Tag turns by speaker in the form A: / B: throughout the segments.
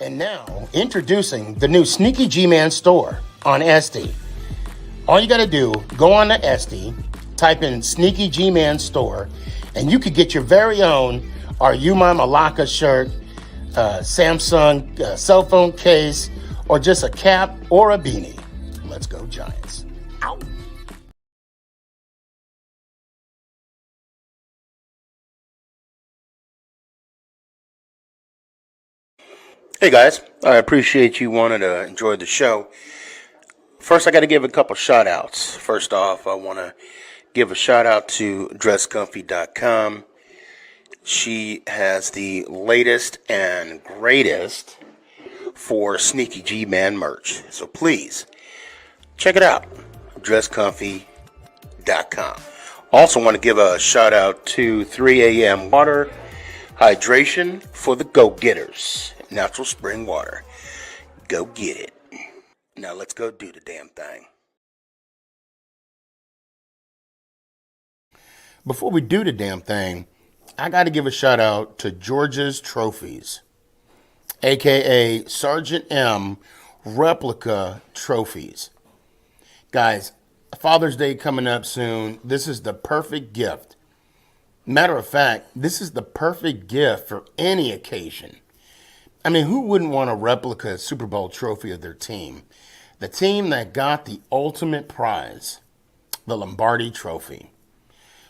A: And now, introducing the new SneakyG Man store on SD. All you got to do, go on to SD, type in SneakyG Man store, and you could get your very own Are You My Malacca shirt, Samsung cell phone case, or just a cap or a beanie. Let's go Giants. Ow! Hey guys, I appreciate you wanting to enjoy the show. First, I got to give a couple shout outs. First off, I want to give a shout out to dresscomfy.com. She has the latest and greatest for SneakyG Man merch. So please, check it out, dresscomfy.com. Also want to give a shout out to 3 a.m. Water Hydration for the go-getters. Natural spring water. Go get it. Now let's go do the damn thing. Before we do the damn thing, I got to give a shout out to George's Trophies, aka Sergeant M replica trophies. Guys, Father's Day coming up soon. This is the perfect gift. Matter of fact, this is the perfect gift for any occasion. I mean, who wouldn't want a replica Super Bowl trophy of their team? The team that got the ultimate prize, the Lombardi Trophy.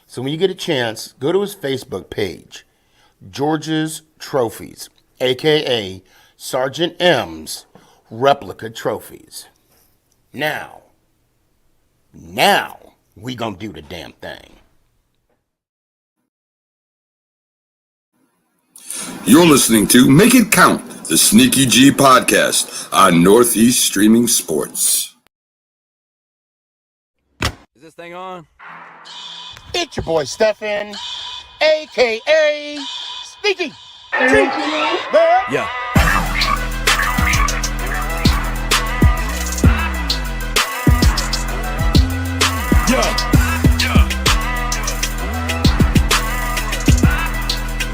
A: So when you get a chance, go to his Facebook page, George's Trophies, a.k.a. Sergeant M's Replica Trophies. Now, we gonna do the damn thing.
B: You're listening to Make It Count, the SneakyG podcast on Northeast Streaming Sports.
C: Is this thing on?
A: It's your boy Stefan, a.k.a. SneakyG.
C: Yeah.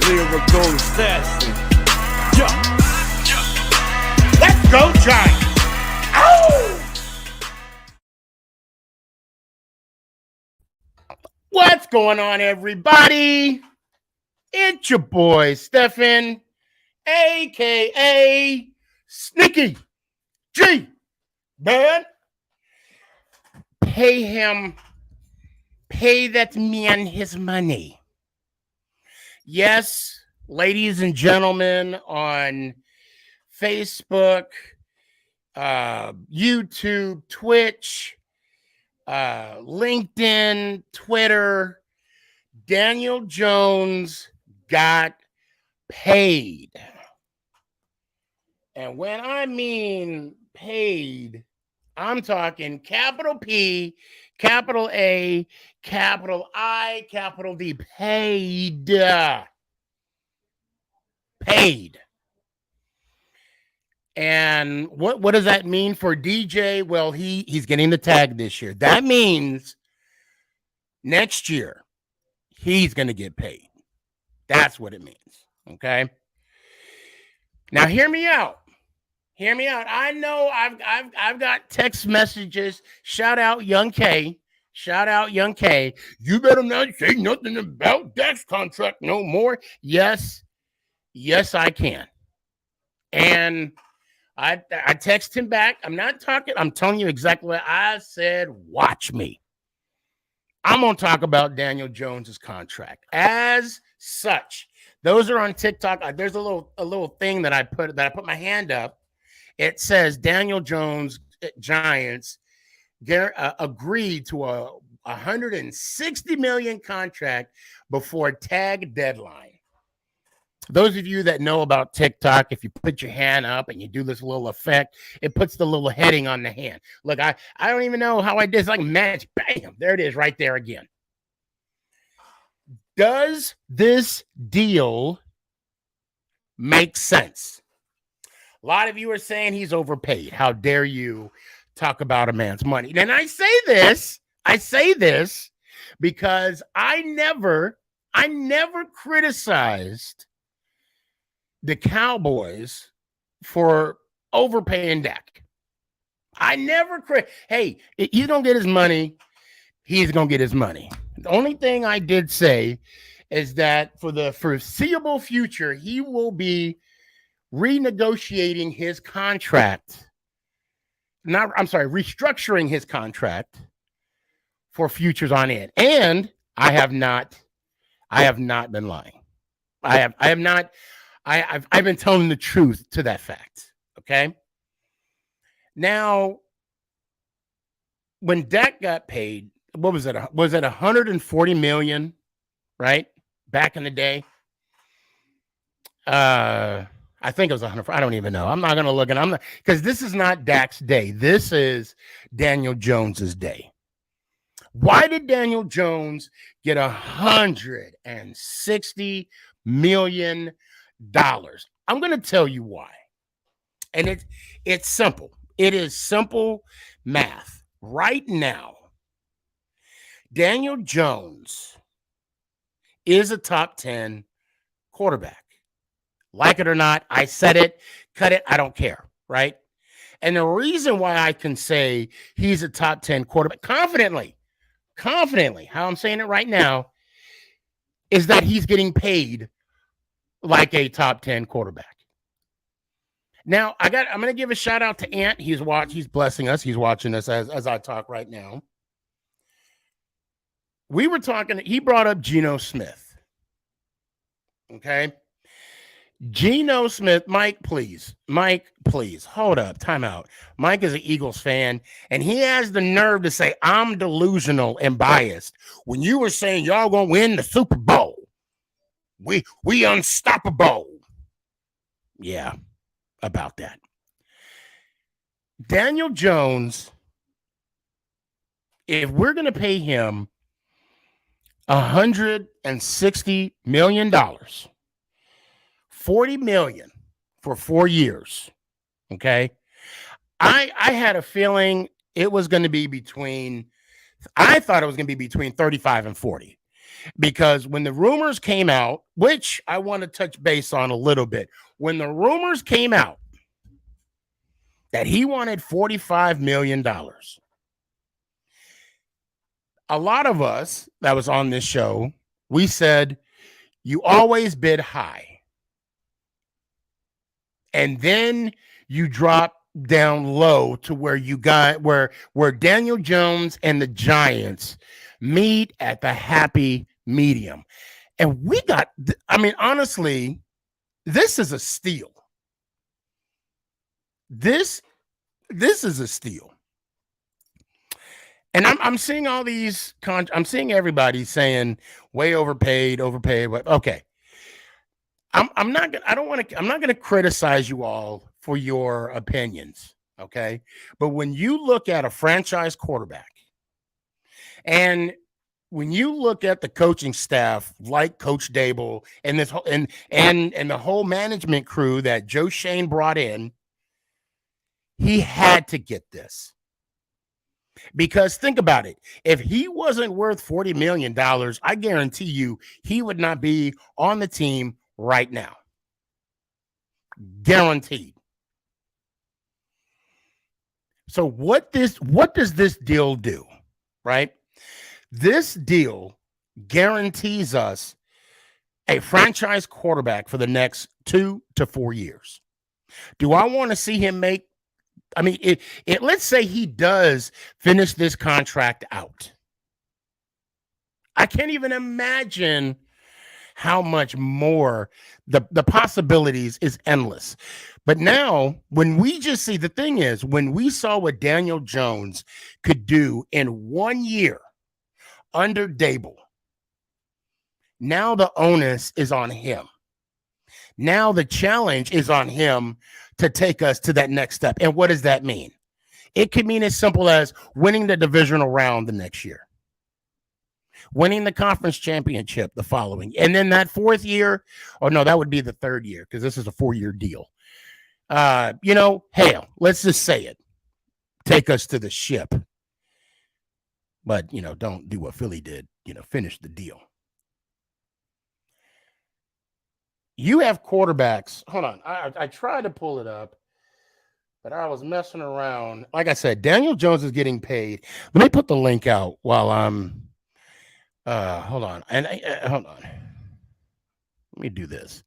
C: Lyrical assassin.
A: Let's go, Giants! Ow! What's going on, everybody? It's your boy, Stefan, a.k.a. SneakyG. Man, pay that man his money. Yes, ladies and gentlemen, on Facebook, YouTube, Twitch, LinkedIn, Twitter, Daniel Jones got paid. And when I mean paid, I'm talking capital P, capital A, capital I, capital D. Paid. Paid. And what does that mean for DJ? Well, he's getting the tag this year. That means next year he's going to get paid. That's what it means. Okay. Now hear me out. Hear me out. I know I've got text messages. Shout out Young K. Shout out Young K. You better not say nothing about Dak's contract no more. Yes, I can. And I text him back. I'm not talking. I'm telling you exactly what I said. Watch me. I'm going to talk about Daniel Jones's contract. As such, those are on TikTok. There's a little thing that I put my hand up. It says Daniel Jones Giants agreed to a $160 million contract before tag deadline. Those of you that know about TikTok, if you put your hand up and you do this little effect, it puts the little heading on the hand. Look, I don't even know how I did. It's like magic. Bam! There it is right there again. Does this deal make sense? A lot of you are saying he's overpaid. How dare you talk about a man's money? And I say this because I never criticized the Cowboys for overpaying Dak. I never hey, he's gonna get his money. He's gonna get his money. The only thing I did say is that for the foreseeable future, he will be renegotiating his contract. Restructuring his contract for futures on it. And I have not been lying. I've been telling the truth to that fact. Okay. Now, when Dak got paid, what was it? Was it 140 million, right? Back in the day. I think it was 100. I don't even know. I'm not going to look at it. I'm not, because this is not Dak's day. This is Daniel Jones's day. Why did Daniel Jones get $160 million? I'm going to tell you why. And it's simple. It is simple math. Right now, Daniel Jones is a top 10 quarterback. Like it or not, I said it, cut it, I don't care, right? And the reason why I can say he's a top 10 quarterback confidently, how I'm saying it right now, is that he's getting paid like a top 10 quarterback. Now, I'm going to give a shout out to Ant. He's blessing us. He's watching us as I talk right now. We were talking, he brought up Geno Smith. Okay. Geno Smith, Mike, please, hold up, time out. Mike is an Eagles fan, and he has the nerve to say, I'm delusional and biased. When you were saying y'all gonna win the Super Bowl, we unstoppable. Yeah, about that. Daniel Jones, if we're gonna pay him $160 million, $40 million for 4 years. Okay. I had a feeling it was going to be I thought it was going to be between 35 and 40, because when the rumors came out, which I want to touch base on a little bit, when the rumors came out that he wanted $45 million, a lot of us that was on this show, we said, you always bid high. And then you drop down low to where you got where Daniel Jones and the Giants meet at the happy medium. And we got, honestly, this is a steal. This is a steal. And I'm seeing all these, I'm seeing everybody saying way overpaid. Okay. I'm not gonna criticize you all for your opinions, okay? But when you look at a franchise quarterback, and when you look at the coaching staff like Coach Dable and this whole and the whole management crew that Joe Shane brought in, he had to get this. Because think about it, if he wasn't worth $40 million, I guarantee you he would not be on the team right now. Guaranteed. So what does this deal do? Right? This deal guarantees us a franchise quarterback for the next 2 to 4 years. Do I want to see him make, let's say he does finish this contract out. I can't even imagine how much more the possibilities is endless. But now, when we just see, the thing is, when we saw what Daniel Jones could do in 1 year under Dable, now the onus is on him. Now the challenge is on him to take us to that next step. And what does that mean? It could mean as simple as winning the divisional round the next year, winning the conference championship the following, and then that fourth year, that would be the third year, because this is a 4-year deal. Hell, let's just say it. Take us to the ship. But, don't do what Philly did, finish the deal. You have quarterbacks. Hold on. I tried to pull it up, but I was messing around. Like I said, Daniel Jones is getting paid. Let me put the link out while I'm hold on. And hold on. Let me do this.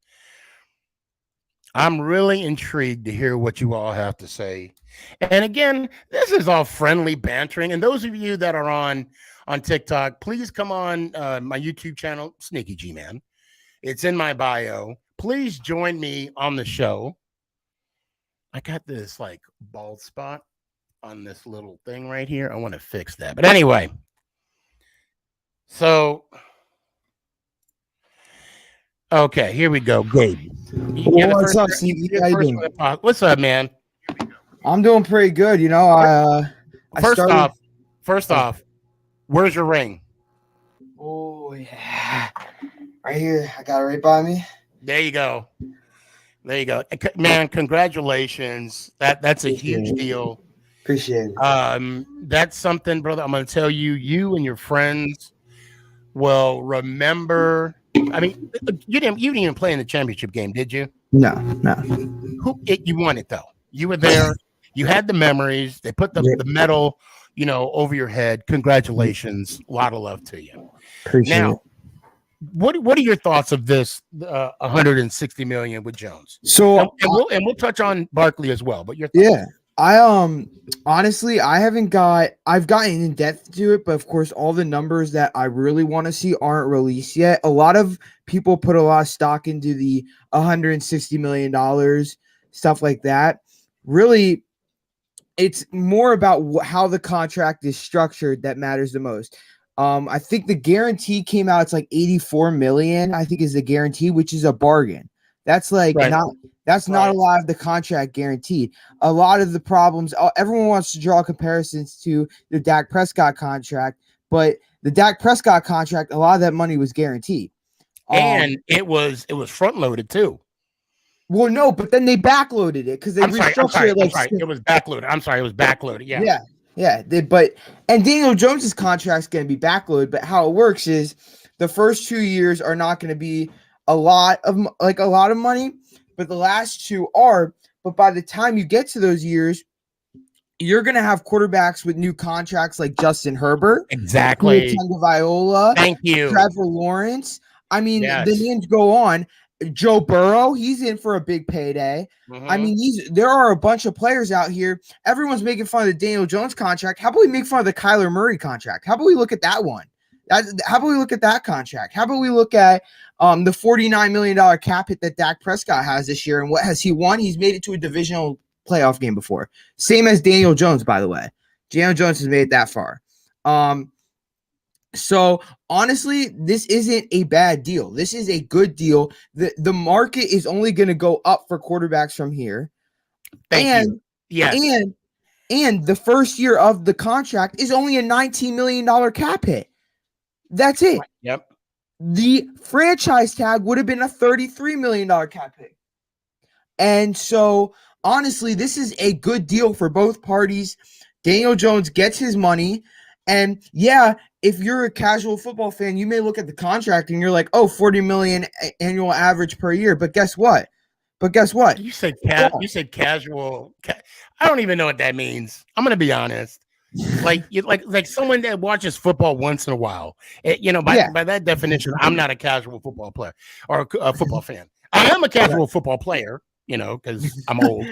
A: I'm really intrigued to hear what you all have to say. And again, this is all friendly bantering. And those of you that are on TikTok, please come on my YouTube channel, SneakyG, man. It's in my bio. Please join me on the show. I got this like bald spot on this little thing right here. I want to fix that. But anyway, so okay, here we go. Gabe.
D: What's up, Sneaky? How you doing?
A: What's up, man?
D: I'm doing pretty good. You know,
A: First off, where's your ring?
D: Oh yeah, right here. I got it right by me.
A: There you go. There you go, man. Congratulations. That's a huge deal.
D: Appreciate it.
A: That's something, brother. I'm going to tell you. You and your friends will remember. I mean, you didn't even play in the championship game, did you?
D: No.
A: You won it though. You were there. You had the memories. They put the medal, over your head. Congratulations. A lot of love to you.
D: Appreciate it.
A: What are your thoughts of this 160 million with Jones?
D: So
A: and we'll touch on Barkley as well. But your thoughts.
D: Yeah, I honestly I've gotten in depth to it, but of course all the numbers that I really want to see aren't released yet. A lot of people put a lot of stock into the 160 million dollars, stuff like that. Really, it's more about how the contract is structured that matters the most. I think the guarantee came out. It's like 84 million, I think, is the guarantee, which is a bargain. That's like not a lot of the contract guaranteed. A lot of the problems, everyone wants to draw comparisons to the Dak Prescott contract, but the Dak Prescott contract, a lot of that money was guaranteed.
A: And it was front loaded too.
D: Well, no, but then they backloaded it because they restructured it.
A: It was backloaded. I'm sorry, it was backloaded. Yeah.
D: Yeah, and Daniel Jones's contract's going to be backloaded, but how it works is the first 2 years are not going to be a lot of money, but the last two are. But by the time you get to those years, you're going to have quarterbacks with new contracts like Justin Herbert,
A: exactly,
D: Viola,
A: thank you,
D: Trevor Lawrence. I mean, the names go on. Joe Burrow, he's in for a big payday. Mm-hmm. I mean, there are a bunch of players out here. Everyone's making fun of the Daniel Jones contract. How about we make fun of the Kyler Murray contract? How about we look at that one? How about we look at that contract? How about we look at the $49 million cap hit that Dak Prescott has this year? And what has he won? He's made it to a divisional playoff game before. Same as Daniel Jones, by the way. Daniel Jones has made it that far. So honestly, this isn't a bad deal. This is a good deal. The market is only going to go up for quarterbacks from here.
A: Thank you. Yes.
D: And the first year of the contract is only a $19 million cap hit. That's it.
A: Yep.
D: The franchise tag would have been a $33 million cap hit. And so honestly, this is a good deal for both parties. Daniel Jones gets his money. And yeah, if you're a casual football fan, you may look at the contract and you're like, oh, 40 million annual average per year. But guess what?
A: You said casual. I don't even know what that means. I'm going to be honest. Like someone that watches football once in a while. By that definition, I'm not a casual football player or a football fan. I am a casual football player, because I'm old.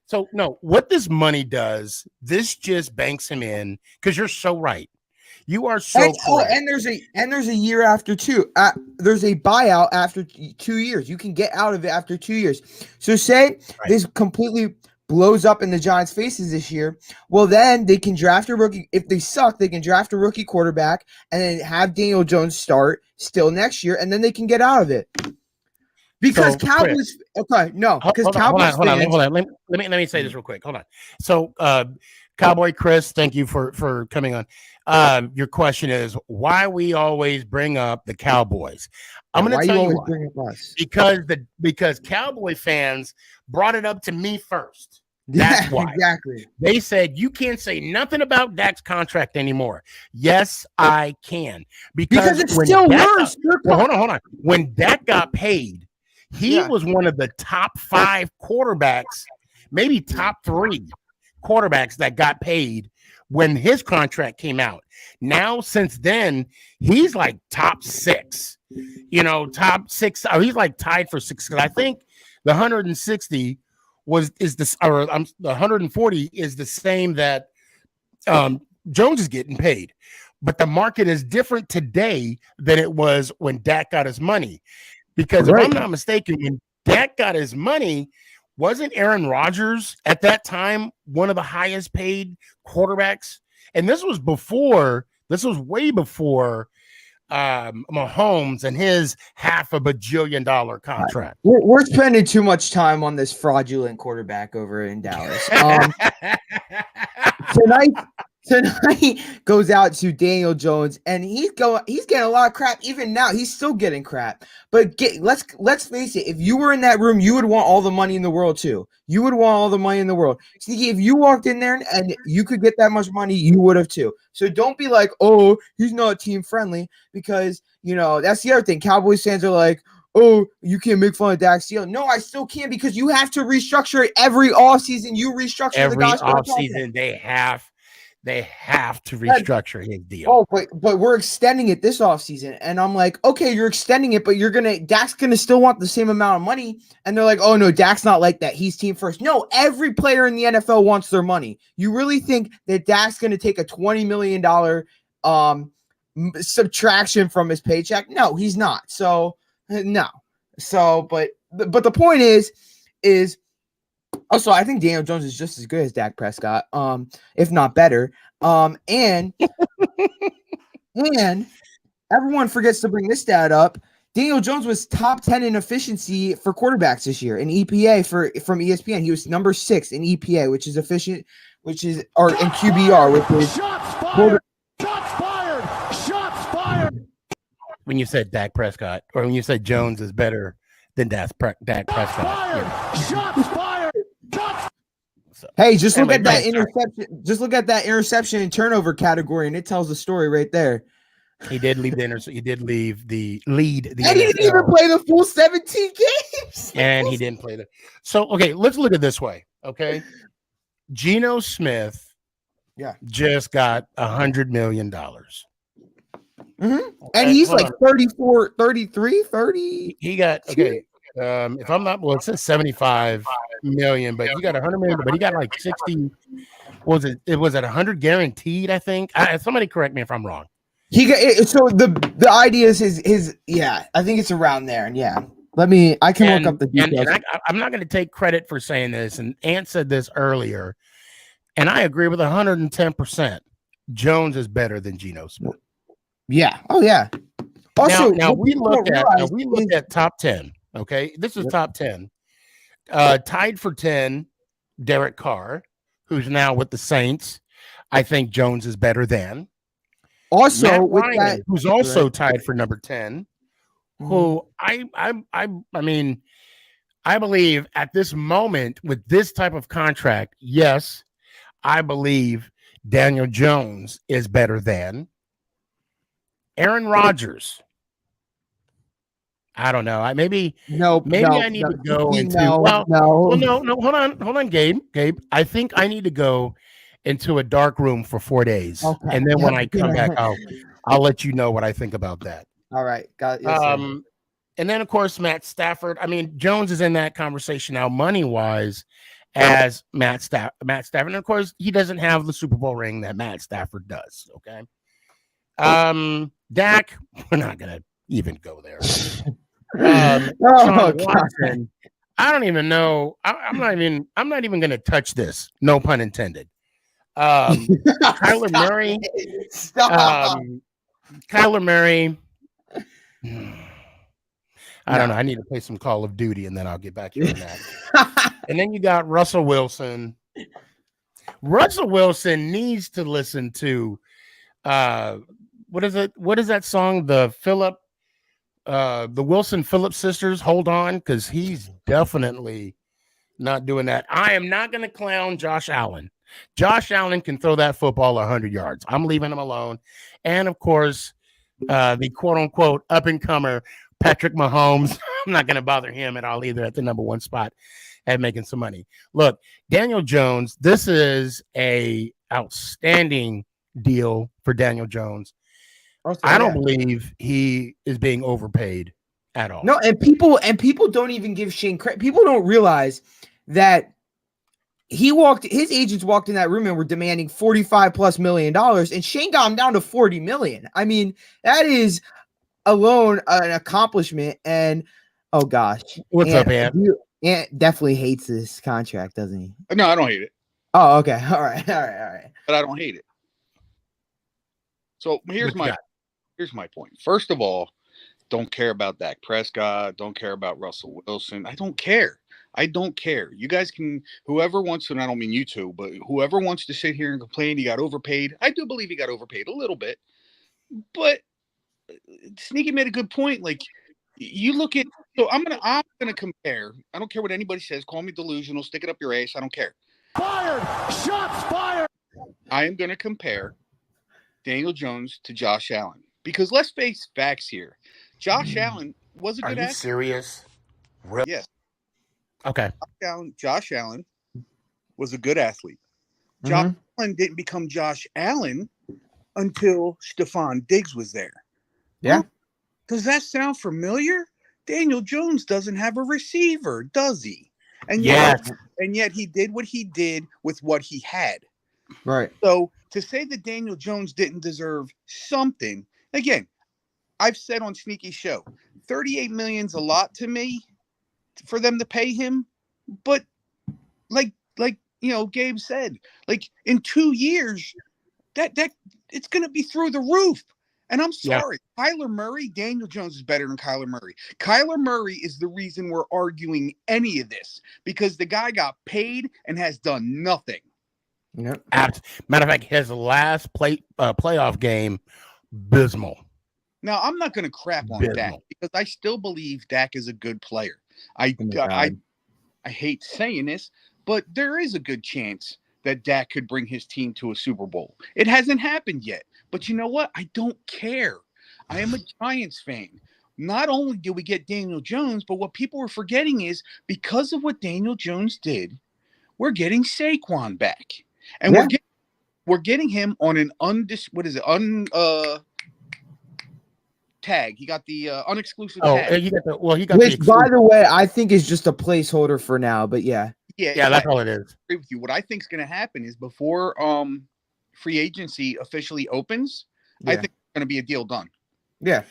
A: So no, what this money does, this just banks him in, because you're so right. You are so correct.
D: And there's a year after two. There's a buyout after 2 years. You can get out of it after 2 years. So say this completely blows up in the Giants' faces this year. Well, then they can draft a rookie. If they suck, they can draft a rookie quarterback and then have Daniel Jones start still next year, and then they can get out of it. Because Cowboys, Cowboys.
A: Hold on. Let me say this real quick. Hold on. So, Cowboy Chris, thank you for coming on. Your question is why we always bring up the Cowboys. I'm going to tell you why. Because Cowboy fans brought it up to me first. That's why.
D: Exactly.
A: They said you can't say nothing about Dak's contract anymore. Yes, I can.
D: Because it's
A: when
D: still
A: Dak
D: worse.
A: hold on. When Dak got paid, he was one of the top 5 quarterbacks, maybe top 3 quarterbacks that got paid when his contract came out. Now, since then, he's like top 6. Top 6. He's like tied for 6. Because I think the 160 the 140 is the same that Jones is getting paid. But the market is different today than it was when Dak got his money. Because if I'm not mistaken, when Dak got his money, wasn't Aaron Rodgers at that time one of the highest paid quarterbacks? And this was way before Mahomes and his $500 million contract.
D: We're spending too much time on this fraudulent quarterback over in Dallas. Tonight goes out to Daniel Jones, and he's getting a lot of crap. Even now, he's still getting crap. But let's face it, if you were in that room, you would want all the money in the world too. You would want all the money in the world. Sneaky, if you walked in there and you could get that much money, you would have too. So don't be like, oh, he's not team friendly, because that's the other thing. Cowboys fans are like, oh, you can't make fun of Dak's deal. No, I still can, because you have to restructure it every offseason. You restructure
A: every
D: the guys
A: offseason. They have to restructure his deal.
D: Oh, but we're extending it this offseason. And I'm like, okay, you're extending it, but Dak's gonna still want the same amount of money. And they're like, oh no, Dak's not like that. He's team first. No, every player in the NFL wants their money. You really think that Dak's gonna take a $20 million subtraction from his paycheck? No, he's not. So no. So, but the point is also, I think Daniel Jones is just as good as Dak Prescott, if not better. And everyone forgets to bring this stat up. Daniel Jones was top 10 in efficiency for quarterbacks this year in EPA from ESPN. He was number 6 in EPA, which is efficient, in QBR, which is
E: Shots fired.
A: When you said Dak Prescott, or when you said Jones is better than Dak Prescott.
E: Shots fired.
D: Hey, just look at that interception. Just look at that interception and turnover category, and it tells the story right there.
A: He did leave the interception. He did lead the. And
D: he didn't even play the full 17 games.
A: And he didn't play the. So okay, let's look at it this way. Okay, Geno Smith, just got $100 million.
D: Mm-hmm. Okay, and he's like 34, 33, 30.
A: He got if I'm not, it says 75 million, but he got 100 million, but he got like 60. It was at 100 guaranteed, I think. Somebody correct me if I'm wrong.
D: He got so the idea is his I think it's around there, and I can look up the details.
A: And I'm not going to take credit for saying this, and Ant said this earlier, and I agree with 110%. Jones is better than Geno Smith.
D: Yeah. Oh yeah. Also,
A: now we look at top 10. Okay, this is top 10. Tied for 10, Derek Carr, who's now with the Saints. I think Jones is better than. Also, Matt Ryan, who's also tied for number 10. Who I mean, I believe at this moment with this type of contract, yes, I believe Daniel Jones is better than Aaron Rodgers. I don't know. I need to go into. Hold on, Gabe. I think I need to go into a dark room for 4 days, and then when I come back, I'll let you know what I think about that.
D: All right, got it. Yes,
A: and then of course Matt Stafford. I mean, Jones is in that conversation now, money wise, as Matt Stafford. And of course, he doesn't have the Super Bowl ring that Matt Stafford does. Okay. Dak, we're not gonna even go there. Sean Watson, I don't even know. I'm not even going to touch this. No pun intended. Kyler Murray. Kyler Murray. I don't know. I need to play some Call of Duty, and then I'll get back to you on that. And then you got Russell Wilson. Russell Wilson needs to listen to what is it? What is that song? The Wilson Phillips sisters, Hold On, because he's definitely Not doing that. I am not going to clown Josh Allen. Josh Allen can throw that football 100 yards. I'm leaving him alone. And of course, the quote unquote up and comer Patrick Mahomes. I'm not going to bother him at all either at the number one spot at making some money. Look, Daniel Jones, this is a outstanding deal for Daniel Jones.
D: Also,
A: I don't believe he is being overpaid at all.
D: No, and people don't even give Shane credit. People don't realize that his agents walked in that room and were demanding $45+ million, and Shane got him down to $40 million. I mean, that is alone an accomplishment. And oh gosh,
A: What's up, Ant?
D: Ant definitely hates this contract, doesn't he?
F: No, I don't hate it.
D: Oh, okay. All right.
F: But I don't hate it. So here's my point. First of all, don't care about Dak Prescott. Don't care about Russell Wilson. I don't care. You guys can, whoever wants to, and I don't mean you two, but whoever wants to sit here and complain he got overpaid. I do believe he got overpaid a little bit. But Sneaky made a good point. Like, you look at, so I'm gonna compare. I don't care what anybody says. Call me delusional. Stick it up your ass. I don't care.
E: Fired! Shots fired!
F: I am gonna compare Daniel Jones to Josh Allen because let's face facts here. Josh Allen was a good athlete.
A: Serious?
F: Yes.
A: Okay.
F: Josh Allen was a good athlete. Josh Allen didn't become Josh Allen until Stephon Diggs was there.
D: Yeah.
F: Does that sound familiar? Daniel Jones doesn't have a receiver, does he? And yet he did what he did with what he had.
D: Right.
F: So to say that Daniel Jones didn't deserve something, again, I've said on Sneaky Show, $38 million's a lot to me for them to pay him. But like Gabe said, like in 2 years, that it's gonna be through the roof. And I'm sorry, Kyler Murray, Daniel Jones is better than Kyler Murray. Kyler Murray is the reason we're arguing any of this because the guy got paid and has done nothing.
D: Yep.
A: Matter of fact, his last playoff game, abysmal.
F: Now, I'm not going to crap on Dak because I still believe Dak is a good player. I hate saying this, but there is a good chance that Dak could bring his team to a Super Bowl. It hasn't happened yet, but you know what? I don't care. I am a Giants fan. Not only did we get Daniel Jones, but what people were forgetting is because of what Daniel Jones did, we're getting Saquon back. And we're getting him on an tag. He got the unexclusive tag.
A: He got
D: Which, by the way, I think is just a placeholder for now. But yeah,
A: that's all it is.
F: I agree with you. What I think is going to happen is before free agency officially opens, I think it's going to be a deal done.
D: Yeah.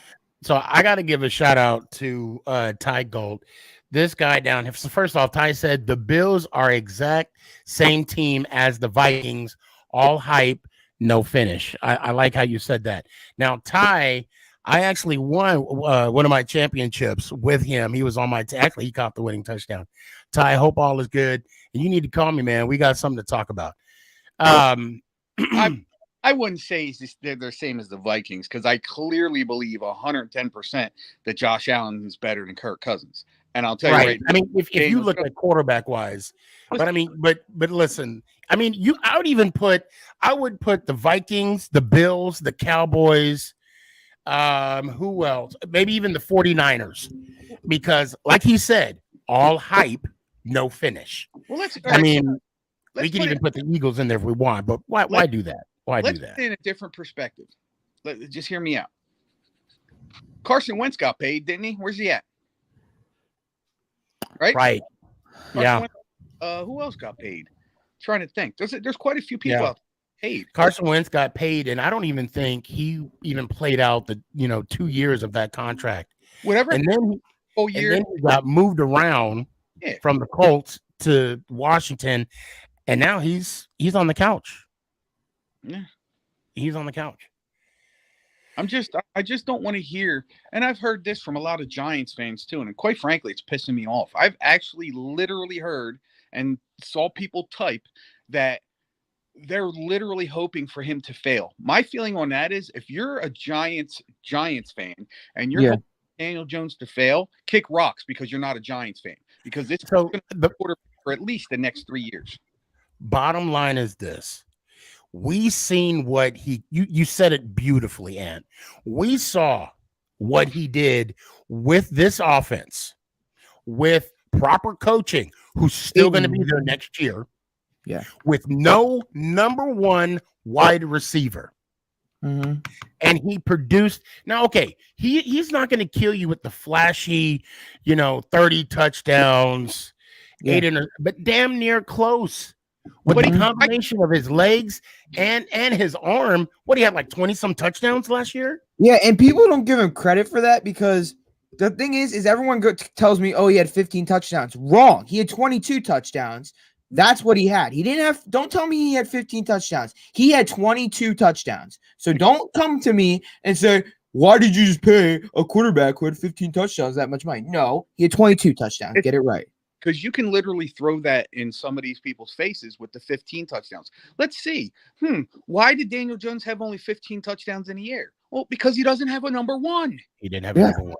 A: So I got to give a shout out to Ty Gold. This guy down here. So first off, Ty said the Bills are exact same team as the Vikings. All hype, no finish. I like how you said that. Now, Ty, I actually won one of my championships with him. He was on my actually he caught the winning touchdown. Ty, hope all is good. And you need to call me, man. We got something to talk about.
F: I wouldn't say they're the same as the Vikings because I clearly believe 110% that Josh Allen is better than Kirk Cousins. And I'll tell you right now,
A: I mean, if you look at quarterback wise, but I mean, but listen, I mean, I would put the Vikings, the Bills, the Cowboys, who else? Maybe even the 49ers, because like he said, all hype, no finish.
F: Well,
A: we can even put the Eagles in there if we want, but why do that? Why do that?
F: Let's put it in a different perspective. Just hear me out. Carson Wentz got paid, didn't he? Where's he at? Right.
A: Yeah.
F: Who else got paid? Trying to think. There's quite a few people out there paid.
A: Carson Wentz got paid, and I don't even think he even played out the 2 years of that contract.
F: Whatever.
A: And then he got moved around from the Colts to Washington, and now he's on the couch.
F: Yeah, he's on the couch. I just don't want to hear, and I've heard this from a lot of Giants fans too, and quite frankly, it's pissing me off. I've actually literally heard and saw people type that they're literally hoping for him to fail. My feeling on that is if you're a Giants fan and you're hoping Daniel Jones to fail, kick rocks because you're not a Giants fan. Because it's the quarter for at least the next 3 years.
A: Bottom line is this. We seen what you said it beautifully, Ant. We saw what he did with this offense, with proper coaching, who's still going to be there next year.
D: Yeah.
A: With no number one wide receiver.
D: Mm-hmm.
A: And he produced. Now, okay, he's not going to kill you with the flashy, 30 touchdowns, but damn near close. With the combination of his legs and his arm, what he had like 20 some touchdowns last year.
D: Yeah, and people don't give him credit for that because the thing is everyone tells me, oh, he had 15 touchdowns. Wrong. He had 22 touchdowns. That's what he had. He didn't have. Don't tell me he had 15 touchdowns. He had 22 touchdowns. So don't come to me and say, why did you just pay a quarterback who had 15 touchdowns that much money? No, he had 22 touchdowns. Get it right.
F: Because you can literally throw that in some of these people's faces with the 15 touchdowns. Let's see. Why did Daniel Jones have only 15 touchdowns in a year? Well, because he doesn't have a number one.
A: He didn't have a number one.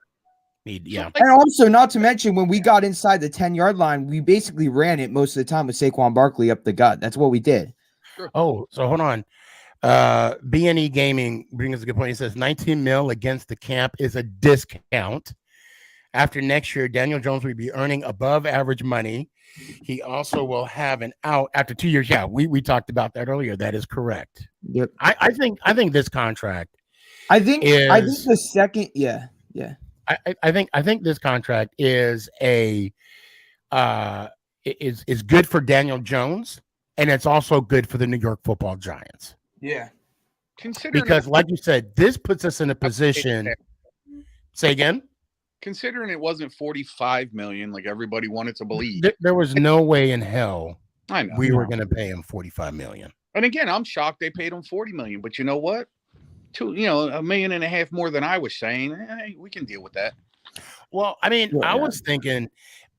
A: Yeah.
D: And also, not to mention, when we got inside the 10-yard line, we basically ran it most of the time with Saquon Barkley up the gut. That's what we did.
F: Sure.
A: Oh, so hold on. B&E Gaming brings us a good point. He says 19 mil against the camp is a discount. After next year, Daniel Jones will be earning above average money. He also will have an out after 2 years. Yeah, we talked about that earlier. That is correct.
D: Yep.
A: I think this contract.
D: I think the second. Yeah.
A: I think this contract is is good for Daniel Jones, and it's also good for the New York Football Giants.
D: Yeah.
A: Because, like you said, this puts us in a position. Say again.
F: Considering it wasn't 45 million, like everybody wanted to believe,
A: there was no way in hell
F: I know
A: we were going to pay him 45 million.
F: And again, I'm shocked they paid him 40 million. But you know what? $1.5 million more than I was saying. We can deal with that.
A: Well, I mean, I was thinking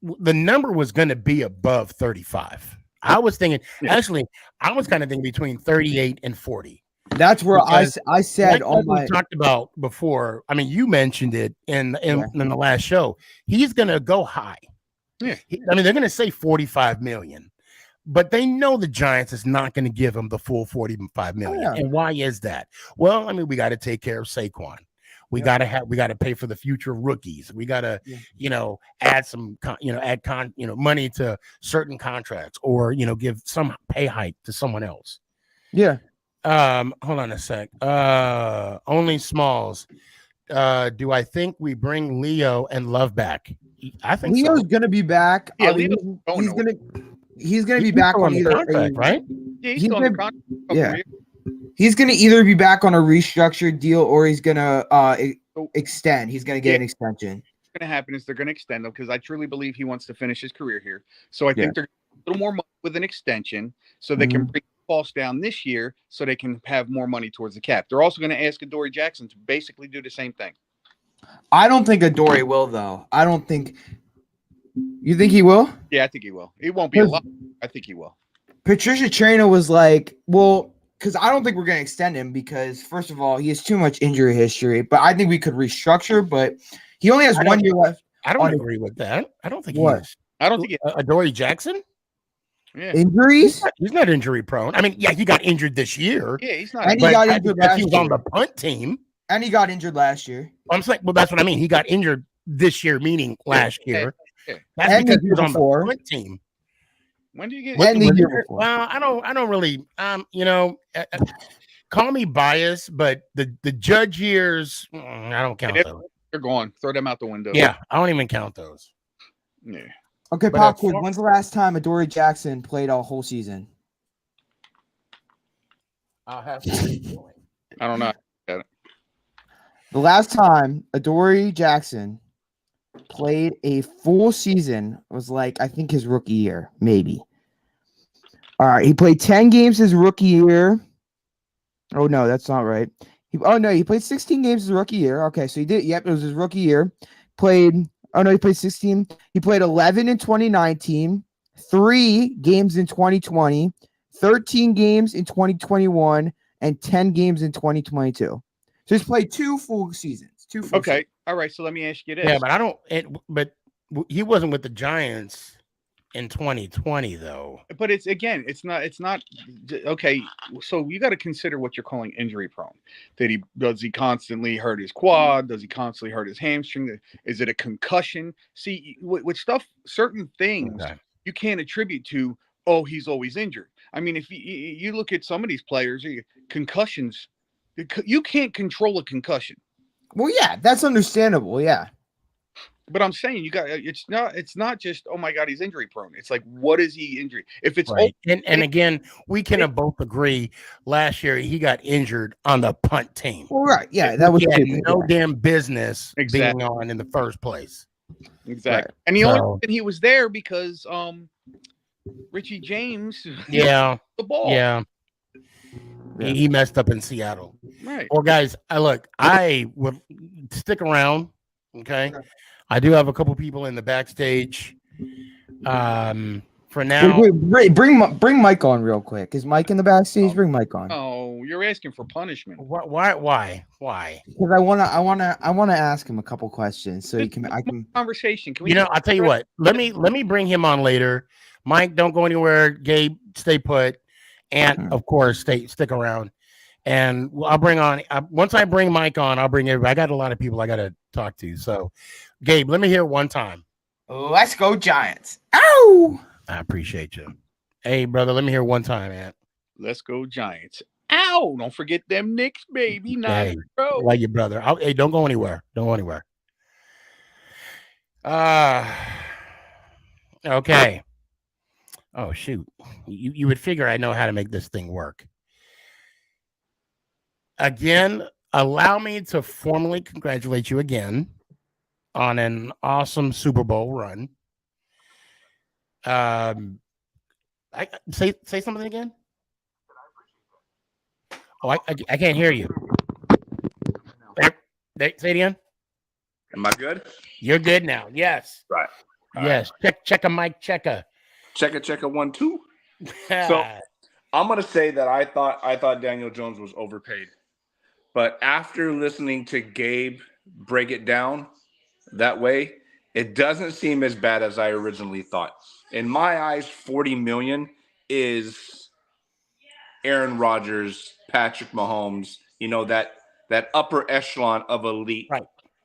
A: the number was going to be above 35. I was thinking, actually, I was kind of thinking between 38 and 40.
D: That's where I said
A: like we talked about before. I mean, you mentioned it in the last show. He's going to go high.
F: Yeah.
A: I mean, they're going to say 45 million, but they know the Giants is not going to give him the full 45 million.
D: Yeah.
A: And why is that? Well, I mean, we got to take care of Saquon. We got to pay for the future rookies. We got to, add some, money to certain contracts or, give some pay hike to someone else.
D: Yeah.
A: Hold on a sec. Only Smalls. Do I think we bring Leo and Love back? I think
D: Leo's gonna be back.
F: Yeah,
D: he's gonna be back on either
A: contract, right?
F: Yeah, he's still on the contract.
D: He's gonna either be back on a restructured deal or he's gonna extend. He's gonna get an extension.
F: What's gonna happen is they're gonna extend him because I truly believe he wants to finish his career here. So I think they're a little more money with an extension so they can bring costs down this year so they can have more money towards the cap. They're also going to ask Adoree Jackson to basically do the same thing.
D: I don't think Adoree will, though. I don't think. You think he will?
F: Yeah, I think he will. It won't be a lot. I think he will.
D: Patricia Traina was like, well, because I don't think we're going to extend him because, first of all, he has too much injury history. But I think we could restructure. But he only has 1 year left.
A: I don't agree with that. I don't think
F: I don't think
A: Adoree Jackson.
F: Yeah.
D: Injuries?
A: He's not injury prone. I mean, yeah, he got injured this year.
F: Yeah, he's not.
D: And he got injured last year.
A: He was on the punt team.
D: And he got injured last year.
A: I'm saying, well, that's what I mean. He got injured this year, meaning last year.
F: Yeah.
A: That's
D: And
A: because
D: the
A: he was
D: year
A: on the
D: before.
A: punt team.
F: When do you get?
D: And the year before.
A: Well, I don't really, call me biased, but the judge years, I don't count those.
F: They're gone. Throw them out the window.
A: Yeah, I don't even count those.
F: Yeah.
D: Okay,
A: But
D: Pop Quiz, when's the last time Adoree Jackson played a whole season?
A: I'll have to.
F: I don't know.
D: The last time Adoree Jackson played a full season was I think his rookie year, maybe. All right, he played 10 games his rookie year. Oh, no, that's not right. He played 16 games his rookie year. Okay, so he did. Yep, it was his rookie year. He played 16. He played 11 in 2019, 3 games in 2020, 13 games in 2021, and 10 games in 2022. So he's played 2 full seasons.
F: Okay. All right. So let me ask you this.
A: Yeah, but but he wasn't with the Giants in 2020, though.
F: But it's not okay. So you got to consider what you're calling injury prone. Does he constantly hurt his quad? Does he constantly hurt his hamstring? Is it a concussion? See, with stuff, certain things
A: Okay.
F: you can't attribute to. Oh, he's always injured. I mean, if you look at some of these players, concussions, you can't control a concussion.
D: Well, yeah, that's understandable. Yeah.
F: But I'm saying it's not just, oh my God, he's injury prone. It's like, what is he injured? If it's
A: Right. And again, we can both agree last year he got injured on the punt team.
D: Well, right. Yeah, that was
A: He had
D: stupid,
A: no
D: yeah.
A: damn business
F: Exactly.
A: being on in the first place.
F: Exactly.
D: Right.
F: And the only reason he was there because Richie James
A: Yeah.
F: the ball.
A: Yeah. He messed up in Seattle.
F: Right.
A: Well, guys, I would stick around. Okay. I do have a couple people in the backstage. For now,
D: Wait, bring Mike on real quick. Is Mike in the backstage? Bring Mike on.
F: Oh, you're asking for punishment.
A: why?
D: Because I wanna ask him a couple questions so I can.
F: Conversation. Can we?
A: I'll tell you what. Let me bring him on later. Mike, don't go anywhere. Gabe, stay put, and of course, stick around. And I'll bring on once I bring Mike on. I'll bring everybody. I got a lot of people I got to talk to. So, Gabe, let me hear it one time.
D: Let's go Giants! Ow!
A: I appreciate you. Hey, brother, let me hear one time, man.
F: Let's go Giants. Ow! Don't forget them Knicks, baby.
A: Hey, like your brother. Hey, don't go anywhere. Don't go anywhere. Okay. Oh, shoot. You would figure I know how to make this thing work. Again, allow me to formally congratulate you again on an awesome Super Bowl run. I say something again. Oh, I can't hear you. Say it again.
G: Am I good?
A: You're good now. Yes.
G: Right.
A: Yes. Check a mic checker.
G: Check a 1 2. So I'm gonna say that I thought Daniel Jones was overpaid, but after listening to Gabe break it down that way, it doesn't seem as bad as I originally thought. In my eyes, $40 million is Aaron Rodgers, Patrick Mahomes, that upper echelon of elite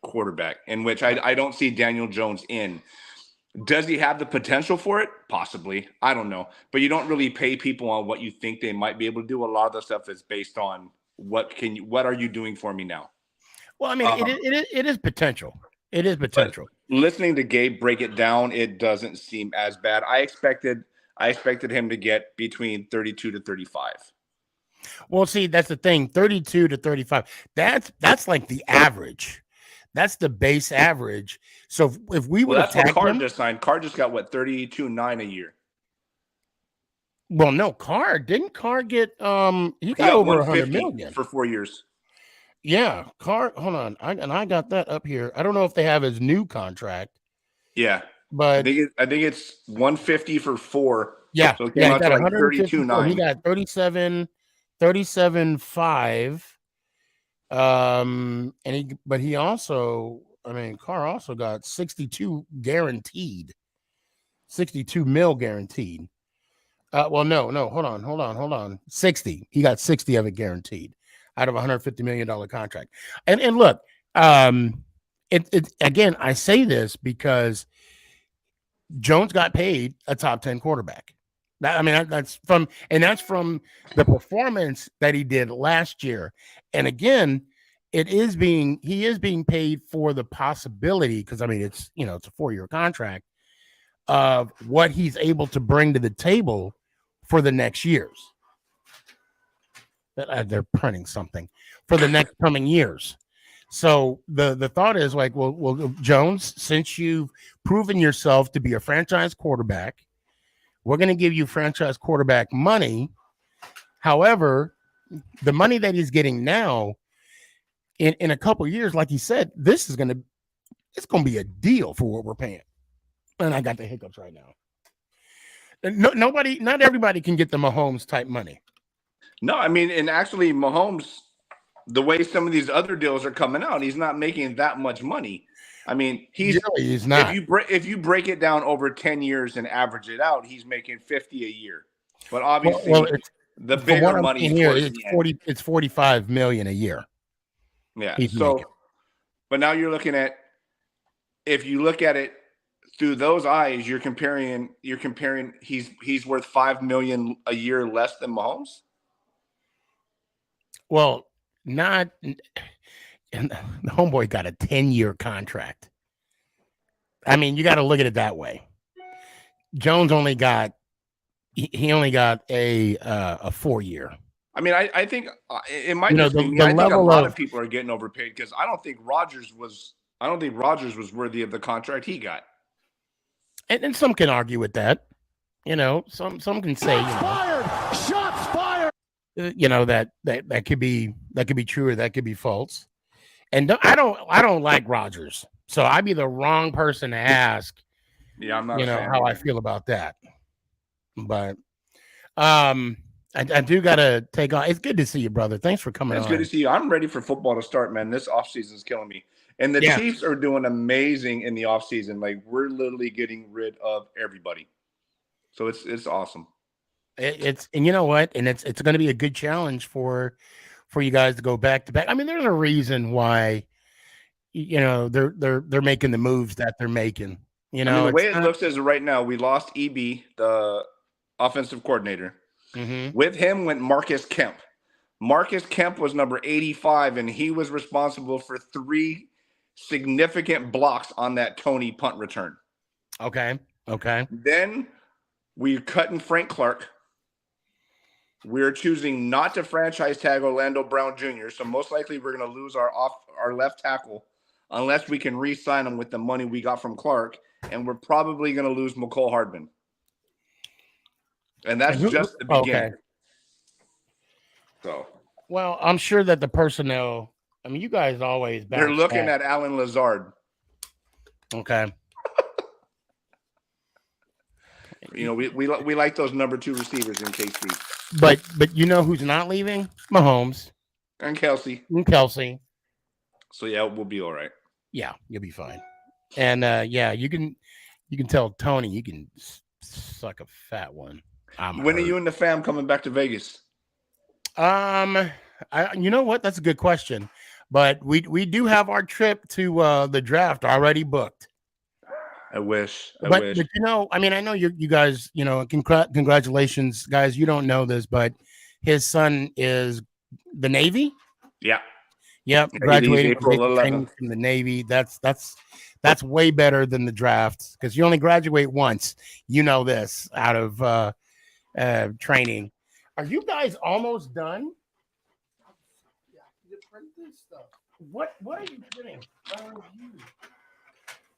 G: quarterback, in which I don't see Daniel Jones in. Does he have the potential for it? Possibly. I don't know. But you don't really pay people on what you think they might be able to do. A lot of the stuff is based on what are you doing for me now?
A: Well, I mean, it is potential. It is potential.
G: But listening to Gabe break it down, it doesn't seem as bad. I expected him to get between 32 to 35.
A: Well, see, that's the thing. 32 to 35. That's like the average. That's the base average. So if we would
G: that's what Carr
A: him,
G: just signed. Carr just got 32.9 a year.
A: Well, no, didn't Carr get he got over 100 million
G: for 4 years.
A: Yeah, Carr. Hold on, I got that up here. I don't know if they have his new contract.
G: Yeah,
A: but
G: I think it's 150 for 4.
A: Yeah,
G: so it
A: he
G: came out
A: got
G: to like 32.9.
A: He got 37.5. But he also, Carr also got 62 guaranteed. 62 mil guaranteed. Well, no, hold on. 60. He got 60 of it guaranteed out of $150 million contract. And look, it again, I say this because Jones got paid a top 10 quarterback. That's from the performance that he did last year. And again, he is being paid for the possibility, because it's a 4-year contract, of what he's able to bring to the table for the next years. They're printing something for the next coming years. So the thought is like, well, Jones, since you've proven yourself to be a franchise quarterback, we're going to give you franchise quarterback money. However, the money that he's getting now, in a couple of years, like he said, it's going to be a deal for what we're paying. And I got the hiccups right now. Not everybody can get the Mahomes type money.
G: No, and actually Mahomes, the way some of these other deals are coming out, he's not making that much money. I mean,
A: he's not.
G: If you break it down over 10 years and average it out, he's making 50 a year. But obviously, the bigger money
A: here, it's 45 million a year.
G: Yeah.
A: He's
G: so,
A: making.
G: But now you're looking at, if you look at it through those eyes, you're comparing. He's worth $5 million a year less than Mahomes.
A: Well, not. And the homeboy got a 10-year contract. I mean, you got to look at it that way. Jones only got a 4-year.
G: I mean, I think it might just be me. I think a lot of people are getting overpaid because I don't think Rodgers was worthy of the contract he got.
A: And some can argue with that. Some can say,
E: Shots fired.
A: That could be true or that could be false. And I don't like Rodgers, so I'd be the wrong person to ask.
G: Yeah, I'm not.
A: How I feel about that. But I do gotta take on. It's good to see you, brother. Thanks for coming.
G: It's good to see you. I'm ready for football to start, man. This offseason is killing me. And the Chiefs are doing amazing in the offseason. Like, we're literally getting rid of everybody. So it's awesome.
A: And you know what? And it's going to be a good challenge for you guys to go back to back. I mean, there's a reason why they're making the moves that they're making.
G: The way it looks is right now, we lost EB, the offensive coordinator.
A: Mm-hmm.
G: With him went Marcus Kemp. Marcus Kemp was number 85, and he was responsible for 3 significant blocks on that Tony punt return.
A: Okay.
G: Then we're cutting Frank Clark. We're choosing not to franchise tag Orlando Brown Jr., so most likely we're going to lose our left tackle unless we can re-sign him with the money we got from Clark, and we're probably going to lose McCole Hardman. And that's just the beginning.
A: Okay.
G: So,
A: well, I'm sure that the personnel, I mean, you guys always
G: they're looking at Alan Lazard.
A: Okay.
G: We like those number 2 receivers in KC.
A: But you know who's not leaving? Mahomes
G: and Kelsey.
A: So
G: yeah, we'll be all right.
A: Yeah, you'll be fine. And you can tell Tony you can suck a fat one.
G: When are you and the fam coming back to Vegas?
A: You know what? That's a good question. But we do have our trip to the draft already booked.
G: I wish.
A: But I mean, I know you guys, congratulations, guys. You don't know this, but his son is the Navy.
G: Yeah.
A: Yep. Graduated from the Navy. That's way better than the draft because you only graduate once. You know this out of training. Are you guys almost done? Yeah. You print this stuff. What are you printing?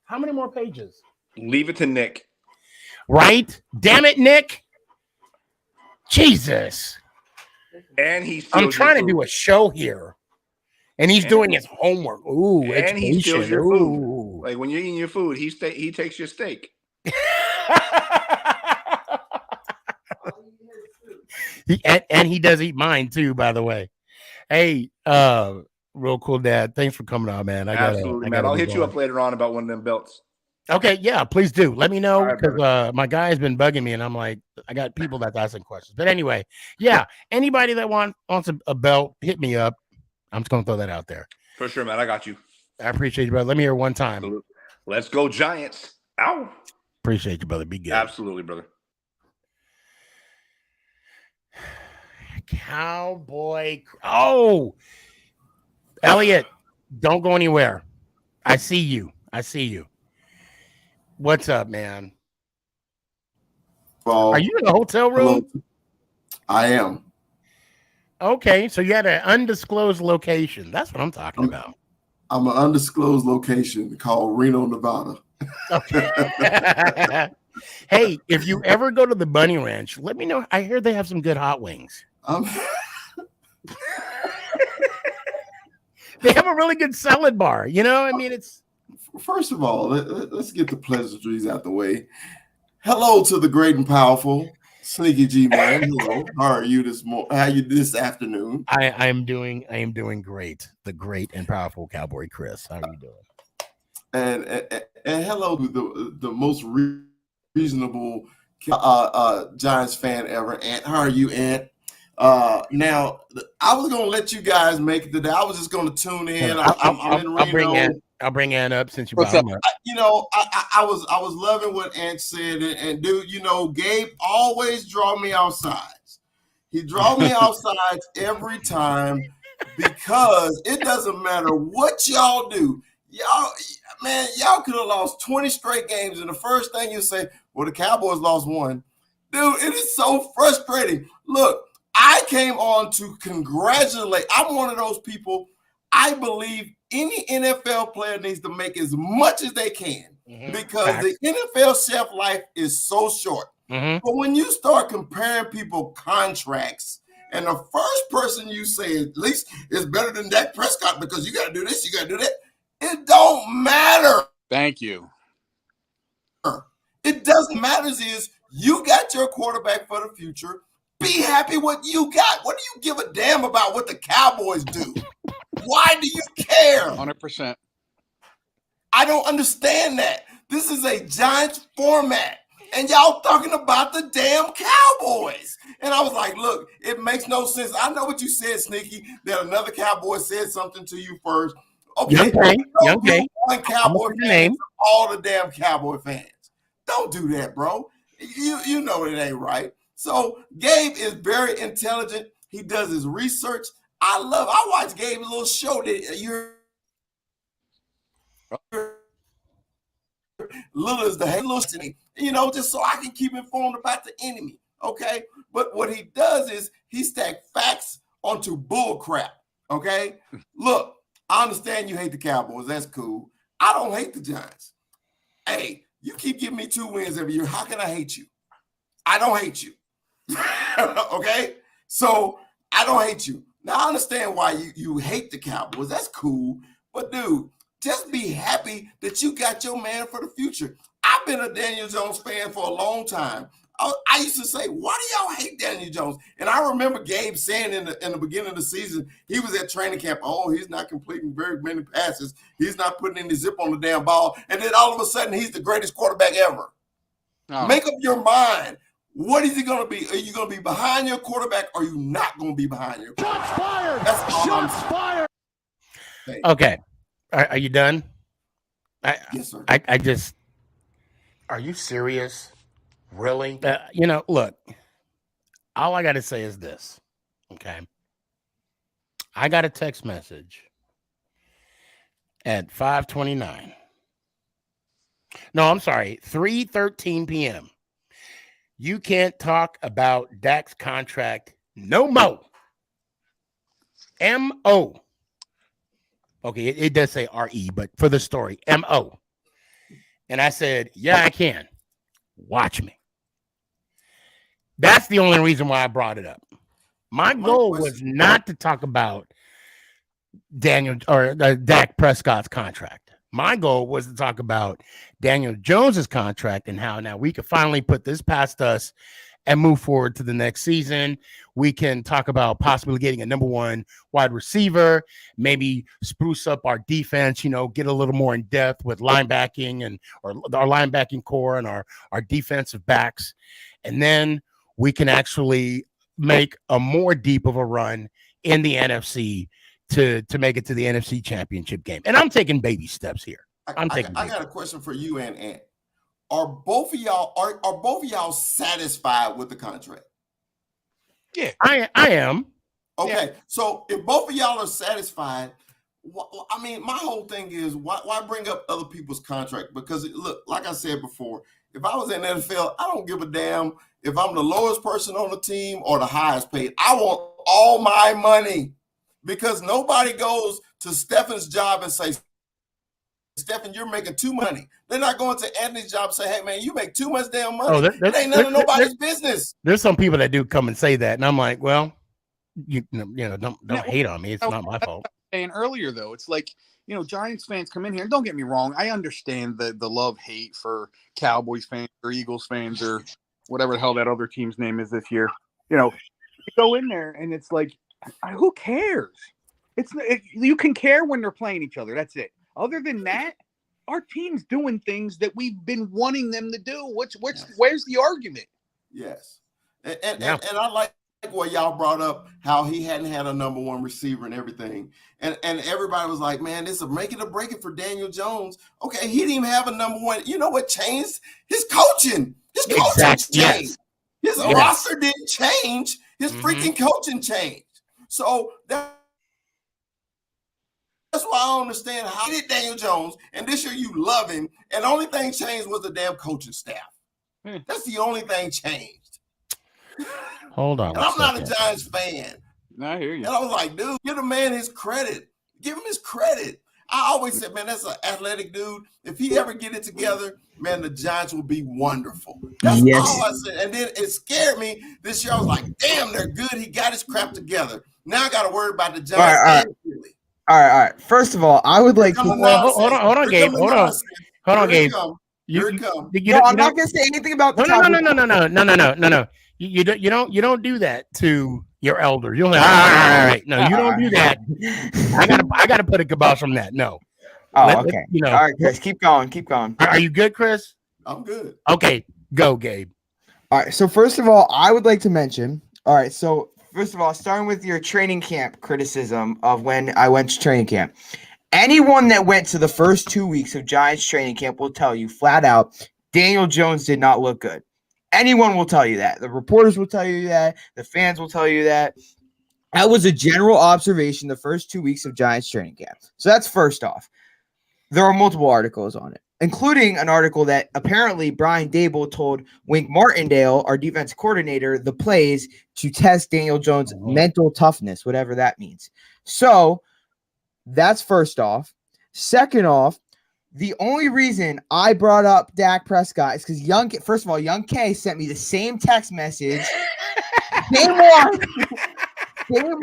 A: How many more pages?
G: Leave it to Nick.
A: Right? Damn it, Nick. Jesus.
G: And
A: I'm trying to do a show here. And he's doing his homework. Ooh,
G: and
A: education.
G: He steals your food. Like when you're eating your food, he takes your steak.
A: And he does eat mine too, by the way. Hey, real cool, Dad. Thanks for coming on, man.
G: Absolutely, man. I'll hit you up later on about one of them belts.
A: Okay, yeah, please do. Let me know because my guy's been bugging me, and I'm like, I got people that's asking questions. But anyway, yeah, anybody that wants a belt, hit me up. I'm just gonna throw that out there.
G: For sure, man. I got you.
A: I appreciate you, brother. Let me hear one time.
G: Absolutely. Let's go, Giants. Ow.
A: Appreciate you, brother. Be good.
G: Absolutely, brother.
A: Cowboy. Oh, Elliot, don't go anywhere. I see you. What's up, man?
H: Well,
A: are you in the hotel room?
H: Hello. I am.
A: Okay, so you had an undisclosed location. That's what I'm talking about.
H: I'm an undisclosed location called Reno, Nevada.
A: Okay. Hey, if you ever go to the Bunny Ranch, let me know. I hear they have some good hot wings. They have a really good salad bar. I mean, it's.
H: First of all, let's get the pleasantries out the way. Hello to the great and powerful SneakyG man. Hello. How are you How are you this afternoon?
A: I am doing great. The great and powerful Cowboy Chris. How are you doing?
H: And hello to the most reasonable Giants fan ever, Ant. How are you, Ant? Now I was gonna let you guys make it today. I was just gonna tune in. I'm in Reno.
A: I'll bring Ann up since you
F: What's
A: brought him up.
H: I was loving what Ant said, and dude, Gabe always draw me outside. He draw me outside every time because it doesn't matter what y'all do. Y'all could have lost 20 straight games, and the first thing you say, well, the Cowboys lost one. Dude, it is so frustrating. Look, I came on to congratulate. I'm one of those people. I believe any NFL player needs to make as much as they can because the NFL shelf life is so short. But when you start comparing people contracts, and the first person you say at least is better than Dak Prescott because you got to do this, you got to do that, it don't matter.
F: Thank you.
H: It doesn't matter is you got your quarterback for the future. Be happy what you got. What do you give a damn about what the Cowboys do? Why do you care?
F: 100%.
H: I don't understand that. This is a Giants format. And y'all talking about the damn Cowboys. And I was like, look, it makes no sense. I know what you said, Sneaky, that another Cowboy said something to you first. Okay.
A: Young Pay.
H: One Cowboy fan for all the damn Cowboy fans. Don't do that, bro. You know it ain't right. So Gabe is very intelligent. He does his research. I watch Gabe's little show that you're little as the halo to me, just so I can keep informed about the enemy. Okay. But what he does is he stacks facts onto bull crap. Okay. Look, I understand you hate the Cowboys. That's cool. I don't hate the Giants. Hey, you keep giving me 2 wins every year. How can I hate you? I don't hate you. Okay. So I don't hate you. Now I understand why you hate the Cowboys. That's cool. But dude, just be happy that you got your man for the future. I've been a Daniel Jones fan for a long time. I used to say, why do y'all hate Daniel Jones? And I remember Gabe saying in the beginning of the season, he was at training camp, he's not completing very many passes. He's not putting any zip on the damn ball. And then all of a sudden, he's the greatest quarterback ever. Oh. Make up your mind. What is he going to be? Are you going to be behind your quarterback or are you not going to be behind your quarterback?
E: Shots fired!
H: That's all
E: Shots fired!
A: Okay. Are you done?
H: Yes, sir.
A: I just,
B: Are you serious? Really?
A: Look, all I got to say is this. Okay. I got a text message at 5:29. No, I'm sorry, 3:13 p.m. You can't talk about Dak's contract no more. M-O. Okay, it does say R-E, but for the story, M-O. And I said, yeah, I can. Watch me. That's the only reason why I brought it up. My goal was not to talk about Dak Prescott's contract. My goal was to talk about Daniel Jones's contract and how now we can finally put this past us and move forward to the next season. We can talk about possibly getting a number 1 wide receiver, maybe spruce up our defense, get a little more in depth with linebacking or our linebacking core and our defensive backs. And then we can actually make a more deep of a run in the NFC to make it to the NFC Championship game. And I'm taking baby steps here. I
H: got a question for you and Ant. Are both of y'all satisfied with the contract?
F: Yeah,
A: I am.
H: Okay,
F: yeah.
H: So if both of y'all are satisfied, my whole thing is why bring up other people's contract? Because look, like I said before, if I was in the NFL, I don't give a damn if I'm the lowest person on the team or the highest paid. I want all my money because nobody goes to Stefan's job and say, Stephen, you're making too money. They're not going to Anthony's job and say, hey, man, you make too much damn money. It ain't none of nobody's business.
A: There's some people that do come and say that. And I'm like, well, don't hate on me. It's not my fault.
F: And earlier, though, it's like, Giants fans come in here. And don't get me wrong. I understand the love-hate for Cowboys fans or Eagles fans or whatever the hell that other team's name is this year. You go in there and it's like, who cares? You can care when they're playing each other. That's it. Other than that, our team's doing things that we've been wanting them to do.
H: Yes.
F: Where's the argument?
H: Yes. And I like what y'all brought up, how he hadn't had a number one receiver and everything. And everybody was like, man, this is making or breaking for Daniel Jones. Okay, he didn't even have a number one. You know what changed? His coaching. His coaching changed. His roster didn't change. His freaking coaching changed. So that's why I don't understand how he did Daniel Jones, and this year you love him, and the only thing changed was the damn coaching staff. That's the only thing changed.
A: Hold on.
H: And I'm not a Giants fan.
F: I hear you.
H: And I was like, dude, give the man his credit. Give him his credit. I always said, man, that's an athletic dude. If he ever get it together, man, the Giants will be wonderful. That's all I said. And then it scared me this year. I was like, damn, they're good. He got his crap together. Now I got to worry about the Giants.
D: All right. First of all, I would like to.
A: Hold on, Gabe. Hold on, Gabe.
H: Here it comes.
D: I'm not going to say anything about the
A: No. You don't do that to your elder. You're like, all right. No, you don't do that. I gotta put a kibosh on that. No.
D: Oh, okay. All right, Chris, keep going.
A: Are you good, Chris?
H: I'm good.
A: Okay, go, Gabe.
D: All right. So first of all, I would like to mention. All right. So first of all, starting with your training camp criticism of when I went to training camp. Anyone that went to the first 2 weeks of Giants training camp will tell you flat out, Daniel Jones did not look good. Anyone will tell you that. The reporters will tell you that. The fans will tell you that. That was a general observation the first 2 weeks of Giants training camp. So that's first off. There are multiple articles on it, including an article that apparently Brian Dable told Wink Martindale, our defense coordinator, the plays to test Daniel Jones' mental toughness, whatever that means. So that's first off. Second off, the only reason I brought up Dak Prescott is because Young K sent me the same text message. Same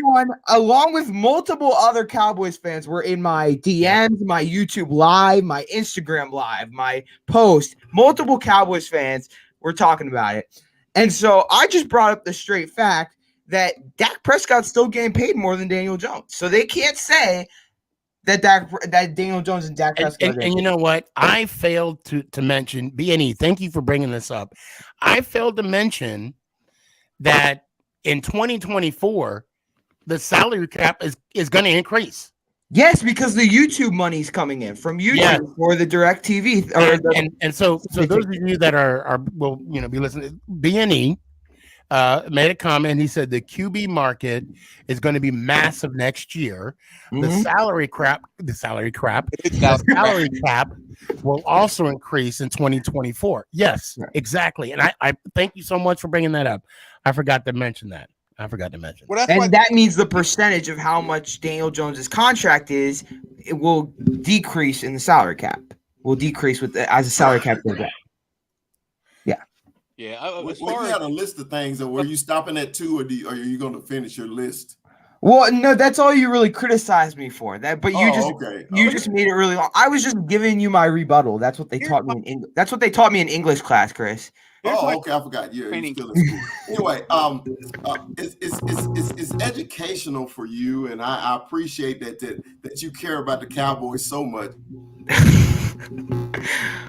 D: one, along with multiple other Cowboys fans were in my DMs, my YouTube live, my Instagram live, my post. Multiple Cowboys fans were talking about it. And so I just brought up the straight fact that Dak Prescott's still getting paid more than Daniel Jones. So they can't say that Daniel Jones and Dak Prescott.
A: And you know what? I failed to mention, B&E, thank you for bringing this up. I failed to mention that in 2024, the salary cap is going to increase.
D: Yes, because the YouTube money's coming in from YouTube or the direct TV.
A: And so those of you that will be listening, B&E made a comment. He said the QB market is going to be massive next year. The salary cap will also increase in 2024. Yes, exactly. And I thank you so much for bringing that up. I forgot to mention that.
F: Well,
D: that means the percentage of how much Daniel Jones's contract is, it will decrease in the salary cap. Will decrease as the salary cap goes up.
F: Yeah.
H: You had a list of things, or were you stopping at 2, or are you going to finish your list?
D: Well, no, that's all you really criticized me for. That, but you just made it really long. I was just giving you my rebuttal. That's what they taught me in English. That's what they taught me in English class, Chris.
H: Okay, I forgot. You're still in school. Anyway, it's educational for you, and I appreciate that you care about the Cowboys so much.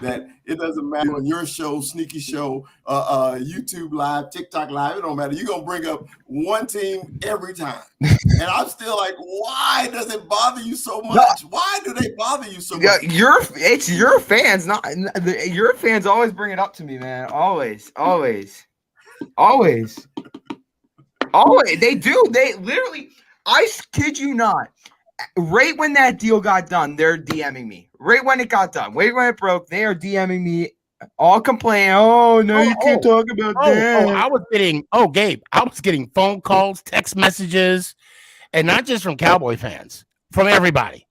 H: That it doesn't matter on your show, Sneaky Show, YouTube Live, TikTok Live, it don't matter. You're gonna bring up one team every time. And I'm still like, why does it bother you so much? Why do they bother you so much?
D: It's your fans, your fans always bring it up to me, man. Always. They do. They literally, I kid you not. Right when that deal got done, they're DMing me. Right when it got done, right when it broke, they are DMing me, all complaining. Oh no, you can't talk about that.
A: Gabe, I was getting phone calls, text messages, and not just from Cowboy fans, from everybody.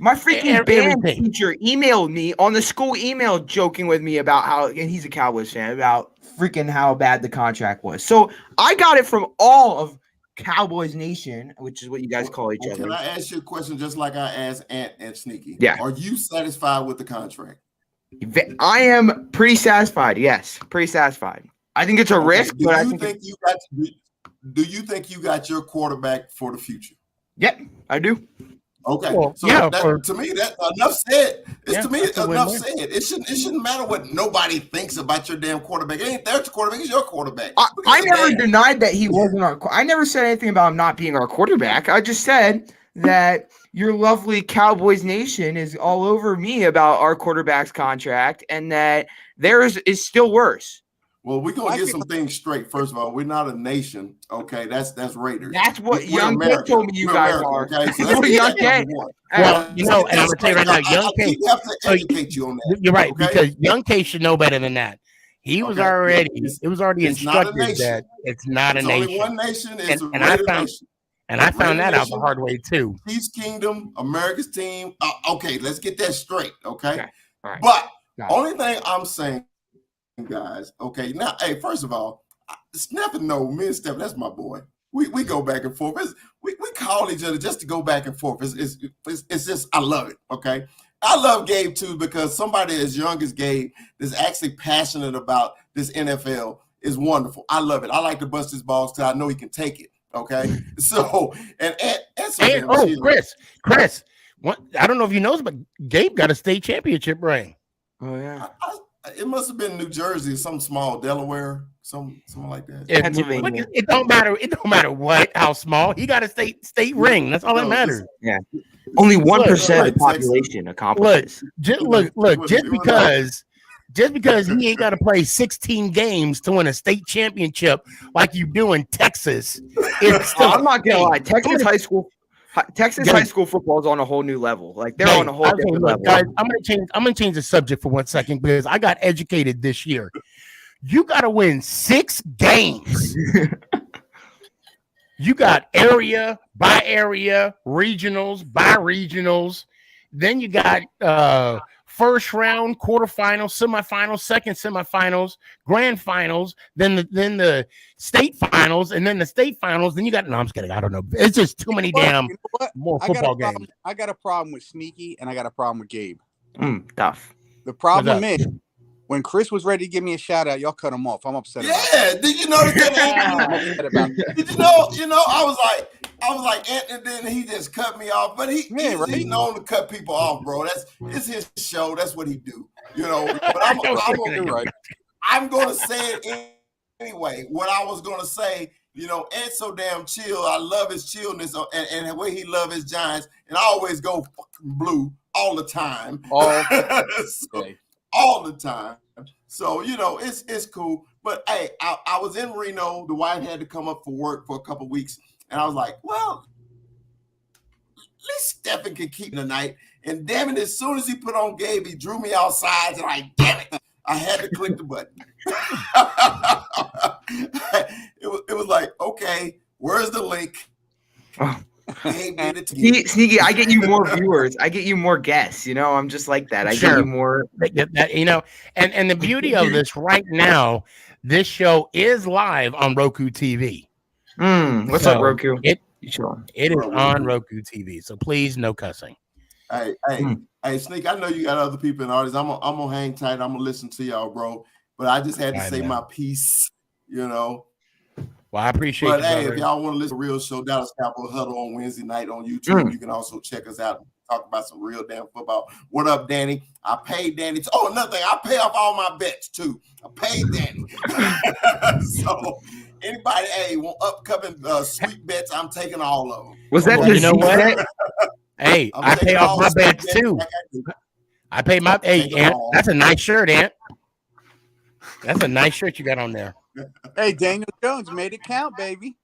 D: My freaking band teacher emailed me on the school email, joking with me about how, and he's a Cowboys fan, about freaking how bad the contract was. So I got it from all of Cowboys Nation, which is what you guys call each other.
H: Can I ask you a question just like I asked Ant and Sneaky?
D: Yeah.
H: Are you satisfied with the contract?
D: I am pretty satisfied. Yes, pretty satisfied. I think it's a risk, but
H: do you think you got your quarterback for the future?
D: Yep, I do.
H: Okay,
A: Well,
H: so
A: yeah,
H: to me, that enough said.
A: Yeah,
H: To me,
A: that's a
H: enough
A: win-win.
H: said. It shouldn't matter what nobody thinks about your damn quarterback. It ain't their quarterback; it's your quarterback.
D: I
H: Because of
D: never
H: that.
D: denied that he wasn't our. I never said anything about him not being our quarterback. I just said that your lovely Cowboys Nation is all over me about our quarterback's contract, and that theirs is still worse.
H: Well, we're gonna
F: I
H: get
F: feel
H: some things straight. First of all, we're not a nation. Okay, that's Raiders.
D: That's what
H: We're
D: Young K
H: America.
D: told me you
H: We're
D: guys
H: America,
D: are.
H: okay, so
D: That's what Young K.
H: number one.
A: Well,
H: Let's
A: and
H: get
A: I'm
H: that
A: gonna tell you right now,
H: straight.
A: Young K.
H: I keep having to
A: So
H: educate you on that.
A: you're right,
H: okay?
A: because Young K should know better than that. He was
H: Okay.
A: already. It was already
H: It's not a
A: instructed
H: nation.
A: that it's not
H: It's
A: a
H: only
A: nation.
H: one nation. It's a
A: And I
H: Raider
A: found
H: nation.
A: that out the
H: Nation,
A: hard way too.
H: Chiefs Kingdom, America's team. Okay, let's get that straight. Okay,
D: Okay. All right.
H: but
D: Got it.
H: only thing I'm saying, guys. Okay, now, hey, first of all, Steph and no, me and Steph, that's my boy. We go back and forth. We call each other just to go back and forth. It's just, I love it. Okay, I love Gabe too, because somebody as young as Gabe that's actually passionate about this NFL is wonderful. I love it. I like to bust his balls because I know he can take it. Okay, so and so
A: And Chris, what, I don't know if you know, but Gabe got a state championship ring.
D: Oh yeah.
H: It must have been New Jersey, some small Delaware, something like that.
D: Pennsylvania.
A: It don't matter. It don't matter how small. He got a state ring. That's all that matters.
D: Yeah. Only 1% of the
H: Texas.
D: population accomplishes.
A: Look. Just because he ain't got to play 16 games to win a state championship like you do in Texas, it's still.
D: I'm not gonna lie. Texas high school football is on a whole new level. Like they're on a whole different level.
A: Guys, I'm gonna change the subject for 1 second because I got educated this year. You got to win 6 games. You got area by area, regionals by regionals. Then you got first round, quarterfinals, semifinals, second semifinals, grand finals, then the state finals, and then the state finals. Then you got, no, I'm just kidding. I don't know. It's just too many damn more football games.
F: I got a problem with Sneaky, and I got a problem with Gabe.
D: Tough.
F: The problem is, when Chris was ready to give me a shout out, y'all cut him off. I'm upset.
H: Yeah, did you notice that?
F: I'm upset about that.
H: Did you know? I was like, and then he just cut me off. But he's known to cut people off, bro. It's his show. That's what he do. You know. But I'm gonna say it anyway. What I was gonna say, you know, Ed's so damn chill. I love his chillness and the way he love his Giants. And I always go fucking blue all the time. All the time. So, you know, it's cool. But hey, I was in Reno. The wife had to come up for work for a couple weeks. And I was like, well, at least Stephen can keep tonight. And damn it, as soon as he put on Gabe, he drew me outside. And like, damn it, I had to click the button. It was like, okay, where's the link?
D: Sneaky, I get you more viewers. I get you more guests. You know, I'm just like that. I get you more.
A: You know, and the beauty of this right now, this show is live on Roku TV.
D: What's up, Roku?
A: It is on Roku TV. So please, no cussing.
H: Hey, Sneak, I know you got other people in the audience. I'm gonna hang tight. I'm gonna listen to y'all, bro. But I just had to say my piece, you know.
A: Well, I appreciate it.
H: But hey, if y'all want to listen to Real Show, Dallas Cowboy Huddle on Wednesday night on YouTube, you can also check us out and talk about some real damn football. What up, Danny? I paid Danny. Oh, another thing, I pay off all my bets too. I paid Danny. So anybody, hey, want upcoming sweet bets? I'm taking all of them.
D: Was that
A: you know what? Hey, I pay off my bets too. I pay my. Hey, Ant, that's a nice shirt, Ant. That's a nice shirt you got on there.
F: Hey, Daniel Jones made it count, baby.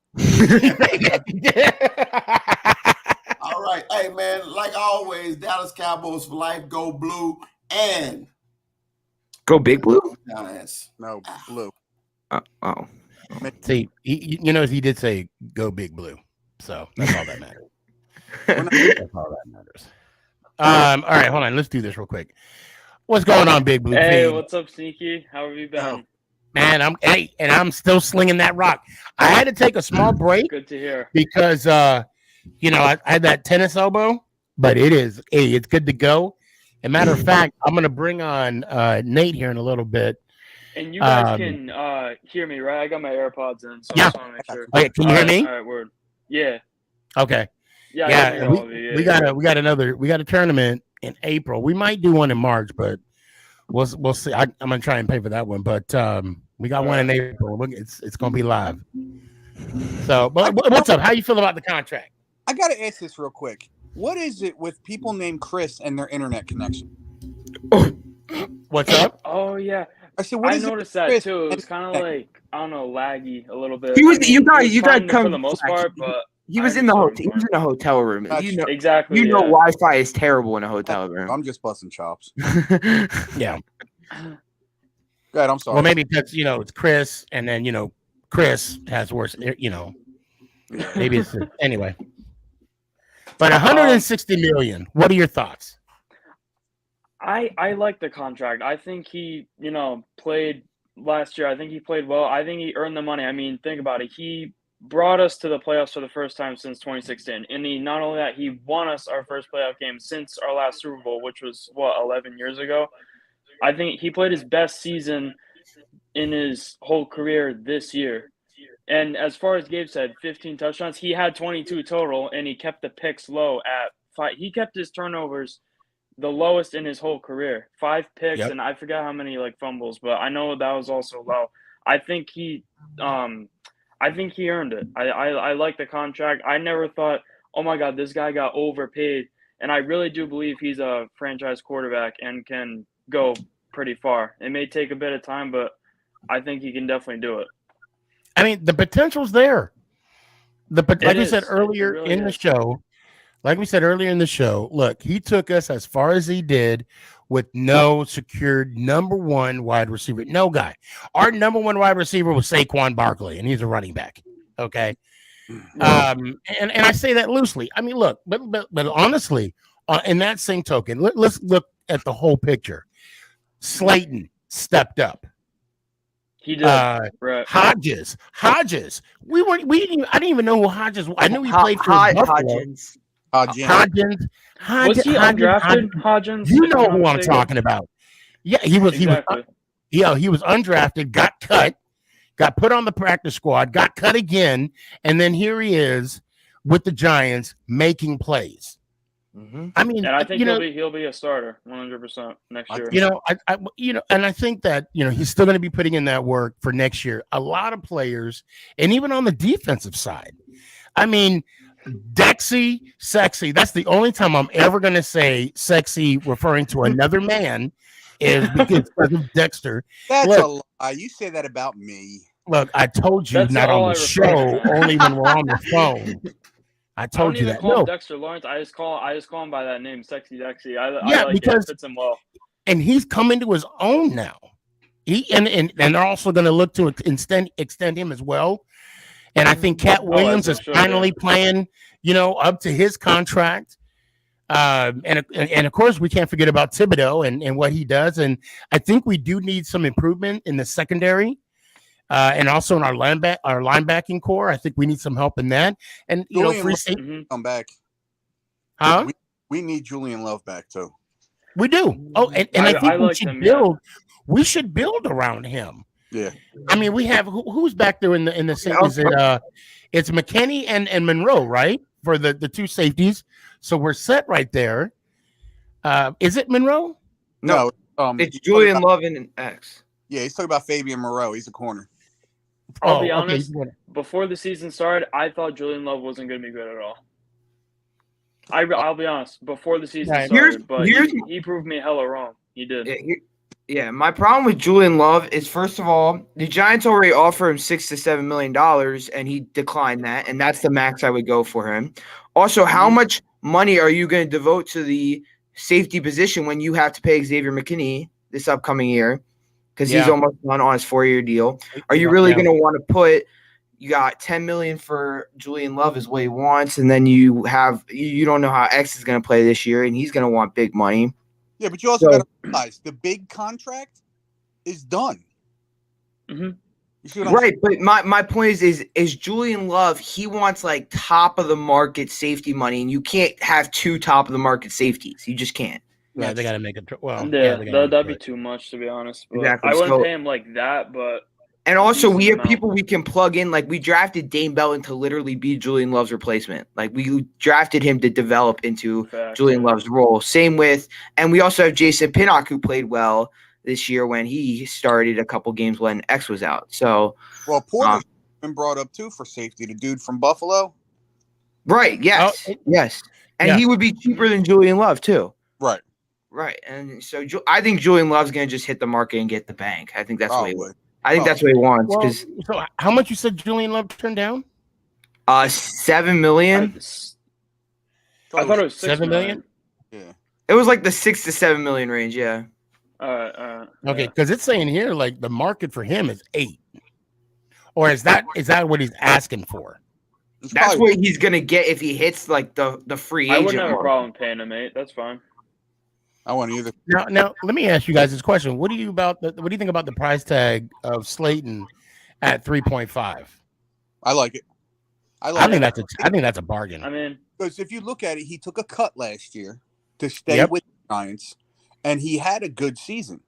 H: All right. Hey, man, like always, Dallas Cowboys for life. Go blue and
D: go big blue?
H: Giants.
F: No, blue.
A: See, you know, he did say go big blue. So that's all that matters. That's all that matters. All right, hold on. Let's do this real quick. What's going on, Big Blue?
I: Hey, what's up, Sneaky? How have you been?
A: Man, I'm still slinging that rock. I had to take a small break.
I: Good to hear.
A: Because you know, I had that tennis elbow, but it's good to go. As a matter of fact, I'm gonna bring on Nate here in a little bit.
I: And you guys can hear me, right? I got my AirPods in, so
A: yeah.
I: I just want to make sure.
A: Okay, can you hear me?
I: All right, word. Yeah.
A: Okay.
I: Yeah,
A: Yeah, we got a tournament in April. We might do one in March, but we'll see. I'm gonna try and pay for that one, but we got one in April. It's gonna be live. So, but what's up? How you feel about the contract?
F: I got to ask this real quick. What is it with people named Chris and their internet connection?
A: What's up?
I: Oh yeah,
F: I said, what
I: I
F: is it
I: noticed
F: with
I: that
F: Chris
I: too. It
F: and
I: was kind of
F: internet-
I: like, I don't know, laggy a little bit.
D: He was,
I: I mean,
D: you guys,
I: it was
D: you guys
I: fine
D: come
I: for the most part, but
D: he was
I: I
D: in the
I: understood
D: hotel. He was in a hotel room.
F: That's
I: exactly.
D: You know,
I: yeah.
D: Wi-Fi is terrible in a hotel room.
F: I'm just busting chops.
A: Yeah.
F: Go ahead, I'm sorry.
A: Well, maybe because it's Chris, and then Chris has worse. Maybe it's anyway. But 160 million. What are your thoughts?
I: I like the contract. I think he, played last year. I think he played well. I think he earned the money. I mean, think about it. He brought us to the playoffs for the first time since 2016. And not only that, he won us our first playoff game since our last Super Bowl, which was 11 years ago. I think he played his best season in his whole career this year. And as far as Gabe said, 15 touchdowns. He had 22 total, and he kept the picks low at 5. He kept his turnovers the lowest in his whole career. 5 picks,
A: Yep.
I: and I forgot how many fumbles, but I know that was also low. I think he earned it. I like the contract. I never thought, oh my God, this guy got overpaid. And I really do believe he's a franchise quarterback and can go pretty far. It may take a bit of time, but I think he can definitely do it.
A: I mean, the potential's there. Like we said earlier in the show, look, he took us as far as he did with no secured number one wide receiver. No guy. Our number one wide receiver was Saquon Barkley, and he's a running back. Okay. And I say that loosely. I mean, look, but honestly, in that same token, let's look at the whole picture. Slayton stepped up.
I: He did. Right.
A: Hodges. I didn't even know who Hodges was. I knew he played for
D: Hodgins.
A: Hodgins.
I: Was he undrafted? Hodgins.
A: You know who I'm talking about. Yeah, he was.
I: Exactly.
A: He was undrafted. Got cut. Got put on the practice squad. Got cut again, and then here he is with the Giants making plays.
D: Mm-hmm.
A: I mean,
I: and I think he'll be a starter 100% next year.
A: And I think that he's still going to be putting in that work for next year. A lot of players, and even on the defensive side. I mean, sexy. That's the only time I'm ever going to say sexy, referring to another man, is because of Dexter.
F: That's a lie. You say that about me.
A: Look, I told you
I: That's
A: not on the show, only when we're on the phone. I told you that.
I: I don't even call him Dexter Lawrence. I just call him by that name, Sexy Dexy. I like
A: because
I: it fits him well.
A: And he's coming to his own now. And they're also going to look to extend him as well. And I think Cat Williams is finally playing, up to his contract. And of course, we can't forget about Thibodeau and what he does. And I think we do need some improvement in the secondary. And also in our linebacking core, I think we need some help in that. And free safety
F: come back.
A: Huh?
F: We need Julian Love back too.
A: We do. Oh, and I think we should build around him.
F: Yeah.
A: I mean, we have who's back there in the safeties? It's McKinney and Monroe, right? For the two safeties. So we're set right there. Is it Monroe?
F: No,
D: it's Julian Love and an X.
F: Yeah, he's talking about Fabian Moreau. He's a corner.
I: I'll be honest. Before the season started, I thought Julian Love wasn't going to be good at all. I'll be honest. Before the season started, but he proved me hella wrong. He did.
D: Yeah, my problem with Julian Love is, first of all, the Giants already offered him $6 to $7 million, and he declined that, and that's the max I would go for him. Also, how much money are you going to devote to the safety position when you have to pay Xavier McKinney this upcoming year? Because he's almost done on his 4-year deal. Are you really going to want to put? You got $10 million for Julian Love is what he wants, and then you don't know how X is going to play this year, and he's going to want big money.
F: Yeah, but you also got to realize the big contract is done.
I: Mm-hmm.
F: You see what
D: right, but my point is Julian Love, he wants like top of the market safety money, and you can't have two top of the market safeties. You just can't.
A: Yeah, they got to make it.
I: That'd be too much, to be honest. But
D: exactly.
I: I wouldn't pay him like that, but
D: And also, we have
I: amount.
D: people we can plug in. Like, we drafted Dane Belton to literally be Julian Love's replacement. Like, we drafted him to develop into Julian Love's role. Same with, and we also have Jason Pinnock, who played well this year when he started a couple games when X was out. So,
F: Well, Porter's been brought up too for safety. The dude from Buffalo.
D: right? Yes, yes, and
A: yeah.
D: he would be cheaper than Julian Love too.
F: Right.
D: Right, and so I think Julian Love's gonna just hit the market and get the bank. I think that's what he would. I think that's what he wants.
A: Well,
D: Because
A: so how much you said Julian Love turned down?
D: $7 million.
I: I thought it was
A: 7 million.
F: Yeah.
D: It was like the 6 to 7 million range. Yeah.
A: Okay, because it's saying here like the market for him is 8, or is that what he's asking for?
D: That's what he's gonna get if he hits like the free agent.
I: I wouldn't have
D: mark.
I: a problem paying him 8. That's fine.
F: I want either.
A: Now, let me ask you guys this question: what do you think about the price tag of Slayton at 3.5?
F: I like it.
A: I think that's a bargain.
I: I mean,
F: because if you look at it, he took a cut last year to stay with the Giants, and he had a good season.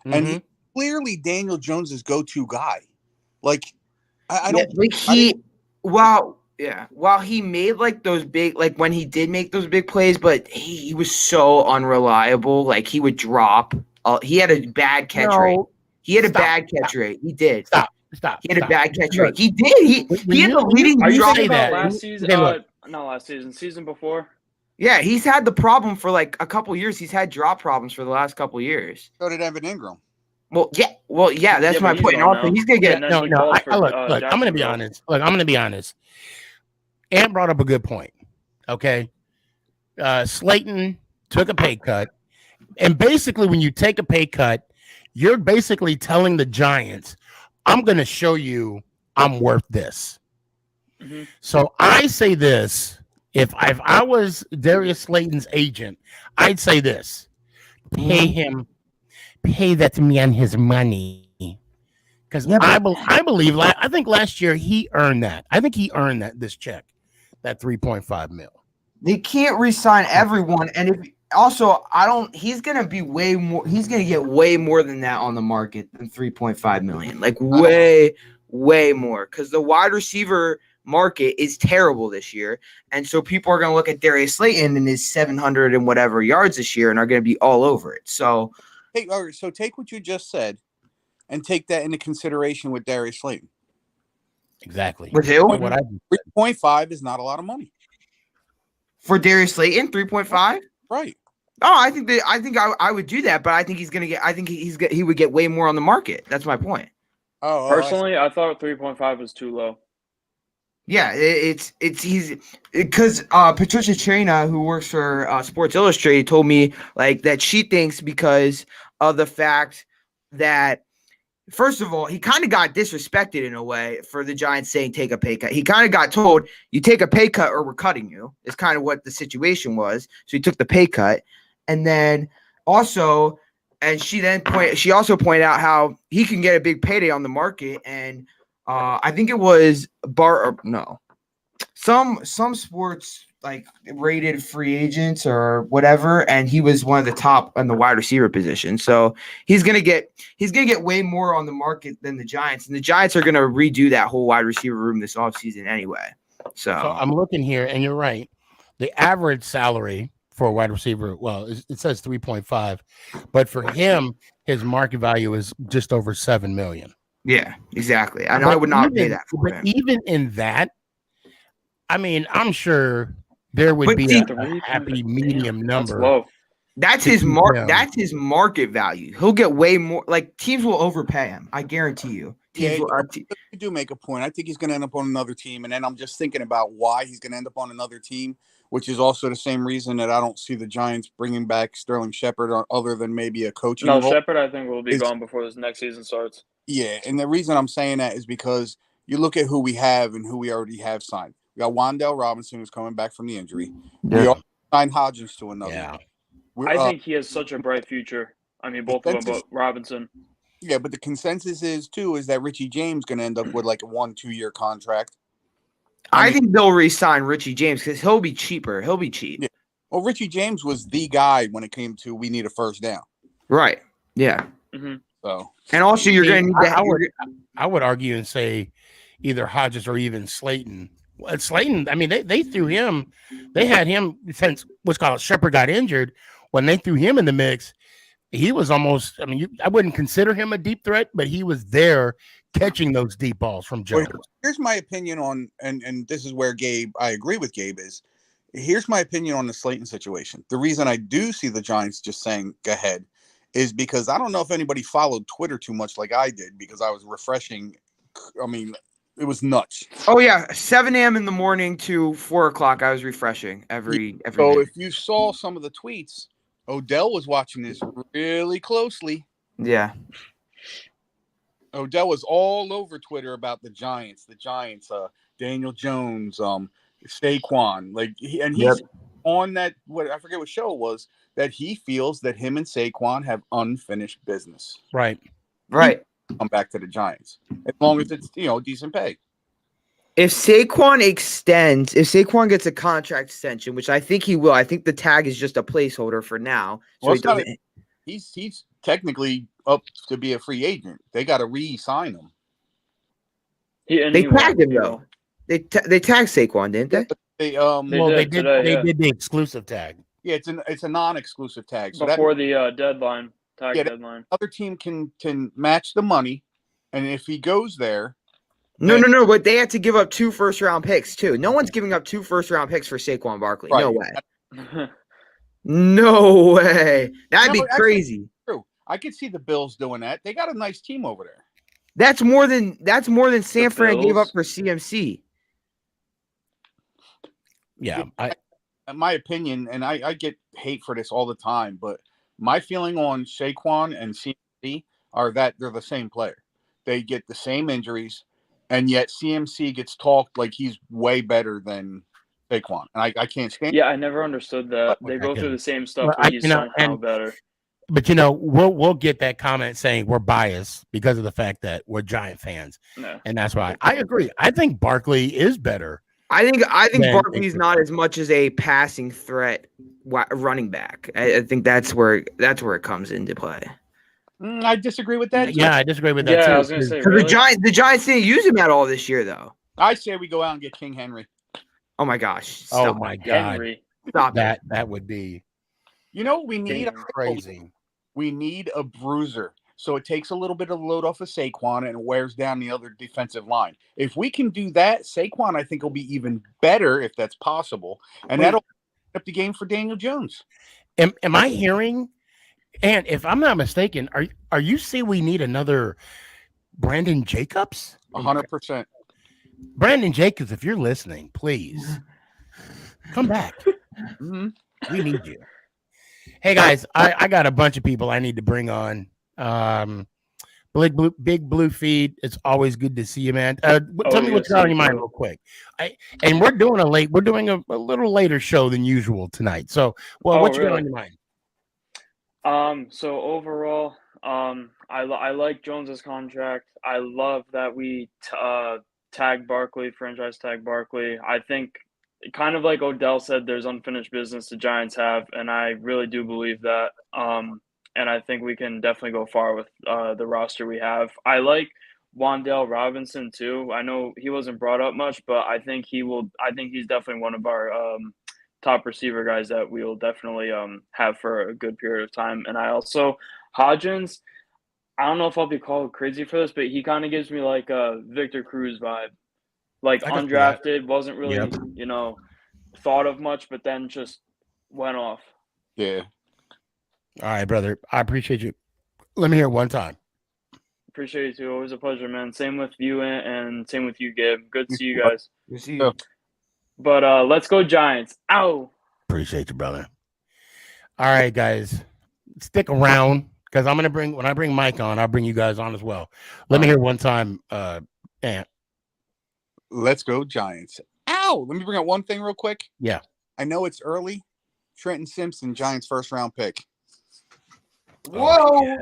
A: Mm-hmm.
F: And he's clearly Daniel Jones's go-to guy. Like, I don't.
D: While he made like those big, like when he did make those big plays, but he was so unreliable. Like he would drop. He had a bad catch rate. He had a bad catch rate. He did.
A: Stop.
D: He had a bad catch rate. He did. He had the leading drop.
I: Last season? Not last season. Season before.
D: Yeah, he's had the problem for like a couple years. He's had drop problems for the last couple years.
F: So did Evan Ingram.
D: Well, yeah. That's my point. Also, he's gonna get
A: no. Look, I'm gonna be honest. Ant brought up a good point. Okay, Slayton took a pay cut, and basically, when you take a pay cut, you're basically telling the Giants, "I'm going to show you I'm worth this." Mm-hmm. So I say this: if I was Darius Slayton's agent, I'd say this: pay him, pay that man his money. Because I believe, I think last year he earned that. I think he earned this check. That 3.5 mil.
D: They can't re-sign everyone, and he's gonna be way more. He's gonna get way more than that on the market than 3.5 million. Like way more, because the wide receiver market is terrible this year, and so people are gonna look at Darius Slayton and his 700 and whatever yards this year, and are gonna be all over it. So,
F: so take what you just said, and take that into consideration with Darius Slayton.
A: Exactly.
D: With who?
F: 3.5 is not a lot of money
D: for Darius Slayton. 3.5.
F: Right.
D: Oh, I think I would do that, but I think he's gonna get. I think he would get way more on the market. That's my point.
I: Personally, I thought 3.5 was too low.
D: Yeah, he's because Patricia Traina, who works for Sports Illustrated, told me like that she thinks because of the fact that. First of all, he kind of got disrespected in a way for the Giants saying take a pay cut. He kind of got told, you take a pay cut or we're cutting you. It's kind of what the situation was. So he took the pay cut. And then also, she also pointed out how he can get a big payday on the market. And I think it was some sports like rated free agents or whatever, and he was one of the top on the wide receiver position. So he's gonna get way more on the market than the Giants, and the Giants are gonna redo that whole wide receiver room this offseason anyway. So
A: I'm looking here, and you're right. The average salary for a wide receiver, well, it says 3.5, but for him, his market value is just over 7 million.
D: Yeah, exactly. And I would not pay that for him.
A: Even in that, I mean, I'm sure there would be a happy medium number.
D: That's his That's his market value. He'll get way more. Like teams will overpay him. I guarantee you.
F: You do make a point. I think he's going to end up on another team, and then I'm just thinking about why he's going to end up on another team, which is also the same reason that I don't see the Giants bringing back Sterling Shepard, other than maybe a coaching role.
I: Shepard, I think, will be gone before this next season starts.
F: Yeah, and the reason I'm saying that is because you look at who we have and who we already have signed. We got Wan'Dale Robinson, who's coming back from the injury. Yeah. We also signed Hodgins to another.
A: Yeah.
I: I think he has such a bright future. I mean, both of them, but Robinson.
F: Yeah, but the consensus is that Richie James going to end up with like a 1-2 year contract.
D: I think they'll re-sign Richie James because he'll be cheaper. He'll be cheap.
F: Yeah. Well, Richie James was the guy when it came to we need a first down.
D: Right. Yeah.
I: Mm-hmm.
F: So,
D: And also, you're going to need that.
A: I would argue and say either Hodges or even Slayton. Well, Slayton, I mean, they threw him. They had him since what's called Shepard got injured. When they threw him in the mix, he was almost. I mean, I wouldn't consider him a deep threat, but he was there catching those deep balls from Jones.
F: Here's my opinion on, and this is where I agree with Gabe is. Here's my opinion on the Slayton situation. The reason I do see the Giants just saying go ahead is because I don't know if anybody followed Twitter too much like I did because I was refreshing. I mean, it was nuts.
D: Oh yeah, 7 a.m. in the morning to 4 o'clock. I was refreshing every.
F: So
D: minute.
F: if you saw some of the tweets, Odell was watching this really closely.
D: Yeah.
F: Odell was all over Twitter about the Giants, Daniel Jones, Saquon, he's on that. What I forget what show it was that he feels that him and Saquon have unfinished business.
A: Right.
F: Come back to the Giants as long as it's decent pay.
D: If Saquon gets a contract extension, which I think he will, I think the tag is just a placeholder for now. So
F: he's technically up to be a free agent. They got to re-sign him.
D: They tagged him though. They tagged Saquon, didn't they?
A: They did the exclusive tag.
F: Yeah, it's a non-exclusive tag. So
I: before the deadline. Deadline.
F: Other team can match the money, and if he goes there.
D: No, but they had to give up 2 first-round picks too. No one's giving up 2 first-round picks for Saquon Barkley. Right. No way. No way. That'd be crazy.
F: True. I could see the Bills doing that. They got a nice team over there.
D: That's more than San Fran gave up for CMC.
A: Yeah,
F: in my opinion, and I get hate for this all the time, but my feeling on Saquon and CMC are that they're the same player. They get the same injuries, and yet CMC gets talked like he's way better than Saquon. And I can't stand it.
I: Yeah, I never understood that. They go through the same stuff, but he's somehow better.
A: But we'll get that comment saying we're biased because of the fact that we're Giant fans. No. And that's why I agree. I think Barkley is better.
D: I think Barkley's not as much as a passing threat running back. I think that's where it comes into play.
F: I disagree with that.
A: Yeah, I disagree with that too.
I: I was gonna say, really?
D: the Giants didn't use him at all this year, though.
F: I say we go out and get King Henry.
D: Oh my gosh!
A: Oh my God!
I: Henry.
D: Stop
A: that. That would be.
F: You know what we need?
A: Crazy.
F: We need a bruiser. So it takes a little bit of load off of Saquon and it wears down the other defensive line. If we can do that, Saquon, I think, will be even better if that's possible. And that'll open up the game for Daniel Jones.
A: Am I hearing? And if I'm not mistaken, are you saying we need another Brandon Jacobs?
F: 100%.
A: Brandon Jacobs, if you're listening, please come back.
F: Mm-hmm.
A: We need you. Hey guys, I got a bunch of people I need to bring on. Big blue feed. It's always good to see you, man. Tell me what's on your mind real quick. And we're doing a little later show than usual tonight. So, what's really on your mind?
I: So overall, I like Jones's contract. I love that we tag Barkley, franchise tag Barkley. I think kind of like Odell said, there's unfinished business the Giants have, and I really do believe that. And I think we can definitely go far with the roster we have. I like Wan'Dale Robinson too. I know he wasn't brought up much, but I think he will. I think he's definitely one of our top receiver guys that we will definitely have for a good period of time. And I also Hodgins. I don't know if I'll be called crazy for this, but he kind of gives me like a Victor Cruz vibe, like undrafted, wasn't really thought of much, but then just went off.
F: Yeah.
A: All right, brother. I appreciate you. Let me hear it one time.
I: Appreciate you too. Always a pleasure, man. Same with you and same with you, Gabe. Good to see you guys.
D: Good to see you.
I: But let's go Giants. Ow.
A: Appreciate you, brother. All right, guys. Stick around because when I bring Mike on, I'll bring you guys on as well. Let me hear one time, Ant.
F: Let's go Giants. Ow. Let me bring up one thing real quick.
A: Yeah.
F: I know it's early. Trenton Simpson, Giants first round pick.
D: Whoa!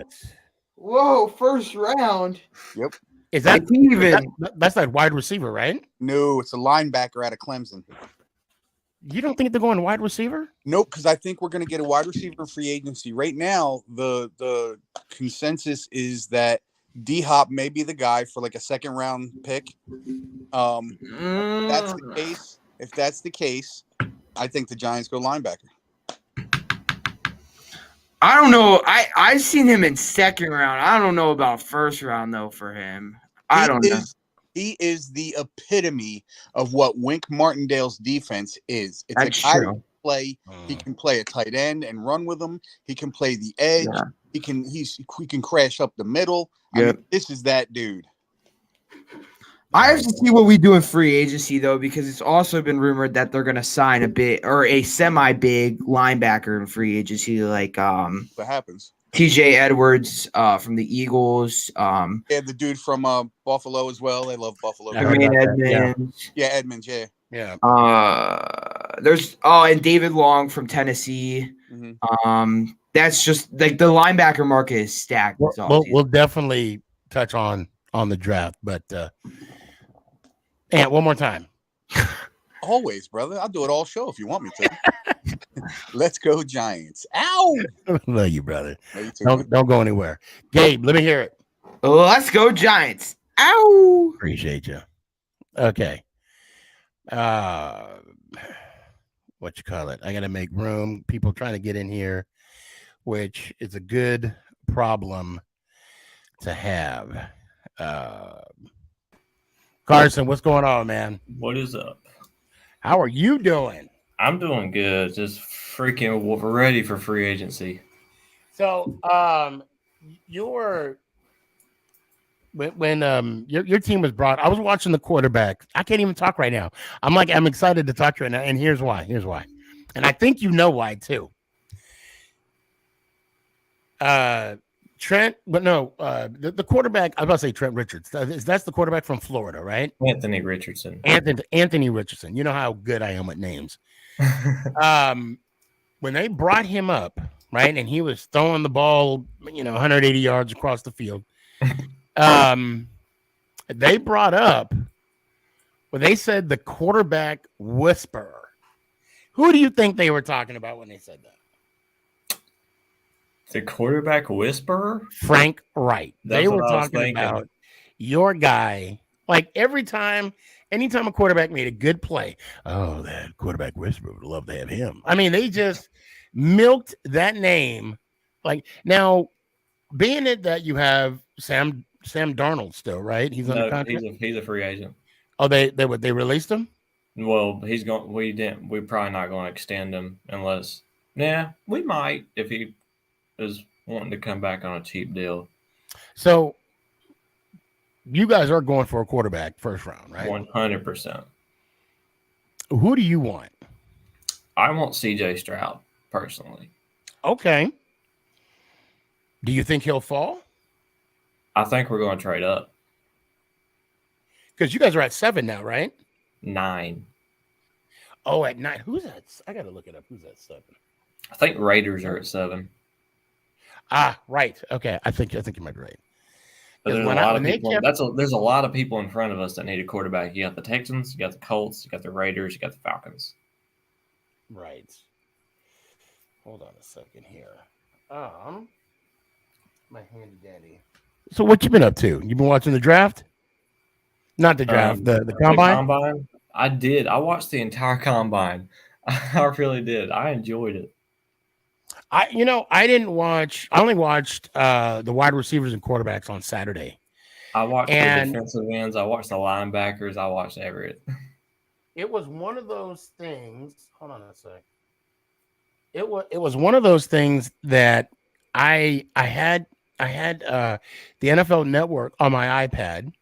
D: Whoa! First round.
F: Yep.
A: Is that even? That's that wide receiver, right?
F: No, it's a linebacker out of Clemson.
A: You don't think they're going wide receiver?
F: Nope, because I think we're going to get a wide receiver free agency. Right now, the consensus is that D-Hop may be the guy for like a second round pick. If that's the case, I think the Giants go linebacker.
D: I don't know. I've seen him in second round. I don't know about first round though for him. I don't know.
F: He is the epitome of what Wink Martindale's defense is. It's
D: That's
F: a guy
D: true.
F: who can play. He can play a tight end and run with him. He can play the edge.
D: Yeah.
F: He can crash up the middle. I mean, this is that dude.
D: I have to see what we do in free agency though, because it's also been rumored that they're going to sign a semi-big linebacker in free agency, like
F: What happens?
D: TJ Edwards from the Eagles.
F: Yeah, the dude from Buffalo as well. They love Buffalo.
D: Edmonds.
F: Yeah, Edmonds. Yeah.
A: Yeah.
D: And David Long from Tennessee.
F: Mm-hmm.
D: That's just like the linebacker market is stacked.
A: We'll definitely touch on the draft, but and one more time.
F: Always, brother. I'll do it all show if you want me to. Let's go Giants. Ow!
A: Love you, brother. Don't go anywhere. Gabe, let me hear it.
D: Let's go Giants. Ow!
A: Appreciate you. Okay. What you call it? I gotta make room. People trying to get in here, which is a good problem to have. Carson, what's going on, man?
J: What is up?
A: How are you doing?
J: I'm doing good. Just freaking ready for free agency.
A: So, your team was brought. I was watching the quarterback. I can't even talk right now. I'm excited to talk right now, and here's why. And I think you know why too. Trent, but no, the quarterback. I was about to say Trent Richards. That's the quarterback from Florida, right?
J: Anthony Richardson.
A: Anthony Richardson. You know how good I am with names. When they brought him up, right, and he was throwing the ball, 180 yards across the field. They brought up, they said the quarterback whisperer. Who do you think they were talking about when they said that?
J: The quarterback whisperer?
A: Frank Wright. They were talking about your guy. Like anytime a quarterback made a good play, that quarterback whisperer would love to have him. I mean, they just milked that name. Like now, being it that you have Sam Darnold still, right? He's under contract.
J: He's a free agent.
A: Oh, they released him?
J: Well, we're probably not going to extend him unless we might if he is wanting to come back on a cheap deal.
A: So you guys are going for a quarterback first round, right?
J: 100%.
A: Who do you want?
J: I want CJ Stroud personally.
A: Okay. Do you think he'll fall?
J: I think we're going to trade up.
A: Because you guys are at 7 now, right?
J: 9.
A: Oh, at 9. Who's that? I got to look it up. Who's at 7?
J: I think Raiders are at 7.
A: Ah, right. Okay. I think you might be right.
J: But there's a lot of people. There's a lot of people in front of us that need a quarterback. You got the Texans, you got the Colts, you got the Raiders, you got the Falcons.
A: Right. Hold on a second here. My handy dandy. So what you been up to? You been watching the draft? Not the draft, the combine?
J: The combine? I did. I watched the entire combine. I really did. I enjoyed it.
A: I only watched the wide receivers and quarterbacks on Saturday.
J: I watched the defensive ends. I watched the linebackers. I watched everything.
A: It was one of those things. Hold on a sec. It was one of those things that I had the NFL Network on my iPad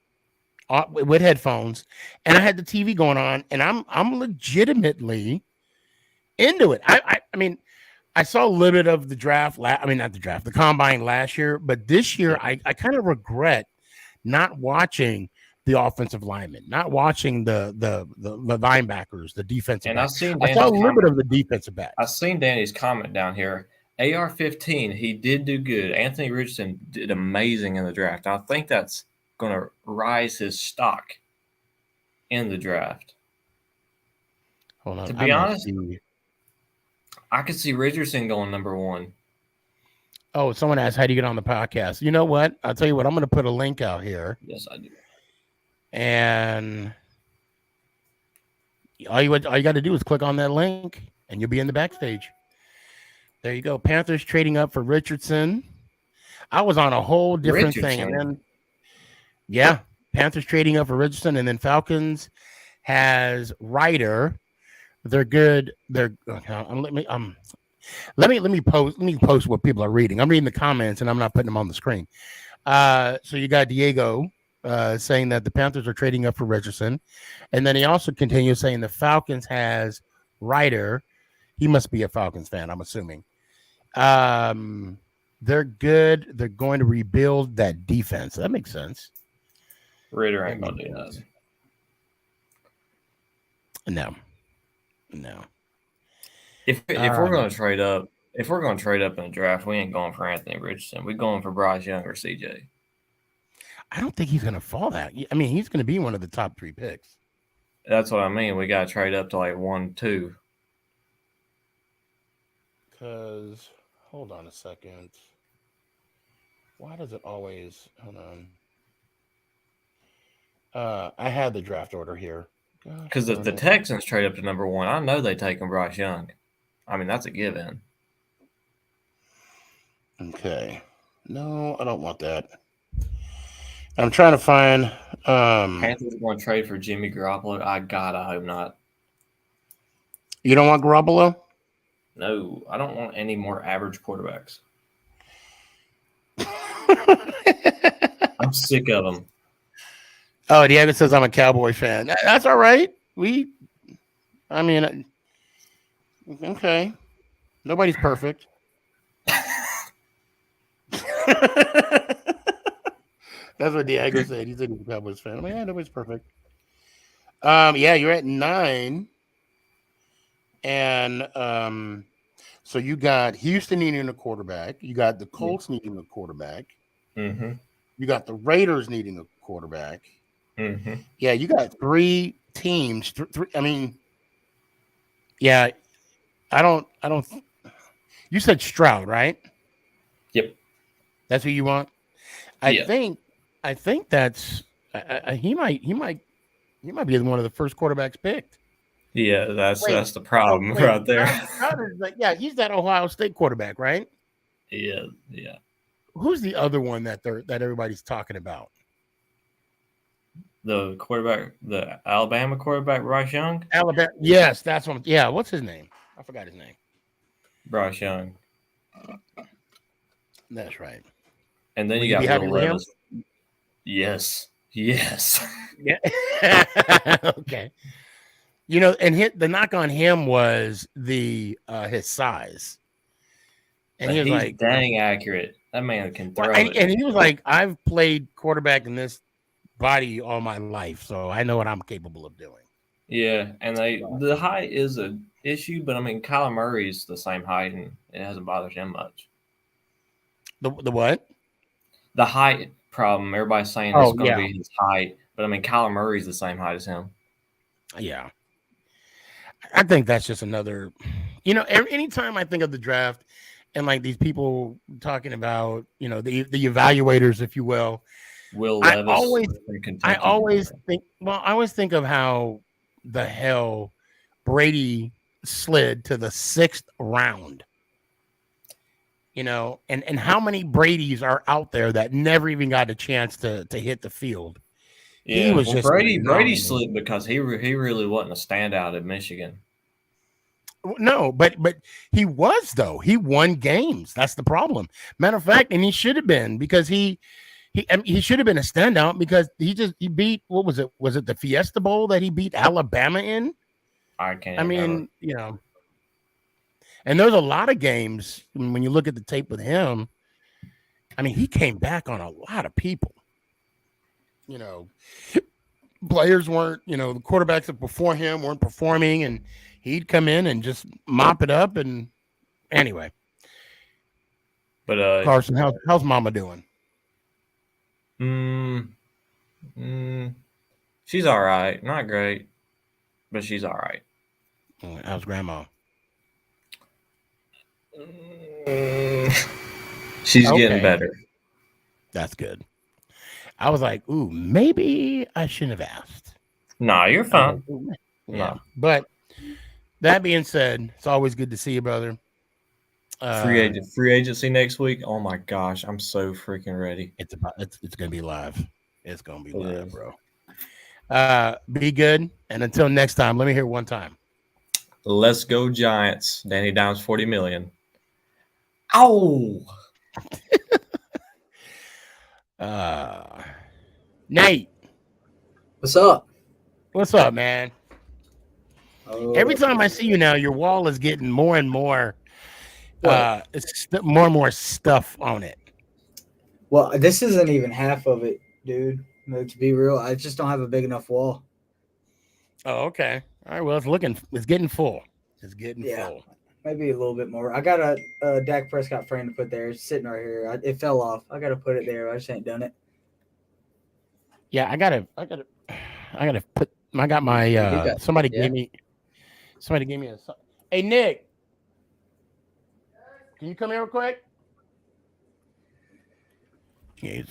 A: with headphones, and I had the TV going on, and I'm legitimately into it. I mean, I saw a little bit of the draft. The combine last year, but this year I kind of regret not watching the offensive linemen, not watching the linebackers, the defensive. And I saw a little bit of the defensive back.
J: I've seen Danny's comment down here. AR-15, he did do good. Anthony Richardson did amazing in the draft. I think that's going to rise his stock in the draft.
A: Hold on.
J: To be honest, I could see Richardson going number 1.
A: Oh, someone asked, how do you get on the podcast? You know what? I'll tell you what. I'm going to put a link out here.
J: Yes, I do.
A: And all you got to do is click on that link, and you'll be in the backstage. There you go. Panthers trading up for Richardson. I was on a whole different thing. And then, yeah, Panthers trading up for Richardson, and then Falcons has Ryder. They're good. They're let me post what people are reading. I'm reading the comments, and I'm not putting them on the screen. So you got Diego saying that the Panthers are trading up for Richardson, and then he also continues saying the Falcons has Ryder. He must be a Falcons fan, I'm assuming. They're good. They're going to rebuild that defense. That makes sense.
J: Raider ain't gonna do that.
A: No.
J: If we're gonna trade up, in the draft, we ain't going for Anthony Richardson. We're going for Bryce Young or CJ.
A: I don't think he's gonna fall that. I mean, he's gonna be one of the top 3 picks.
J: That's what I mean. We gotta trade up to like 1, 2.
A: Because hold on a second. Why does it always hold on? I had the draft order here.
J: Because if the Texans trade up to number 1, I know they taking Bryce Young. I mean, that's a given.
A: Okay. No, I don't want that. I'm trying to find.
J: Panthers going to trade for Jimmy Garoppolo. I hope not.
A: You don't want Garoppolo?
J: No, I don't want any more average quarterbacks. I'm sick of them.
A: Oh, Diego says I'm a Cowboy fan. That's all right. Okay. Nobody's perfect. That's what Diego said. He said he's a Cowboys fan. I'm like, yeah, nobody's perfect. Yeah, you're at 9. And so you got Houston needing a quarterback. You got the Colts needing a quarterback.
J: Mm-hmm.
A: You got the Raiders needing a quarterback.
J: Mm-hmm.
A: Yeah, you got 3 teams. I mean, yeah, I don't. You said Stroud, right?
J: Yep.
A: That's who you want. I think that's he might be one of the first quarterbacks picked.
J: Yeah, that's the problem right there.
A: He's that Ohio State quarterback, right?
J: Yeah.
A: Who's the other one that everybody's talking about?
J: The quarterback, the Alabama quarterback, Bryce Young.
A: Alabama, yes, that's one. Yeah, what's his name? I forgot his name.
J: Bryce Young.
A: That's right.
J: And then you got Will Levis. Yes.
A: Yeah. Okay. And the knock on him was his size. And he was
J: he's
A: like,
J: dang accurate. That man can throw it.
A: And he was like, I've played quarterback in this body all my life, so I know what I'm capable of doing.
J: Yeah, and the height is an issue, but I mean, Kyler Murray's the same height, and it hasn't bothered him much.
A: The what?
J: The height problem. Everybody's saying it's going to be his height, but I mean, Kyler Murray's the same height as him.
A: Yeah. I think that's just another, anytime I think of the draft and like these people talking about, the evaluators, if you will,
J: Will Levis.
A: I always think of how the hell Brady slid to the 6th round. And how many Bradys are out there that never even got a chance to hit the field.
J: Yeah, he was just Brady slid because he really wasn't a standout at Michigan.
A: No, but he was, though. He won games. That's the problem. Matter of fact, and he should have been, because he should have been a standout, because he beat, what was it? Was it the Fiesta Bowl that he beat Alabama in?
J: I mean,
A: and there's a lot of games when you look at the tape with him. I mean, he came back on a lot of people. Players weren't, the quarterbacks that before him weren't performing, and he'd come in and just mop it up. And anyway,
J: but
A: Carson, how's Mama doing?
J: She's all right. Not great, but she's all right.
A: How's grandma?
J: She's getting
A: Okay.
J: better.
A: That's good. I was like, ooh, maybe I shouldn't have asked.
J: Nah, you're
A: I was
J: fine.
A: like, ooh, yeah.
J: No.
A: But that being said, it's always good to see you, brother.
J: Free agency next week. Oh my gosh, I'm so freaking ready.
A: It's gonna be live. It's gonna be
J: It
A: live,
J: is.
A: bro. Be good, and until next time, let me hear one time.
J: Let's go Giants. Danny Dimes, 40 million. Ow!
A: Nate,
K: What's up?
A: what's up, man? Every time I see you now, your wall is getting more and more. It's more and more stuff on it.
K: Well, this isn't even half of it, dude. To be real, I just don't have a big enough wall.
A: Oh, okay. All right. Well, it's getting full. It's getting full.
K: Maybe a little bit more. I got a Dak Prescott frame to put there. It's sitting right here. It fell off. I got to put it there. I just ain't done it.
A: Yeah, I gotta put. I got my. Somebody gave me a. Hey, Nick, can you come here real quick? Yeah,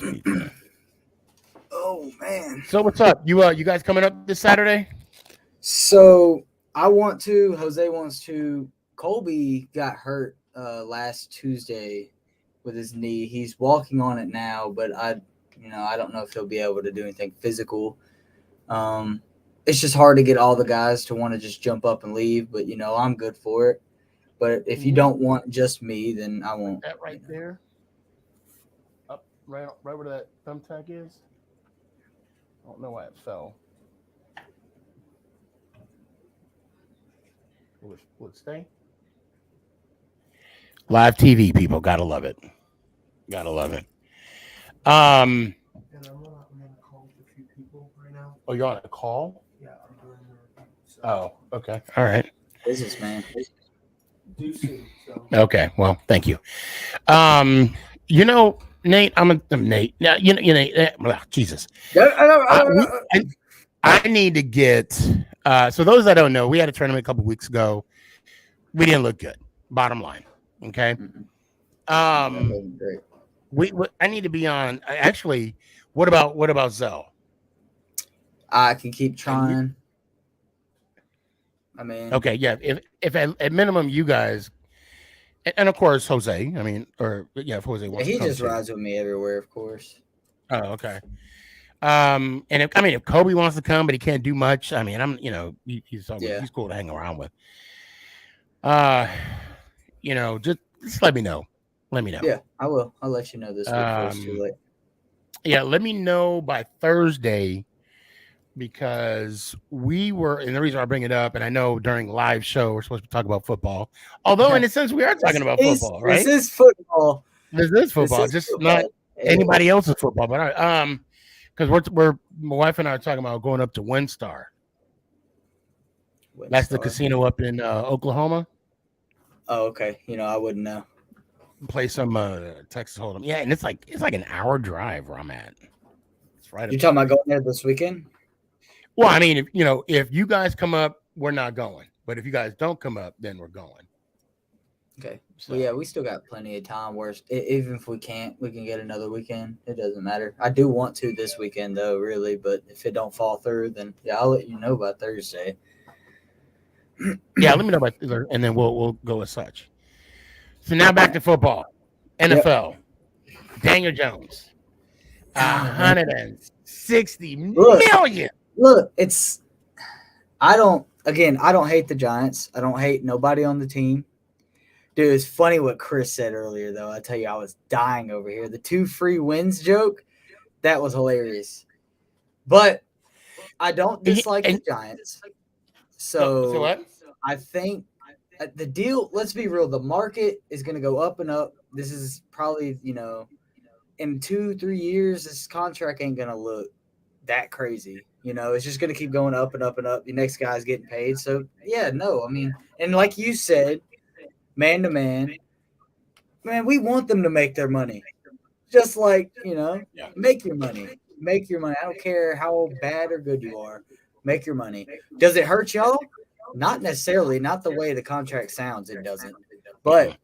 K: Oh man.
A: So what's up? You guys coming up this Saturday?
K: So I want to. Jose wants to. Colby got hurt last Tuesday with his knee. He's walking on it now, but I don't know if he'll be able to do anything physical. It's just hard to get all the guys to want to just jump up and leave, but I'm good for it. But if you don't want just me, then I won't.
A: That right there. Up right where that thumbtack is. I don't know why it fell. Will it stay? Live TV, people, gotta love it. Gotta love it.
L: And I'm gonna call a few people right now.
A: Oh, you're on a call?
L: Yeah, I'm doing the so.
A: Oh, okay. All right.
K: Business, man.
L: Do soon. So.
A: Okay. Well, thank you. Nate, I'm Nate. Now, Jesus. I need to get. So those that don't know, we had a tournament a couple weeks ago. We didn't look good. Bottom line. Okay.
K: Great.
A: I need to be on. Actually, what about Zell?
K: I can keep trying. I mean,
A: okay, yeah. If at minimum you guys, and of course Jose. I mean, if Jose wants,
K: he just rides with me everywhere, of course.
A: Oh, okay. And if Kobe wants to come, but he can't do much. I mean, he's cool to hang around with. Just let me know. Let me know.
K: Yeah, I will. I'll let you know this week before it's too late.
A: Yeah, let me know by Thursday, because we were, and the reason I bring it up, and I know during live show we're supposed to talk about football, although in a sense we are talking about football, right?
K: This is football.
A: This is football, not anybody else's football. But because my wife and I are talking about going up to WinStar. That's the casino up in Oklahoma.
K: Oh, okay. I wouldn't know.
A: Play some Texas Hold'em. Yeah, and it's like an hour drive where I'm at. It's right.
K: You talking about going there this weekend?
A: Well, I mean, if you guys come up, we're not going. But if you guys don't come up, then we're going.
K: Okay. So yeah, we still got plenty of time. Where even if we can't, we can get another weekend. It doesn't matter. I do want to this weekend though, really. But if it don't fall through, then yeah, I'll let you know by Thursday.
A: Yeah, let me know about, and then we'll go as such. So now back to football, NFL. Yep. Daniel Jones, 160 million.
K: Look, I don't hate the Giants. I don't hate nobody on the team. Dude, it's funny what Chris said earlier, though. I tell you, I was dying over here. The 2 free wins joke, that was hilarious. But I don't dislike the Giants. So what? I think the deal, let's be real, the market is going to go up and up. This is probably, in 2-3 years, this contract ain't going to look that crazy. It's just going to keep going up and up and up. The next guy's getting paid. So, yeah, no. I mean, and like you said, man to man, we want them to make their money. Just like, make your money. Make your money. I don't care how bad or good you are. Make your money. Does it hurt y'all? not necessarily, not the way the contract sounds, it doesn't. But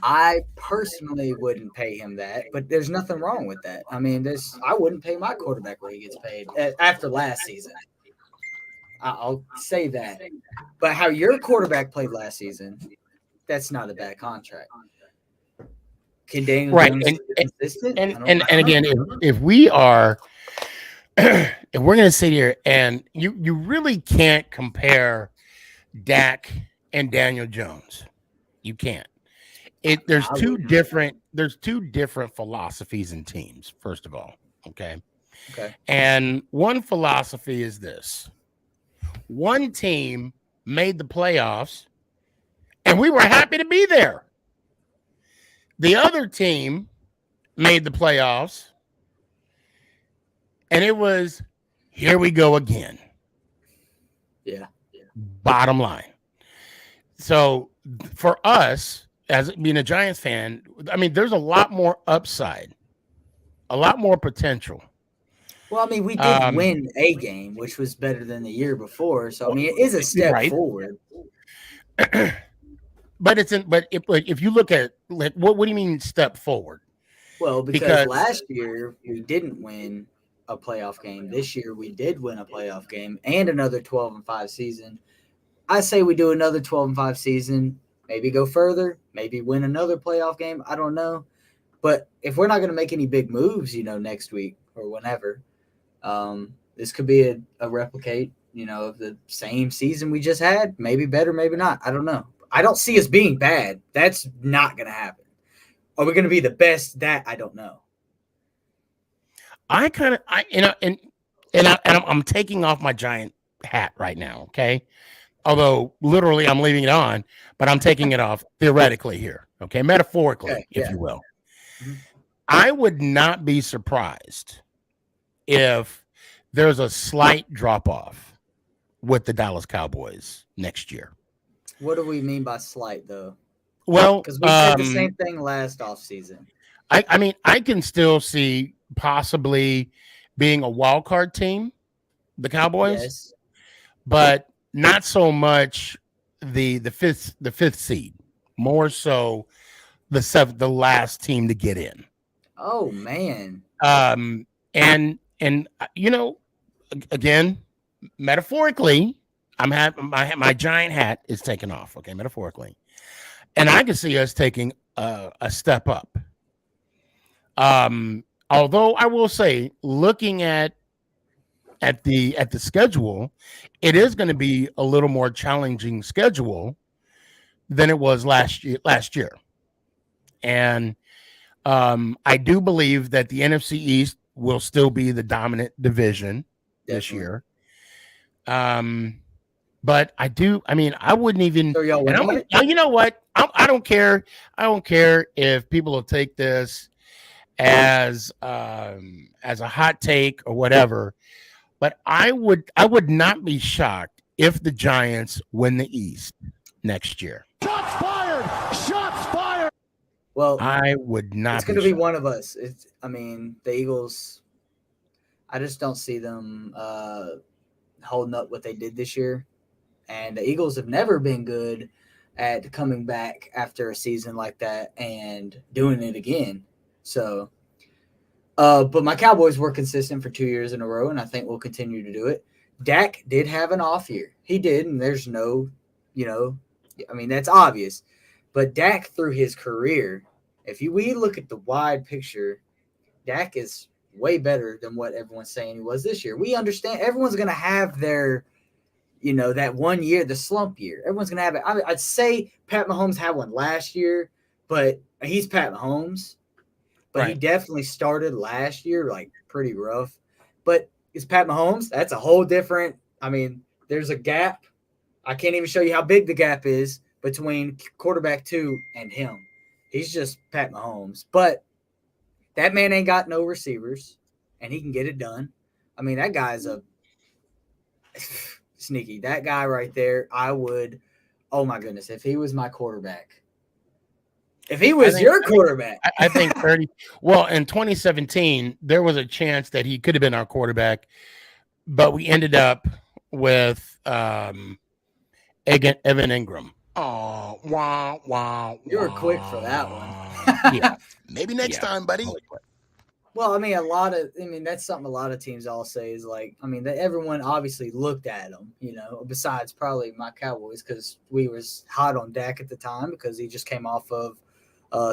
K: I personally wouldn't pay him that, but there's nothing wrong with that. I mean, I wouldn't pay my quarterback what he gets paid after last season. I'll say that. But how your quarterback played last season, that's not a bad contract. Can Daniel Jones stay consistent?
A: And again, if we are if we're gonna sit here and you really can't compare Dak and Daniel Jones. You can't. There's two different philosophies in teams, first of all. Okay. And one philosophy is this. One team made the playoffs and we were happy to be there. The other team made the playoffs and it was, here we go again.
K: Yeah.
A: Bottom line. So for us, as being a Giants fan, I mean, there's a lot more upside, a lot more potential.
K: Well, I mean, we did win a game, which was better than the year before. So, I mean, it is a step forward.
A: But if you look at like what do you mean step forward?
K: Well, because last year we didn't win a playoff game. This year we did win a playoff game and another 12-5 season. I say we do another 12-5 season, maybe go further, maybe win another playoff game. I don't know. But if we're not going to make any big moves, next week or whenever, this could be a replicate, of the same season we just had. Maybe better, maybe not. I don't know. I don't see us being bad. That's not going to happen. Are we going to be the best? That I don't know.
A: I'm taking off my Giant hat right now. Okay. Although literally I'm leaving it on, but I'm taking it off theoretically here. Okay. Metaphorically, if you will. Mm-hmm. I would not be surprised if there's a slight drop off with the Dallas Cowboys next year.
K: What do we mean by slight, though?
A: Well,
K: because we said the same thing last offseason.
A: I mean, I can still see possibly being a wild card team, the Cowboys, but not so much the fifth seed, more so the last team to get in.
K: Oh man.
A: And again, metaphorically, I'm having my Giant hat is taken off. Okay, metaphorically, and I can see us taking a step up. Although I will say, looking at the schedule, it is going to be a little more challenging schedule than it was last year. And I do believe that the NFC East will still be the dominant division this year. But I wouldn't even.
K: So
A: you know what? I don't care. I don't care if people will take this as a hot take or whatever. But I would not be shocked if the Giants win the East next year.
E: Shots fired! Shots fired!
K: Well,
A: I would not.
K: It's going to be one of us. The Eagles. I just don't see them holding up what they did this year. And the Eagles have never been good at coming back after a season like that and doing it again. So, but my Cowboys were consistent for 2 years in a row, and I think we'll continue to do it. Dak did have an off year. He did, and there's no, that's obvious. But Dak, through his career, we look at the wide picture, Dak is way better than what everyone's saying he was this year. We understand everyone's going to have their – that 1 year, the slump year. Everyone's going to have it. I'd say Pat Mahomes had one last year, but he's Pat Mahomes. But He definitely started last year like pretty rough. But it's Pat Mahomes. That's a whole different – there's a gap. I can't even show you how big the gap is between quarterback 2 and him. He's just Pat Mahomes. But that man ain't got no receivers, and he can get it done. That guy's a – Sneaky, that guy right there, I would, oh my goodness, if he was my quarterback. If he was your quarterback.
A: I think 30. Well, in 2017, there was a chance that he could have been our quarterback, but we ended up with Evan Ingram. Oh, wow, wow.
K: You were quick for that one.
A: Yeah.
B: Maybe next time, buddy.
K: Well, I mean, that's something a lot of teams all say is like, I mean, that everyone obviously looked at him, besides probably my Cowboys because we was hot on Dak at the time because he just came off of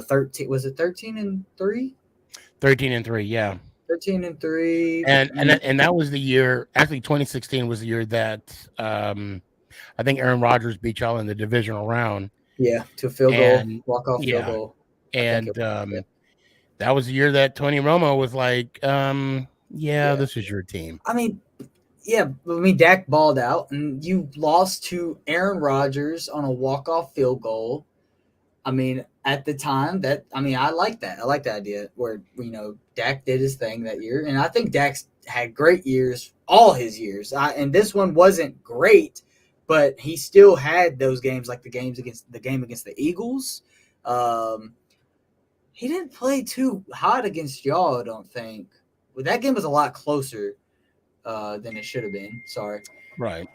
K: 13. Was it 13-3?
A: 13-3, yeah.
K: 13-3.
A: And that was the year. Actually, 2016 was the year that I think Aaron Rodgers beat y'all in the divisional round.
K: Yeah, to a field goal, walk-off field goal.
A: And that was the year that Tony Romo was like, this is your team.
K: I mean, Dak balled out, and you lost to Aaron Rodgers on a walk-off field goal. I mean, at the time, I like that. I like the idea where, Dak did his thing that year, and I think Dak's had great years, all his years. And this one wasn't great, but he still had those games, like the game against the Eagles. He didn't play too hot against y'all, I don't think. Well, that game was a lot closer than it should have been. Sorry.
A: Right.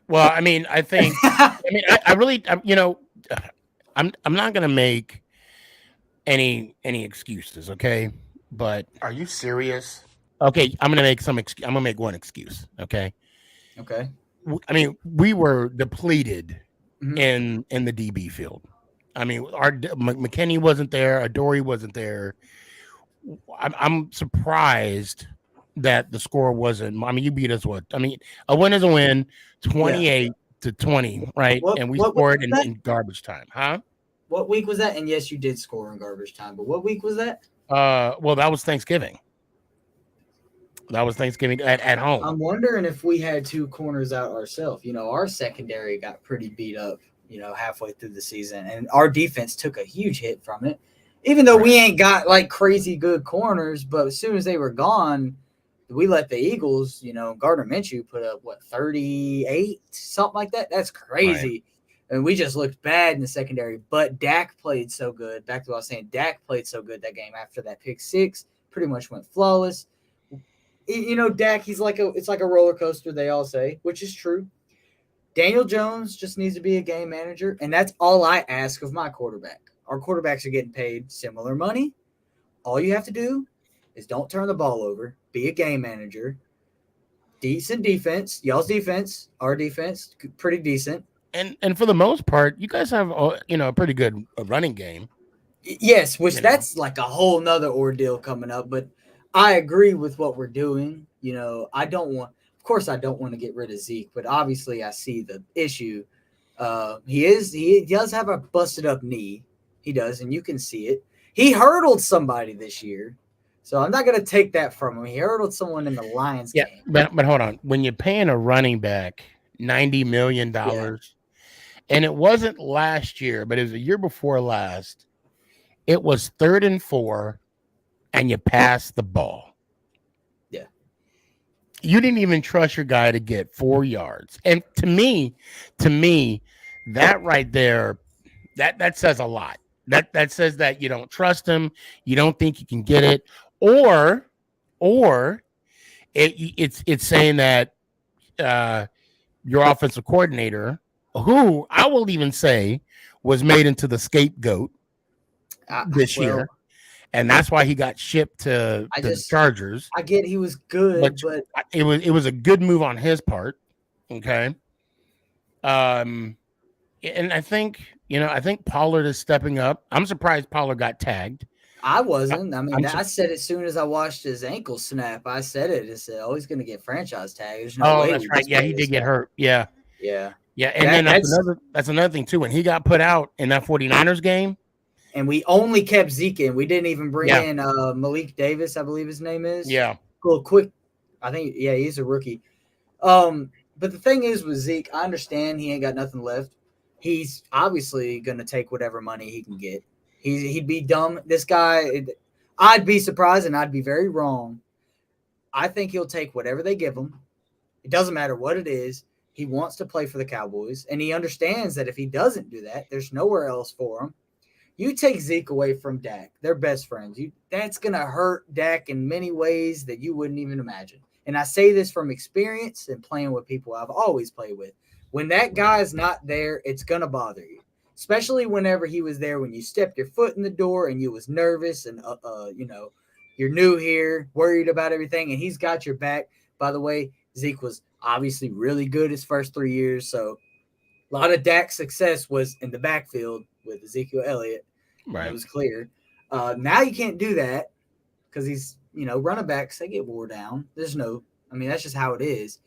K: Well,
A: I mean, I think, I'm not going to make any excuses, okay? But
B: are you serious?
A: Okay, I'm going to make one excuse, okay?
K: Okay.
A: I mean, we were depleted in the DB field. I mean, our McKinney wasn't there, Adoree wasn't there. I'm surprised that the score wasn't. I mean, you beat us what? I mean, a win is a win, 28-20, right? And we scored in garbage time, huh?
K: What week was that? And yes, you did score in garbage time, but what week was that?
A: Well, that was Thanksgiving. That was Thanksgiving at home.
K: I'm wondering if we had two corners out ourselves. Our secondary got pretty beat up, halfway through the season, and our defense took a huge hit from it. Even though we ain't got like crazy good corners, but as soon as they were gone, we let the Eagles, Gardner Minshew put up 38, something like that. That's crazy. Right. And we just looked bad in the secondary, but Dak played so good. Back to what I was saying, Dak played so good that game after that pick six, pretty much went flawless. Dak, it's like a roller coaster, they all say, which is true. Daniel Jones just needs to be a game manager, and that's all I ask of my quarterback. Our quarterbacks are getting paid similar money. All you have to do is don't turn the ball over, be a game manager, decent defense. Y'all's defense, our defense, pretty decent.
A: And for the most part, you guys have a pretty good running game.
K: Yes, which that's like a whole nother ordeal coming up. But I agree with what we're doing. I don't want to get rid of Zeke, but obviously I see the issue. He does have a busted up knee. He does, and you can see it. He hurdled somebody this year. So I'm not going to take that from him. He hurdled someone in the Lions game.
A: But hold on. When you're paying a running back $90 million, and it wasn't last year, but it was the year before last, it was 3rd and 4, and you passed the ball.
K: Yeah.
A: You didn't even trust your guy to get 4 yards. And to me, that right there, that says a lot. That says that you don't trust him, you don't think you can get it, or it's saying that your offensive coordinator, who I will even say was made into the scapegoat this year, and that's why he got shipped to the Chargers.
K: I get he was good, but
A: it was a good move on his part. Okay. And I think Pollard is stepping up. I'm surprised Pollard got tagged.
K: I wasn't. I said as soon as I watched his ankle snap, I said it. I said, "Oh, he's going to get franchise tagged." There's no way.
A: That's right. Yeah, he did get hurt. Yeah.
K: Yeah.
A: And that's another thing too. When he got put out in that 49ers game,
K: and we only kept Zeke in. We didn't even bring in Malik Davis, I believe his name is.
A: Yeah.
K: Cool. Quick. I think he's a rookie. But the thing is with Zeke, I understand he ain't got nothing left. He's obviously going to take whatever money he can get. He'd be dumb. This guy, I'd be surprised and I'd be very wrong. I think he'll take whatever they give him. It doesn't matter what it is. He wants to play for the Cowboys, and he understands that if he doesn't do that, there's nowhere else for him. You take Zeke away from Dak. They're best friends. That's going to hurt Dak in many ways that you wouldn't even imagine. And I say this from experience and playing with people I've always played with. When that guy's not there, it's going to bother you. Especially whenever he was there when you stepped your foot in the door and you was nervous and, you're new here, worried about everything, and he's got your back. By the way, Zeke was obviously really good his first 3 years, so a lot of Dak's success was in the backfield with Ezekiel Elliott.
A: Right.
K: It was clear. Now you can't do that because he's, running backs, they get wore down. That's just how it is.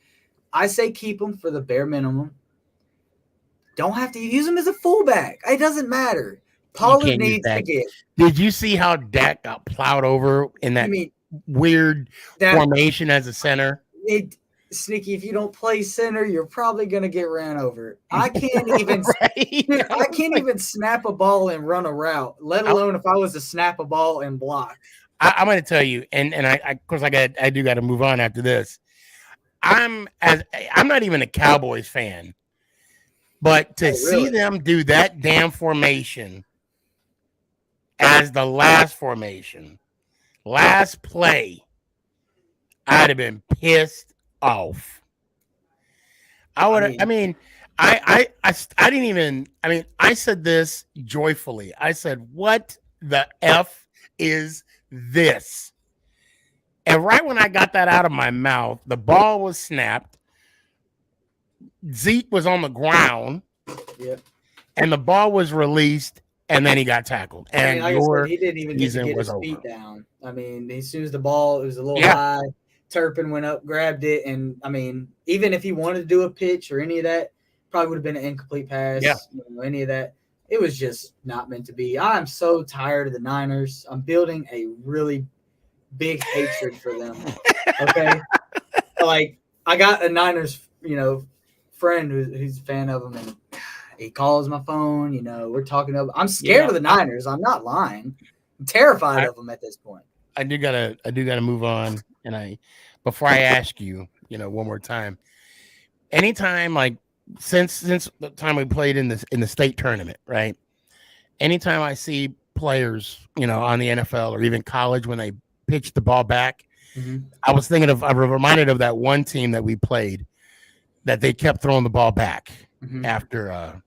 K: I say keep him for the bare minimum. Don't have to use him as a fullback. It doesn't matter. Pollard needs to get.
A: Did you see how Dak got plowed over in that weird formation as a center?
K: Sneaky, if you don't play center, you're probably gonna get ran over. I can't even I can't even snap a ball and run a route, let alone if I was to snap a ball and block.
A: I'm gonna tell you, and I of course I do gotta move on after this. I'm not even a Cowboys fan, but to see them do that damn formation as the last formation, last play, I'd have been pissed off. I said this joyfully. I said, what the F is this? And right when I got that out of my mouth, the ball was snapped. Zeke was on the ground.
K: Yep.
A: And the ball was released, and then he got tackled. And
K: he didn't even get to get his feet down. As soon as the ball, it was a little high. Turpin went up, grabbed it, and even if he wanted to do a pitch or any of that, probably would have been an incomplete pass.
A: Yeah.
K: Any of that. It was just not meant to be. I'm so tired of the Niners. I'm building a really big hatred for them. Okay. I got a Niners, friend who's a fan of them, and he calls my phone. We're talking about. I'm scared of the Niners. I'm not lying. I'm terrified of them at this point.
A: I do gotta move on. And before I ask you, one more time, anytime since the time we played in the state tournament, right? Anytime I see players, on the NFL or even college when they pitch the ball back, I was reminded of that one team that we played that they kept throwing the ball back after. I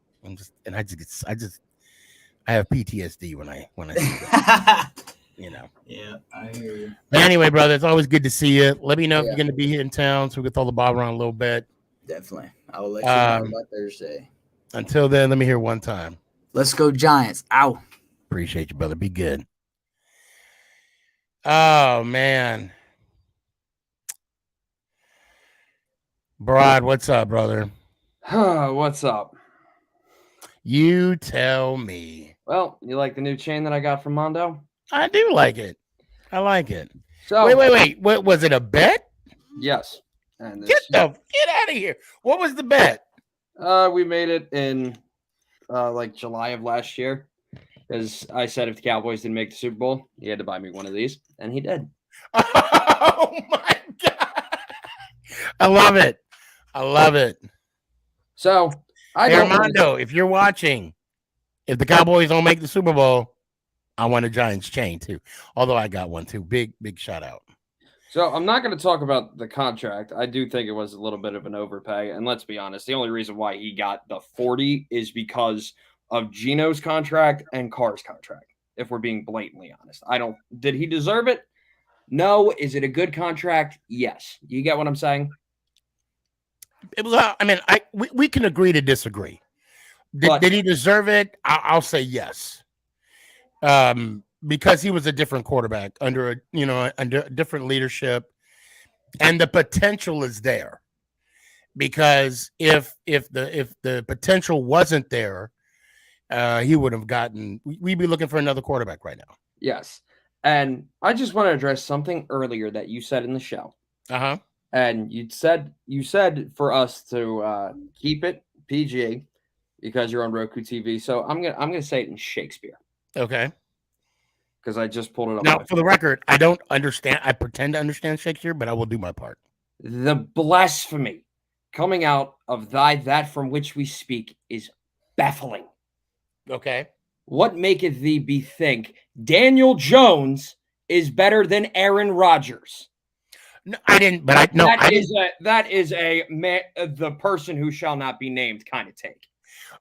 A: have PTSD when I see that.
K: Yeah, I hear you.
A: But anyway, brother, it's always good to see you. Let me know if you're going to be here in town so we can throw the ball around a little bit.
K: Definitely. I will let you know about Thursday.
A: Until then, let me hear one time.
K: Let's go Giants. Ow.
A: Appreciate you, brother. Be good. Oh, man. Brad, what's up, brother?
M: What's up?
A: You tell me.
M: Well, you like the new chain that I got from Mondo?
A: I do like it. I like it.
M: So
A: wait. What was it? A bet?
M: Yes. And
A: Get out of here. What was the bet?
M: We made it in July of last year, because I said if the Cowboys didn't make the Super Bowl, he had to buy me one of these, and he did.
A: Oh my God! I love it.
M: So
A: Armando, if you're watching, if the Cowboys don't make the Super Bowl, I want a Giants chain too. Although I got one too. Big shout out.
M: So I'm not going to talk about the contract. I do think it was a little bit of an overpay. And let's be honest, the only reason why he got the 40 is because of Gino's contract and Carr's contract. If we're being blatantly honest, did he deserve it? No. Is it a good contract? Yes. You get what I'm saying?
A: We can agree to disagree. Did he deserve it? I'll say yes. Because he was a different quarterback under different leadership, and the potential is there. Because if the potential wasn't there, he would have gotten. We'd be looking for another quarterback right now.
M: Yes, and I just want to address something earlier that you said in the show. And you said for us to keep it PG because you're on Roku TV. So I'm gonna say it in Shakespeare.
A: Okay.
M: Because I just pulled it up.
A: Now, for the record, I don't understand. I pretend to understand Shakespeare, but I will do my part.
M: The blasphemy coming out of that from which we speak is baffling.
A: Okay.
M: What maketh thee bethink Daniel Jones is better than Aaron Rodgers?
A: No, I didn't. But I no.
M: That is the person who shall not be named kind of take.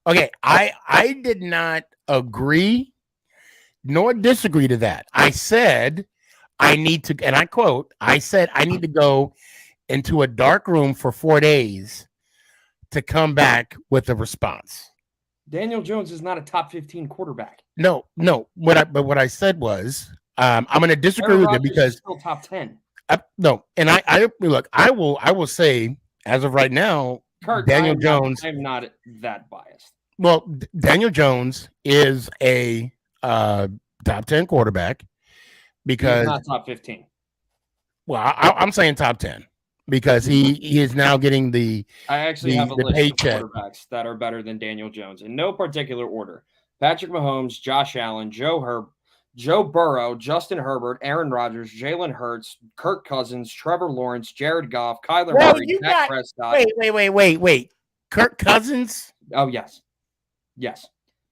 A: Okay, I did not agree nor disagree to that. I said I need to, and I quote, I said I need to go into a dark room for 4 days to come back with a response.
M: Daniel Jones is not a top 15 quarterback.
A: No. What I said was I'm going to disagree with it because
M: still top 10.
A: No, and I look. I will say as of right now,
M: Kurt,
A: Daniel Jones.
M: I'm not that biased.
A: Well, Daniel Jones is a top 10 quarterback because
M: he's not top 15.
A: Well, I'm saying top 10 because he is now getting the.
M: I actually have a list
A: paycheck.
M: of quarterbacks that are better than Daniel Jones in no particular order: Patrick Mahomes, Josh Allen, Joe Burrow, Justin Herbert, Aaron Rodgers, Jalen Hurts, Kirk Cousins, Trevor Lawrence, Jared Goff, Kyler Murray, Dak Prescott.
A: Wait. Kirk Cousins?
M: Oh, yes. Yes.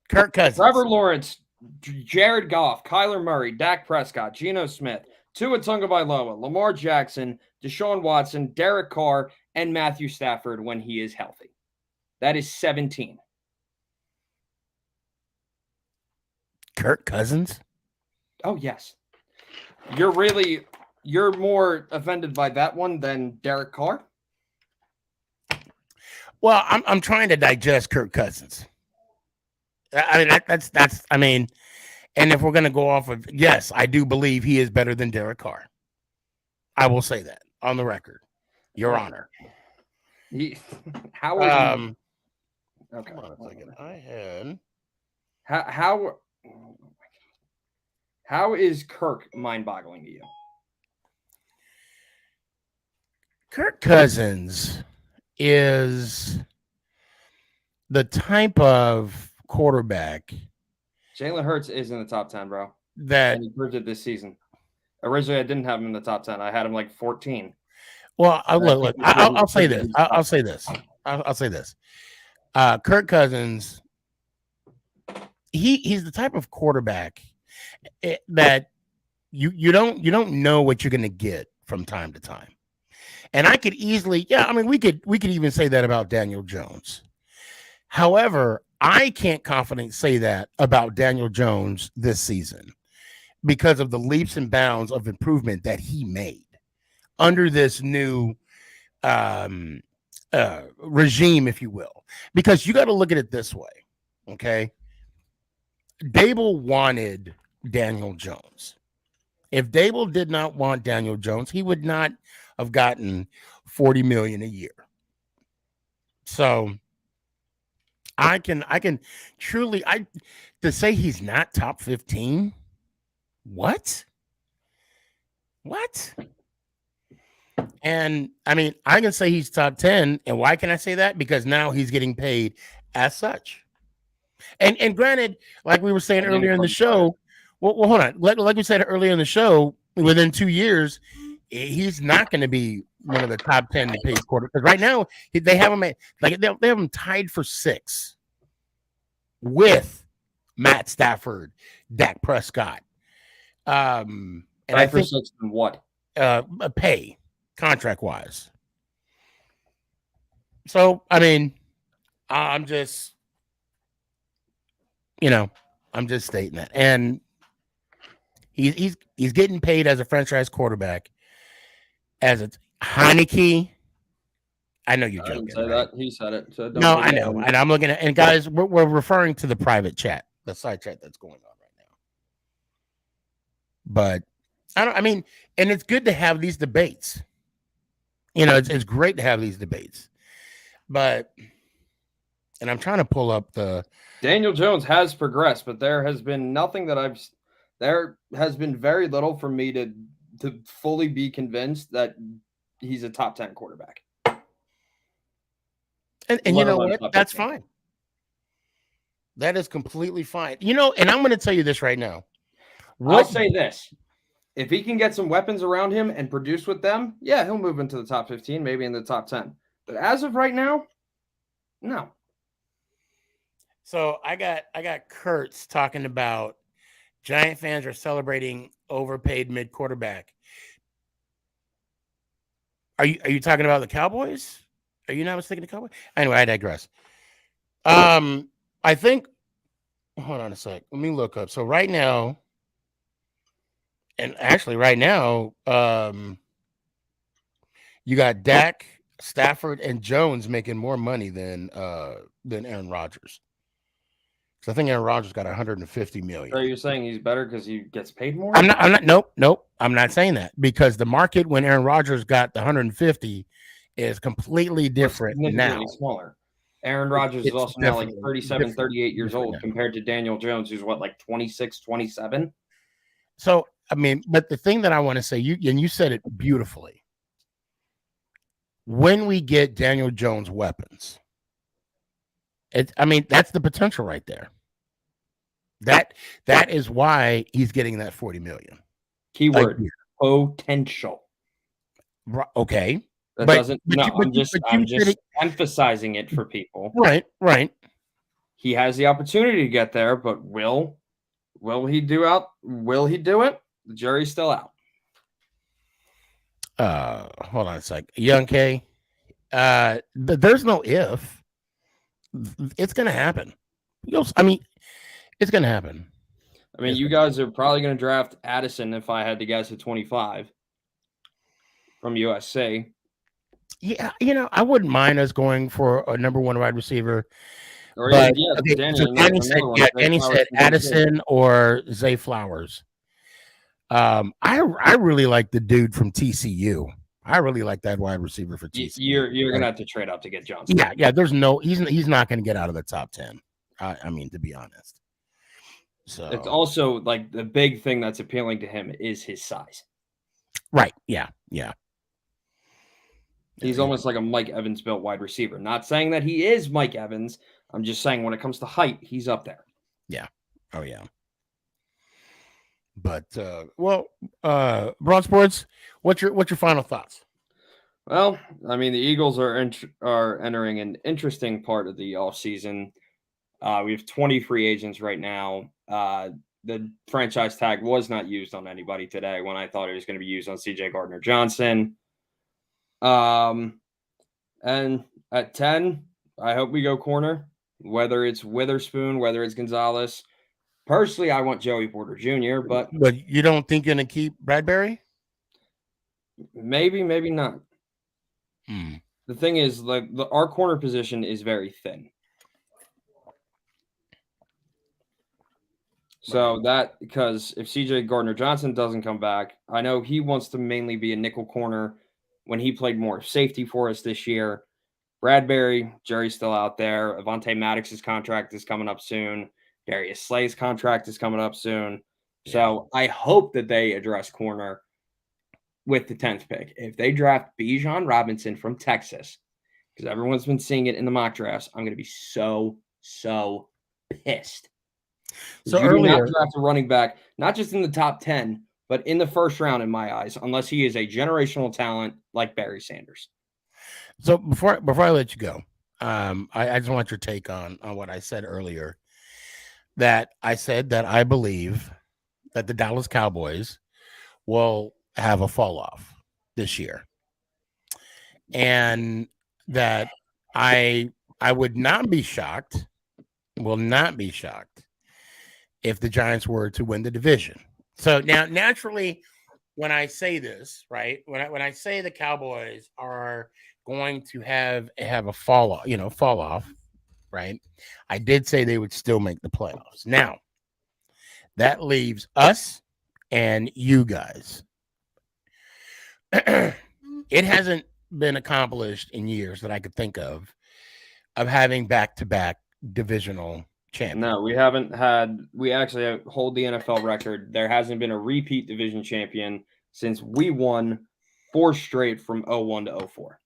A: Kirk Cousins.
M: Trevor Lawrence, Jared Goff, Kyler Murray, Dak Prescott, Geno Smith, Tua Tagovailoa, Lamar Jackson, Deshaun Watson, Derek Carr, and Matthew Stafford when he is healthy. That is 17.
A: Kirk Cousins?
M: Oh, yes. You're more offended by that one than Derek Carr?
A: Well, I'm trying to digest Kirk Cousins. I mean, that's I mean, and if we're going to go off of, yes, I do believe he is better than Derek Carr. I will say that on the record, Your Honor.
M: How are you?
A: Okay. Hold on a second. I had.
M: How is Kirk mind-boggling to you?
A: Kirk Cousins is the type of quarterback.
M: Jalen Hurts is in the top 10, bro.
A: And
M: he proved it this season. Originally, I didn't have him in the top 10. I had him like 14.
A: Well, look, I'll say this. I'll say this. I'll say this. Kirk Cousins, he's the type of quarterback that you don't know what you're going to get from time to time. And I could easily, we could even say that about Daniel Jones. However, I can't confidently say that about Daniel Jones this season because of the leaps and bounds of improvement that he made under this new regime, if you will. Because you got to look at it this way, okay? Dable wanted Daniel Jones. If Dable did not want Daniel Jones, he would not have gotten $40 million a year. So I can truly to say he's not top 15. What? And I mean, I can say he's top 10. And why can I say that? Because now he's getting paid as such. And granted, like we were saying earlier in the show, well, hold on. Like we said earlier in the show, within 2 years, he's not going to be one of the top 10 paid quarterbacks. Because right now, they have him they have him tied for 6 with Matt Stafford, Dak Prescott. And I think
M: 6 and what?
A: Pay contract wise. So I mean, I'm just stating that, and he's getting paid as a franchise quarterback. As a Heineke, I know you're joking.
M: Say
A: right?
M: that. He said it. So
A: No, I know, and I'm looking at, and guys, we're referring to the private chat, the side chat that's going on right now. But and it's good to have these debates. It's great to have these debates. But, and I'm trying to pull up the.
M: Daniel Jones has progressed, but there has been nothing there has been very little for me to fully be convinced that he's a top 10 quarterback.
A: And you know what? That's fine. That is completely fine. And I'm going to tell you this right now.
M: I'll say this. If he can get some weapons around him and produce with them, yeah, he'll move into the top 15, maybe in the top 10. But as of right now, no.
A: So I got Kurtz talking about Giant fans are celebrating overpaid mid quarterback. Are you talking about the Cowboys? Are you not mistaken the Cowboys? Anyway, I digress. I think. Hold on a sec. Let me look up. So right now, and actually right now, you got Dak, Stafford, and Jones making more money than Aaron Rodgers. So I think Aaron Rodgers got 150 million.
M: So you're saying he's better because he gets paid more?
A: I'm not. Nope. I'm not saying that because the market when Aaron Rodgers got the 150 is completely different now.
M: Smaller. Aaron Rodgers is also now like 37, 38 years old
A: now.
M: compared to Daniel Jones, who's what, like 26, 27?
A: So, I mean, but the thing that I want to say, you said it beautifully. When we get Daniel Jones weapons, that's the potential right there. That is why he's getting that 40 million.
M: Keyword potential.
A: Okay.
M: That doesn't. I'm just emphasizing it for people.
A: Right.
M: He has the opportunity to get there, but will he do it? The jury's still out.
A: Hold on a sec. Young K. There's no if. It's gonna happen. It's gonna happen.
M: I mean, you guys are probably gonna draft Addison if I had to guess at 25 from USC.
A: Yeah, I wouldn't mind us going for a number one wide receiver.
M: Danny
A: said Addison or Zay Flowers. I really like the dude from TCU. I really like that wide receiver for TCU.
M: You're gonna have to trade up to get Johnson.
A: Yeah. He's not gonna get out of the top 10. I mean, to be honest. So
M: it's also like the big thing that's appealing to him is his size.
A: Right. Yeah.
M: He's almost like a Mike Evans built wide receiver. Not saying that he is Mike Evans. I'm just saying when it comes to height, he's up there.
A: Yeah. Oh yeah. But Broad Sports, what's your final thoughts?
M: Well, I mean, the Eagles are entering an interesting part of the offseason. We have 20 free agents right now. The franchise tag was not used on anybody today when I thought it was going to be used on CJ Gardner-Johnson. And at 10, I hope we go corner, whether it's Witherspoon, whether it's Gonzalez. Personally, I want Joey Porter Jr., but
A: you don't think you're going to keep Bradbury?
M: Maybe not. The thing is, like, our corner position is very thin. So because if CJ Gardner-Johnson doesn't come back, I know he wants to mainly be a nickel corner when he played more safety for us this year. Bradbury, jury's still out there. Avonte Maddox's contract is coming up soon. Darius Slay's contract is coming up soon. Yeah. So I hope that they address corner with the 10th pick. If they draft Bijan Robinson from Texas, because everyone's been seeing it in the mock drafts, I'm going to be so pissed. So you do not draft a running back, not just in the top 10, but in the first round, in my eyes, unless he is a generational talent like Barry Sanders.
A: So before I let you go, I just want your take on what I said earlier. That I said that I believe that the Dallas Cowboys will have a fall off this year, and that I would not be shocked, will not be shocked if the Giants were to win the division. So now, naturally, when I say this, right, when I say the Cowboys are going to have a fall off, right, I did say they would still make the playoffs. Now, that leaves us and you guys. It hasn't been accomplished in years that I could think of having back-to-back divisional champions.
M: No, we haven't had. We actually hold the NFL record. There hasn't been a repeat division champion since we won 4 straight from 01 to 04.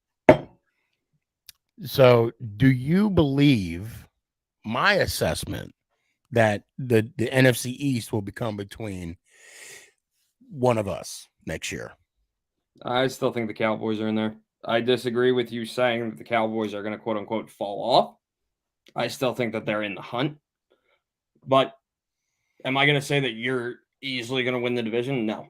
A: So, do you believe my assessment that the NFC East will become between one of us next year?
M: I still think the Cowboys are in there. I disagree with you saying that the Cowboys are going to quote unquote fall off. I still think that they're in the hunt. But am I going to say that you're easily going to win the division? No.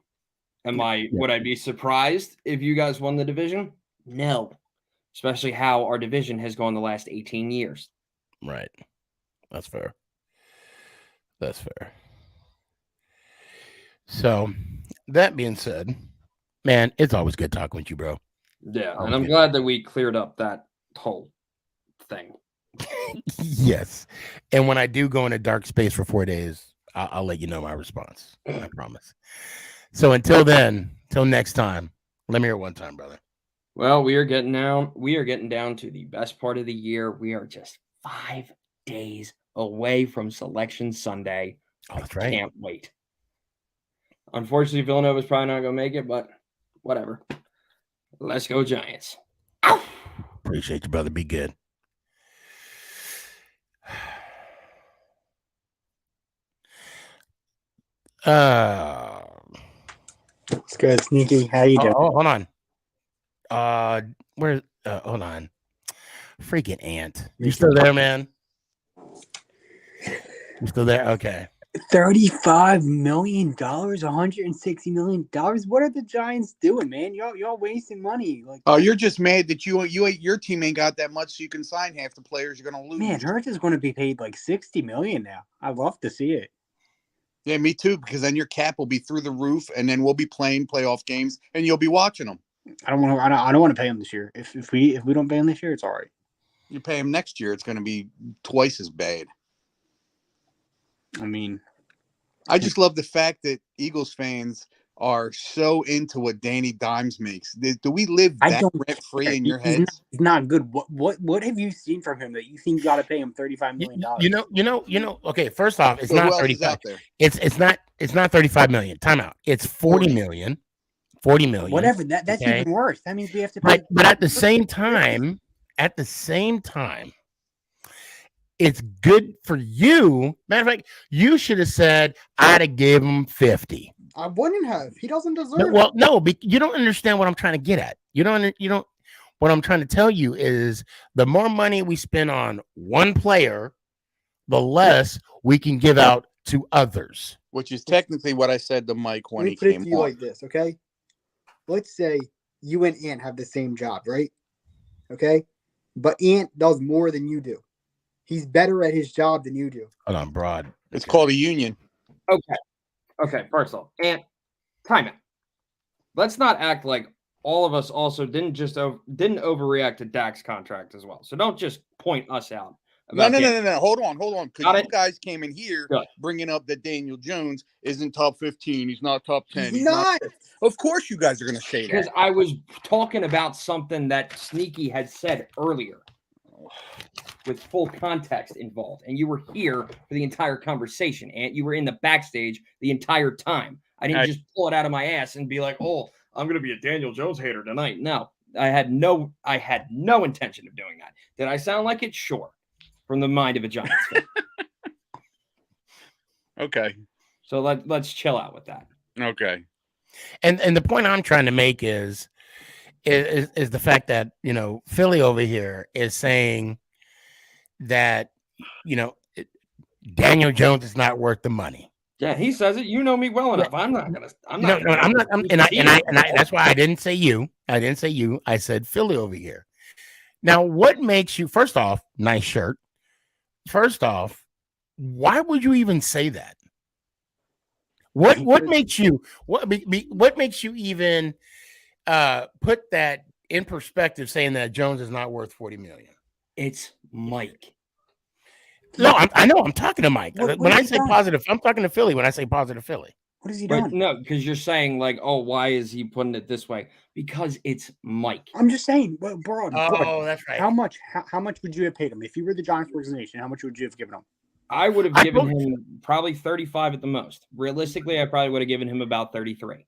M: Would I be surprised if you guys won the division? No. Especially how our division has gone the last 18 years.
A: Right. That's fair. That's fair. So, that being said, man, it's always good talking with you, bro.
M: Yeah,
A: Always
M: and I'm
A: good.
M: glad that we cleared up that whole thing.
A: Yes. And when I do go in a dark space for 4 days, I'll let you know my response. I promise. So until then, till next time, let me hear it one time, brother.
M: Well, we are getting down. We are getting down to the best part of the year. We are just 5 days away from Selection Sunday.
A: Oh, that's right.
M: Can't wait. Unfortunately, Villanova's probably not going to make it, but whatever. Let's go, Giants.
A: Appreciate you, brother. Be good.
N: It's good, Sneaky. How you doing?
A: Oh, hold on. Hold on. Freaking Ant. You still there, man? You still there? Okay.
N: $35 million, $160 million. What are the Giants doing, man? Y'all wasting money. Like,
F: Oh, you're just mad that your team ain't got that much, so you can sign half the players you're gonna lose.
N: man, Hurts is going to be paid like $60 million now. I'd love to see it.
F: Yeah, me too. Because then your cap will be through the roof, and then we'll be playing playoff games, and you'll be watching them.
N: I don't want to pay him this year. If we don't pay him this year, it's all right.
F: You pay him next year, it's going to be twice as bad.
N: I mean,
F: I just love the fact that Eagles fans are so into what Danny Dimes makes. Do we live that rent free in your heads?
N: He's not good. What have you seen from him that you think you got to pay him $35 million?
A: You know. Okay, first off, it's
F: So
A: not
F: who else is
A: 35.
F: out there?
A: It's not 35 million. Time out. It's 40 million. 40 million.
N: Whatever. That's
A: okay?
N: even worse. That means we have to pay.
A: But at the same time, it's good for you. Matter of fact, you should have said, I'd have gave him 50.
L: I wouldn't have. He doesn't deserve
A: Well,
L: it.
A: no, you don't understand what I'm trying to get at. You don't. What I'm trying to tell you is the more money we spend on one player, the less we can give out to others.
F: Which is technically what I said to Mike when
L: Let me
F: he
L: put it
F: came
L: to you
F: on.
L: like this, okay? Let's say you and Ant have the same job, right? Okay? But Ant does more than you do. He's better at his job than you do.
A: Hold on, Broad.
F: It's called a union.
M: Okay. First off, and time it. Let's not act like all of us also didn't overreact to Dak's contract as well. So don't just point us out.
F: No. Hold on. Because you guys came in here
M: Good.
F: bringing up that Daniel Jones isn't top 15. He's not top 10.
L: He's not.
F: Of course you guys are going to say
M: Because
F: that.
M: I was talking about something that Sneaky had said earlier with full context involved. And you were here for the entire conversation, and you were in the backstage the entire time. I didn't just pull it out of my ass and be like, oh, I'm going to be a Daniel Jones hater tonight. No, I had no intention of doing that. Did I sound like it? Sure. From the mind of a Giants fan.
F: Okay.
M: So let's chill out with that.
F: Okay.
A: And the point I'm trying to make is the fact that, Philly over here is saying that, Daniel Jones is not worth the money.
M: Yeah, he says it. You know me well enough. I'm not.
A: That's why I didn't say you. I said Philly over here. Now, what makes you, first off, nice shirt. First off, why would you even say that? What makes you even put that in perspective, saying that Jones is not worth 40 million?
M: It's Mike.
A: No, I know. I'm talking to Mike. When I say positive, I'm talking to Philly. When I say positive Philly,
N: what is he doing?
M: No, because you're saying like, oh, why is he putting it this way? Because it's Mike.
N: I'm just saying, bro.
A: Oh, that's right.
N: How much would you have paid him if you were the Giants organization? How much would you have given him?
M: I would have given him probably 35 at the most. Realistically, I probably would have given him about 33.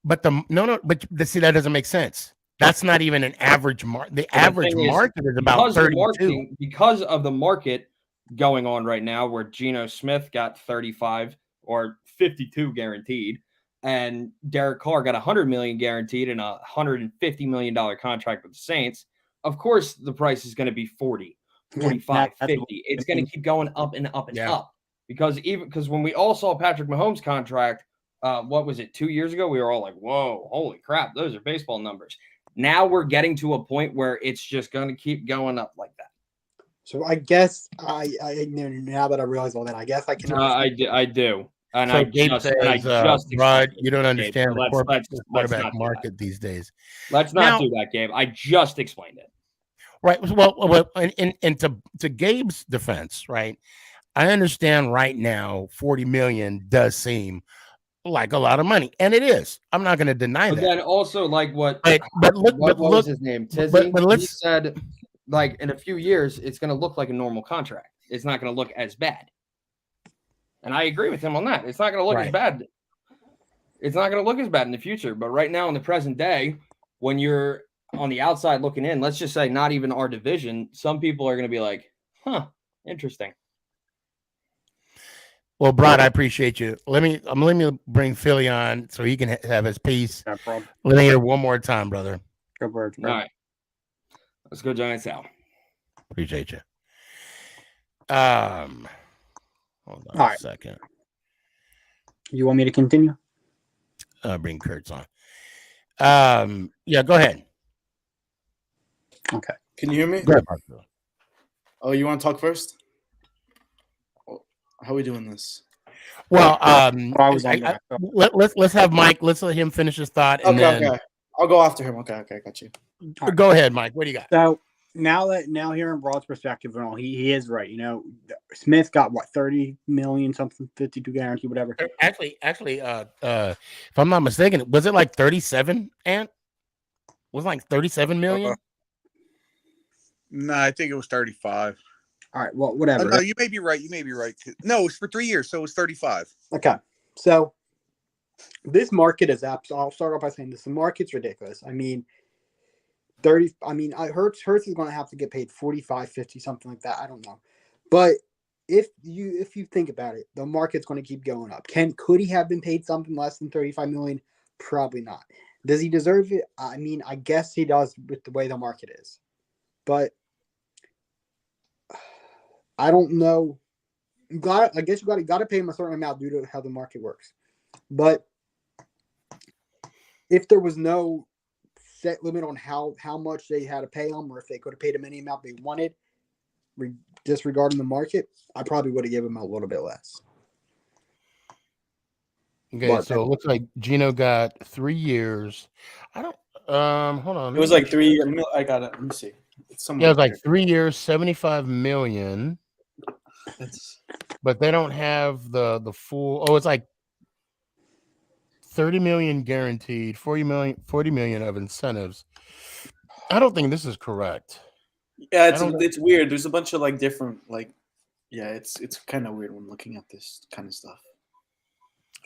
A: But see, that doesn't make sense. That's not even an average market. The average market is about 32.
M: Because of the market going on right now, where Geno Smith got 35 or 52 guaranteed, and Derek Carr got $100 million guaranteed and a $150 million contract with the Saints. Of course, the price is going to be 40, 45, 50. It's going to keep going up and up and up. Because when we all saw Patrick Mahomes' contract, what was it, 2 years ago? We were all like, whoa, holy crap, those are baseball numbers. Now we're getting to a point where it's just going to keep going up like that.
L: So I guess I now that I realize all that, I guess I can.
M: I do. And
A: So
M: I
A: Gabe
M: just,
A: says,
M: and I just
A: Rod,
M: explained
A: you don't
M: it, Gabe.
A: understand
M: So
A: the
M: let's
A: quarterback
M: not do
A: market
M: that.
A: these days.
M: Let's not do that, Gabe. I just explained it.
A: Right. Well, and to Gabe's defense, right? I understand right now 40 million does seem like a lot of money, and it is. I'm not going to deny
M: But
A: that.
M: then also like what
A: was
M: his name? Tizzy.
A: But
M: He
A: let's
M: said like in a few years it's going to look like a normal contract. It's not going to look as bad. And I agree with him on that. It's not going to look as bad. It's not going to look as bad in the future. But right now in the present day, when you're on the outside looking in, let's just say not even our division, some people are going to be like, huh, interesting.
A: Well, Brad, I appreciate you. Let me bring Philly on so he can have his piece.
N: No problem.
A: Let me hear one more time, brother.
N: Go birds,
M: All right. Let's go Giants out.
A: Appreciate you. Hold on
N: All
A: a
N: right.
A: second.
N: You want me to continue?
A: Bring Kurtz on. Yeah, go ahead.
N: Okay.
O: Can you hear me?
A: Go ahead, Parkville.
O: Oh, you want to talk first? How are we doing this?
A: Well, let's have Mike. Let's let him finish his thought, and then
O: Okay. I'll go after him. Okay, got you.
A: Go ahead, Mike. What do you got?
N: So now hearing Broad's perspective and all, he is right. You know, Smith got what 30 million something, 52 guarantee, whatever.
A: Actually, if I'm not mistaken, was it like 37? Ant was it like 37 million.
F: No, I think it was 35.
N: All right, well, whatever.
F: No, you may be right. No, it's for 3 years, so it was 35.
L: Okay, so this market is I'll start off by saying this: the market's ridiculous. I mean, Hurts is going to have to get paid 45, 50, something like that. I don't know, but if you think about it, the market's going to keep going up. Could he have been paid something less than 35 million? Probably not. Does he deserve it? I mean, I guess he does with the way the market is, but I don't know. I guess you got to pay him a certain amount due to how the market works. But if there was no set limit on how much they had to pay him, or if they could have paid him any amount they wanted, disregarding the market, I probably would have given him a little bit less.
A: Okay, so it looks like Gino got 3 years. I don't. Hold on.
O: It was like 3 years. I got it. Let me see.
A: Yeah, it was like 3 years, 75 million. But they don't have the full. Oh, it's like 30 million guaranteed, 40 million of incentives. I don't think this is correct.
O: Yeah, it's weird. There's a bunch of like different it's kind of weird when looking at this kind of stuff.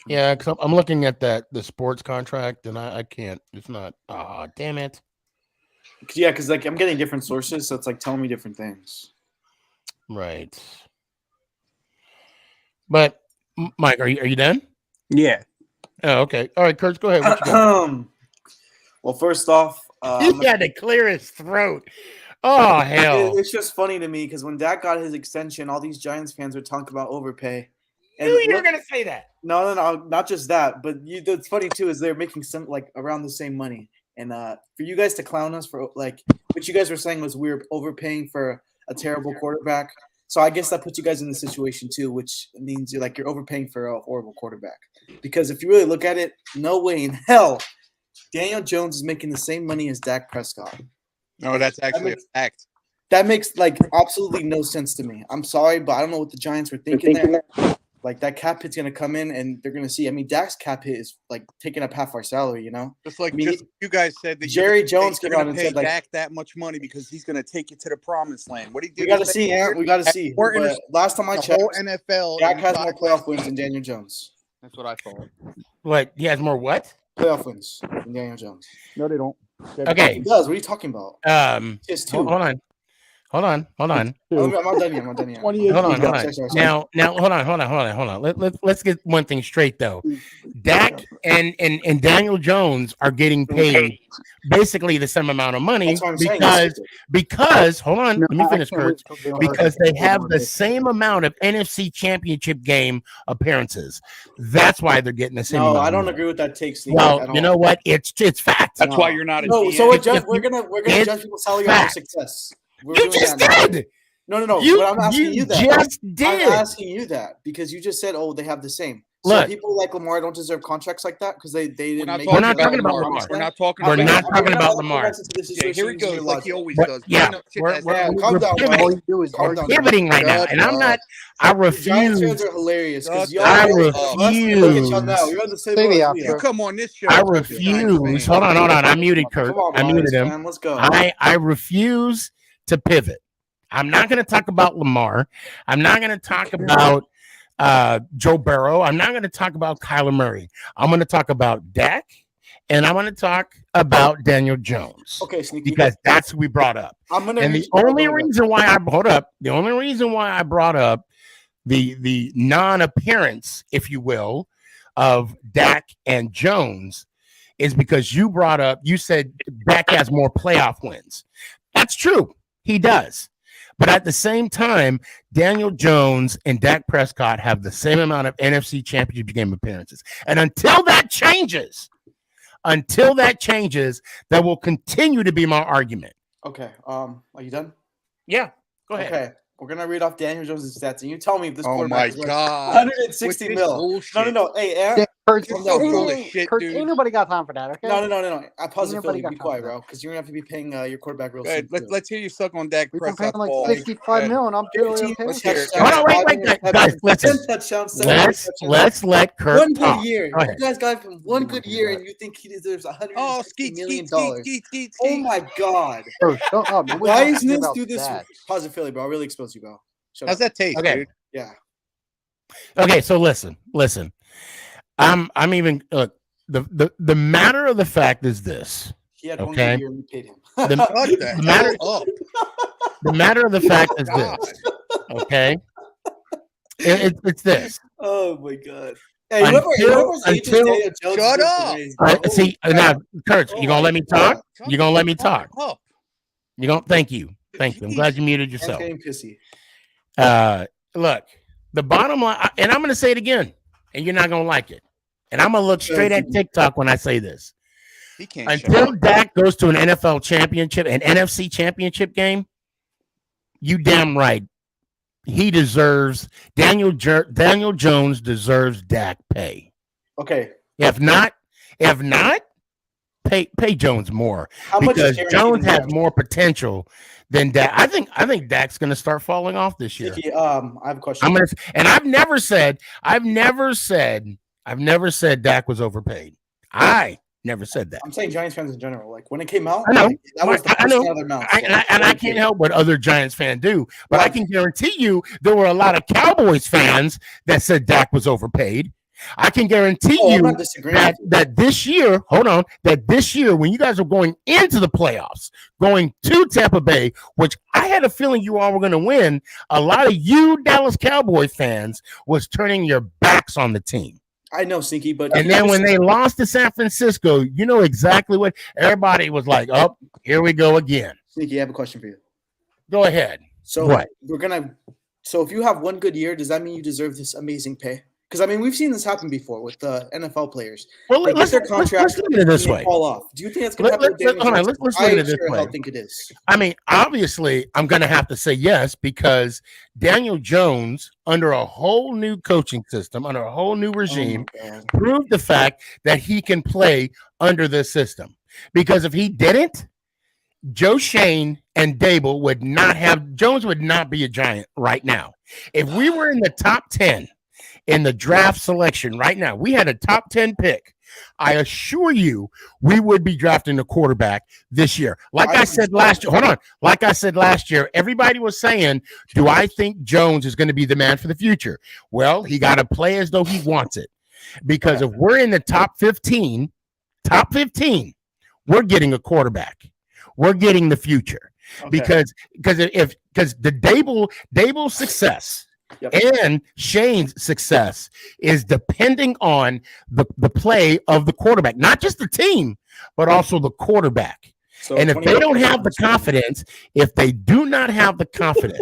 A: Yeah, because I'm looking at the sports contract and I can't. It's not. Oh, damn it.
O: Yeah, because like I'm getting different sources, so it's like telling me different things.
A: Right. But Mike, are you done?
N: Yeah.
A: Oh, okay. All right, Kurtz, go ahead. What you got?
O: Well, first off,
A: he had to clear his throat. Oh hell!
O: It's just funny to me because when Dak got his extension, all these Giants fans were talking about overpay.
A: And you were gonna say that.
O: No, not just that. But it's funny too is they're making some like around the same money. And for you guys to clown us for like what you guys were saying was we were overpaying for a terrible quarterback. So I guess that puts you guys in the situation too, which means you're overpaying for a horrible quarterback. Because if you really look at it, no way in hell Daniel Jones is making the same money as Dak Prescott.
F: No, that's actually a fact.
O: That makes like absolutely no sense to me. I'm sorry, but I don't know what the Giants were thinking there. Like that cap hit's gonna come in and they're gonna see. I mean, Dak's cap hit is like taking up half our salary, you know?
F: Just you guys said that
O: Jerry Jones came out and
F: pay
O: said like
F: Dak that much money because he's gonna take you to the promised land. What do you do?
O: We gotta see, Aaron. We gotta see. But last time I checked,
F: NFL
O: Dak has more playoff wins than Daniel Jones.
F: That's what I thought.
A: What? He has more what?
O: Playoff wins than Daniel Jones.
N: No, they don't.
A: Okay.
O: He does. What are you talking about?
A: Hold Hold on.
O: I'm not done yet. I'm not done yet.
L: 28
A: Hold on.
O: Sorry.
A: Now, hold on. Let's get one thing straight though. Dak and Daniel Jones are getting paid basically the same amount of money
O: That's what I'm saying.
A: because hold on,
L: No,
A: let me
L: I
A: finish,
L: can't
A: Kurt.
L: wait till
A: Because they have the same amount of NFC Championship game appearances. That's why they're getting the same.
O: No,
A: amount
O: I
A: of
O: don't
A: money.
O: agree with that take. Sneaky,
A: Well,
O: at
A: you
O: all.
A: know what? It's fact.
F: That's why you're not a
O: No,
F: GM.
O: so
A: If
O: we're gonna
A: it's
O: judge people's salary on their
A: fact.
O: success. We're
A: You
O: doing
A: just
O: that now.
A: did.
O: No.
A: You-
O: But I'm asking
A: you
O: you that.
A: just
O: I'm
A: did.
O: asking you that because you just said, "Oh, they have the same." So
A: Look.
O: people like Lamar don't deserve contracts like that because they didn't make.
A: We're not talking about Lamar.
F: We're not talking
A: We're
F: about
A: not talking
O: gonna
A: about
O: let
A: Lamar.
O: Corvettes into this
F: Yeah, here he
O: situation,
F: goes
O: use
F: like he
O: logic.
F: always
A: But-
F: does.
A: yeah,
F: Bringing up shit that's-
O: Yeah,
A: we're
O: calm down,
A: pivoting.
O: bro.
L: All you do is
O: Calm
L: argue.
O: down.
A: We're pivoting right now,
F: Shut
A: and I'm
F: up.
A: not. I
O: The Giants fans
A: refuse.
O: are hilarious because
F: Shut
O: y'all.
A: I
O: Look at y'all now.
A: refuse.
O: You're on the same
L: Say the
O: boat as me.
L: opposite.
F: You come on this show.
A: I
F: talking to Giants
A: refuse.
F: fans.
A: Hold on. I muted Kurt.
O: Come on,
A: I muted
O: Myers,
A: him.
O: man. Let's go.
A: I refuse to pivot. I'm not going to talk about Lamar. I'm not going to talk about Joe Burrow. I'm not going to talk about Kyler Murray. I'm going to talk about Dak, and I'm going to talk about Daniel Jones.
O: Okay, Sneaky.
A: Because that's who we brought up.
O: I'm gonna.
A: And the only reason why I brought up the non-appearance, if you will, of Dak and Jones is because you said Dak has more playoff wins. That's true. He does. But at the same time, Daniel Jones and Dak Prescott have the same amount of NFC Championship game appearances. And until that changes, that will continue to be my argument.
O: Okay. Are you done?
A: Yeah. Go ahead.
O: Okay. We're gonna read off Daniel Jones' stats, and you tell me if this
F: Oh
O: quarterback
F: my
O: is worth
F: God.
O: 160
F: With this
O: mil.
F: bullshit.
O: No. Hey, Aaron.
L: Kurt,
O: Calm
F: so
O: down,
F: full
O: bro.
F: of shit,
L: Kurt,
F: dude.
L: ain't nobody got time for that, okay?
O: No. I pause it,
L: Ain't
O: Philly.
L: nobody got
O: Be
L: time
O: quiet,
L: for
O: bro, because you're gonna have to be paying your quarterback real
F: Go ahead.
O: soon.
F: Let's hear you suck on Dak
L: We've been
F: Prescott's
L: paying like
F: balls.
L: 65 mil, and I'm barely
O: 15
L: okay.
F: Let's hear it.
A: Hold on, wait, guys, listen.
O: 10 touchdowns, 7
A: Let's let Kurt
O: one good
A: talk.
O: year.
A: Go ahead.
O: You guys got him from one good year, and you think he deserves $160
F: Oh,
O: million.
F: skeet.
O: Oh my God!
L: Bro, shut up. man.
O: Why
L: We
O: is
L: don't care
O: this
L: about
O: do this?
L: that.
O: Pause it, Philly, bro. I'll really expose you, bro. Shut
F: How's
O: up.
F: that taste,
A: Okay.
F: dude?
O: Yeah.
A: Okay, so listen. I'm even the matter of the fact is this.
O: He had one
A: Okay.
O: good year and we paid him.
A: The matter of the fact is this. Okay. It's this.
O: Oh my God. Hey, whoever's agent Daniel Jones
F: Shut
O: is
F: up.
O: amazing.
A: See now, Kurt, you gonna let me talk? You gonna let me talk?
F: Up.
A: You gonna thank you. I'm glad you muted
O: It's
A: yourself.
O: getting pissy.
A: Look, the bottom line, and I'm gonna say it again, and you're not gonna like it. And I'm gonna look straight at TikTok when I say this.
F: He can't
A: Until Dak goes to an NFL championship, an NFC championship game, you damn right. He deserves Daniel Jones deserves Dak pay.
O: Okay.
A: If not, pay Jones more
O: How much is
A: because
O: guaranteed
A: Jones
O: in the
A: has
O: contract?
A: more potential than Dak. I think Dak's going to start falling off this year.
O: Sneaky, I have a question.
A: I've never said Dak was overpaid. I never said that.
O: I'm saying Giants fans in general. Like when it came out,
A: I know.
O: like, that was the
A: I
O: first
A: know.
O: thing out of their mouth.
A: I can't help what other Giants fans do, but I can guarantee you there were a lot of Cowboys fans that said Dak was overpaid. I can guarantee
O: I'm
A: you
O: not disagreeing with you.
A: that this year, when you guys are going into the playoffs, going to Tampa Bay, which I had a feeling you all were going to win, a lot of you Dallas Cowboy fans was turning your backs on the team.
O: I know, Sneaky, but
A: And then when they lost to San Francisco, you know exactly what everybody was like. Oh, here we go again.
O: Sneaky, I have a question for you.
A: Go ahead.
O: So
A: What?
O: So if you have one good year, does that mean you deserve this amazing pay? Because I mean, we've seen this happen before with the NFL players.
A: Well,
O: They get
A: let's
O: their
A: look
O: contracts
A: at it this
O: and they
A: way.
O: fall off. Do you think that's going to happen with Daniel
A: Hold on,
O: Jones?
A: let's look at it this
O: I
A: way.
O: don't think it is.
A: I mean, obviously, I'm going to have to say yes because Daniel Jones, under a whole new coaching system, under a whole new regime, proved the fact that he can play under this system. Because if he didn't, Joe Shane and Dable would not have, Jones would not be a Giant right now. If we were in the top 10 in the draft selection right now, we had a top 10 pick, I assure you we would be drafting a quarterback this year. Like I said last year, hold on. Like I said last year, everybody was saying, do I think Jones is going to be the man for the future? Well, he got to play as though he wants it. Because if we're in the top 15, we're getting a quarterback. We're getting the future. because the Dable's success and Shane's success is depending on the play of the quarterback, not just the team, but also the quarterback.
O: So
A: and if they don't have the confidence, if they do not have the confidence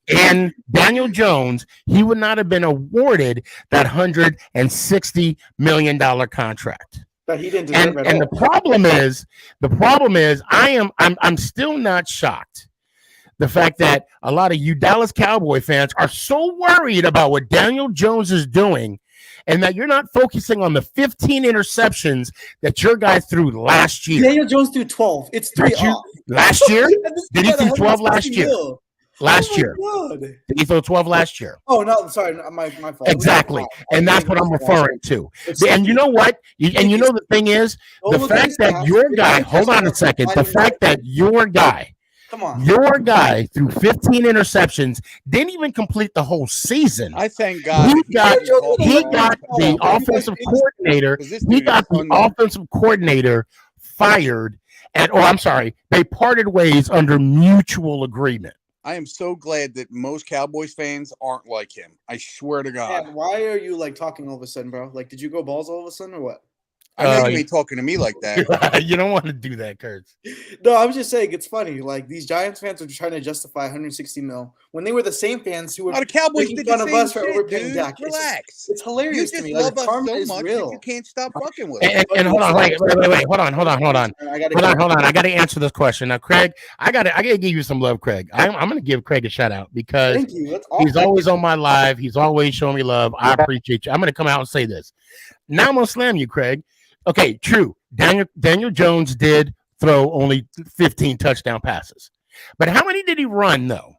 A: in Daniel Jones, he would not have been awarded that $160 million contract.
O: But he didn't deserve it.
A: And the problem is, I'm still not shocked. The fact that a lot of you Dallas Cowboy fans are so worried about what Daniel Jones is doing, and that you're not focusing on the 15 interceptions that your guy threw last year.
O: Daniel Jones threw 12. It's 3 off.
A: Last year? Did he throw 12 last year?
O: Mil.
A: Last year.
O: God.
A: Did he throw 12 last year?
O: Oh, no, sorry. My fault.
A: Exactly. And that's what I'm referring to. And you know what? And you know the thing is, the fact that your guy, hold on a second, the fact that your guy, your guy threw 15 interceptions, didn't even complete the whole season.
F: I thank God.
A: He got the offensive coordinator. He got the offensive coordinator fired. I'm sorry, they parted ways under mutual agreement.
F: I am so glad that most Cowboys fans aren't like him. I swear to God.
O: Man, why are you like talking all of a sudden, bro? Like, did you go balls all of a sudden or what?
F: I know you ain't talking to me like that.
A: You don't want to do that, Kurtz.
O: No, I'm just saying it's funny. Like these Giants fans are trying to justify 160 mil when they were the same fans who were
F: the Cowboys
O: making
F: did
O: fun
F: the
O: of
F: same
O: us for
F: shit,
O: overpaying
F: dude.
O: Dak.
F: Relax.
O: It's hilarious
F: You
O: to
F: just
O: me.
F: love
O: Like,
F: us
O: karma
F: so
O: is
F: much
O: real.
F: that you can't stop fucking with us.
A: And hold on, wait, hold on. Hold on. I got to answer this question now, Craig. I got to give you some love, Craig. I'm going to give Craig a shout out because
O: Thank you. That's awesome.
A: he's always on my live. He's always showing me love. I appreciate you. I'm going to come out and say this. Now I'm going to slam you, Craig. Okay, true. Daniel Jones did throw only 15 touchdown passes. But how many did he run, though?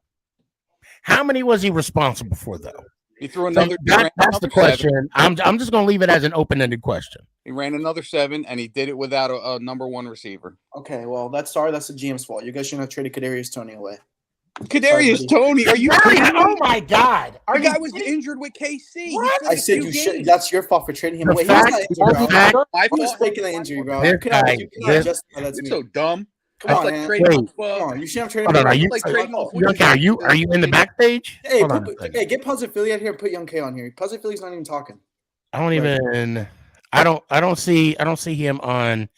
A: How many was he responsible for, though?
F: He threw another.
A: That's the question. I'm just going to leave it as an open-ended question.
F: He ran another 7, and he did it without a number 1 receiver.
O: Okay, well, that's the GM's fault. You guys shouldn't have traded Kadarius Toney away.
F: Kadarius Toney, are you kidding me?
A: Oh my God!
F: The guy was injured with KC.
O: I said you should. That's your fault for trading him away. He's not injured, bro. He was faking the injury, bro. You cannot justify that to me.
F: You're so dumb.
O: Come on, man. Come on. You shouldn't have traded him.
A: Are you in the backstage?
O: Hey, get Puzz Philly out here and put Young K on here. Puzz Philly's not even talking.
A: I don't see him on.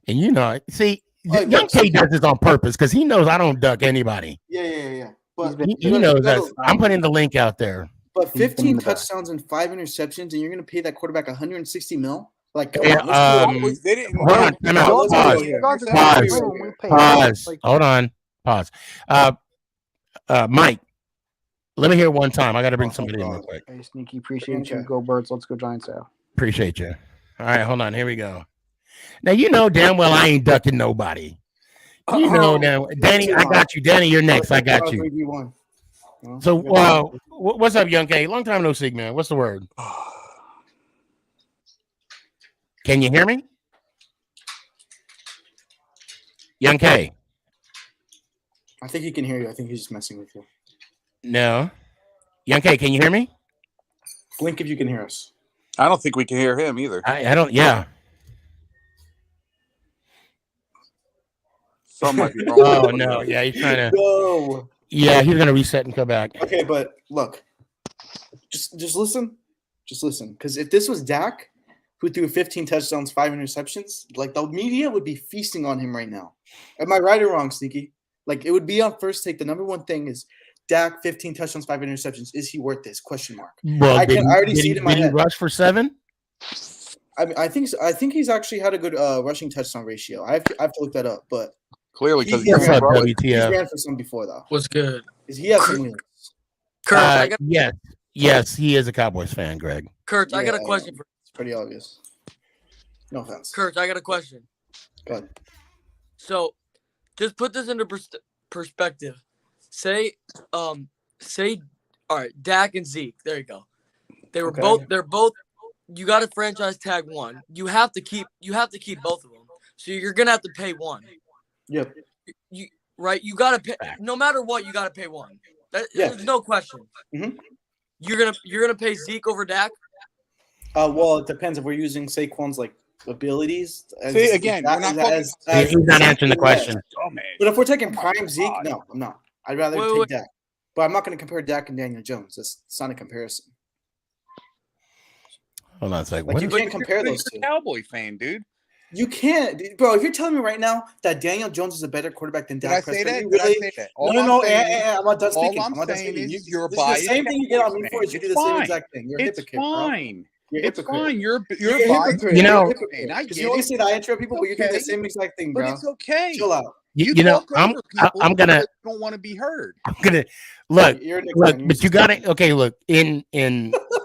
A: And see. Young K does this on purpose because he knows I don't duck anybody.
O: Yeah. But
A: he knows that. I'm putting the link out there.
O: But 15 touchdowns and 5 interceptions, and you're going to pay that quarterback 160 mil? Like, come
A: on. Hold on. Time out. Pause. Hold on. Pause. Mike, let me hear one time. I got to bring somebody in real quick.
L: Hey, Sneaky, appreciate you. Go Birds. Let's go Giants out.
A: Appreciate you. All right, hold on. Here we go. Now, you know damn well I ain't ducking nobody. You know damn Danny, I got you. Danny, you're next. I got you. So, what's up, Young K? Long time no see, man. What's the word? Can you hear me? Young K.
O: I think he can hear you. I think he's just messing with you.
A: No. Young K, can you hear me?
O: Blink if you can hear us.
F: I don't think we can hear him either.
A: I don't, yeah.
F: Something might be wrong.
A: Oh, no. Yeah, he's trying to.
O: No.
A: Yeah, he's going to reset and come back.
O: Okay, but look. Just listen. Just listen. Because if this was Dak, who threw 15 touchdowns, 5 interceptions, like the media would be feasting on him right now. Am I right or wrong, Sneaky? Like it would be on first take. The number one thing is Dak, 15 touchdowns, 5 interceptions. Is he worth this? Question mark.
A: Well,
O: I already see it in my head.
A: Did he rush for 7?
O: I mean, I think he's actually had a good rushing touchdown ratio. I have to look that up, but
F: clearly because
O: he ran for some before though.
P: What's good?
O: He has some wins.
P: Kurt,
A: yes, he is a Cowboys fan, Greg.
P: Kurt, I got a question for you.
O: It's pretty obvious. No offense.
P: Kurt, I got a question.
O: Go ahead.
P: So, just put this into perspective. Say, all right, Dak and Zeke. There you go. They're both. You got to franchise tag one. You have to keep both of them. So you're gonna have to pay one.
O: Yep.
P: You got to pay. No matter what, you got to pay one. There's no question.
O: Mm-hmm.
P: You're gonna pay Zeke over Dak.
O: Well, it depends if we're using Saquon's like abilities.
F: See, again, we're not talking
A: He's not answering the question.
O: But if we're taking prime Zeke, no, I'm not. I'd rather
P: Wait,
O: take
P: wait.
O: Dak. But I'm not going to compare Dak and Daniel Jones. It's not a comparison.
A: Hold on a second.
O: Like
A: What
O: you
A: is-
O: can't compare those two.
F: Cowboy fan, dude.
O: You can't, bro. If you're telling me right now that Daniel Jones is a better quarterback than
F: Did
O: Dak
F: I say
O: Prescott,
F: that?
O: you
F: Did I
O: really?
F: say that?
O: No,
F: All
O: no,
F: I'm
O: no.
F: saying
O: I'm not done
F: all
O: speaking.
F: I'm
O: I'm not done
F: saying
O: speaking.
F: is you're a
O: This is the
F: biased
O: same thing you get on
F: Cowboys
O: me
F: fan.
O: for is you do
F: It's
O: the same
F: fine.
O: exact thing. You're a
F: It's
O: hypocrite, bro.
F: fine.
O: You're a
F: It's
O: hypocrite.
F: fine. You're
O: You're
F: a
O: a
F: biased.
O: hypocrite.
A: You know-
O: You're a hypocrite.
F: fan. I
O: Because
F: get
O: you always
F: it.
O: say that I intro people, but you're doing the
F: Okay.
O: same exact thing,
F: But
O: bro.
F: it's okay.
O: Chill out.
F: You
A: you know,
F: talk over people
A: I'm gonna
F: because you don't want to be heard.
A: I'm gonna look,
O: You're a Knicks
A: look,
O: fan. You're
A: but you
O: just
A: gotta okay. Look, in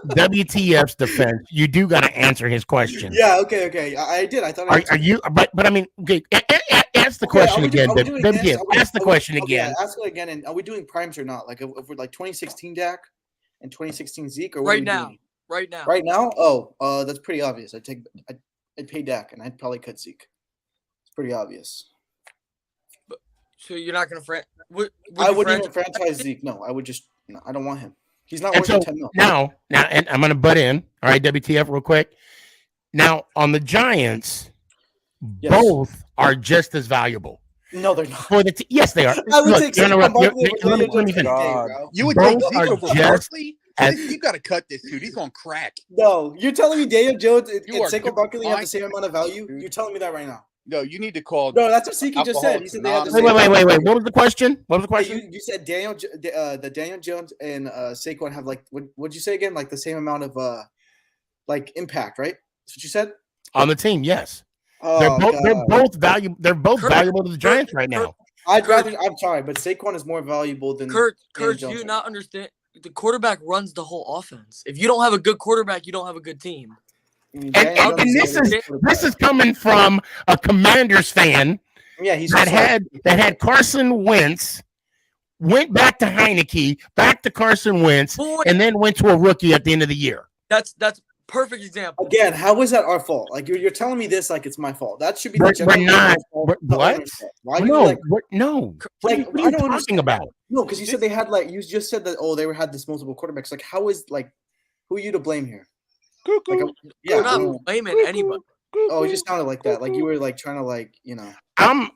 A: WTF's defense, you do gotta answer his question.
O: Yeah. Okay. I did. I thought. I
A: Are you? But I mean, okay. Ask the question again.
O: Are we doing
A: WTF,
O: this?
A: ask the question
O: Okay,
A: again.
O: ask it again. And are we doing primes or not? Like if we're like 2016 Dak and 2016 Zeke, or what are
P: Right
O: we
P: now.
O: doing?
P: Right now.
O: Right now? Oh, that's pretty obvious. I'd pay Dak and I'd probably cut Zeke. It's pretty obvious.
P: So you're not gonna
O: I wouldn't even franchise Zeke. No, I would just. No, I don't want him. He's not
A: And
O: worth
A: so
O: the 10 mil.
A: now, and I'm gonna butt in. All right, WTF, real quick. Now on the Giants,
O: Yes.
A: both are just as valuable.
O: No, they're not.
A: For the yes, they are.
O: I would
A: Look,
O: take
A: you're
O: Saquon
A: gonna-
O: Barkley
A: you're-
O: over
A: let me
O: Daniel Jones
A: finish.
O: any day, bro.
F: You would
A: Both
F: take Zeke
A: are
F: over
A: just
F: Barkley?
A: as-
F: You got to cut this dude. He's on crack.
O: No, you're telling me Daniel Jones and
F: You are
O: Saquon Barkley have the
F: lying.
O: same amount of value? You're telling me that right now?
F: No, you need to call.
O: No, that's what Sneaky just said. He
F: Alcoholics
O: said they have the
F: Anonymous.
O: same.
A: Wait. What was the question? What was the
O: Hey,
A: question?
O: you said the Daniel Jones and Saquon have like what'd you say again? Like the same amount of like impact, right? That's what you said.
A: On the team, yes.
O: Oh,
A: They're both valuable. They're both
P: Kurt,
A: valuable to the Giants right now.
O: I'd rather. I'm sorry, but Saquon is more valuable than
P: Kurt,
O: Daniel
P: do
O: Jones
P: you
O: right
P: not understand? The quarterback runs the whole offense. If you don't have a good quarterback, you don't have a good team.
O: now. I mean,
A: And
O: Daniel Jones
A: this
O: a
A: is
O: better quarterback.
A: this is coming from a Commanders fan
O: Yeah, he's
A: that
O: just
A: had Carson Wentz, went back to Heineke, back to Carson Wentz,
P: Boy.
A: and then went to a rookie at the end of the year.
P: That's perfect example.
O: Again, how is that our fault? Like you're telling me this like it's my fault. That should be the
A: We're
O: general
A: not.
O: manager's fault,
A: What?
O: the owner's fault. Why do you
A: No.
O: like
A: No.
O: like
A: What are
O: I
A: you
O: don't
A: talking
O: understand.
A: about?
O: No, because you said they had like you just said that they had this multiple quarterbacks. Like how is like who are you to blame here? Like yeah,
P: We're not blaming anybody.
O: oh, it just sounded like that. Like you were like trying to like
A: I'm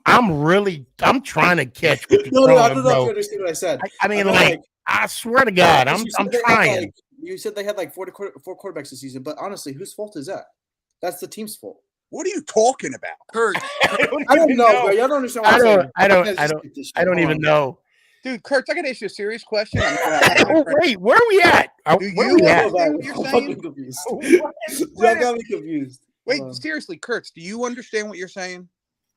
A: trying to catch what you're
O: No, I
A: throwing,
O: don't know if
A: bro.
O: you understand what I said.
A: I mean,
O: meant,
A: like, I swear to God, I'm
O: you said they had,
A: trying.
O: like, you said they had like four quarterbacks this season, but honestly, whose fault is that? That's the team's fault.
F: What are you talking about?
P: Kurt,
O: I don't know, bro. Y'all don't understand what I'm saying.
A: I
O: Guys, just
A: don't
O: get this shit.
A: I don't
O: Hold
A: even
O: on.
A: know.
F: Dude, Kurt, I got to ask you a serious question.
A: Oh, wait, where are we at?
F: Do
A: Where are
F: you
A: we at?
F: understand what you're
O: I'm
F: saying?
O: fucking confused. Y'all got me confused.
F: Wait,
O: Hold on.
F: seriously, Kurtz, do you understand what you're saying?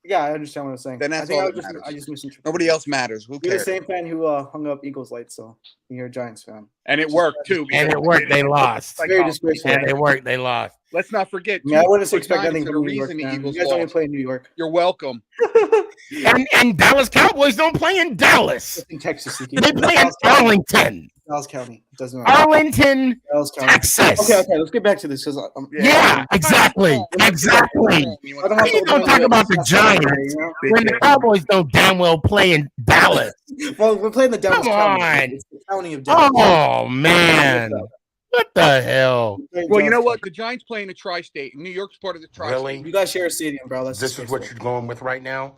O: Yeah, I understand what I'm saying.
F: Then
O: I
F: that's
O: think
F: all
O: I
F: that
O: just
F: matters.
O: I just misinterpreted.
F: Nobody else matters. Who
O: You're the
F: cares?
O: same fan who hung up Eagles lights, so you're a Giants fan.
F: And it worked too.
A: And it worked. They lost.
F: Like,
O: Very disgraceful.
A: And it worked. They lost.
F: Let's not forget.
O: Yeah, I wouldn't
F: the
O: expect
F: Giants
O: anything
F: are
O: from
F: the
O: New York.
F: reason the
O: Man.
F: Eagles
O: You guys don't even
F: lost.
O: play in New York.
F: You're welcome.
A: And Dallas Cowboys don't play in Dallas.
O: It's in Texas.
A: They play in Arlington.
O: Dallas County. It doesn't matter.
A: Arlington,
O: Dallas County.
A: Texas.
O: Okay. Let's get back to this because
A: Yeah, exactly. Exactly. How you gonna talk about the Giants when the Cowboys don't damn well play in Dallas?
O: Well, we're playing the Dallas
A: Come
O: County.
A: on.
O: It's the county of Dallas.
A: Oh man. What the hell?
F: Well, you know what? The Giants play in the tri-state. New York's part of the tri-state.
A: Really?
O: You guys share a stadium, bro. That's
A: This is what you're going with right now?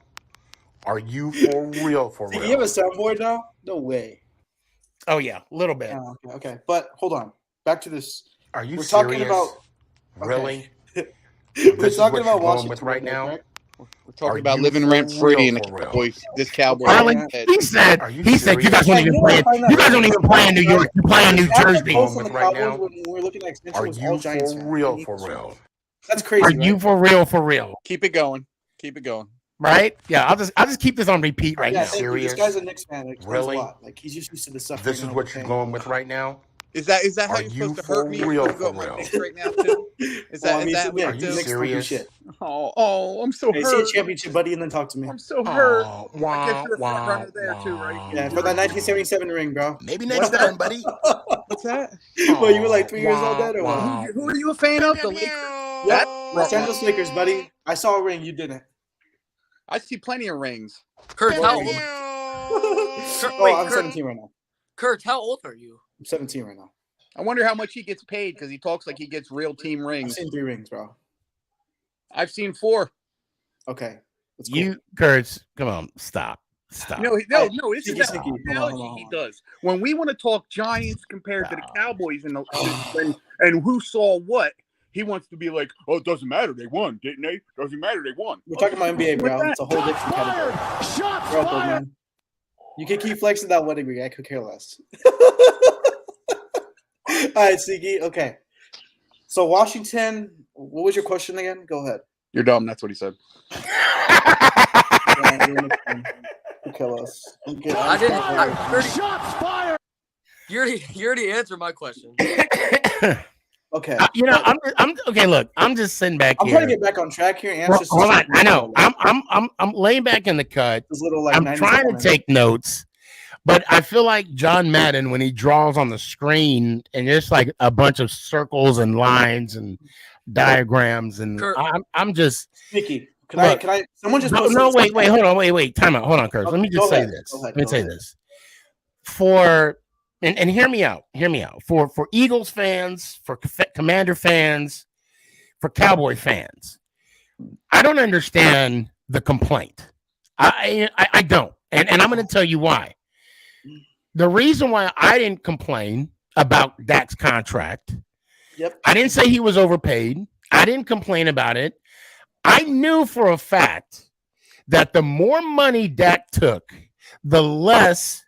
A: Are you for real? For
O: Do
A: real?
O: you have a soundboard now? No way.
A: Oh yeah, a little bit.
O: Oh, okay. But hold on. Back to this.
A: Are you
O: We're
A: serious?
O: talking about
A: Really?
O: We're talking about Washington
A: with right now.
O: correct?
F: We're talking
A: Are
F: about
A: you
F: living
A: for
F: rent free
A: real,
F: in the
A: for real?
F: Cowboys. This Cowboy.
A: He said you guys don't even play. You guys don't even play in New York. You play in New Jersey.
O: With
A: Right now.
O: when we're looking at extension
A: Are
O: was
A: you
O: all Giants
A: for
O: fans.
A: real?
O: They need
A: For
O: this
A: real?
O: one. That's crazy.
A: Are
O: right?
A: you for real? For real?
F: Keep it going. Keep it going.
A: Right? Yeah. I'll just keep this on repeat right
O: Yeah,
A: now.
O: thank you. This guy's a Knicks fan. It explains
A: Really?
O: a lot. Like he's just used to this stuff.
A: This is what you're going with right now.
F: Is that how
A: Are
F: you're
A: you
F: supposed to hurt
A: for
F: me? You're
A: real,
F: supposed to go
A: for
F: at my
A: real?
F: Knicks right now too? Is that what
A: Are
F: you
A: you
F: do?
A: serious?
O: Shit.
F: Oh, I'm so
O: Hey,
F: hurt.
O: see a championship, buddy, and then talk to me.
F: I'm so hurt.
A: Oh,
F: I guess you're a front
A: wah,
F: runner there too, right?
O: Yeah, for that 1977 ring, bro.
A: Maybe next time, buddy.
F: What's that?
O: Well, you were like 3 years old then, or what?
F: Who are you a fan of? The Lakers?
O: Yep, Los Angeles Lakers, buddy. I saw a ring. You didn't.
F: I see plenty of rings.
P: Kurt, how old?
O: Oh, I'm 17 right now.
P: Kurt, how old are you?
O: I'm 17 right now.
F: I wonder how much he gets paid because he talks like he gets real team
O: I've
F: rings.
O: seen 3 rings, bro.
F: I've seen 4.
O: Okay. That's cool.
A: You, Kurtz, come on, stop.
F: No, it's
O: Sneaky,
F: that
O: sneaky. Hold on,
F: analogy
O: hold on,
F: he
O: hold on.
F: does. When we want to talk Giants compared to the Cowboys and who saw what, he wants to be like, oh, it doesn't matter. They won, didn't they? Doesn't matter. They won.
O: We're talking about NBA, bro. It's a whole different category.
E: Shots
O: Bro,
E: fired.
O: man. You can keep flexing that wedding ring. I could care less. All right, Sneaky. Okay. So Washington, what was your question again? Go ahead.
F: You're dumb. That's what he said.
O: Kill us.
P: I didn't.
E: Shots fired.
P: You already answered my question.
O: Okay.
A: I'm okay. Look, I'm just sitting back
O: I'm
A: here.
O: trying to get back on track here. And
A: Hold on. I know. I'm laying back in the cut. I'm trying to take notes, but I feel like John Madden when he draws on the screen and it's like a bunch of circles and lines and diagrams, and I'm just
O: Sneaky. Can I? Someone just
A: wait. Hold on. Wait. Time out. Hold on, Kurt. Let me just say this. Let me say this. And hear me out. For Eagles fans, for Commander fans, for Cowboy fans, I don't understand the complaint. I don't. And I'm going to tell you why. The reason why I didn't complain about Dak's contract, I didn't say he was overpaid. I didn't complain about it. I knew for a fact that the more money Dak took, the less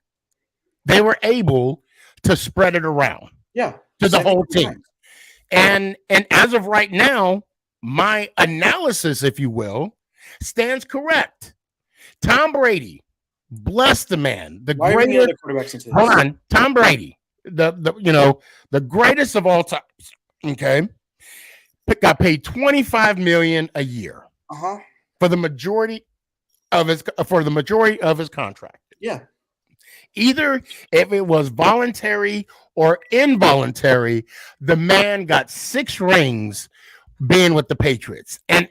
A: they were able to spread it around to the whole team. And as of right now, my analysis, if you will, stands correct. Tom Brady, bless the man, the greatest. Hold on, Tom Brady, the greatest of all time. Okay, got paid $25 million a year for the majority of his contract.
O: Yeah.
A: Either if it was voluntary or involuntary, the man got 6 rings being with the Patriots. And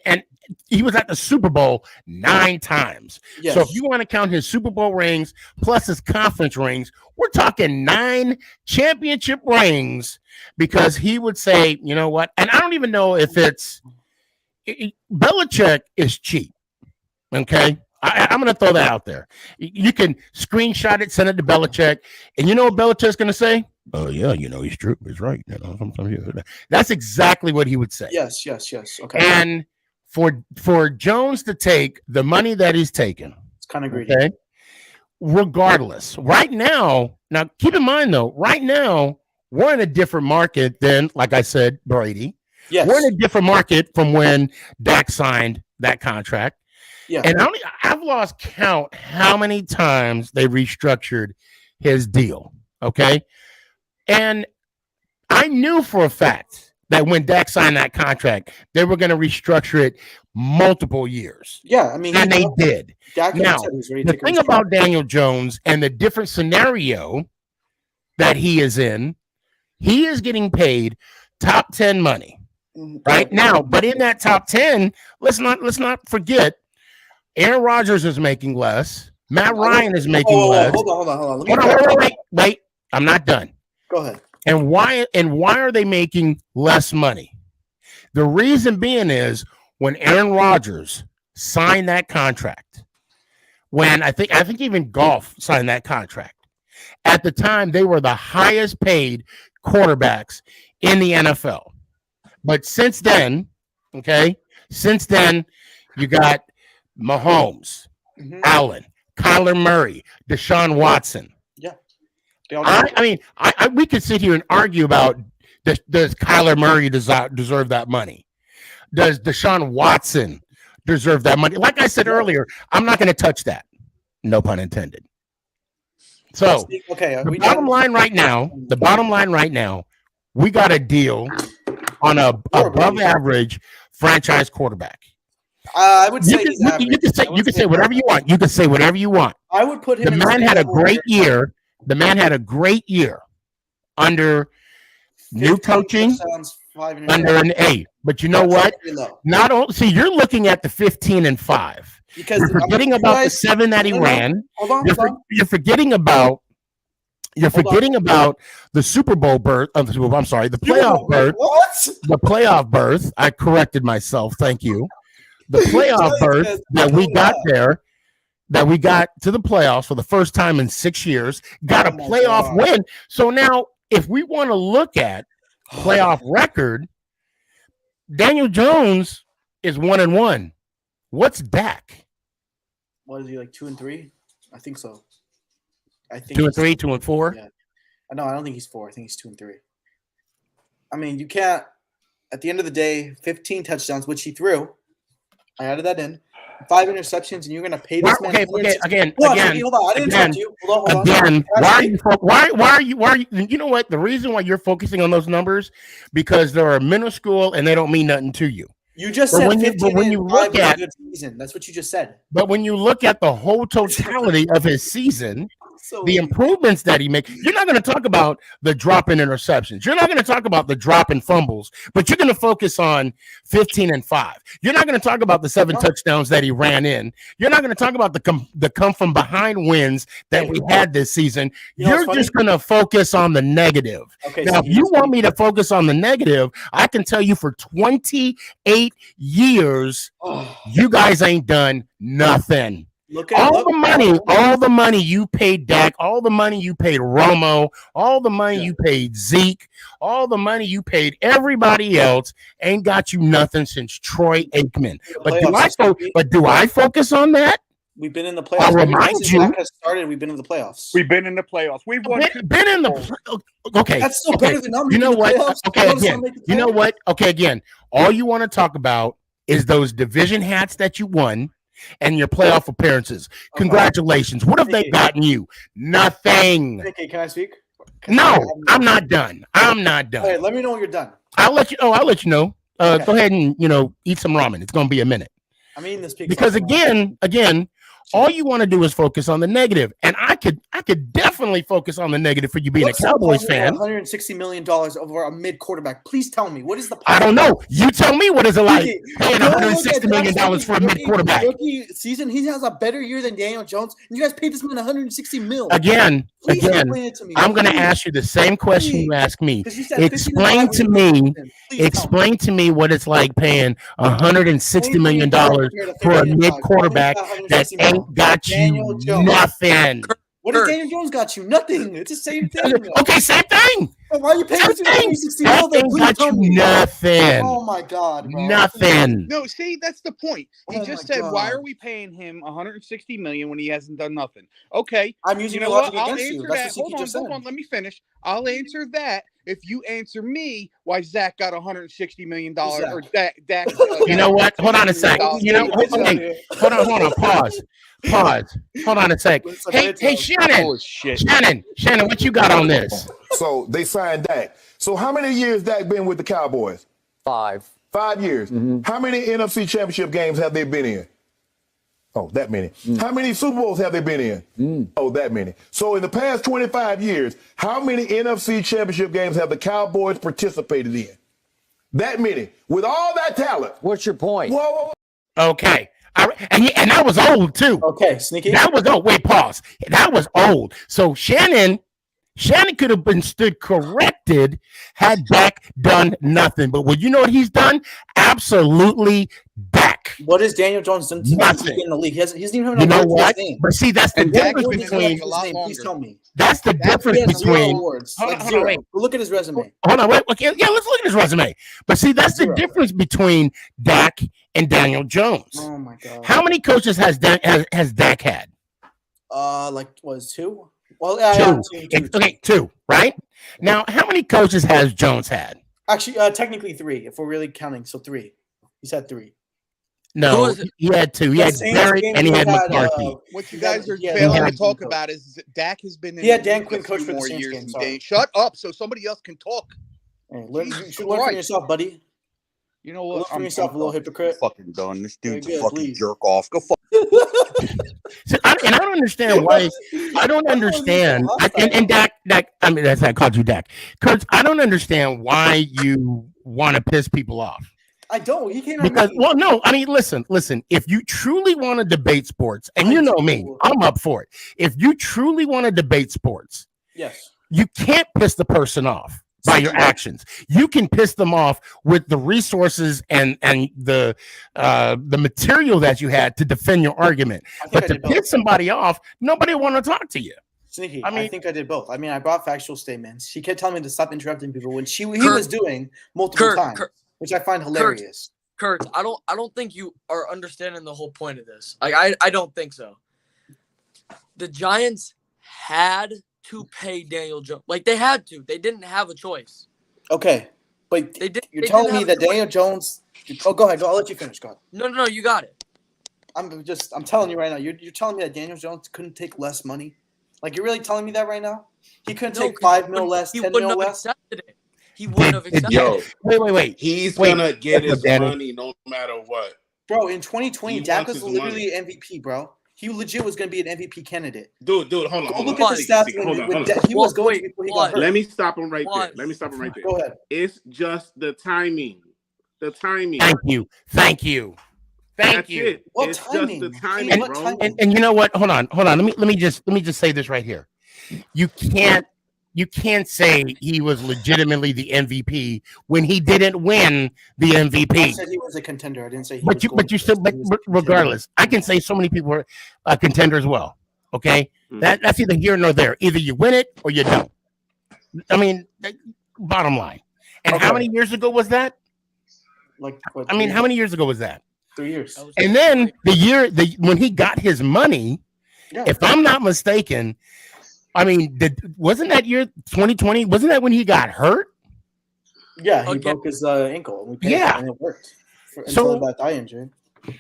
A: he was at the Super Bowl 9 times.
O: Yes.
A: So if you want to count his Super Bowl rings plus his conference rings, we're talking 9 championship rings, because he would say, you know what? And I don't even know if Belichick is cheap. Okay. I'm going to throw that out there. You can screenshot it, send it to Belichick, and you know what Belichick's going to say? Oh yeah, he's true. He's right. That's exactly what he would say.
O: Yes. Okay.
A: And for Jones to take the money that he's taken,
O: it's kind of greedy.
A: Okay. Regardless, right now, keep in mind though, right now we're in a different market than, like I said, Brady.
O: Yes.
A: We're in a different market from when Dak signed that contract.
O: Yeah.
A: And I've lost count how many times they restructured his deal. Okay. And I knew for a fact that when Dak signed that contract, they were going to restructure it multiple years.
O: Yeah. I mean,
A: and they did.
O: Dak
A: now, the thing about Daniel Jones and the different scenario that he is in, he is getting paid top 10 money right now. But in that top 10, let's not forget, Aaron Rodgers is making less. Matt Ryan is making less.
O: Hold on.
A: Wait. I'm not done.
O: Go ahead.
A: And why are they making less money? The reason being is when Aaron Rodgers signed that contract, when I think even Goff signed that contract, at the time they were the highest paid quarterbacks in the NFL. But since then, you got Mahomes, Allen, Kyler Murray, Deshaun Watson.
O: Yeah.
A: We could sit here and argue about does Kyler Murray deserve that money? Does Deshaun Watson deserve that money? Like I said earlier, I'm not going to touch that. No pun intended. So the bottom line right now, we got a deal on a above average franchise quarterback.
O: I would say
A: you can say whatever you want. You can say whatever you want.
O: I would put him.
A: The man had a great year. The man had a great year under new coaching, under an A. But you know what? Not only you're looking at the 15-5.
O: Because
A: you're forgetting about the 7 that he ran. You're forgetting about the Super Bowl berth. The playoff berth.
O: What?
A: The playoff berth. I corrected myself. Thank you. the playoff berth that we got there, that we got to the playoffs for the first time in 6 years, got a playoff win. So now, if we want to look at playoff record, Daniel Jones is 1-1. What's Dak?
O: What is he, like 2-3? I think so. I think
A: 2-3, 2-4.
O: Yeah. No, I don't think he's 4. I think he's 2-3. I mean, you can't. At the end of the day, 15 touchdowns, which he threw. I added that in. 5 interceptions, and you're going to pay this man.
A: Okay, again.
O: Hold on. I didn't talk to you. Hold on.
A: Again, why are you? You know what? The reason why you're focusing on those numbers, because they're minuscule and they don't mean nothing to you.
O: You just said 15 when you look at good season. That's what you just said.
A: But when you look at the whole totality of his season, the improvements that he makes, you're not going to talk about the drop in interceptions. You're not going to talk about the drop in fumbles, but you're going to focus on 15-5. You're not going to talk about the 7 touchdowns that he ran in. You're not going to talk about the come from behind wins that we had this season. You're just going to focus on the negative.
O: Okay,
A: now, if you want me to focus on the negative, I can tell you for 28 years, you guys ain't done nothing. All the money you paid Dak, all the money you paid Romo, all the money you paid Zeke, all the money you paid everybody else ain't got you nothing since Troy Aikman. But do I focus on that?
O: We've been in the playoffs.
A: I'll remind you.
O: Dak has started. We've been in the playoffs.
F: We've been in the playoffs. We've won.
A: Been in the. Okay.
O: That's still better than
A: you know what? Okay, again. You know what? Okay, again. All you want to talk about is those division hats that you won and your playoff appearances. Congratulations. What have they gotten you? Nothing.
O: Okay, can I speak?
A: No, I'm not done. I'm not done.
O: Okay, let me know when you're done.
A: I'll let you know. Go ahead and eat some ramen. It's gonna be a minute.
O: I mean this
A: because again, all you want to do is focus on the negative, and I could definitely focus on the negative for you being a Cowboys fan.
O: $160 million over a mid quarterback. Please tell me, what is the?
A: I don't know. You tell me, what is it like paying $160 million for a mid quarterback?
O: Rookie season, he has a better year than Daniel Jones, and you guys paid this man $160 million.
A: Again, I'm going to ask you the same question you asked me. Explain to me what it's like paying $160 million for a mid quarterback that ain't got you nothing.
O: What has Daniel Jones got you? Nothing. It's the same thing.
A: Okay, same thing.
O: But why are you paying $160 million?
A: Got you nothing.
O: Oh my God, bro.
A: Nothing.
F: No, see, that's the point. He just said, "Why are we paying him $160 million when he hasn't done nothing?" Okay,
O: I'm using
F: your
O: logic
F: I'll
O: against you.
F: answer
O: That's
F: that.
O: what
F: Hold on. Let me finish. I'll answer that if you answer me why Zach got $160 million or Dak.
A: You know what? Hold on a sec. Hold on. Pause. Hold on a sec. Hey, Shannon. Shannon, what you got on this?
Q: So they signed Dak. So how many years Dak been with the Cowboys?
R: 5.
Q: 5 years. How many NFC Championship games have they been in? Oh, that many. How many Super Bowls have they been in? Oh, that many. So in the past 25 years, how many NFC Championship games have the Cowboys participated in? That many. With all that talent.
R: What's your point?
Q: Whoa.
A: Okay. And that was old too.
O: Okay, Sneaky.
A: That was old. Wait, pause. That was old. So Shannon could have been stood corrected had Dak done nothing. But you know what he's done? Absolutely Dak.
O: What has Daniel Jones done to
A: nothing
O: in the league? He doesn't even have
A: you know what? But see, that's the difference between.
O: Please tell me.
A: That's the difference between.
O: Hold on, wait. Look at his resume.
A: Hold on, wait. Okay, yeah, let's look at his resume. But see, that's the difference between Dak and Daniel Jones.
O: Oh my God.
A: How many coaches has Dak had?
O: Was 2? Well, yeah,
A: two. 2, right? Now, how many coaches has Jones had?
O: Actually, technically 3, if we're really counting. So 3. He's had 3.
A: No, he had 2. He had Barrett and he had McCarthy.
F: What you guys are failing to talk about is Dak has been in
O: Dan Quinn coach for the Saints
F: years.
O: game.
F: Shut up, so somebody else can talk.
O: Hey, you should learn from yourself, buddy.
F: You know what?
O: Learn from yourself, a little hypocrite.
F: Fucking done. This dude's a fucking jerk off. Go fuck.
A: I don't understand why. I don't understand. And Dak. I mean, that's how I called you Dak. Kurt, I don't understand why you want to piss people off.
O: I don't. He can't.
A: Because, well, no. I mean, listen. If you truly want to debate sports, and you know me, I'm up for it. If you truly want to debate sports,
O: yes,
A: you can't piss the person off. by your actions. You can piss them off with the resources and the material that you had to defend your argument. But to piss somebody off, nobody want to talk to you.
O: Sneaky,
A: I mean,
O: I think I did both. I mean, I brought factual statements. She kept telling me to stop interrupting people when he was doing multiple times, which I find hilarious.
P: Kurt, I don't think you are understanding the whole point of this. Like I don't think so. The Giants had to pay Daniel Jones. Like they had to. They didn't have a choice.
O: Okay, but you're telling me that Daniel Jones. Oh, go ahead. I'll let you finish. Go ahead.
P: No, you got it.
O: I'm telling you right now. You're telling me that Daniel Jones couldn't take less money. Like, you're really telling me that right now? He couldn't take $5 million less, $10 million less?
P: He wouldn't have accepted it.
A: Wait.
R: He's going to get his money no matter what.
O: Bro, in 2020, Dak was literally an MVP, bro. He legit was going to be an MVP candidate.
R: Dude, hold on.
O: Go look at the stats. He was going to before he got hurt.
R: Let me stop him right there.
O: Go ahead.
R: It's just the timing.
A: Thank you.
R: It.
O: What
R: it's
O: timing?
R: Just the timing, bro.
A: And you know what? Hold on. Let me just say this right here. You can't say he was legitimately the MVP when he didn't win the MVP.
O: I said he was a contender. I didn't say he
A: but regardless, I can say so many people are a contender as well. Okay, that's either here nor there. Either you win it or you don't. I mean, bottom line. And how many years ago was that? How many years ago was that?
O: 3 years.
A: And then when he got his money, if I'm not mistaken, I mean, wasn't that year 2020? Wasn't that when he got hurt?
O: Yeah, he broke his ankle. And it worked until that thigh injury. And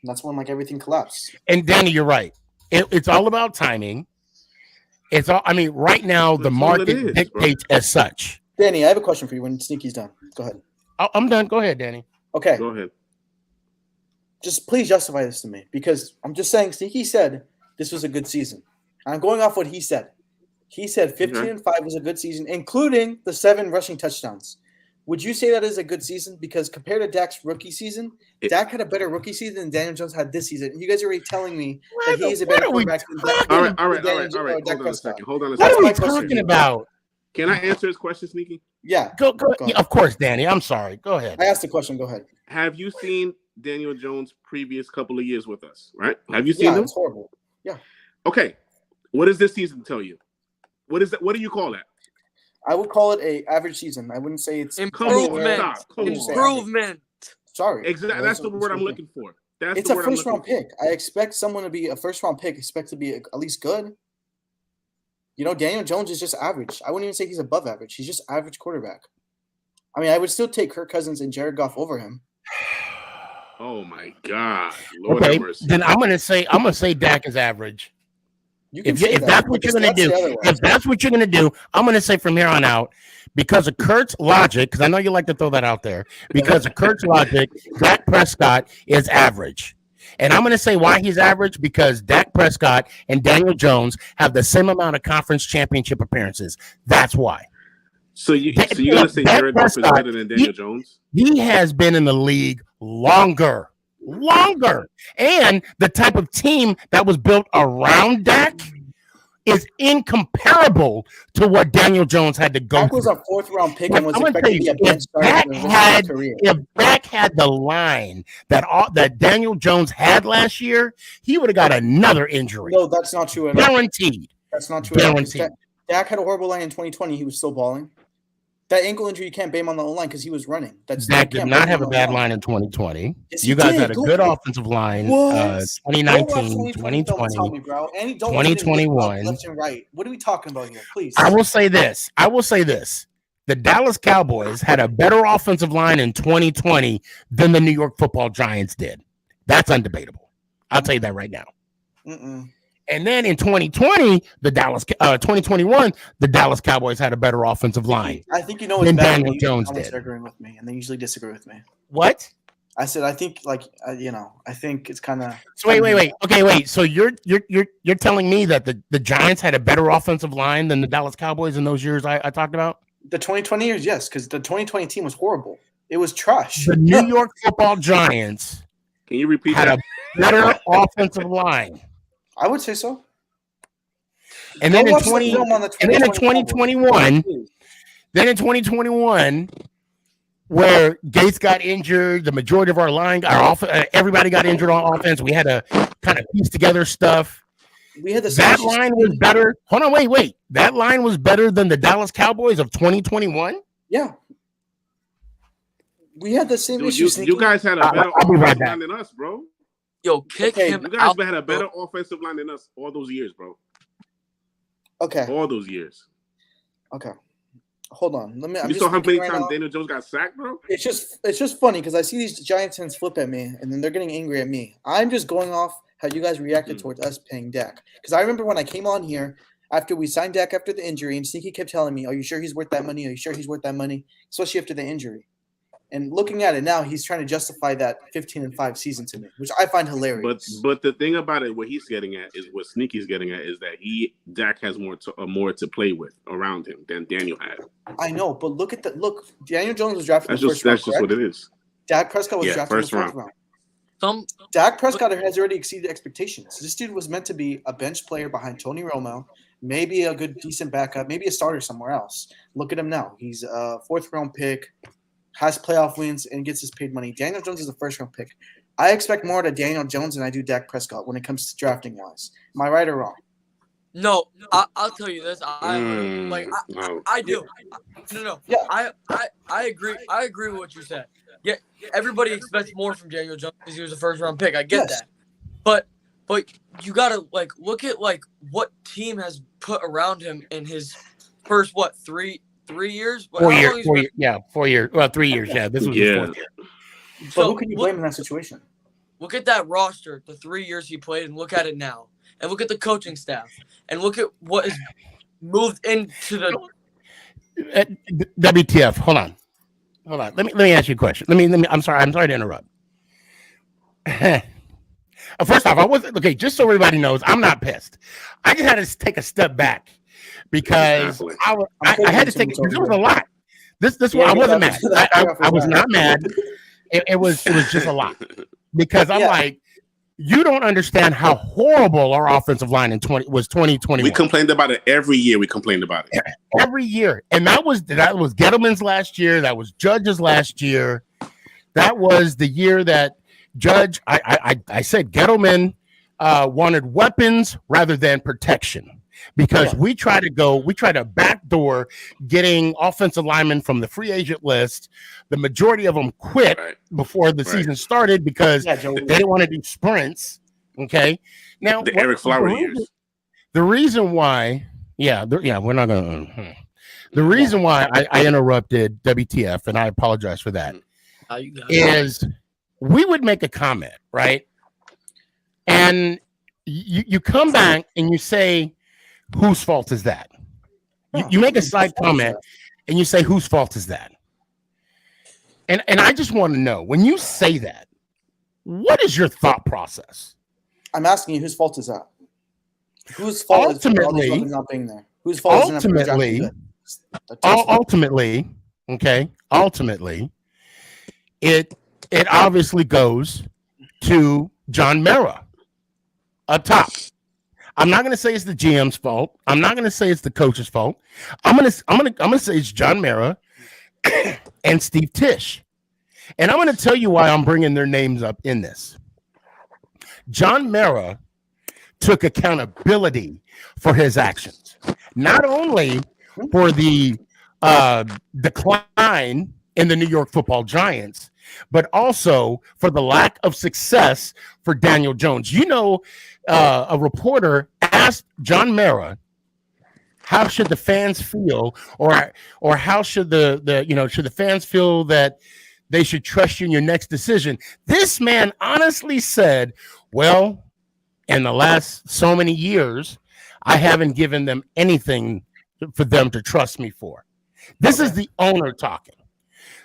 O: that's when everything collapsed.
A: And Danny, you're right. It's all about timing. It's all. I mean, right now the market dictates as such.
O: Danny, I have a question for you. When Sneaky's done, go ahead.
A: I'm done. Go ahead, Danny.
O: Okay.
R: Go ahead.
O: Just please justify this to me, because I'm just saying Sneaky said this was a good season. I'm going off what he said. He said 15-5 was a good season, including the 7 rushing touchdowns. Would you say that is a good season? Because compared to Dak's rookie season, Dak had a better rookie season than Daniel Jones had this season. And you guys are already telling me that he is a better quarterback than Dak.
R: All right. Hold on a second.
A: What are we talking about?
R: Can I answer his question, Sneaky?
O: Yeah.
A: Go. Yeah, of course, Danny. I'm sorry. Go ahead.
O: I asked the question. Go ahead.
R: Have you seen Daniel Jones' previous couple of years with us, right? Have you seen him?
O: It's horrible. Yeah.
R: Okay. What does this season tell you? What is that? What do you call that?
O: I would call it a average season. I wouldn't say it's
P: improvement.
O: Sorry.
R: Exactly. That's the word I'm looking for.
O: It's a first round pick. I expect someone to be a first round pick. Expect to be at least good. You know, Daniel Jones is just average. I wouldn't even say he's above average. He's just average quarterback. I mean, I would still take Kirk Cousins and Jared Goff over him.
R: Oh my God, Lord have mercy.
A: Then I'm gonna say Dak is average. If that's what you're gonna do, I'm gonna say from here on out, because of Kurt's logic, because I know you like to throw that out there, because of Kurt's logic, Dak Prescott is average. And I'm going to say why he's average, because Dak Prescott and Daniel Jones have the same amount of conference championship appearance. That's why.
R: So you're going to say Jared Goff is better than Daniel Jones?
A: He has been in the league longer. And the type of team that was built around Dak is incomparable to what Daniel Jones had to go through.
O: Dak was a 4th round pick and was expected to be a bench starter in his career.
A: If Dak had the line that Daniel Jones had last year, he would have got another injury.
O: No, that's not true at all.
A: Guaranteed.
O: That's not true.
A: Guaranteed.
O: Dak had a horrible line in 2020. He was still balling. That ankle injury, you can't blame on the line because he was running.
A: Dak did not have a bad line in 2020. Yes, you guys had a good offensive line. 2019, 2020, 2021.
O: Left and right. What are we talking about here? Please.
A: I will say this. The Dallas Cowboys had a better offensive line in 2020 than the New York Football Giants did. That's undebatable. I'll tell you that right now. And then in 2021, the Dallas Cowboys had a better offensive line.
O: I think you know
A: than Daniel Jones did.
O: Agreeing with me, and they usually disagree with me.
A: What?
O: I said I think I think it's kind of.
A: So wait. Okay, wait. So you're telling me that the Giants had a better offensive line than the Dallas Cowboys in those years I talked about?
O: The 2020 years, yes, because the 2020 team was horrible. It was trash.
A: The New York Football Giants.
R: Can you repeat
A: had
R: that?
A: A better offensive line.
O: I would say so.
A: And then in 2021, Then in 2021, where Gates got injured, the majority of our line, everybody got injured on offense. We had to kind of piece together stuff.
O: We had
A: that line was better. Hold on, wait. That line was better than the Dallas Cowboys of 2021.
O: Yeah. We had the same
R: Dude,
O: issues.
R: you guys had a better offensive line than us, bro.
P: Yo, kick him
R: You guys
P: out.
R: had a better offensive line than us all those years, bro.
O: Okay.
R: All those years.
O: Okay. Hold on. Let me. I'm
R: You
O: just
R: saw how
O: thinking
R: many
O: right
R: times
O: now.
R: Daniel Jones got sacked, bro?
O: It's just funny because I see these Giants fans flip at me and then they're getting angry at me. I'm just going off how you guys reacted towards us paying Dak. Because I remember when I came on here after we signed Dak after the injury, and Sneaky kept telling me, "Are you sure he's worth that money? Are you sure he's worth that money?" Especially after the injury. And looking at it now, he's trying to justify that 15-5 season to me, which I find hilarious.
R: But the thing about it, what he's getting at is what Sneaky's getting at is that Dak has more to play with around him than Daniel had.
O: I know, but look. Daniel Jones was drafted in the first round.
R: That's just what it is.
O: Dak Prescott was drafted in the fourth round. Dak Prescott has already exceeded expectations. This dude was meant to be a bench player behind Tony Romo, maybe a good, decent backup, maybe a starter somewhere else. Look at him now. He's a fourth-round pick, has playoff wins, and gets his paid money. Daniel Jones is a first-round pick. I expect more out of Daniel Jones than I do Dak Prescott when it comes to drafting-wise. Am I right or wrong?
P: No, I'll tell you this. I do. No.
O: Yeah.
P: I agree. I agree with what you said. Yeah, everybody expects more from Daniel Jones because he was a first-round pick. I get that, but you gotta look at what team has put around him in his first 3 years.
A: 4 years. 4 years. Yeah, 4 years. Well, 3 years. Yeah, this was his fourth year.
O: But who can you blame in that situation?
P: Look at that roster, the 3 years he played, and look at it now. And look at the coaching staff, and look at what is moved into the
A: WTF. Hold on. Let me ask you a question. Let me. I'm sorry to interrupt. First off, I wasn't okay. Just so everybody knows, I'm not pissed. I just had to take a step back because I had to take. There was a lot. This I wasn't mad. I was not mad. It was just a lot because I'm like, you don't understand how horrible our offensive line was 2021.
R: We complained about it every year. We complained about it
A: every year, and that was Gettleman's last year. That was Judge's last year. That was the year that Judge. I said Gettleman wanted weapons rather than protection because we tried to backdoor getting offensive linemen from the free agent list. The majority of them quit before the season started because they didn't want to do sprints. Okay, now
R: the Eric Flower years.
A: The reason why, we're not gonna. The reason why I interrupted WTF, and I apologize for that, is we would make a comment, right? And you come back and you say, whose fault is that? You make a side comment and you say, whose fault is that? And I just want to know, when you say that, what is your thought process?
O: I'm asking you, whose fault is that? Whose fault is not being there? Whose fault is
A: ultimately, it obviously goes to John Mara up top. I'm not going to say it's the GM's fault. I'm not going to say it's the coach's fault. I'm going to say it's John Mara and Steve Tisch. And I'm going to tell you why I'm bringing their names up in this. John Mara took accountability for his actions, not only for the decline in the New York Football Giants, but also for the lack of success for Daniel Jones. A reporter asked John Mara, how should the fans feel, or how should should the fans feel that they should trust you in your next decision? This man honestly said, well, in the last so many years, I haven't given them anything for them to trust me for. This is the owner talking.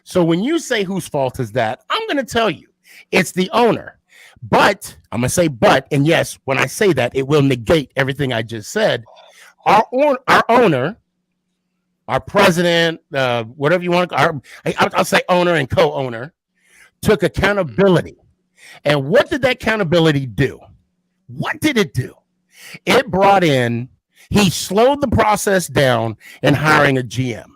A: So when you say whose fault is that, I'm going to tell you it's the owner. But I'm going to say and yes, when I say that, it will negate everything I just said. Our owner, our president, whatever you want to I'll say owner and co-owner, took accountability. And what did that accountability do? What did it do? He slowed the process down in hiring a GM.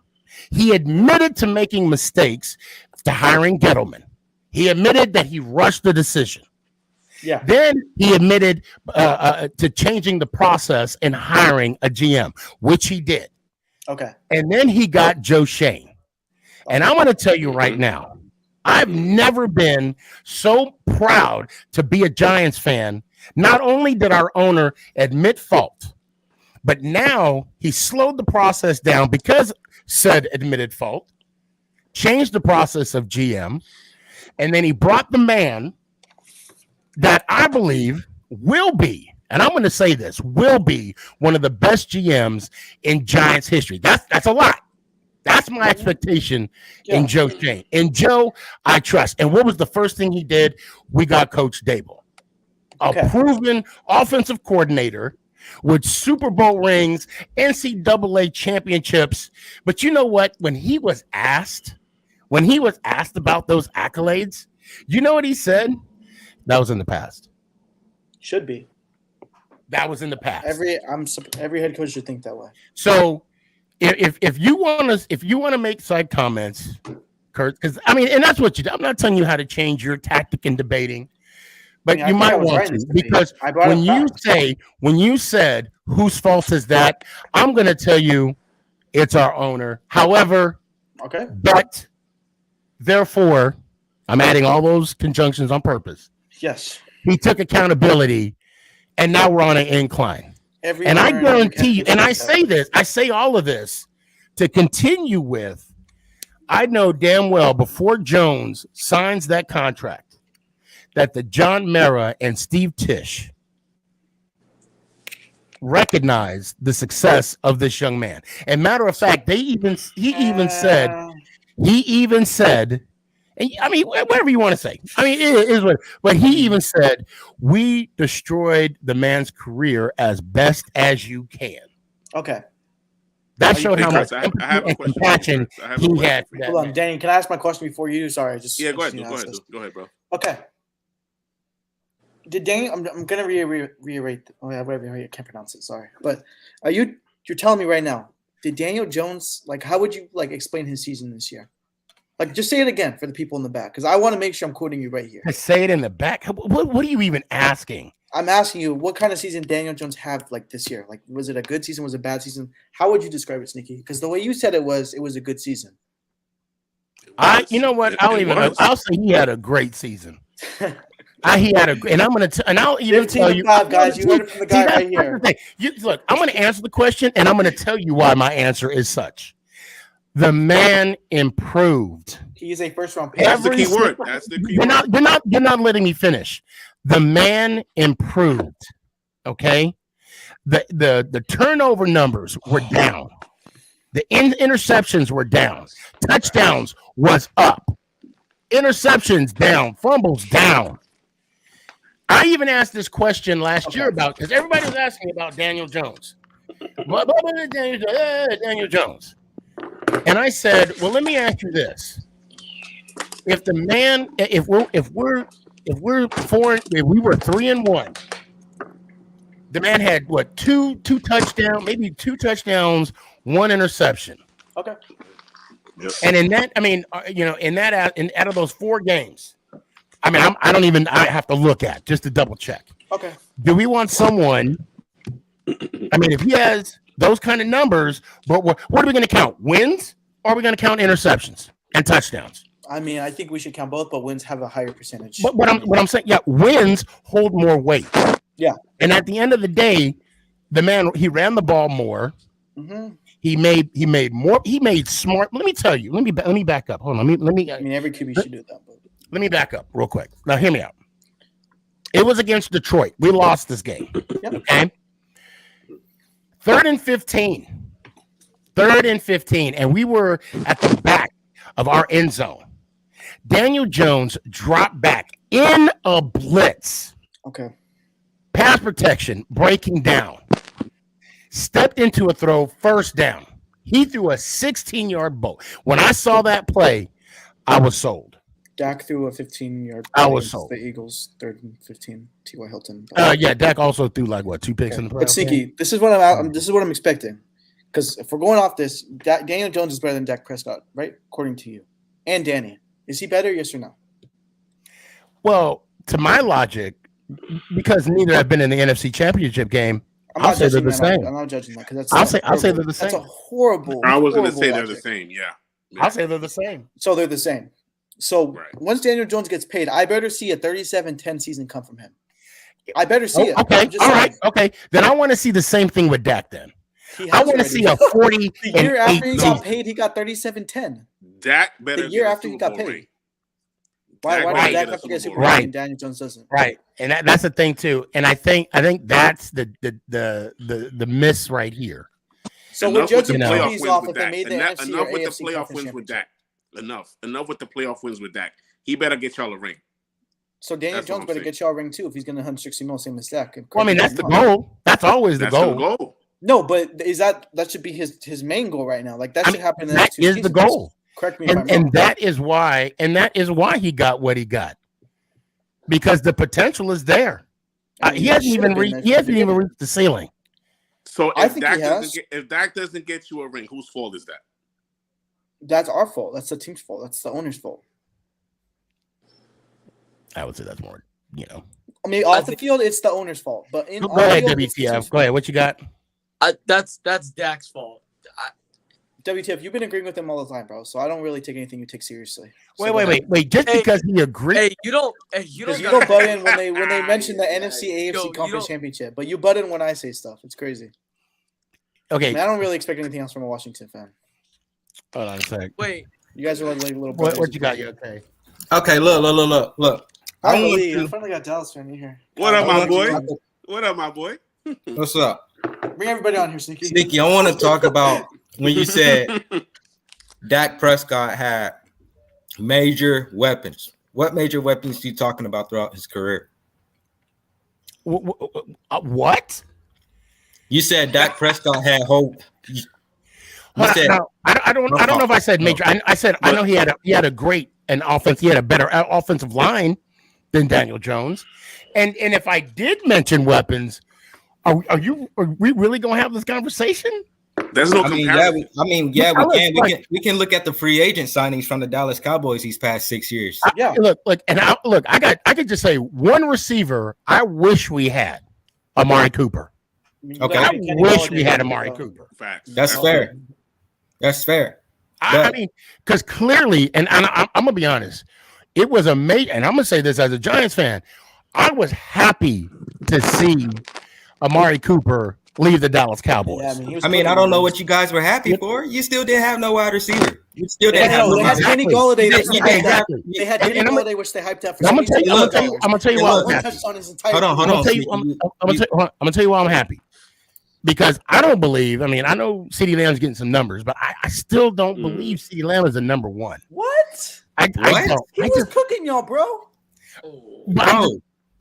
A: He admitted to making mistakes to hiring Gettleman. He admitted that he rushed the decision.
O: Yeah.
A: Then he admitted to changing the process and hiring a GM, which he did.
O: Okay.
A: And then he got Joe Shane. And I'm going to tell you right now, I've never been so proud to be a Giants fan. Not only did our owner admit fault, but now he slowed the process down because said admitted fault, changed the process of GM, and then he brought the man that I believe will be, and I'm going to say this, will be one of the best GMs in Giants history. That's a lot. That's my expectation in Joe Shane. In Joe, I trust. And what was the first thing he did? We got Coach Dable, a proven offensive coordinator with Super Bowl rings, NCAA championships. But you know what? When he was asked about those accolades, you know what he said? That was in the past.
O: Should be.
A: That was in the past.
O: Every head coach should think that way.
A: So if you want to make side comments, Kurt, because I mean, and that's what you do. I'm not telling you how to change your tactic in debating, but you might want to, because when you said whose fault is that, I'm going to tell you it's our owner. However, but therefore, I'm adding all those conjunctions on purpose.
O: Yes.
A: He took accountability, and now we're on an incline. And I guarantee you, and I say all of this to continue with, I know damn well before Jones signs that contract that the John Mara and Steve Tisch recognize the success of this young man. And matter of fact, he even said, and I mean, whatever you want to say. I mean, it is what, but he even said, we destroyed the man's career as best as you can.
O: Okay.
A: That showed how much empathy and compassion he had.
O: Hold on, Danny, can I ask my question before you? Sorry,
R: go ahead, bro.
O: Okay. Did Danny? I'm gonna reiterate. Whatever, I can't pronounce it. Sorry, but you're telling me right now? Did Daniel Jones, like, how would you explain his season this year? Like, just say it again for the people in the back, because I want to make sure I'm quoting you right here.
A: Say it in the back. What are you even asking?
O: I'm asking you, what kind of season Daniel Jones have this year? Like, was it a good season? Was it a bad season? How would you describe it, Sneaky? Because the way you said it was a good season.
A: You know what? I'll say he had a great season. And I'll even tell you,
O: guys. You heard it from the guy right here.
A: Look, I'm going to answer the question, and I'm going to tell you why my answer is such. The man improved.
O: He is a first-round pick.
R: That's the key word.
A: You're not letting me finish. The man improved. Okay, the turnover numbers were down. The interceptions were down. Touchdowns was up. Interceptions down. Fumbles down. I even asked this question last year because everybody was asking about Daniel Jones. Daniel Jones. And I said, well, let me ask you this. If we were 3-1, the man had two touchdowns, maybe 2 touchdowns, 1 interception.
O: Okay.
R: Yep.
A: And in that, I mean, out of those 4 games, I mean, I have to look at just to double check.
O: Okay.
A: Do we want someone? I mean, if he has those kind of numbers, but what are we going to count? Wins, or are we going to count interceptions and touchdowns?
O: I mean, I think we should count both, but wins have a higher percentage.
A: But what I'm saying, wins hold more weight.
O: Yeah.
A: And at the end of the day, the man, he ran the ball more.
O: Mm-hmm.
A: He made more. He made smart. Let me tell you. Let me back up. Hold on. Let me.
O: I mean, every QB should do that. But.
A: Let me back up real quick. Now, hear me out. It was against Detroit. We lost this game.
O: Yep.
A: Okay. 3rd and 15. 3rd and 15, and we were at the back of our end zone. Daniel Jones dropped back in a blitz.
O: Okay.
A: Pass protection, breaking down. Stepped into a throw, first down. He threw a 16-yard bolt. When I saw that play, I was sold.
O: Dak threw a 15-yard.
A: I was sold.
O: The Eagles 3rd and 15. T.Y. Hilton.
A: Yeah, Dak also threw 2 picks in the playoffs.
O: But Sneaky, this is what I'm expecting. Because if we're going off this, Daniel Jones is better than Dak Prescott, right? According to you. And Danny. Is he better, yes or no?
A: Well, to my logic, because neither have been in the NFC Championship game, I'll say they're the same.
O: I'm not judging that because
A: I'll say they're the same.
O: That's a horrible.
R: I was going to say
O: logic.
R: they're the same. Yeah.
A: I'll say they're the same.
O: So they're the same. So once Daniel Jones gets paid, I better see a 37-10 season come from him. I better see it.
A: Okay. All right. Okay. Then I want to see the same thing with Dak then. I want to see a 40
O: The year after he got paid, he got 37-10.
R: Dak better.
O: The year after he got paid. Why did Dak have to get a Super Bowl and Daniel Jones doesn't?
A: Right. And that's the thing too. And I think that's the miss right here.
O: So we're judging the
R: playoff
O: movies
R: wins
O: off
R: with
O: if they
R: Dak.
O: made the
R: Enough
O: NFC or
R: with the
O: AFC
R: playoff
O: Conference
R: wins with
O: Championship.
R: Dak. Enough with the playoff wins with Dak. He better get y'all a ring.
O: So Daniel
R: That's what
O: Jones
R: I'm
O: better
R: saying.
O: get y'all a ring too if he's going to 160 mil, same as Dak.
A: Well, I mean, that's the goal. That's always the goal.
O: No, but that should be his main goal right now? Like that should happen in the next
A: That
O: 2
A: is
O: seasons.
A: the goal.
O: Correct me if I'm wrong.
A: And that is why he got what he got. Because the potential is there. He hasn't even reached the ceiling.
R: So
O: I
R: if
O: think
R: Dak
O: he
R: doesn't
O: has.
R: if Dak doesn't get you a ring, whose fault is that?
O: That's our fault. That's the team's fault. That's the owner's fault.
A: I would say that's more,
O: I mean, off the field, it's the owner's fault. But in
A: Go ahead,
O: on the field, it's the
A: WTF.
O: team's
A: Go ahead. What you got?
P: That's Dak's fault.
O: WTF, you've been agreeing with him all the time, bro. So I don't really take anything you take seriously.
A: Wait. Just because he agreed.
P: Hey, you don't
O: butt in when they mention the NFC AFC Conference Championship, but you butt in when I say stuff. It's crazy.
A: Okay.
O: I mean, I don't really expect anything else from a Washington fan.
A: Hold on a sec.
P: Wait.
O: You guys are like little.
A: What you got? You okay?
S: Okay, look.
O: I finally got Dallas fan in here.
R: What up, my boy? What up, my boy?
S: What's up?
O: Bring everybody on here, Sneaky.
S: Sneaky, I want to talk about when you said Dak Prescott had major weapons. What major weapons are you talking about throughout his career?
A: What?
S: You said Dak Prescott had hope.
A: I don't know if I said major. I said I know he had a great offense. He had a better offensive line than Daniel Jones. And if I did mention weapons, are we really gonna have this conversation?
R: There's no
S: comparison. We can look at the free agent signings from the Dallas Cowboys these past 6 years.
A: I could just say one receiver I wish we had, Amari Cooper.
S: Okay.
A: I wish we had Amari Cooper.
R: Facts.
S: That's fair. That's fair.
A: I mean, because clearly, and I'm gonna be honest, it was amazing. And I'm gonna say this as a Giants fan, I was happy to see Amari Cooper leave the Dallas Cowboys.
O: Yeah,
S: I don't know what you guys were happy for. You still didn't have no wide receiver. You still didn't have.
O: They had Kenny Golladay.
A: Exactly.
O: They had Kenny Golladay, which they hyped up for.
A: I'm gonna tell you why I'm happy.
S: Hold on.
A: I'm gonna tell you why I'm happy. Because I don't believe. I mean, I know CeeDee Lamb's getting some numbers, but I still don't believe CeeDee Lamb is the number one.
O: What?
A: I don't.
O: He was cooking y'all, bro.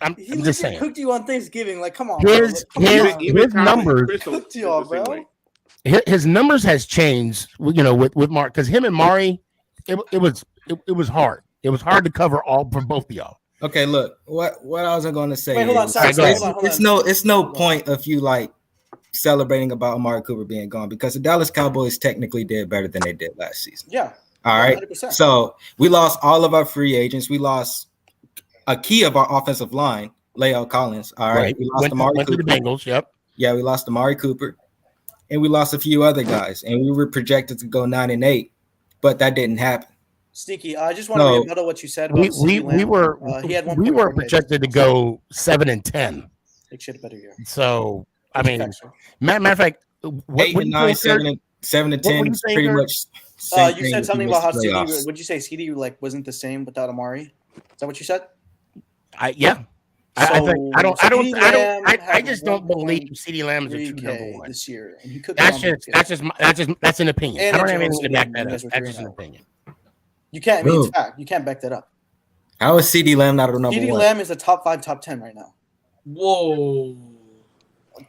A: I'm just saying.
O: Cooked you on Thanksgiving. Like, come on.
A: His numbers.
O: Cooked y'all, bro.
A: His numbers has changed. With Mark, because him and Mari, it was hard. It was hard to cover all for both of y'all.
S: Okay, look. What I was going to say.
O: Wait, hold on. Sorry,
S: it's no point of you like celebrating about Amari Cooper being gone because the Dallas Cowboys technically did better than they did last season.
O: Yeah.
S: All right.
O: 100%.
S: So we lost all of our free agents. We lost a key of our offensive line, La'el Collins. All right. We lost Amari Cooper.
A: To the Bengals. Yep.
S: Yeah, we lost Amari Cooper, and we lost a few other guys, and we were projected to go 9-8, but that didn't happen.
O: Sneaky, I just want to rebuttal what you said. About
A: we were projected to go 7-10.
O: They should have better year.
A: So I mean, matter of fact,
S: 8-9, 7-10 is pretty much.
O: You said something about how CeeDee. Would you say CeeDee wasn't the same without Amari? Is that what you said?
A: Yeah. I just don't believe CeeDee Lamb is a true number one
O: this year. And he
A: that's an opinion. I don't have anything to back that up. That's just an opinion.
O: You can't. I mean, it's fact. You can't back that up.
S: How is CeeDee Lamb not a number one?
O: CeeDee Lamb is a top 5, top 10 right now.
P: Whoa.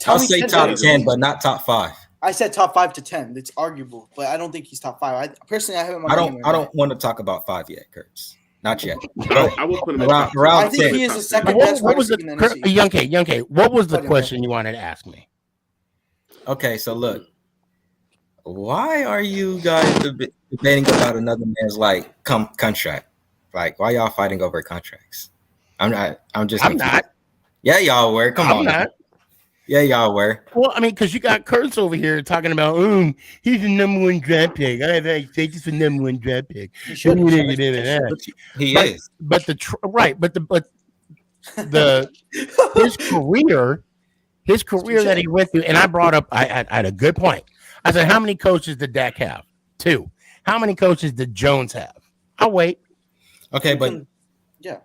S: I'll say top 10, but not top 5.
O: I said top 5 to 10. It's arguable, but I don't think he's top 5. I have him.
S: I don't want to talk about 5 yet, Kurtz. Not yet.
R: I will put him
S: around
O: I think 10. He is the second best.
A: What was the Young K? What was the question you wanted to ask me?
S: Okay, so look, Why are you guys debating about another man's contract? Like, why y'all fighting over contracts? I'm not. I'm just.
A: I'm not.
S: Yeah, y'all were. Come on.
A: I'm not.
S: Yeah, y'all were.
A: Well, I mean, because you got Kurtz over here talking about, he's the number 1 draft pick. I say just the number 1 draft pick.
S: He
A: He
S: is.
A: But his career that he went through, and I brought up, I had a good point. I said, how many coaches did Dak have? 2. How many coaches did Jones have? I'll wait.
S: Okay, but
O: yeah.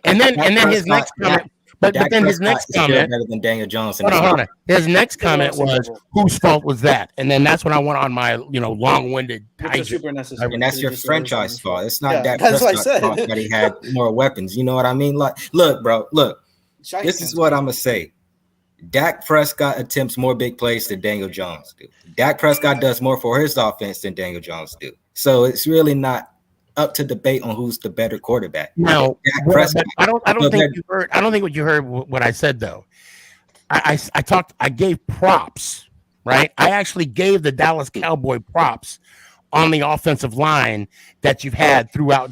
A: And then his next comment. But then his next comment
S: better than Daniel Jones.
A: Hold on. His next comment was, "Whose fault was that?" And then that's when I went on my long-winded tangent.
S: And that's your franchise fault. It's not Dak
O: that's what I
S: Prescott's
O: said.
S: fault that he had more weapons. You know what I mean? Like, look, bro, look. This is what I'm gonna say. Dak Prescott attempts more big plays than Daniel Jones do. Dak Prescott does more for his offense than Daniel Jones do. So it's really not up to debate on who's the better quarterback.
A: No, I don't think you heard. I don't think what you heard what I said though. I gave props, right? I actually gave the Dallas Cowboy props on the offensive line that you've had throughout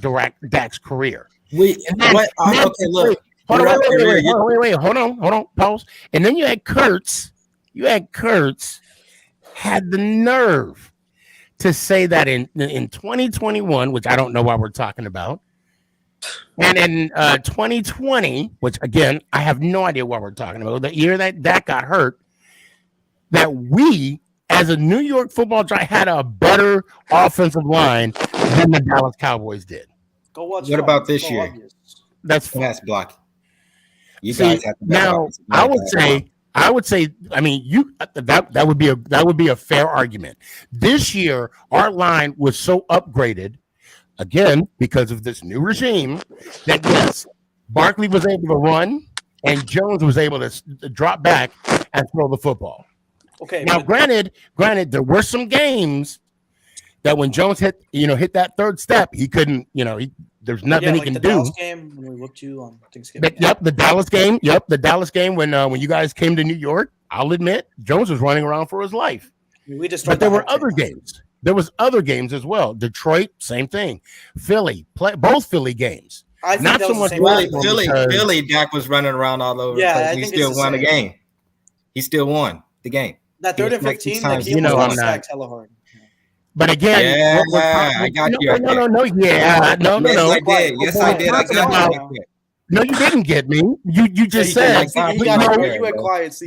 A: Dak's career.
S: Wait, look.
A: Wait, hold on, pause. And then you had Kurtz. Had the nerve to say that in 2021, which I don't know why we're talking about, and in 2020, which again I have no idea what we're talking about, the year that got hurt, that we as a New York Football Giant had a better offensive line than the Dallas Cowboys did.
O: Go watch.
S: What about this year?
O: Obvious.
A: That's
S: pass blocking. You
A: See,
S: guys have to
A: now I would say, I mean, that would be a fair argument. This year, our line was so upgraded, again, because of this new regime, that yes, Barkley was able to run and Jones was able to drop back and throw the football.
O: Okay.
A: Now, granted, there were some games that when Jones hit that third step, he couldn't, there's nothing he can
O: the
A: do.
O: Dallas game when we whooped you on Thanksgiving.
A: The Dallas game when you guys came to New York. I'll admit Jones was running around for his life. But there were other games. There was other games as well. Detroit, same thing. Philly, both Philly games.
O: I think
A: Not
O: that
A: so
O: was the
A: much
O: same
S: Philly. Dak was running around all over.
O: Yeah,
S: the place.
O: I
S: He
O: think
S: still
O: it's the
S: won the
O: same.
S: game. He still won the game.
O: That third and 15, like he
A: I'm
O: almost got
A: not.
O: sacked hella hard.
A: But again,
S: I got you.
A: No.
S: Yes, I did. Yes, I did. I got you.
A: No, you didn't get me. You just said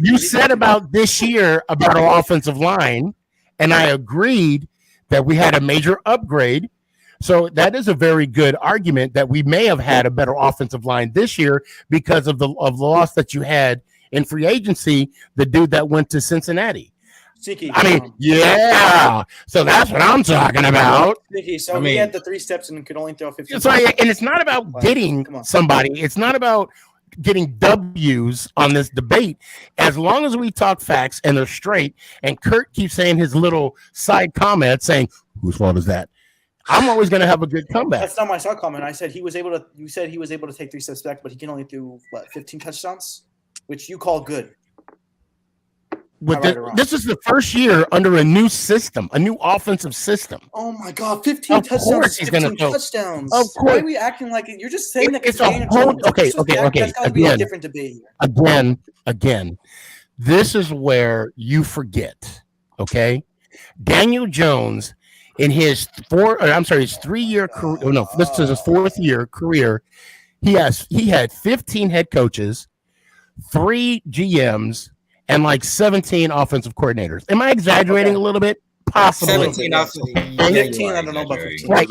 A: you said about this year about our offensive line, and I agreed that we had a major upgrade. So that is a very good argument that we may have had a better offensive line this year because of the loss that you had in free agency, the dude that went to Cincinnati.
O: Sneaky.
A: I mean, yeah. So that's what I'm talking about.
O: Sneaky. So he had the 3 steps and could only throw 15.
A: So, and it's not about getting somebody. It's not about getting W's on this debate. As long as we talk facts and they're straight, and Kurt keeps saying his little side comment saying, "Whose fault is that?" I'm always going to have a good comeback.
O: That's not my side comment. I said he was able to. You said he was able to take 3 steps back, but he can only do 15 touchdowns, which you call good.
A: This is the first year under a new system, a new offensive system.
O: Oh my God, 15 touchdowns, 15 touchdowns.
A: Of course.
O: Why are we acting like it? You're just saying that
A: it's a whole okay.
O: That's gotta be a different debate here.
A: Again, this is where you forget, okay? Daniel Jones in his 3-year career, no, this is his 4th year career. He had 15 head coaches, 3 GMs, and like 17 offensive coordinators. Am I exaggerating a little bit? Possibly.
S: 17
O: 15, I don't know about 15.
A: Right.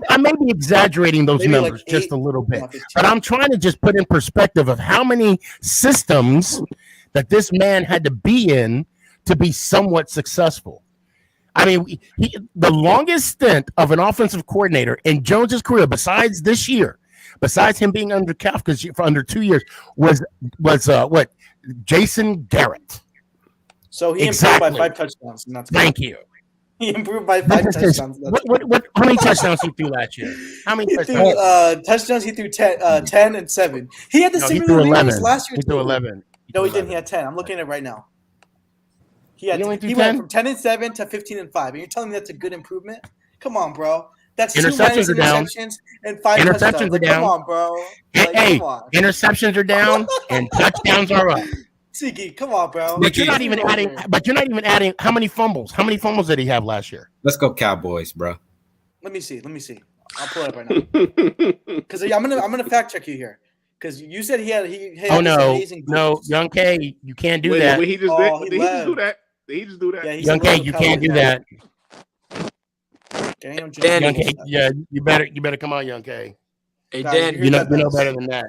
A: I may be exaggerating those
O: Maybe
A: numbers
O: like
A: just a little bit, but I'm trying to just put in perspective of how many systems that this man had to be in to be somewhat successful. I mean, the longest stint of an offensive coordinator in Jones's career, besides this year, besides him being under Kafka for under 2 years, was what? Jason Garrett.
O: So he improved by 5 touchdowns. And that's
A: Thank you.
O: He improved by 5 touchdowns.
A: How many touchdowns he threw last year? How many
O: touchdowns? Touchdowns he threw 10 and 7. He had the similar numbers last year.
A: He threw 11.
O: No, he didn't. He had 10. I'm looking at it right now. He
A: only threw
O: he
A: 10?
O: went from 10-7 to 15-5, and you're telling me that's a good improvement? Come on, bro. That's
A: Interceptions
O: 2
A: are down.
O: interceptions and 5
A: Interceptions
O: touchdowns.
A: are
O: Like,
A: down.
O: come on, bro. Like,
A: Hey,
O: come on.
A: interceptions are down and touchdowns are up.
O: Sneaky, come on, bro.
A: But you're not even adding. But you're not even adding. How many fumbles? How many fumbles did he have last year?
S: Let's go Cowboys, bro.
O: Let me see. I'll pull it up right now. Because I'm gonna fact check you here. Because you said he had
A: Oh
O: this
A: no,
O: amazing
A: no,
O: boost.
A: Young K, you can't do
G: Wait,
A: that.
G: Did he just do
O: left.
G: that? Did he just do that?
O: Yeah, he's
A: Young
O: a
A: K,
O: little
A: you can't do
O: Cowboys
A: that.
O: Daniel Jones.
A: Young K, yeah, you better come on, Young K.
P: Hey,
O: Guys,
P: Dan,
A: You know better than that.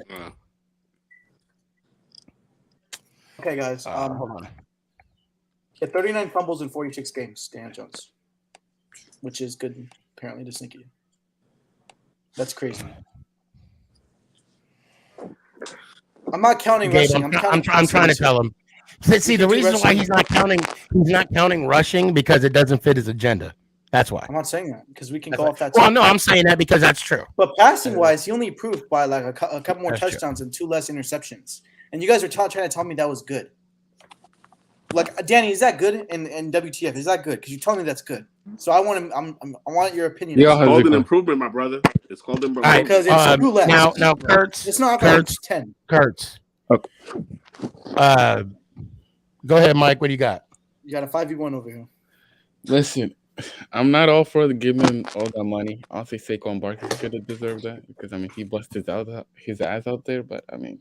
O: Okay, guys.
A: Hold on.
O: He had 39 fumbles in 46 games, Daniel Jones, which is good, apparently, to Sneaky.
A: Uh,
O: That's crazy. I'm not counting
A: Gabe,
O: rushing.
A: I'm trying to tell him. See, the reason why he's not counting rushing because it doesn't fit his agenda. That's why.
O: I'm not saying that because we can
A: That's
O: go
A: why.
O: off that.
A: Well, no, I'm saying that because that's true.
O: But passing wise, he only improved by like a couple more
A: That's true.
O: touchdowns and 2 less interceptions. And you guys are trying to tell me that was good. Like, Danny, is that good? And WTF, is that good? Because you told me that's good. So I want your opinion.
R: It's called an improvement, my brother. It's called an
A: All right,
O: because it's 2 less.
A: now, Kurtz.
O: It's not
A: Kurtz.
O: it's 10.
A: Kurtz.
R: Okay.
A: Go ahead, Mike. What do you got?
O: You got a 5v1 over here.
T: Listen, I'm not all for giving all that money. I'll say Saquon Barkley should have deserved that because, I mean, he busted his ass out there, but, I mean.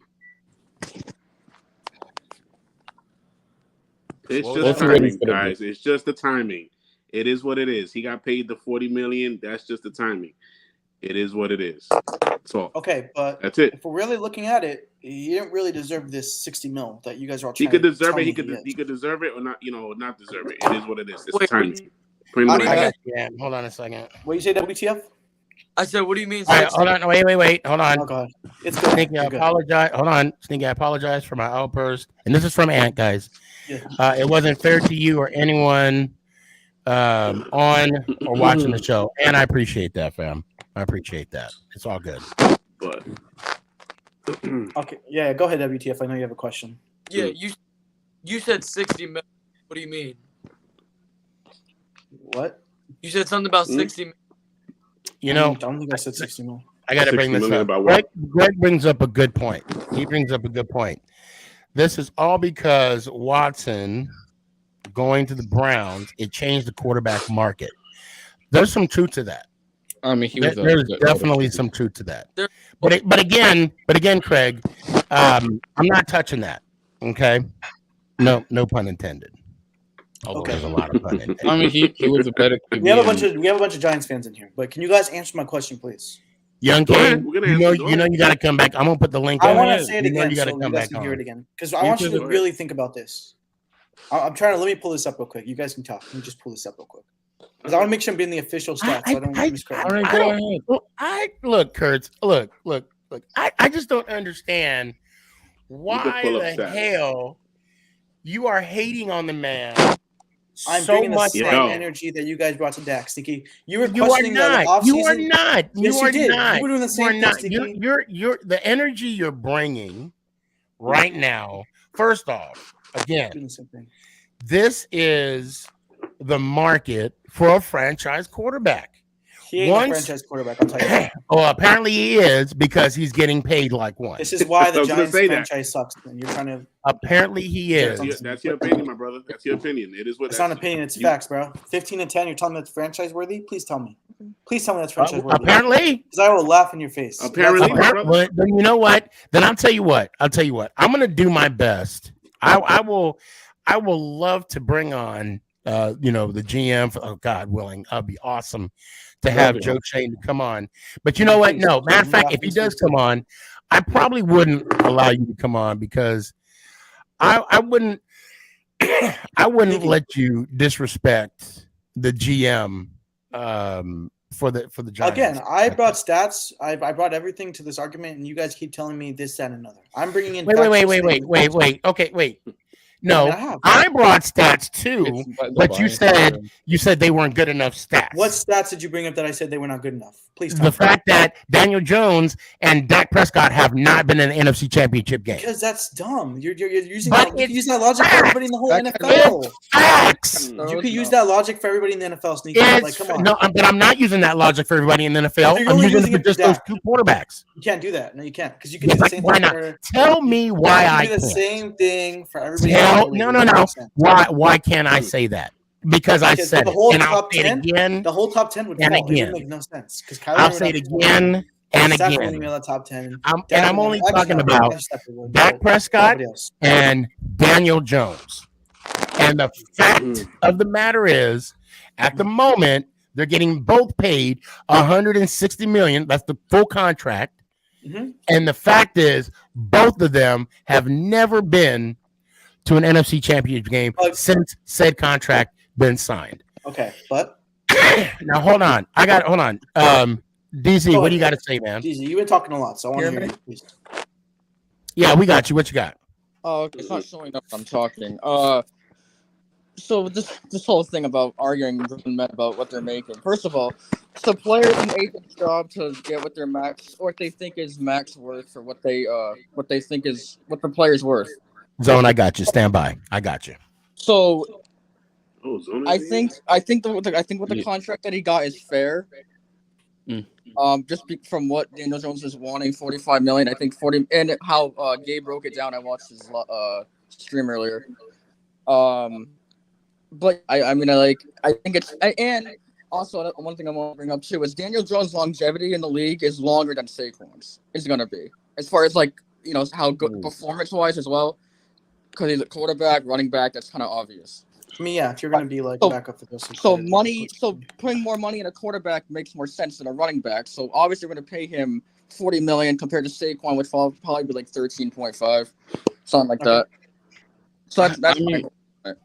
R: It's
T: We'll
R: just
T: see what
R: timing,
T: he's gonna do.
R: guys. It's just the timing. It is what it is. He got paid the $40 million. That's just the timing. It is what it is. So
O: Okay, but
R: that's it.
O: if we're really looking at it, he didn't really deserve this 60 mil that you guys are all
R: He
O: trying
R: could
O: to
R: deserve
O: tell
R: it.
O: me
R: He could deserve it or not. Not deserve it. It is what it is. It's
P: Wait,
R: timing. Plain and
O: I
R: simple.
O: got
A: Yeah, hold on a second.
O: What you say, WTF?
P: I said, what do you mean?
A: All right, hold on. Wait. Hold on.
O: Oh, God. It's good.
A: Sneaky, I
O: You're good.
A: apologize. Hold on. Sneaky, I apologize for my outburst. And this is from Ant, guys.
O: Yeah.
A: It wasn't fair to you or anyone on or watching the show. And I appreciate that, fam. I appreciate that. It's all good.
R: But
O: Okay, yeah, go ahead, WTF. I know you have a question.
P: Yeah, you said 60 million. What do you mean?
O: What?
P: You said something about 60 million.
A: You know,
O: I don't think I said 60 mil.
A: I got to bring
R: 60
A: this
R: million
A: up.
R: about what?
A: Greg brings up a good point. He brings up a good point. This is all because Watson going to the Browns, it changed the quarterback market. There's some truth to that.
T: I mean,
A: There's definitely some truth to that. But again, Craig, I'm not touching that. Okay, no pun intended. Although there's a lot of pun intended.
T: I mean, he was a better.
O: We have a bunch of Giants fans in here, but can you guys answer my question, please?
A: Young
R: Go
A: King,
R: ahead. We're gonna answer.
A: you know you got to come back. I'm gonna put the link.
O: I
A: in.
O: want to say it
A: You know
O: again
A: you got to
O: so
A: come
O: you guys
A: back
O: can hear
A: on.
O: it again because I want you to really think about this. I'm trying to let me pull this up real quick. You guys can talk. Let me just pull this up real quick because I want to make sure I'm getting the official stats. So I don't miscorrect.
A: Look, Kurtz. Look. I just don't understand why
R: pull up
A: the
R: stats.
A: hell you are hating on the man.
O: I'm
A: so
O: bringing the
A: much
O: same
R: Yo.
O: energy that you guys brought to Dak, Sneaky. You were
A: You are
O: questioning that
A: not.
O: offseason.
A: You are not.
O: Yes,
A: You are
O: you did.
A: not.
O: You were doing the
A: You are
O: same thing,
A: not.
O: Sneaky.
A: You're the energy you're bringing right now. First off, again,
O: Doing the same thing.
A: this is the market for a franchise quarterback.
O: He ain't a franchise quarterback, I'll tell you that.
A: Oh, apparently he is because he's getting paid like one.
O: This is why
R: I
O: the
R: was gonna
O: Giants
R: say that.
O: franchise sucks. And you're trying to.
A: Apparently he is.
R: That's your opinion, my brother. That's your opinion. It is what.
O: It's not an opinion. It's facts, bro. 15-10. You're telling me that's franchise worthy? Please tell me. Please tell me that's franchise worthy.
A: Apparently,
O: because I will laugh in your face.
R: Apparently,
A: well, then you know what? Then I'll tell you what. I'm gonna do my best. I will love to bring on the GM. Oh, God willing, that'd be awesome to have Joe Shane to come on. But you know what? No, matter of fact, if he does come on, I probably wouldn't allow you to come on because I wouldn't let you disrespect the GM for the Giants.
O: Again, I brought stats. I brought everything to this argument, and you guys keep telling me this, that, and another. I'm bringing in.
A: Wait. Okay, wait. No,
O: I have.
A: I brought stats too, but you said they weren't good enough stats.
O: What stats did you bring up that I said they were not good enough? Please tell
A: The
O: me.
A: fact that Daniel Jones and Dak Prescott have not been in an NFC Championship game.
O: Because that's dumb. You're using
A: But
O: that, you can use that logic for everybody in the whole NFL.
A: Facts.
O: You could use that logic for everybody in the NFL, Sneaky. Like, come on.
A: No, but I'm not using that logic for everybody in the NFL.
O: You're
A: I'm
O: only
A: using it for
O: it
A: just those two quarterbacks.
O: You can't do that. No, you can't. Because you can
A: Yes,
O: do the
A: I
O: same
A: can. Why
O: thing
A: not?
O: for.
A: Tell me why I
O: do the
A: can't.
O: same thing for everybody.
A: No. Why can't I say that? Because I said
O: the whole
A: it, and I'll
O: top
A: say it
O: 10,
A: again.
O: the whole top 10 would
A: and
O: fall. It
A: again.
O: would make no sense. Because
A: I'll say it again and
O: Stafford
A: again.
O: wouldn't be on the top 10.
A: And I'm only talking about Dak Prescott and Daniel Jones. And the fact of the matter is, at the moment, they're getting both paid $160 million. That's the full contract.
O: Mhm.
A: And the fact is, both of them have never been to an NFC Championship game since said contract been signed.
O: Okay, but
A: now hold on. Hold on. DZ, what do you got to say, man?
O: DZ, you've been talking a lot, so I want to hear you, please.
A: Yeah, we got you. What you got?
U: Oh, it's not showing up. I'm talking. So this whole thing about arguing with men about what they're making. First of all, it's the players and agents' job to get what their max or what they think is max worth or what they think is what the player's worth.
A: Zone, I got you. Stand by. I got you.
U: So
R: Zone
U: I think what the contract that he got is fair. From what Daniel Jones is wanting, $45 million. I think 40, and how Gabe broke it down. I watched his stream earlier. But I think it's, and also one thing I want to bring up too is Daniel Jones' longevity in the league is longer than Saquon's. It's gonna be as far as how good performance wise as well, because he's a quarterback, running back. That's kind of obvious.
O: I mean, yeah, if you're going to be backup for this.
U: So putting more money in a quarterback makes more sense than a running back. So obviously we're going to pay him $40 million compared to Saquon, which will probably be 13.5, something like that. So that's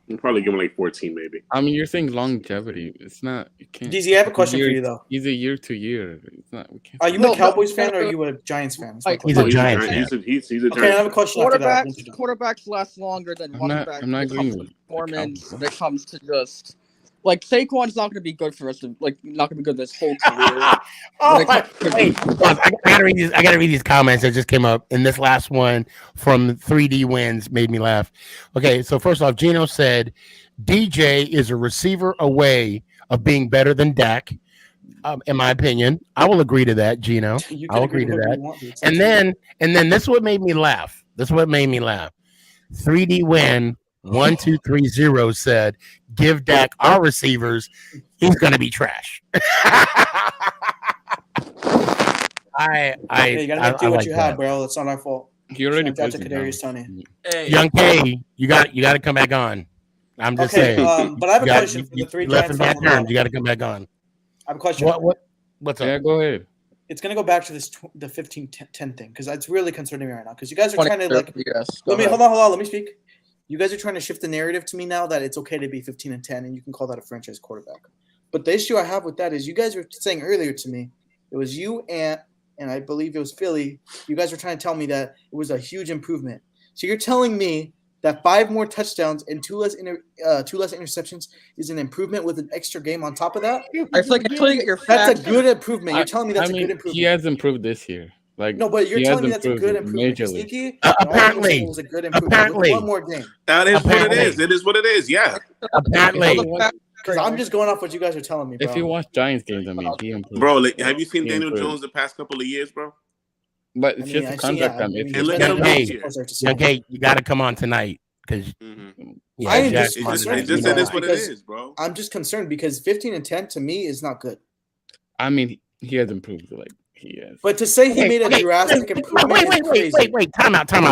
R: We'll probably give him 14, maybe.
T: I mean, you're saying longevity. It's not. You can't.
O: DZ, I have a question for you though.
T: He's a year to year. It's not. We can't.
O: Are you a Cowboys fan or are you a Giants fan?
A: He's a Giants fan.
R: He's a Giants
O: Okay, I have a question after that.
U: Quarterbacks last longer than running backs.
T: I'm not agreeing with
U: performance when it comes to just Saquon's not going to be good for us. Not going to be good this whole career.
A: Wait, I gotta read these comments that just came up, and this last one from 3D Wins made me laugh. Okay, so first off, Gino said DJ is a receiver away of being better than Dak. In my opinion, I will agree to that, Gino. I'll agree to that. And then this is what made me laugh. 3D Win 1230 said, "Give Dak our receivers. He's gonna be trash."
O: Hey, you gotta make do what you have, bro. That's not our fault.
T: He already
O: got to Kadarius Toney.
U: Hey.
A: Young K, you got to come back on. I'm just saying.
O: But I have a question for the three Giants fans.
A: You got to come back on.
O: I have a question.
A: What's up?
T: Yeah, go ahead.
O: It's gonna go back to the 15-10 thing because it's really concerning me right now. Because you guys are trying to hold on. Let me speak. You guys are trying to shift the narrative to me now that it's okay to be 15-10 and you can call that a franchise quarterback. But the issue I have with that is you guys were saying earlier to me, it was you and I believe it was Philly. You guys were trying to tell me that it was a huge improvement. So you're telling me that 5 more touchdowns and 2 less interceptions is an improvement with an extra game on top of that?
U: I feel like until you get your
O: that's a good improvement. You're telling me that's a good improvement.
T: He has improved this year.
O: No, but you're telling me that's a good improvement. Sneaky,
A: apparently,
O: was a good improvement. With one more game.
R: That is what it is. It is what it is. Yeah.
A: Apparently.
O: Because I'm just going off what you guys are telling me, bro.
T: If you watch Giants games, I mean, he improved.
R: Bro, have you seen Daniel Jones the past couple of years, bro?
T: But it's just a contract.
A: Okay, you got to come on tonight because
O: I just concerned.
R: It is what it is, bro.
O: I'm just concerned because 15-10 to me is not good.
T: I mean, he has improved. He has.
O: But to say he made a drastic improvement.
A: Wait. Time out. Time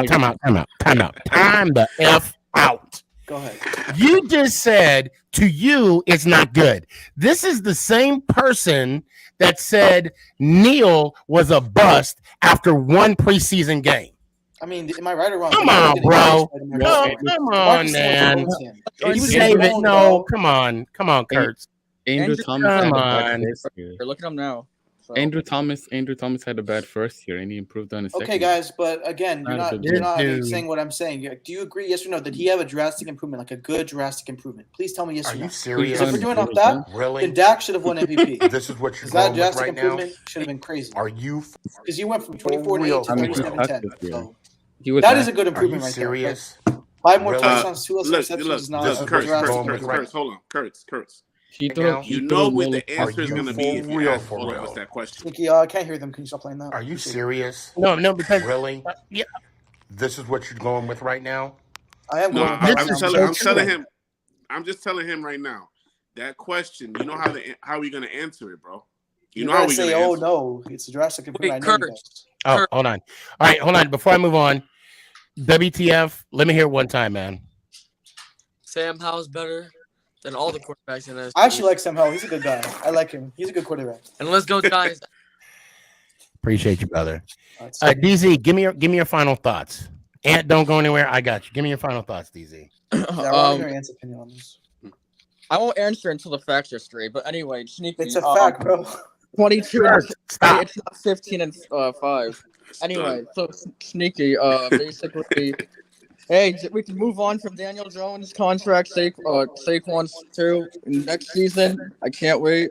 A: the F out.
O: Go ahead.
A: You just said to you it's not good. This is the same person that said Neal was a bust after one preseason game.
O: I mean, am I right or wrong?
A: Come on, bro. No, come on, man. Save it. No, come on, Kurtz.
U: Andrew Thomas. Look at him now. So.
T: Andrew Thomas had a bad first year, and he improved on his
O: Okay,
T: second.
O: guys, but again, you're not
A: Dude.
O: saying what I'm saying. Do you agree? Yes or no? Did he have a drastic improvement, like a good drastic improvement? Please tell me yes
A: Are
O: or no.
A: you serious?
O: If we're doing off that,
A: Really?
O: then Dak should have won MVP.
A: This is what you're
O: Because that
A: going with
O: drastic
A: right now?
O: improvement should have been crazy.
A: Are you
O: Because you went from 24-8 to
T: I mean, he
O: 37-10.
T: sucked this year.
O: So
T: He was
O: that is
T: bad.
O: a good
A: Are you
O: improvement right
A: serious?
O: there. But 5 more
A: Really?
O: touchdowns, 2 less
R: Look,
O: receptions
R: look,
O: is not
A: this
O: a
A: is what you're
O: drastic
A: going with
O: improvement.
A: right
R: Hold on, Kurtz.
T: He
A: now?
T: threw.
R: You
T: He
R: know
T: threw
R: what
T: no.
R: the answer is
A: you
R: going to
A: for
R: be if you
A: real,
R: ask
A: for
R: all of
A: real?
R: us that question.
O: Sneaky, I can't hear them. Can you stop playing that?
A: Are you serious?
T: No, because
A: Really?
T: yeah.
A: This is what you're going with right now?
O: I am
R: No,
O: going with that right now.
R: I'm just telling him right now. That question, you know how we gonna answer it, bro. You know
O: gotta
R: how we
O: say,
R: gonna
O: oh
R: answer.
O: no, it's a drastic improvement. I know you guys.
A: Oh, hold on. All right, hold on. Before I move on, WTF, let me hear it one time, man.
P: Sam Howell's better than all the quarterbacks in this.
O: I actually like Sam Howell. He's a good guy. I like him. He's a good quarterback.
P: And let's go Giants.
A: Appreciate you, brother. DZ, give me your final thoughts. Ant, don't go anywhere. I got you. Give me your final thoughts, DZ.
O: Yeah, I want to hear Ant's opinion on this.
U: I won't answer until the facts are straight. But anyway, Sneaky.
O: It's a fact, bro.
U: 22.
A: Stop.
U: It's not 15 and 5. Anyway, so Sneaky. Basically, hey, we can move on from Daniel Jones' contract. Saquon's too next season. I can't wait.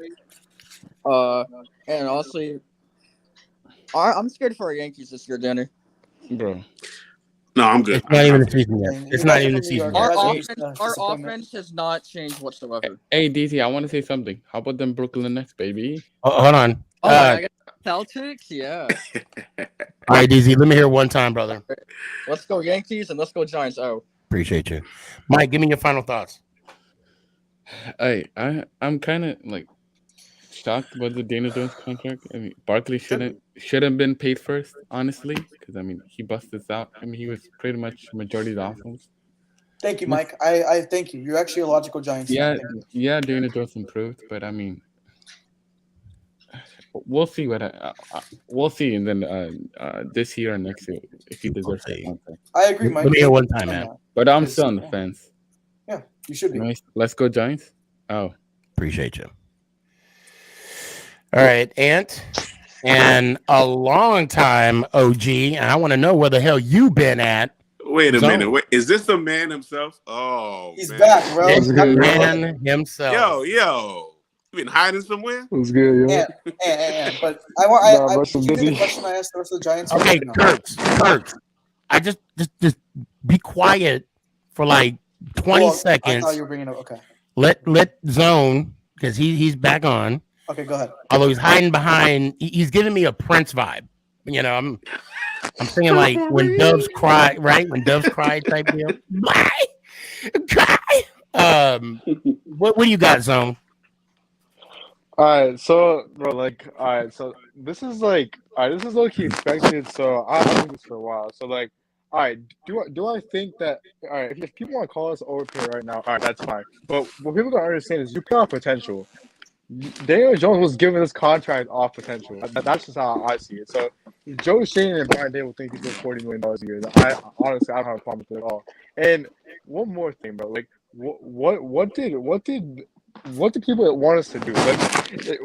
U: And honestly, I'm scared for our Yankees this year, Danny.
T: Bro.
R: No, I'm good.
A: It's not even the season yet. It's not even the season yet.
U: Our offense has not changed whatsoever.
T: Hey, DT, I want to say something. How about them Brooklyn Nets, baby?
A: Hold on.
U: I got Celtics, yeah.
A: All right, DZ, let me hear it one time, brother.
U: Let's go Yankees and let's go Giants. Oh,
A: appreciate you, Mike. Give me your final thoughts.
T: Hey, I'm kind of like shocked about the Daniel Jones contract. I mean, Barkley shouldn't have been paid first, honestly, because I mean he busted this out. I mean he was pretty much majority of the offense.
O: Thank you, Mike. I thank you. You're actually a logical Giants fan.
T: Yeah, Daniel Jones improved, but I mean, we'll see we'll see, and then this year or next year if he deserves that contract.
O: I agree, Mike.
A: Let me hear one time, man.
T: But I'm still on the fence.
O: Yeah, you should be.
T: Nice. Let's go Giants. Oh,
A: appreciate you. All right, Ant, and a long time OG, and I want to know where the hell you been at.
R: Wait a minute. Wait, is this the man himself? Oh,
O: he's
R: man.
O: back, bro.
A: It's the man himself.
R: Yo, you been hiding somewhere?
C: What's good, yo?
O: Yeah. But I want. Can you hear the question I asked the rest of the Giants?
A: Okay, Kurt. I just be quiet for like 20 seconds.
O: I thought you were bringing up. Okay.
A: Let Zone, because he's back on.
O: Okay, go ahead.
A: Although he's hiding behind, he's giving me a Prince vibe. You know, I'm saying like when doves cry, right? When doves cry type deal. What do you got, Zone?
C: All right, so bro, so this is low key expected. So I've been this for a while. So all right, do I think that if people want to call us overpaid right now, all right, that's fine. But what people don't understand is you pay off potential. Daniel Jones was given this contract off potential. That's just how I see it. So Joe Shane and Brian Dable think he's worth $40 million a year. I honestly don't have a problem with it at all. And one more thing, bro. Like what did people want us to do? Like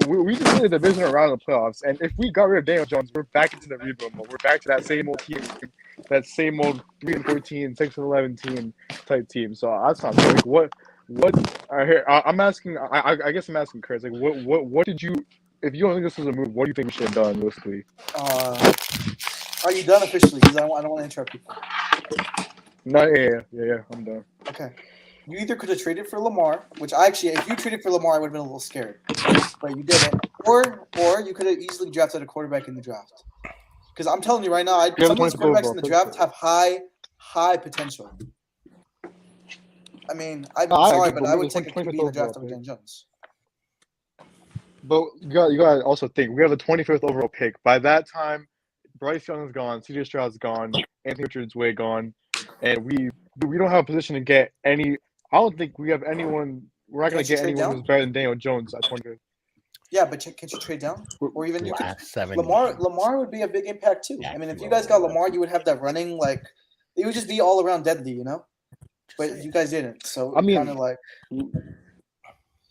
C: we just did a division around the playoffs, and if we got rid of Daniel Jones, we're back into the rebuild mode. We're back to that same old team, that same old 3-14, 6-11 team type team. So that's not like what. I'm asking. I guess I'm asking Chris. Like, what did you? If you don't think this was a move, what do you think we should have done, realistically?
O: Are you done officially? Because I don't want to interrupt people.
C: No, yeah. I'm done.
O: Okay. You either could have traded for Lamar, which if you traded for Lamar, I would have been a little scared, but you didn't. Or you could have easily drafted a quarterback in the draft. Because I'm telling you right now, some of these quarterbacks in the draft have high potential. I mean, I'm sorry, but I would take a QB in the draft over Dan Jones.
C: But you got to also think we have the 25th overall pick. By that time, Bryce Young is gone, CJ Stroud's gone, Anthony Richards way gone, and we don't have a position to get any. I don't think we have anyone. We're not going to get anyone who's better than Daniel Jones at 25th.
O: Yeah, but can't you trade down? Or even you could. Lamar would be a big impact too. I mean, if you guys got Lamar, you would have that running like it would just be all around deadly, you know. But you guys didn't, so I mean, kind of like.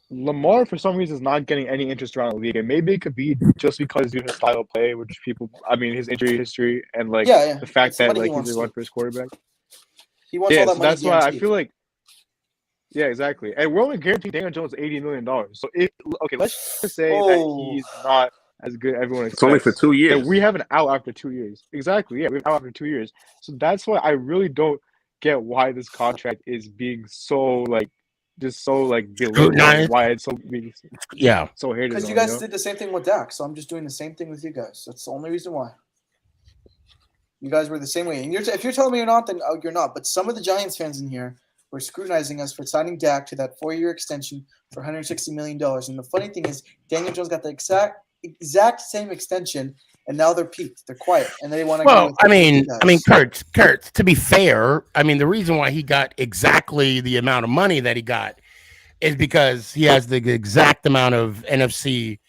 C: Lamar, for some reason, is not getting any interest around the league, and maybe it could be just because of his style of play, which his injury history, and like
O: Yeah.
C: the fact
O: It's the
C: that
O: money he
C: like he's
O: wants
C: a run
O: to.
C: first quarterback.
O: He wants all that
C: So
O: money
C: that's why I
O: guaranteed.
C: feel like, yeah, exactly. And we're only guaranteeing Daniel Jones $80 million. So let's just say that he's not as good as everyone expects.
R: It's only for 2 years.
C: Then we have an out after 2 years. Exactly. Yeah, we have an out after 2 years. So that's why I really don't get why this contract is being so belittled,
A: Scrutinized?
C: why it's so hated
O: Because
C: on,
O: you guys did the same thing with Dak, so I'm just doing the same thing with you guys. That's the only reason why. You guys were the same way, and if you're telling me you're not, then you're not. But some of the Giants fans in here were scrutinizing us for signing Dak to that 4-year extension for $160 million. And the funny thing is, Daniel Jones got the exact same extension, and now they're peaked. They're quiet, and they want to.
A: Well, I mean, Kurt. To be fair, I mean, the reason why he got exactly the amount of money that he got is because he has the exact amount of NFC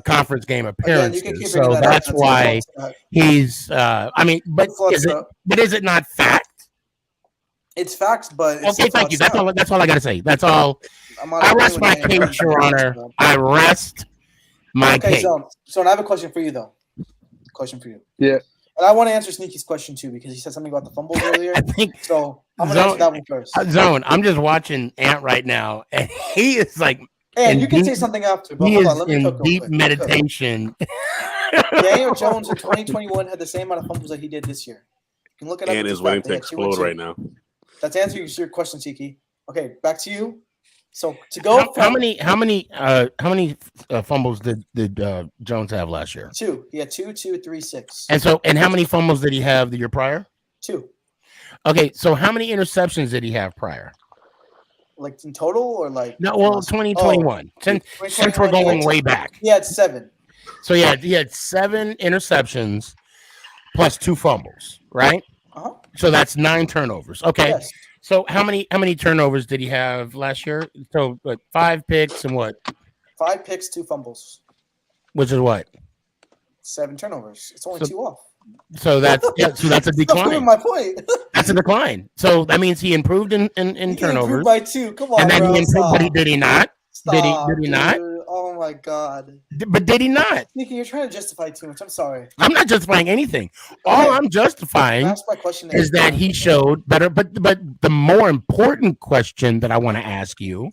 A: conference game appearances. So that's why he's. I mean, but is it not fact?
O: It's facts, but it's
A: okay. Thank you. That's all. That's all I gotta say. That's all. I rest my case, Your Honor. I rest my case.
O: So I have a question for you, though.
C: Yeah.
O: And I want to answer Sneaky's question too because he said something about the fumbles earlier. So I'm gonna answer that one first.
A: Zone. I'm just watching Ant right now, and he is like.
O: And you can say something after. But
A: he
O: hold
A: is
O: on, let me
A: in
O: cook real
A: deep
O: quick.
A: meditation.
O: Daniel Jones in 2021 had the same amount of fumbles that he did this year. You can look it up.
R: And is waiting to explode right now.
O: That's answering your question, Tiki. Okay, back to you. So to go,
A: how many fumbles did Jones have last year?
O: 2. He had 2, 3, 6.
A: And how many fumbles did he have the year prior?
O: 2.
A: Okay, so how many interceptions did he have prior?
O: Like in total, or like
A: 2021. Since we're going way back.
O: He had 7.
A: So he had 7 interceptions plus 2 fumbles, right?
O: Uh-huh.
A: So that's 9 turnovers. Okay.
O: Yes.
A: So how many turnovers did he have last year? So 5 picks and what?
O: 5 picks, 2 fumbles.
A: Which is what?
O: 7 turnovers. It's only 2 off.
A: So that's a decline.
O: My point.
A: That's a decline. So that means he improved in
O: He
A: turnovers.
O: improved by 2. Come on,
A: and then
O: bro.
A: he improved, but did he not?
O: Stop,
A: did he not?
O: Oh my god.
A: But did he not?
O: Nikki, you're trying to justify too much. I'm sorry.
A: I'm not justifying anything. All I'm justifying is that he showed better. But the more important question that I want to ask you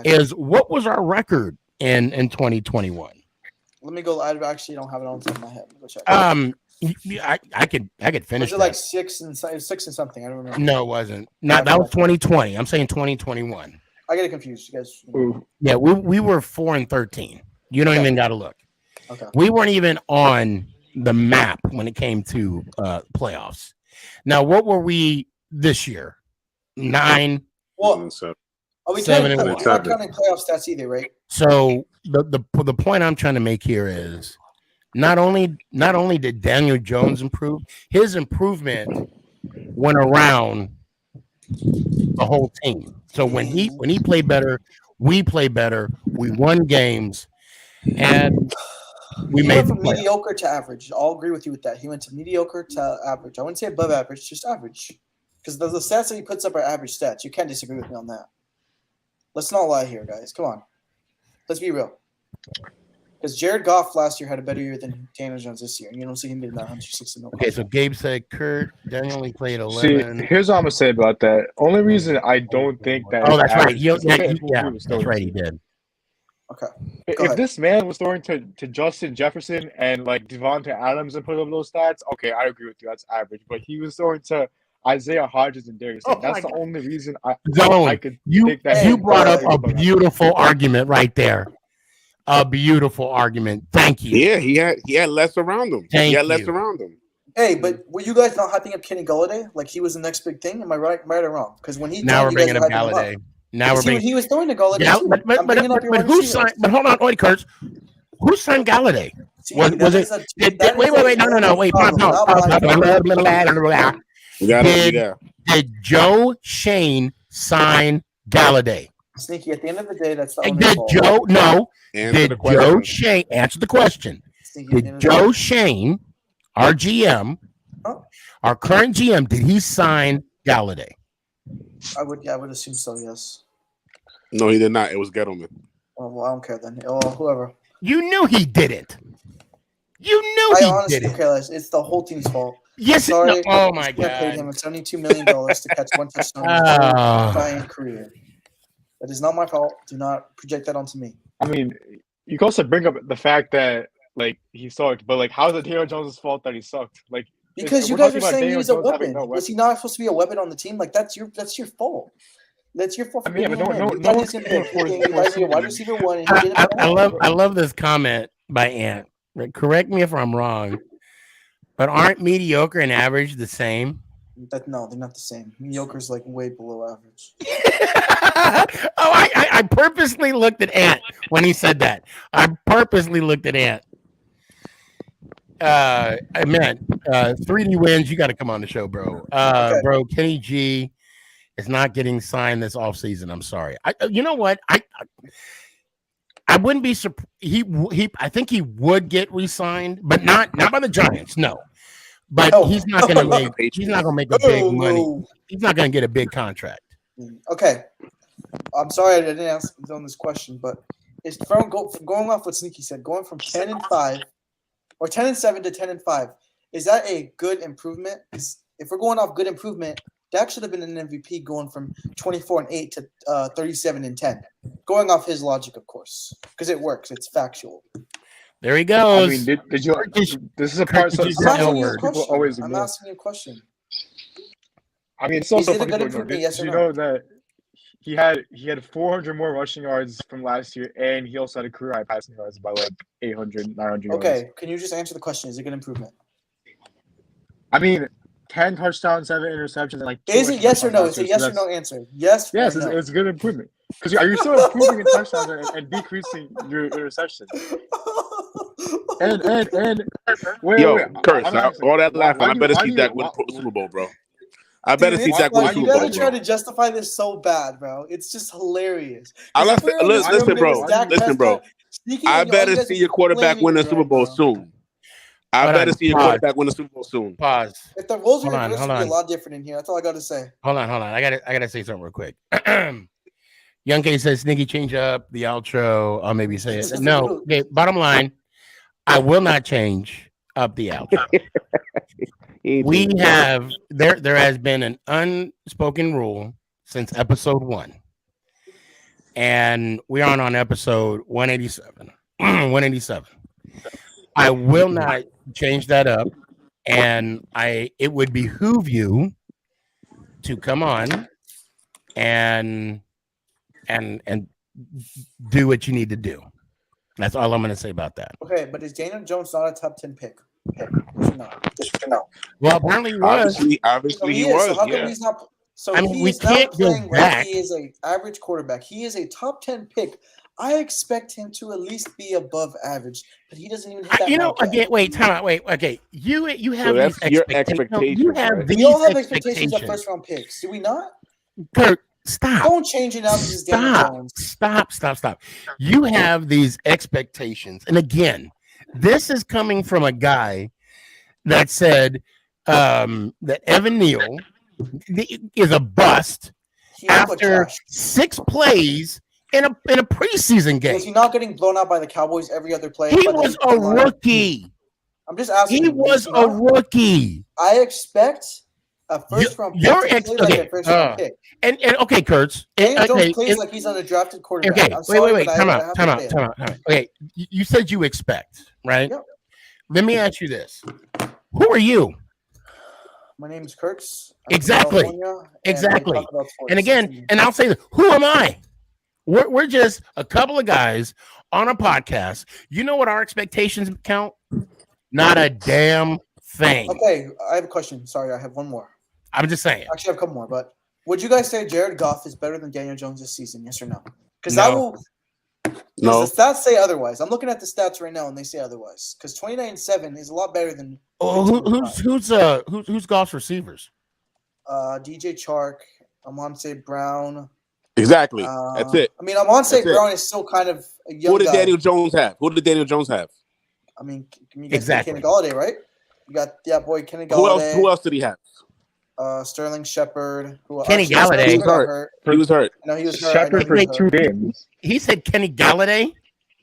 A: is, what was our record in 2021?
O: Let me go. I actually don't have it on top of my head. Go check.
A: I could finish.
O: Was it like 6 and something? I don't remember.
A: No, it wasn't. That was 2020. I'm saying 2021.
O: I get it confused, you guys.
A: Yeah, we were 4-13. You don't even got to look.
O: Okay.
A: We weren't even on the map when it came to playoffs. Now, what were we this year? 9.
O: Well, are we
A: 7 and 1.
O: We're not counting playoff stats either, right?
A: So the point I'm trying to make here is not only did Daniel Jones improve, his improvement went around the whole team. So when he played better, we played better. We won games, and we
O: He
A: made
O: went
A: the
O: from
A: playoffs.
O: mediocre to average. I'll agree with you with that. He went to mediocre to average. I wouldn't say above average, just average. Because the stats that he puts up are average stats. You can't disagree with me on that. Let's not lie here, guys. Come on. Let's be real. Because Jared Goff last year had a better year than Daniel Jones this year, and you don't see him getting that 160 million.
A: Okay, so Gabe said Kurt Daniel only played 11.
C: See, here's what I'm gonna say about that. Only reason I don't think that.
A: Oh, that's right.
C: average is because
A: That's right. He did.
O: Okay.
C: If this man was throwing to Justin Jefferson and like Devonta Adams and put up those stats, okay, I agree with you. That's average. But he was throwing to Isaiah Hodgins and Darius. That's the only reason I could think that.
A: You brought up a beautiful argument right there. A beautiful argument. Thank you.
R: Yeah, he had less around him.
A: Thank
R: he had less
A: you.
R: around him.
O: Hey, but were you guys not hyping up Kenny Galladay like he was the next big thing? Am I right or wrong? Because when he
A: Now we're
O: joined, you guys
A: bringing up
O: were hyping him
A: Galladay.
O: up.
A: Now we're bringing.
O: He was throwing to Galladay.
A: Yeah,
O: too.
A: but
O: I'm bringing up your
A: who
O: receivers.
A: signed? But hold on, wait, Kurt. Who signed Galladay? Was it? Wait. No. Wait. Did Joe Shane sign Galladay?
O: Sneaky. At the end of the day, that's the
A: And
O: owner's
A: did
O: fault.
A: Joe? No.
R: Answer
A: Did
R: the question.
A: Joe Shane answer the question? Did Joe Shane, our GM, our current GM, did he sign Galladay?
O: I would assume so. Yes.
R: No, he did not. It was Gettleman.
O: Oh, well, I don't care then. Oh, whoever.
A: You knew he did it. You knew
O: I
A: he
O: honestly
A: did
O: don't
A: it.
O: care less. It's the whole team's fault.
A: Yes.
O: Sorry.
A: Oh my
O: I paid him
A: God.
O: $72 million to catch one touchdown in his whole giant career. That is not my fault. Do not project that onto me.
C: I mean, you can also bring up the fact that like he sucked, but like how is it Daniel Jones' fault that he sucked? Like
O: Because you
C: we're
O: guys
C: talking
O: are
C: about
O: saying he
C: Daniel
O: was a
C: Jones having
O: weapon.
C: no
O: Was he not supposed to be a weapon on the team? Like that's your fault. That's your fault for
C: I mean,
O: bringing
C: but
O: him in.
C: no
O: You thought he was
C: one
O: gonna
C: can afford
O: you guys need a wide receiver one, and he didn't
A: I love this comment by Ant. Correct me if I'm wrong, but aren't mediocre and average the same?
O: No, they're not the same. Mediocre's like way below average.
A: I purposely looked at Ant when he said that. I purposely looked at Ant. Man, 3D wins. You got to come on the show, bro.
O: Okay.
A: Bro, Kenny G is not getting signed this offseason. I'm sorry. You know what? I wouldn't be surprised. I think he would get re-signed, but not by the Giants. No. But he's not going to make. He's not going to make a big money. He's not going to get a big contract.
O: Okay, I'm sorry I didn't answer on this question, but it's from going off what Sneaky said, going from 10-5 or 10-7 to 10-5. Is that a good improvement? Because if we're going off good improvement, Dak should have been an MVP going from 24-8 to 37-10. Going off his logic, of course, because it works. It's factual.
A: There he goes.
C: I mean, did you? This is a part. So
O: I'm asking you a
C: people
O: question.
C: always
O: I'm
C: ignore.
O: asking you a question.
C: I mean, it's also
O: Is it a
C: funny.
O: good
C: Did
O: improvement? Yes or
C: you
O: no?
C: know that he had 400 more rushing yards from last year, and he also had a career high passing yards by like 800, 900 yards.
O: Okay, can you just answer the question? Is it a good improvement?
C: I mean, 10 touchdowns, 7 interceptions, and like.
O: Is it yes or no? It's a yes or no answer. Yes.
C: Yes,
O: or no?
C: it's a good improvement. Because are you still improving in touchdowns and decreasing your interceptions? And wait,
R: Curse. All that laughing.
C: why
R: I
C: do
R: better
C: you-
R: see Dak win the Super Bowl, bro. I better see Dak win the
O: You
R: Super Bowl,
O: guys are trying
R: bro.
O: to justify this so bad, bro. It's just hilarious.
R: Listen, bro. I better see your quarterback win the Super Bowl soon. I better see your quarterback win the Super Bowl soon.
A: Pause.
O: If the roles were
A: Hold on,
O: reversed,
A: hold
O: it'd be
A: on.
O: a lot different in here. That's all I got to say.
A: Hold on. I gotta say something real quick. Young K says, Sneaky, change up the outro. I'll maybe say it. No, okay, bottom line, I will not change up the outro. We have there has been an unspoken rule since episode 1. And we are on episode 187. 187. I will not change that up. And it would behoove you to come on and do what you need to do. That's all I'm going to say about that.
O: Okay, but is Daniel Jones not a top 10 pick? Yes or no?
A: Well, apparently he was.
R: Obviously he
O: is.
R: was.
O: So how come
R: Yeah.
O: he's not? So
A: I mean,
O: he
A: we
O: is now
A: can't go
O: playing
A: back.
O: like he is an average quarterback. He is a top 10 pick. I expect him to at least be above average, but he doesn't even hit that.
A: Again, wait, time out. Wait, okay. You have
R: that's
A: these
R: your
A: expectations. You have
R: right?
A: these
O: We all have expectations of first round picks, do we not?
A: Kurt, stop.
O: Don't change it now because it's Daniel Jones.
A: Stop. You have these expectations. And again, this is coming from a guy that said that Evan Neal is a bust after 6 plays in a preseason game.
O: Was he not getting blown out by the Cowboys every other play?
A: He was a rookie.
O: I'm just asking.
A: He was a rookie.
O: I expect a first round pick to play like a first round pick.
A: And okay, Kurtz.
O: Daniel Jones plays like he's on a drafted quarterback.
A: Okay,
O: I'm sorry,
A: wait.
O: but
A: Time
O: I have to say it.
A: out. Okay, you said you expect, right?
O: Yep.
A: Let me ask you this: who are you?
O: My name is Kurtz.
A: Exactly. And again, and I'll say this: who am I? We're just a couple of guys on a podcast. You know what our expectations count? Not a damn thing.
O: Okay, I have a question. Sorry, I have one more.
A: I'm just saying.
O: Actually, I have a couple more, but would you guys say Jared Goff is better than Daniel Jones this season? Yes or no? Because that will.
R: No.
O: The stats say otherwise. I'm looking at the stats right now, and they say otherwise. Because 29-7 is a lot better than.
A: Who's Goff's receivers?
O: DJ Chark, Amon-Ra Brown.
R: Exactly. That's it.
O: I mean, Amon-Ra Brown is still kind of a young
R: Who did
O: guy.
R: Daniel Jones have?
O: I mean, you guys say Kenny Galladay, right? You got boy Kenny
R: Who
O: Galladay.
R: else did he have?
O: Sterling Shepard, who
A: Kenny
O: actually
A: Galladay.
R: He was hurt. He was hurt.
O: No, he was hurt.
N: Shepard played 2 games.
A: He said Kenny Galladay.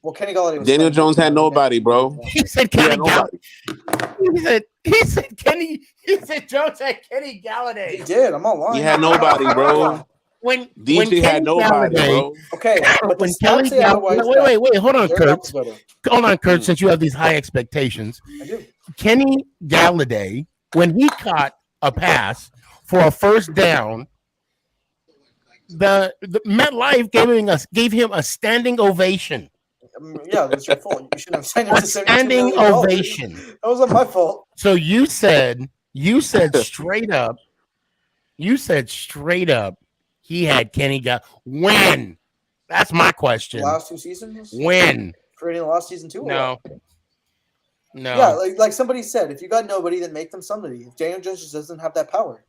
O: Well, Kenny Galladay was
R: Daniel
O: playing
R: Jones had
O: good,
R: nobody, bro.
A: He said
R: He
A: Kenny
R: had nobody.
A: Galladay. He said Jones had Kenny Galladay.
O: He did. I'm not lying.
R: He had nobody, bro.
A: When
R: DJ had nobody, bro.
O: Okay, but
A: when
O: the
A: Kelly
O: stats say otherwise.
A: wait, hold on,
O: Jared
A: Kurt.
O: Goff's better.
A: Hold on, Kurt. Since you have these high expectations,
O: I do.
A: Kenny Galladay, when he caught a pass for a first down, the MetLife gave him a standing ovation.
O: Yeah, that's your fault. You shouldn't have signed him
A: A
O: to $72
A: standing
O: million.
A: ovation.
O: That wasn't my fault.
A: So you said straight up. You said straight up. He had Kenny when? That's my question.
O: The last 2 seasons?
A: When?
O: For any last season too?
A: No. No.
O: Yeah, like somebody said, if you got nobody, then make them somebody. If Daniel Jones just doesn't have that power.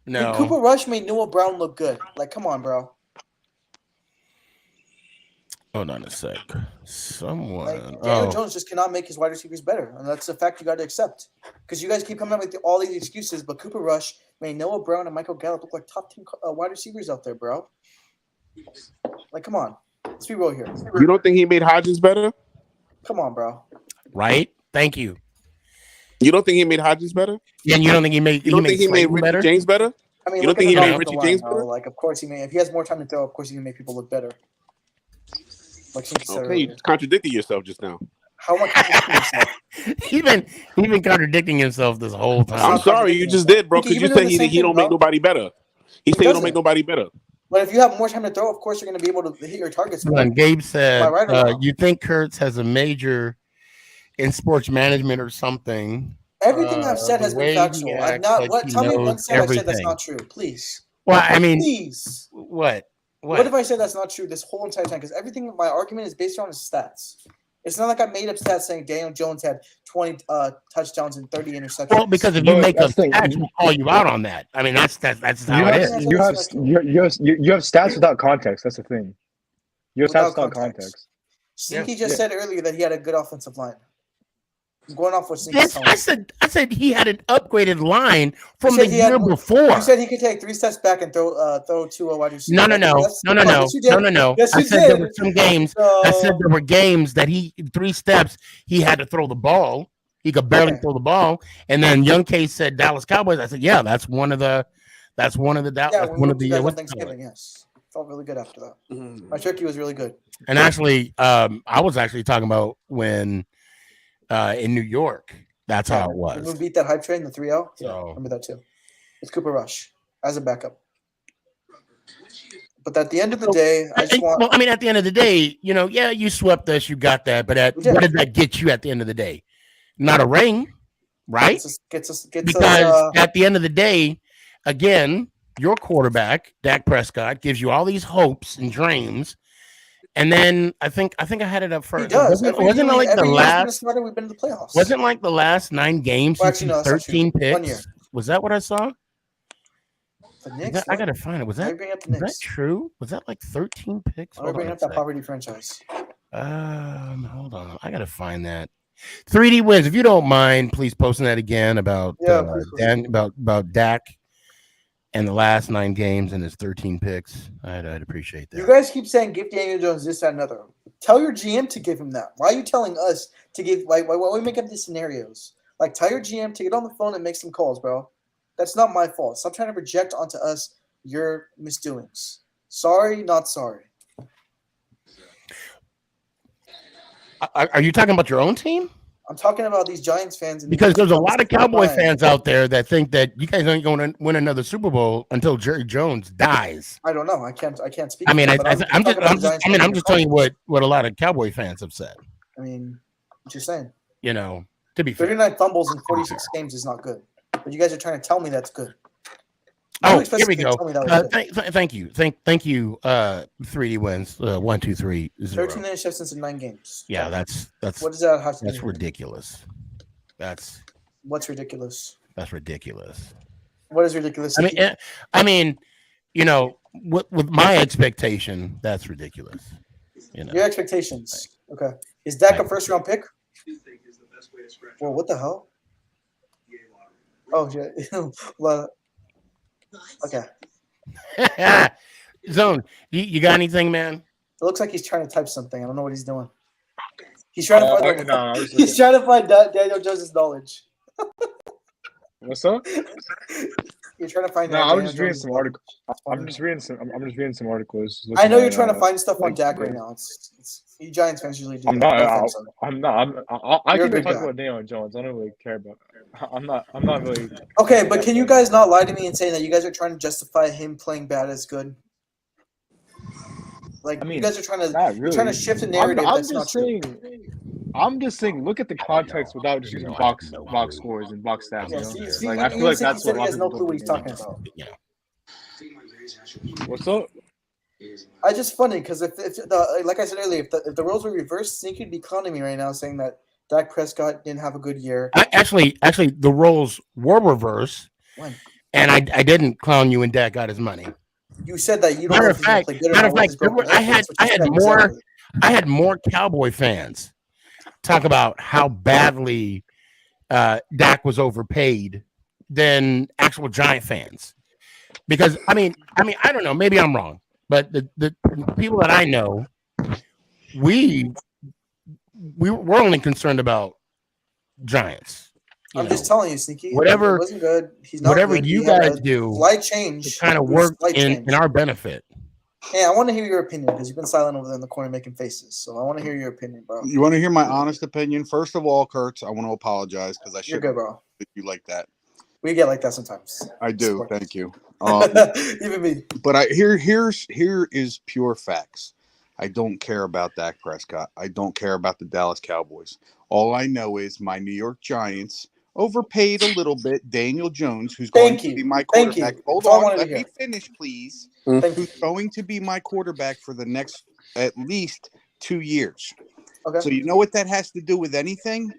A: No.
O: Cooper Rush made Noah Brown look good. Like, come on, bro.
A: Hold on a sec. Someone.
O: Daniel Jones just cannot make his wide receivers better, and that's a fact you got to accept. Because you guys keep coming up with all these excuses, but Cooper Rush made Noah Brown and Michael Gallup look like top 10 wide receivers out there, bro. Like, come on. Let's be real here.
R: You don't think he made Hodgins better?
O: Come on, bro.
A: Right? Thank you.
R: You don't think he made Hodgins better?
A: And you don't think he made?
R: You don't think he made
A: Slayton
R: Richie
A: better?
R: James better?
O: I mean,
R: You don't
O: look
R: think he
O: at the
R: made
O: offensive
R: Richie
O: line,
R: James
O: though.
R: better?
O: Like, of course he may. If he has more time to throw, of course he can make people look better. Like Sneaky said
R: Okay, you
O: earlier.
R: contradicted yourself just now.
O: How am I contradicting myself?
A: He's been contradicting himself this whole time.
R: I'm sorry, you just did, bro,
O: Because
R: because you
O: you've
R: said
O: been doing the
R: he
O: same
R: don't
O: thing,
R: make
O: bro.
R: nobody better. He said he don't make nobody better.
O: But if you have more time to throw, of course you're going to be able to hit your targets.
A: Hold on, Gabe said,
O: Am I right or wrong?
A: you think Kurtz has a major in sports management or something?
O: Everything I've said
A: The
O: has been
A: way he
O: factual. I've
A: acts
O: not.
A: like
O: What?
A: he
O: Tell me one
A: knows
O: side I've said that's
A: everything.
O: not true, please.
A: Well, I mean,
O: Please.
A: what?
O: What if I said that's not true this whole entire time? Because everything, my argument is based on his stats. It's not like I made up stats saying Daniel Jones had 20 touchdowns and 30 interceptions.
A: Well, because if you make up stats, we'll call you out on that. I mean, that's how it is.
N: You have stats without context. That's the thing. You have
O: Without
N: stats without
O: context.
N: context.
O: Sneaky just said earlier that he had a good offensive line. I'm going off what Sneaky
A: Yes, I said he had an upgraded line from the year before.
O: You said he could take 3 steps back and throw to a wide receiver.
A: No.
O: Yes, you did.
A: No.
O: Yes,
A: I
O: you
A: said
O: did.
A: there were some games. I said there were games that 3 steps he had to throw the ball. He could barely throw the ball. And then Young K said Dallas Cowboys. I said, yeah, that's one of the
O: When we on Thanksgiving, yes. Felt really good after that. My turkey was really good.
A: And actually, I was actually talking about when in New York. That's how it was.
O: We beat that hype train, the 3-0. Yeah,
A: So-
O: remember that too. It's Cooper Rush as a backup. But at the end of the day, I just want.
A: Well, I mean, at the end of the day, yeah, you swept us, you got that, but what did that get you at the end of the day? Not a ring, right?
O: Gets
A: Because at the end of the day, again, your quarterback, Dak Prescott, gives you all these hopes and dreams. And then I think I had it up first.
O: He does.
A: Wasn't it like the last?
O: We've been to the playoffs.
A: Wasn't like the last 9 games?
O: Well, actually, no, that's not
A: 13
O: true. 1
A: picks.
O: year.
A: Was that what I saw?
O: The Knicks.
A: I gotta find it. Was that true? Was that like 13 picks?
O: I'm gonna bring up that poverty franchise.
A: Hold on. I gotta find that. 3D wins. If you don't mind, please posting that again about about Dak and the last 9 games and his 13 picks. I'd appreciate that.
O: You guys keep saying give Daniel Jones this, that, and another. Tell your GM to give him that. Why are you telling us to give? Why we make up these scenarios? Like, tell your GM to get on the phone and make some calls, bro. That's not my fault. Stop trying to project onto us your misdoings. Sorry, not sorry.
A: Are you talking about your own team?
O: I'm talking about these Giants fans.
A: Because there's a lot of Cowboy fans out there that think that you guys aren't going to win another Super Bowl until Jerry Jones dies.
O: I don't know. I can't speak.
A: I mean, I'm just telling you what a lot of Cowboy fans have said.
O: I mean, what you're saying.
A: To be fair.
O: 39 fumbles in 46 games is not good. But you guys are trying to tell me that's good.
A: Oh, here we go. Thank you. Thank you. 3D wins. 1, 2, 3, 0.
O: 13 interceptions in 9 games.
A: Yeah, that's
O: what does that have to
A: that's
O: do?
A: ridiculous.
O: What's ridiculous?
A: That's ridiculous.
O: What is ridiculous?
A: I mean, with my expectation, that's ridiculous.
O: Your expectations. Okay. Is Dak a first round pick? Well, what the hell? Oh, yeah. Okay.
A: Zone, you got anything, man?
O: It looks like he's trying to type something. I don't know what he's doing. He's trying to find.
C: I was
O: He's trying to find Daniel Jones' knowledge.
C: What's up?
O: You're trying to find.
C: No, I'm
O: Daniel
C: just reading
O: Jones'
C: some
O: knowledge.
C: articles. I'm just reading some articles.
O: I know
C: looking
O: you're
C: at,
O: trying to find stuff on
C: like,
O: Dak right now. It's you Giants fans usually do.
C: I'm
O: that.
C: not.
O: No offense, son.
C: I'm not. I
O: You're a
C: can
O: good
C: talk
O: guy.
C: about Daniel Jones. I don't really care about. I'm not really.
O: Okay, but can you guys not lie to me and say that you guys are trying to justify him playing bad as good? Like, you guys are trying to
C: not
O: you're trying to
C: really.
O: shift the narrative.
C: I'm
O: That's not
C: just
O: true.
C: saying. I'm just saying. Look at the context without just using box scores and box stats.
O: Yeah,
C: You know,
O: see,
C: like
O: even
C: I feel like
O: Sinky
C: that's what
O: said
C: a
O: he
C: lot
O: has
C: of
O: no
C: people
O: clue what
C: don't
O: he's
C: do.
O: talking about.
C: What's up?
O: I just funny because if the like I said earlier, if the roles were reversed, Sinky would be clowning me right now, saying that Dak Prescott didn't have a good year.
A: Actually, the roles were reversed,
O: When?
A: and I didn't clown you when Dak got his money.
O: You said that you don't know if he's going to play good or not with his broken ankle. That's what you said, exactly.
A: I had more Cowboy fans talk about how badly Dak was overpaid than actual Giant fans, because I mean I don't know, maybe I'm wrong, but the people that I know, we're only concerned about Giants.
O: I'm just telling you, Sneaky.
A: Whatever
O: it wasn't good. He's not
A: whatever
O: good.
A: you
O: He had
A: guys
O: a
A: do
O: slight change.
A: kind of
O: It was
A: work
O: slight
A: in
O: change.
A: our benefit.
O: Hey, I want to hear your opinion because you've been silent over there in the corner making faces. So I want to hear your opinion, bro.
F: You want to hear my honest opinion? First of all, Kurtz, I want to apologize because I
O: You're
F: should
O: good, bro.
F: you like that.
O: We get like that sometimes.
F: I do. Thank you.
O: Even me.
F: But here is pure facts. I don't care about Dak Prescott. I don't care about the Dallas Cowboys. All I know is my New York Giants overpaid a little bit Daniel Jones, who's going to be my quarterback. Hold on, let me finish, please. Who's going to be my quarterback for the next at least 2 years.
O: Okay.
F: So you know what that has to do with anything?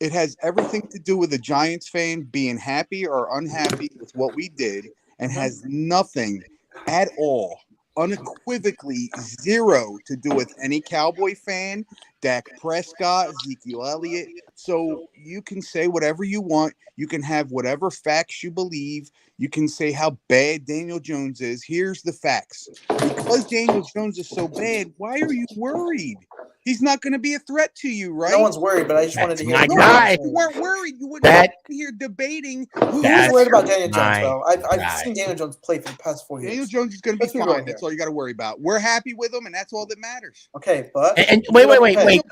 F: It has everything to do with a Giants fan being happy or unhappy with what we did, and has nothing at all, unequivocally zero to do with any Cowboy fan, Dak Prescott, Ezekiel Elliott. So you can say whatever you want. You can have whatever facts you believe. You can say how bad Daniel Jones is. Here's the facts. Because Daniel Jones is so bad, why are you worried? He's not going to be a threat to you, right?
O: No one's worried, but I just wanted to hear.
A: my
O: your
A: guy.
O: opinion.
F: You weren't worried. You wouldn't
A: That-
F: be here debating.
O: Who's
A: That's
O: worried about Daniel Jones,
A: my
O: bro? I've
A: guy.
O: seen Daniel Jones play for the past 4 years.
F: Daniel Jones is going to be
O: Let's be real
F: fine.
O: here.
F: That's all you got to worry about. We're happy with him, and that's all that matters.
O: Okay, but
A: And wait,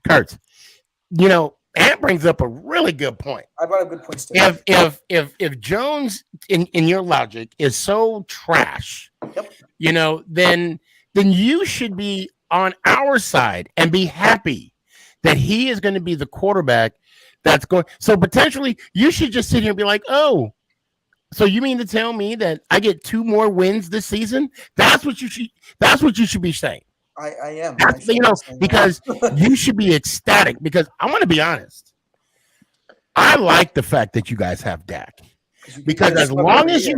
A: Kurt. You know, Ant brings up a really good point.
O: I brought up good points too.
A: If Jones, in your logic, is so trash, you know, then you should be on our side and be happy that he is going to be the quarterback that's going. So potentially, you should just sit here and be like, oh, so you mean to tell me that I get 2 more wins this season? That's what you should. That's what you should be saying.
O: I am.
A: You know, because you should be ecstatic. Because I want to be honest, I like the fact that you guys have Dak. Because as long as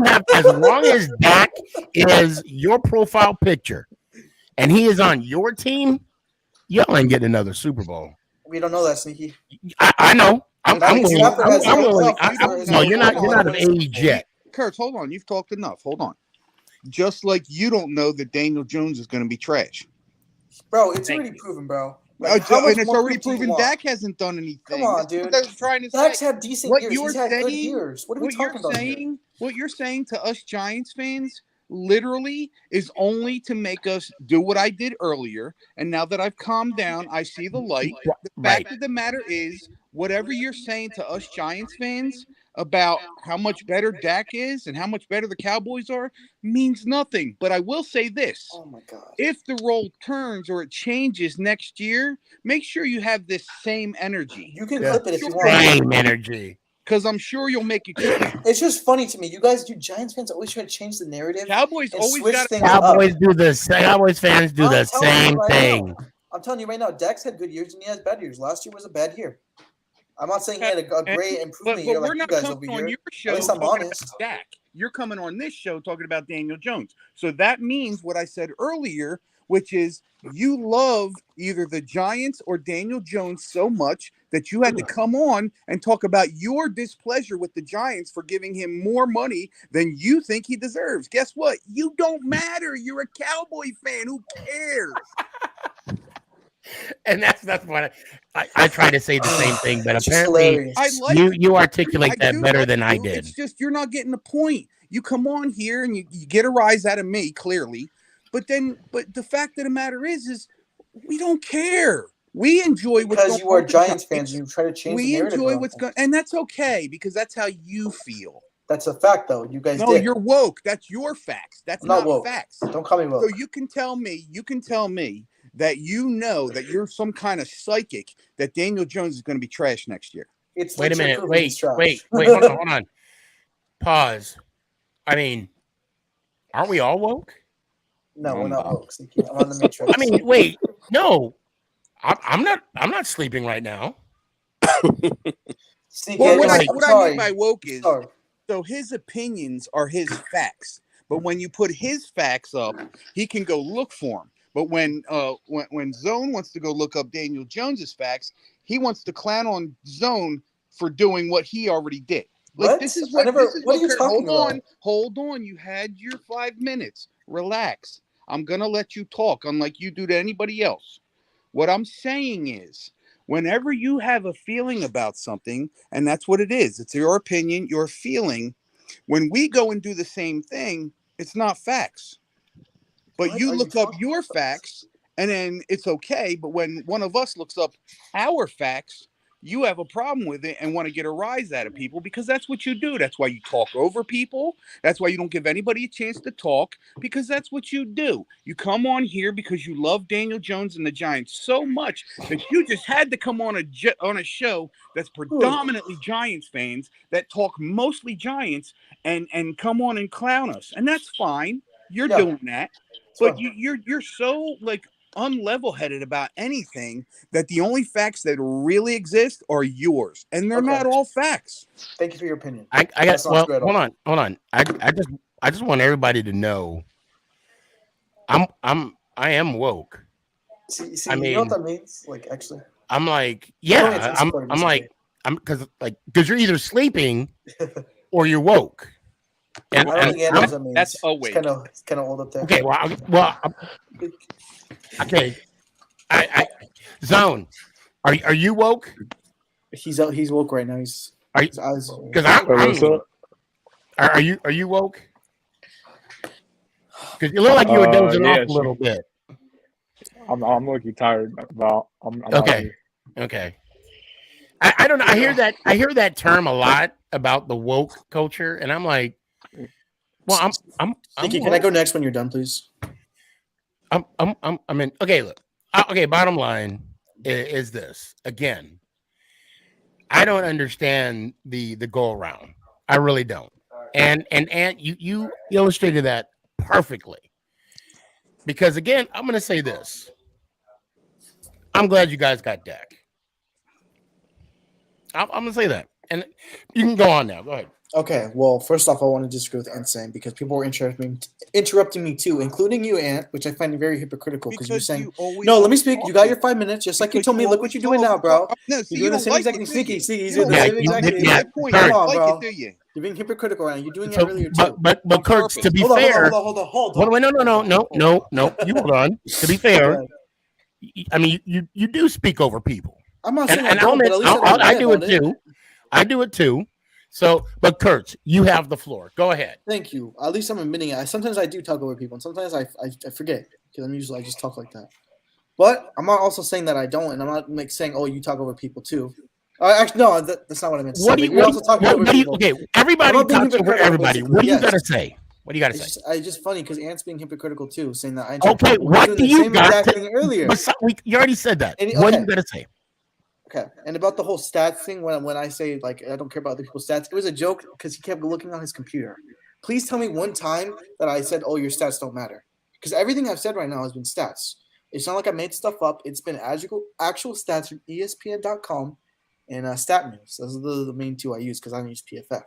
A: Dak is your profile picture and he is on your team, y'all ain't getting another Super Bowl.
O: We don't know that, Sneaky.
A: I know. I'm willing. No, you're not of
F: Kurt,
A: age yet.
F: Kurt, hold on. You've talked enough. Hold on. Just like you don't know that Daniel Jones is going to be trash.
O: Bro, it's already proven, bro.
F: And it's already proven Dak hasn't done anything.
O: Come on,
F: That's what
O: dude.
F: I was trying to
O: Dak's
F: say.
O: had decent
F: What
O: years.
F: you're
O: He's had good
F: saying-
O: years. What are we talking about here?
F: What you're saying to us Giants fans literally is only to make us do what I did earlier. And now that I've calmed down, I see the light. The fact of the matter is, whatever you're saying to us Giants fans about how much better Dak is and how much better the Cowboys are means nothing. But I will say this.
O: Oh my God.
F: If the role turns or it changes next year, make sure you have this same energy.
O: You can clip it if you want.
A: Same energy.
F: Because I'm sure you'll make it clear.
O: It's just funny to me. You guys, you Giants fans, always try to change the narrative.
F: Cowboys
O: and
F: always
O: switch
F: got
O: things
A: Cowboys
O: up.
A: do the Cowboys fans do the
O: telling you
A: same
O: right
A: thing.
O: now. I'm telling you right now, Dak's had good years and he has bad years. Last year was a bad year. I'm not saying he had a great improvement year like you guys over
F: on
O: here.
F: your show
O: At least I'm
F: talking
O: honest.
F: about Dak. You're coming on this show talking about Daniel Jones. So that means what I said earlier which is you love either the Giants or Daniel Jones so much that you had to come on and talk about your displeasure with the Giants for giving him more money than you think he deserves. Guess what? You don't matter. You're a Cowboy fan. Who cares?
A: And that's what I try to say the same thing, but
K: It's just
A: apparently
K: hilarious.
A: you articulate that
F: do
A: better
F: like
A: than I
F: you.
A: did.
F: It's just you're not getting the point. You come on here and you get a rise out of me, clearly. But the fact of the matter is we don't care. We enjoy what's
O: Because
F: going
O: you are
F: on with
O: Giants
F: the
O: fans, you try to change the
F: We
O: narrative.
F: enjoy
O: around
F: what's
O: things.
F: going, and that's okay because that's how you feel.
O: That's a fact, though. You guys
F: No,
O: did.
F: you're woke. That's your facts. That's
O: I'm not
F: not
O: woke.
F: facts.
O: Don't call me woke.
F: So you can tell me that you know that you're some kind of psychic that Daniel Jones is going to be trash next year.
O: It's
A: Wait a
O: literally
A: minute.
O: proven he's
A: Wait.
O: trash.
A: Hold on. Pause. I mean, aren't we all woke?
O: No, we're not woke. Sneaky. I'm on the Matrix.
A: I mean, wait. No, I'm not. I'm not sleeping right now.
F: Well, what I mean by woke is so his opinions are his facts. But when you put his facts up, he can go look for them. But when Zone wants to go look up Daniel Jones's facts, he wants to clown on Zone for doing what he already did. Like
O: What?
F: this is
O: What are you
F: Kurt,
O: talking about?
F: Hold on. You had your 5 minutes. Relax. I'm gonna let you talk, unlike you do to anybody else. What I'm saying is, whenever you have a feeling about something, and that's what it is, it's your opinion, your feeling. When we go and do the same thing, it's not facts. But you look up your facts, and then it's okay. But when one of us looks up our facts, you have a problem with it and want to get a rise out of people because that's what you do. That's why you talk over people. That's why you don't give anybody a chance to talk because that's what you do. You come on here because you love Daniel Jones and the Giants so much that you just had to come on a show that's predominantly Giants fans that talk mostly Giants and come on and clown us. And that's fine. You're doing that. But you're so like unlevel-headed about anything that the only facts that really exist are yours, and they're not all facts.
O: Thank you for your opinion.
A: I got hold on. I just want everybody to know I am woke.
O: See,
A: I mean,
O: you know what that means? Like, actually,
A: I'm like, yeah, because you're either sleeping or you're woke.
O: I don't think Andrews that means.
G: That's awake.
O: It's kind of old up there.
A: Okay, okay. Zone. Are you woke?
O: He's woke right now. He's
A: because are you woke? Because you look like you were dozing off a little bit.
C: I'm looking tired. I'm
A: okay. Okay. I don't know. I hear that term a lot about the woke culture, and I'm like, well, I'm
O: Nikki, can I go next when you're done, please?
A: I'm in. Okay, look. Okay, bottom line is this. Again, I don't understand the go around. I really don't. And you illustrated that perfectly. Because again, I'm going to say this. I'm glad you guys got Dak. I'm going to say that. And you can go on now. Go ahead.
O: Okay, well, first off, I want to disagree with Ant saying because people were interrupting me too, including you, Ant, which I find very hypocritical because you're saying, no, let me speak. You got your 5 minutes, just like you told me. Look what you're doing now, bro.
F: No,
O: you're doing the same exact thing. Sneaky, see, he's doing the same exact thing. Come on, bro. You're being hypocritical right now. You're doing it earlier too.
A: But Kurtz, to be fair, hold on. No. You hold on. To be fair, I mean, you do speak over people.
O: I'm not saying I don't, but at least
A: I do it too. I do it too. So, but Kurtz, you have the floor. Go ahead.
O: Thank you. At least I'm admitting it. Sometimes I do talk over people, and sometimes I forget because I just talk like that. But I'm not also saying that I don't, and I'm not saying, oh, you talk over people too. Actually, no, that's not what I meant to say. You're also talking over people.
A: Okay, everybody talks over everybody. What do you got to say? What do you got to say?
O: It's just funny because Ant's being hypocritical too, saying that I.
A: Okay, what do you got to
O: say? Earlier,
A: you already said that. What do you got to say?
O: Okay, and about the whole stats thing, when I say like I don't care about other people's stats, it was a joke because he kept looking on his computer. Please tell me one time that I said, "Oh, your stats don't matter," because everything I've said right now has been stats. It's not like I made stuff up. It's been actual stats from ESPN.com and StatNews. Those are the main two I use because I don't use PFF.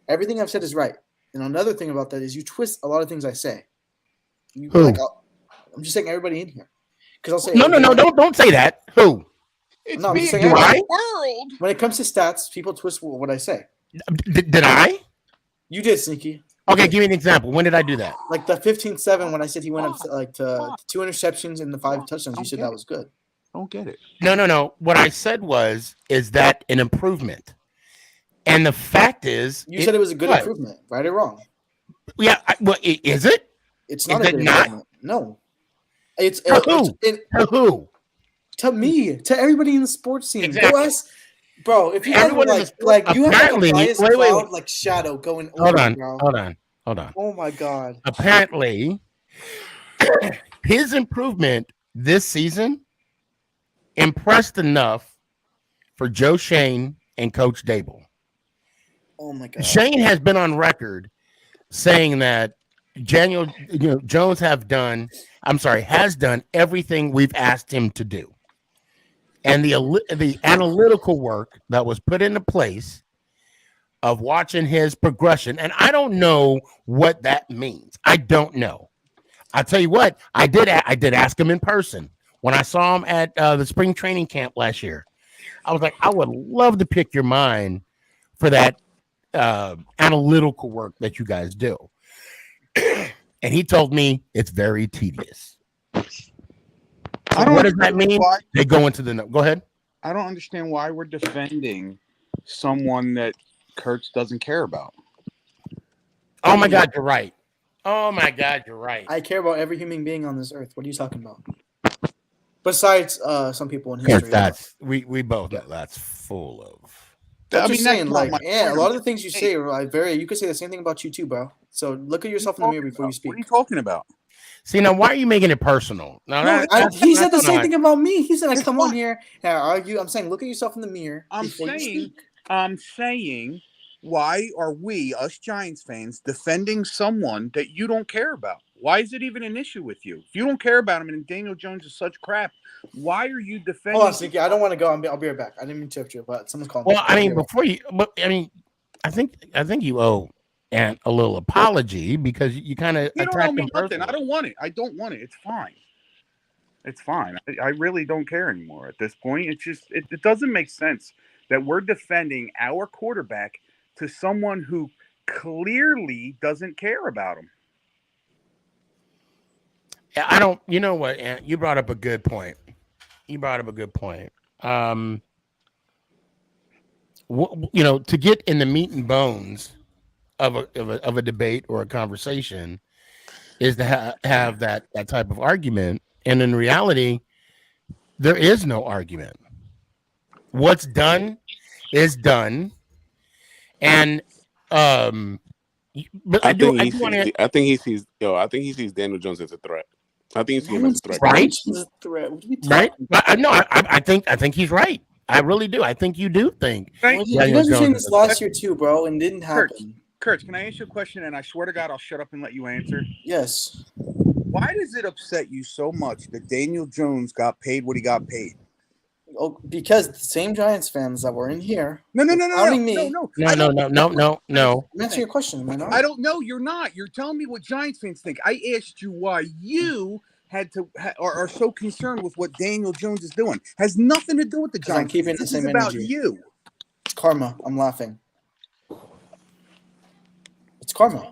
O: Everything I've said is right. And another thing about that is you twist a lot of things I say. I'm just saying everybody in here. Because I'll say
A: No, don't say that. Who?
F: It's
O: No, I'm just
F: being
O: saying
A: Do I?
F: the world.
O: when it comes to stats, people twist what I say.
A: Did I?
O: You did, Sneaky.
A: Okay, give me an example. When did I do that?
O: Like the 15-7 when I said he went up to 2 interceptions and the 5 touchdowns. You said that was good.
F: Don't get it.
A: No. What I said is that an improvement? And the fact is,
O: You said it was a good improvement, right or wrong?
A: Yeah. Is it?
O: It's not
A: Is
O: a good
A: it not?
O: improvement. No. It's
A: To who?
O: To me, to everybody in the sports scene.
A: Exactly.
O: Go ask, bro. If you ever
A: Everyone in the
O: like you have like a
A: apparently-
O: biased
A: wait.
O: cloud like shadow going over, bro.
A: Hold on.
O: Oh my god.
A: Apparently, his improvement this season impressed enough for Joe Shane and Coach Dable.
O: Oh my god.
A: Shane has been on record saying that Jones has done everything we've asked him to do. And the analytical work that was put into place of watching his progression, and I don't know what that means. I don't know. I'll tell you what, I did ask him in person when I saw him at the spring training camp last year. I was like, I would love to pick your mind for that analytical work that you guys do. And he told me it's very tedious. What does that mean? They go into the go ahead.
F: I don't understand why we're defending someone that Kurtz doesn't care about.
A: Oh my God, you're right. Oh my God, you're right.
O: I care about every human being on this earth. What are you talking about? Besides some people in history.
A: That's we both know that's full of.
O: I'm just saying,
F: that's
O: like,
F: not my
O: yeah, a
F: point.
O: lot of the things you say are like you could say the same thing about you too, bro. So look at yourself in the mirror before you speak.
F: What are you talking about?
A: See, now why are you making it personal? Now,
O: He said the same thing about me. He said I come on here and I argue. I'm saying look at yourself in the mirror.
F: I'm
O: before you speak.
F: saying, why are we, us Giants fans, defending someone that you don't care about? Why is it even an issue with you? If you don't care about him and Daniel Jones is such crap, why are you defending?
O: Hold on, Sneaky. I don't want to go. I'll be right back. I didn't mean to interrupt you, but someone's calling.
A: Well, I mean, I think you owe a little apology because you kind of
F: You don't owe
A: attacked
F: me
A: him
F: nothing.
A: personally.
F: I don't want it. I don't want it. It's fine. It's fine. I really don't care anymore at this point. It's just it doesn't make sense that we're defending our quarterback to someone who clearly doesn't care about him.
A: I don't. You know what, Ant? You brought up a good point. To get in the meat and bones of a debate or a conversation is to have that type of argument, and in reality, there is no argument. What's done is done, and but
R: I think he sees Daniel Jones as a threat. I think he sees him as a threat.
A: Right?
O: Threat. What are we
A: Right? I think he's right. I really do. I think you do think.
O: You guys were saying this last year too, bro, and didn't happen.
F: Kurt, can I ask you a question? And I swear to God, I'll shut up and let you answer.
O: Yes.
F: Why does it upset you so much that Daniel Jones got paid what he got paid?
O: Oh, because the same Giants fans that were in here.
F: No.
O: me.
A: No.
O: I'm answering your question, am I not?
F: I don't know. You're not. You're telling me what Giants fans think. I asked you why you had to are so concerned with what Daniel Jones is doing. Has nothing to do with the Giants.
O: I'm keeping the
F: This
O: same
F: is about
O: energy.
F: you.
O: It's karma. I'm laughing. It's karma.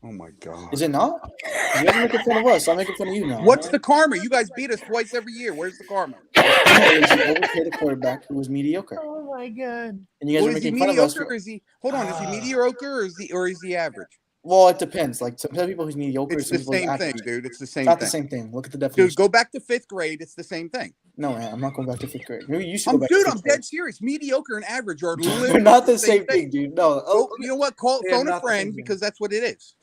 F: Oh my God.
O: Is it not? You guys are making fun of us. I'm making fun of you now.
F: What's the karma? You guys beat us twice every year. Where's the karma?
O: You overpaid a quarterback who was mediocre.
A: Oh my God.
O: And you guys are
F: Is he
O: making fun of us.
F: mediocre or is he? Hold on. Is he mediocre or is he average?
O: Well, it depends. Like some people who's mediocre.
F: It's
O: some
F: the
O: people who's
F: same thing,
O: average.
F: dude. It's the same
O: Not
F: thing.
O: the same thing. Look at the definition.
F: Dude, go back to 5th grade. It's the same thing.
O: No, man, I'm not going back to 5th grade. Maybe you should go back to
F: Dude,
O: 5th
F: I'm
O: grade.
F: dead serious. Mediocre and average are
O: They're
F: literally
O: not the same thing, dude. No.
F: You know what?
O: They're
F: Phone a
O: not the same
F: friend
O: thing.
F: because that's what it is.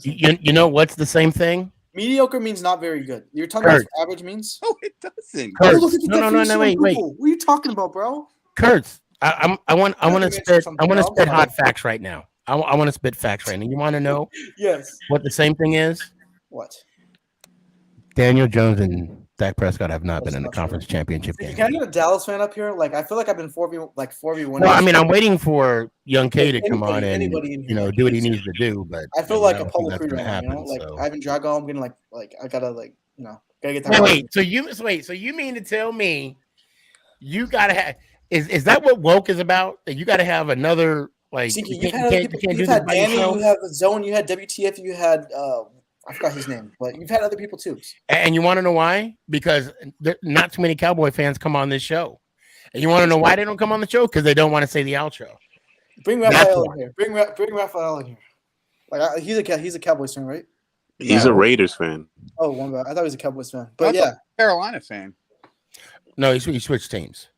A: You know what's the same thing?
O: Mediocre means not very good. You're talking about what average means?
F: No, it doesn't.
A: Kurt,
O: Look at the definition on
A: wait.
O: Google. What are you talking about, bro?
A: Kurtz, I want to spit hot facts right now. I want to spit facts right now. You want to know
O: Yes.
A: what the same thing is?
O: What?
A: Daniel Jones and Dak Prescott have not been in the
O: not true.
A: conference championship
O: Can
A: game.
O: I get a Dallas fan up here? Like, I feel like I've been 4v1.
A: Well, I mean, I'm waiting for Young K to come on and
O: anybody in here,
A: do what he needs to do. But
O: I feel
A: I
O: like a
A: don't think
O: public
A: that's going to
O: rebound,
A: happen.
O: Like
A: So.
O: Ivan Drago, I'm getting like I gotta gotta get that.
A: Wait. So you mean to tell me you gotta have? Is that what woke is about? That you got to have another like?
O: Sinky,
A: you can't do
O: you've
A: this
O: had
A: by
O: Danny,
A: yourself?
O: you have the Zone, you had WTF, you had I forgot his name, but you've had other people too.
A: And you want to know why? Because not too many Cowboy fans come on this show. And you want to know why they don't come on the show? Because they don't want to say the outro.
O: Bring Raphael in here. Bring Raphael in here. Like he's a Cowboys fan, right?
R: He's a Raiders fan.
O: Oh, one bad. I thought he was a Cowboys fan, but yeah,
F: Carolina fan.
A: No, he switched teams.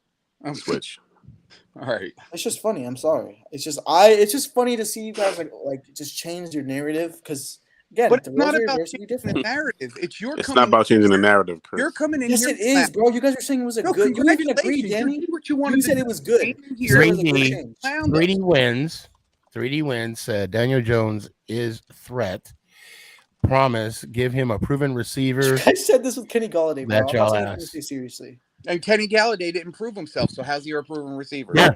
R: Switch.
F: All right.
O: It's just funny. I'm sorry. It's just funny to see you guys like just change your narrative because again,
F: But
O: the
F: it's not
O: roles are
F: about
O: very
F: changing
O: different.
F: the narrative.
R: It's not about changing the narrative, Chris.
F: You're coming in
O: Yes,
F: here.
O: it is, bro. You guys were saying it was a good. You even agreed, Danny. You said it was good. You said it was a good change.
A: 3D wins. 3D wins said Daniel Jones is threat. Promise, give him a proven receiver.
O: I said this with Kenny Galladay, bro.
A: That's
O: I'm not
A: y'all
O: taking
A: ass.
O: this seriously.
F: And Kenny Galladay didn't prove himself, so how's he a proven receiver?
A: Yeah.